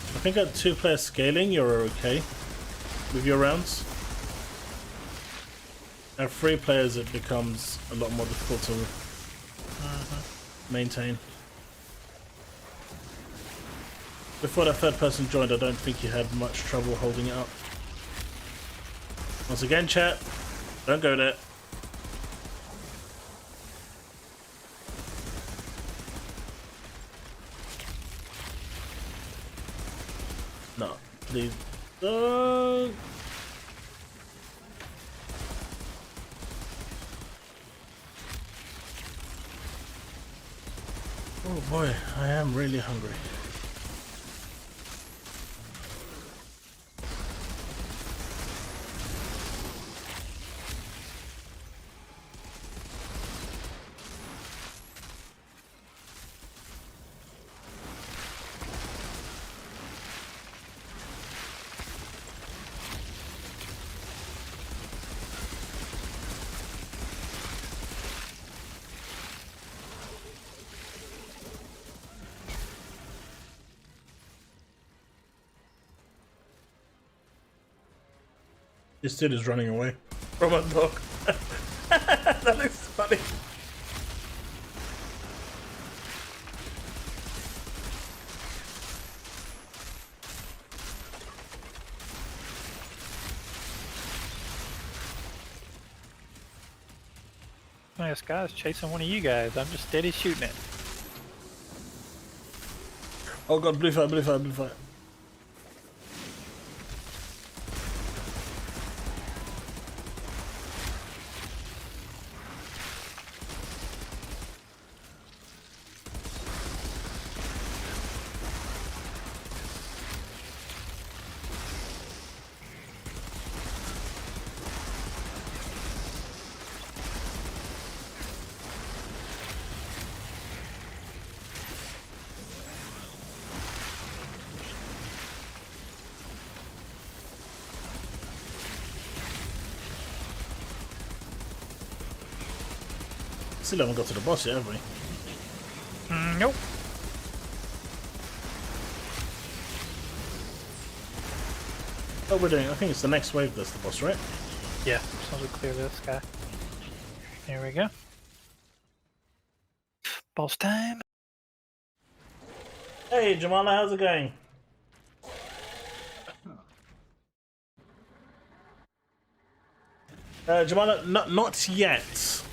I think at 2-player scaling, you're okay with your rounds. At 3 players, it becomes a lot more difficult to maintain. Before that third person joined, I don't think you had much trouble holding it up. Once again, chat, don't go there. No, please don't. Oh boy, I am really hungry. This dude is running away from a dog. That looks funny. This guy's chasing one of you guys. I'm just steady shooting it. Oh god, blue fire, blue fire, blue fire. Still haven't got to the boss yet, have we? Nope. Oh, we're doing. I think it's the next wave that's the boss, right? Yeah, so we clear this guy. Here we go. Boss time. Hey, Jamala, how's it going? Jamala, not yet.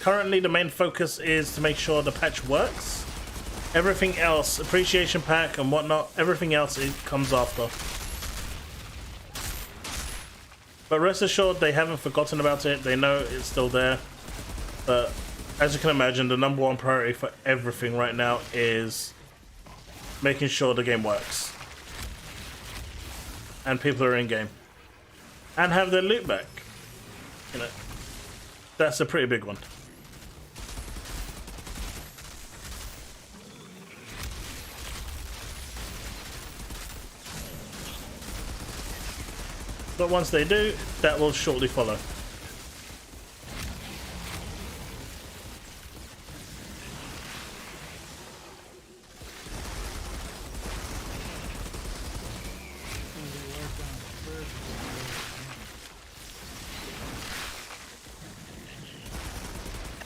Currently, the main focus is to make sure the patch works. Everything else, appreciation pack and whatnot, everything else it comes after. But rest assured, they haven't forgotten about it. They know it's still there. But as you can imagine, the #1 priority for everything right now is making sure the game works and people are in game and have their loot back. You know, that's a pretty big one. But once they do, that will shortly follow.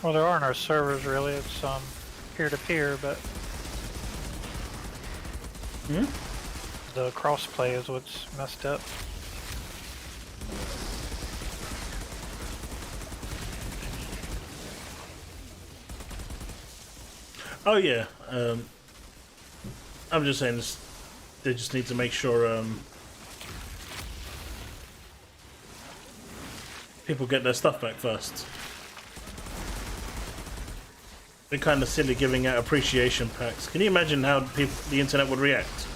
Well, there are no servers really. It's peer-to-peer, but the crossplay is what's messed up. Oh yeah, I'm just saying this, they just need to make sure people get their stuff back first. They're kind of silly giving out appreciation packs. Can you imagine how the internet would react?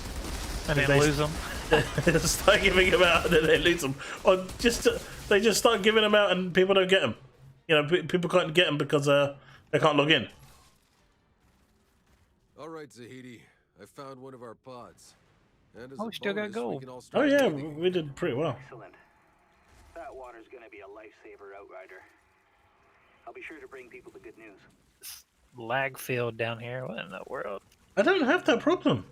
And then lose them. They start giving them out and then they lose them. Or they just start giving them out and people don't get them. You know, people can't get them because they can't log in. All right, Zahidi. I found one of our pods. And as Oh, a we still got bonus, we gold. can all Oh start yeah, trading. we did pretty well. Excellent. That water's gonna be a lifesaver, Outrider. I'll be sure to bring people the good news. Lag field down here. What in the world? I don't have that problem.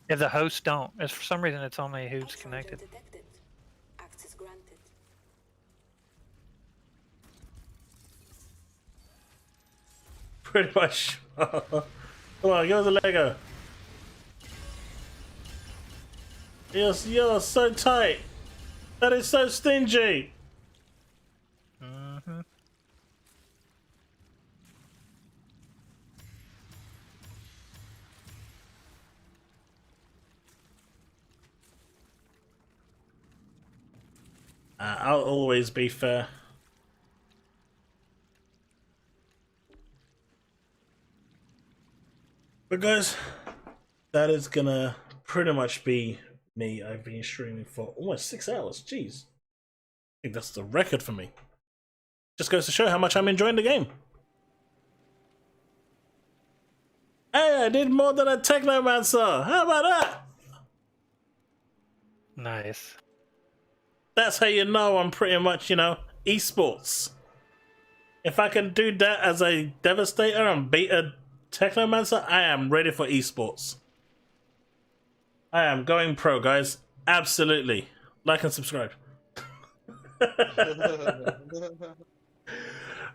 If the hosts don't, it's for some reason it's only who's connected. Detected. Access granted. Pretty much. Come on, give us a Lego. You're so tight. That is so stingy. I'll always be fair. But guys, that is gonna pretty much be me. I've been streaming for almost 6 hours. Jeez. I think that's the record for me. Just goes to show how much I'm enjoying the game. Hey, I did more than a Technomancer. How about that? Nice. That's how you know I'm pretty much, you know, esports. If I can do that as a Devastator and beat a Technomancer, I am ready for esports. I am going pro, guys. Absolutely. Like and subscribe.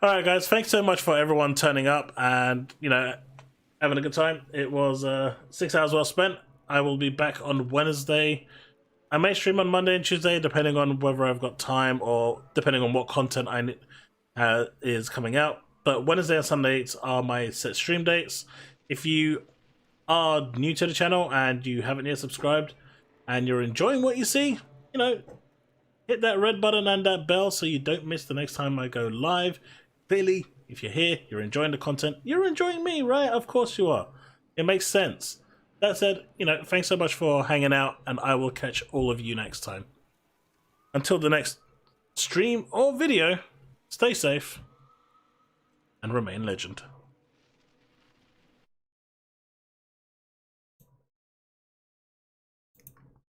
Alright, guys. Thanks so much for everyone turning up and, you know, having a good time. It was 6 hours well spent. I will be back on Wednesday. I may stream on Monday and Tuesday, depending on whether I've got time or depending on what content I need, is coming out. But Wednesday and Sundays are my set stream dates. If you are new to the channel and you haven't yet subscribed and you're enjoying what you see, you know, hit that red button and that bell so you don't miss the next time I go live. Clearly, if you're here, you're enjoying the content, you're enjoying me, right? Of course you are. It makes sense. That said, you know, thanks so much for hanging out, and I will catch all of you next time. Until the next stream or video, stay safe and remain legend.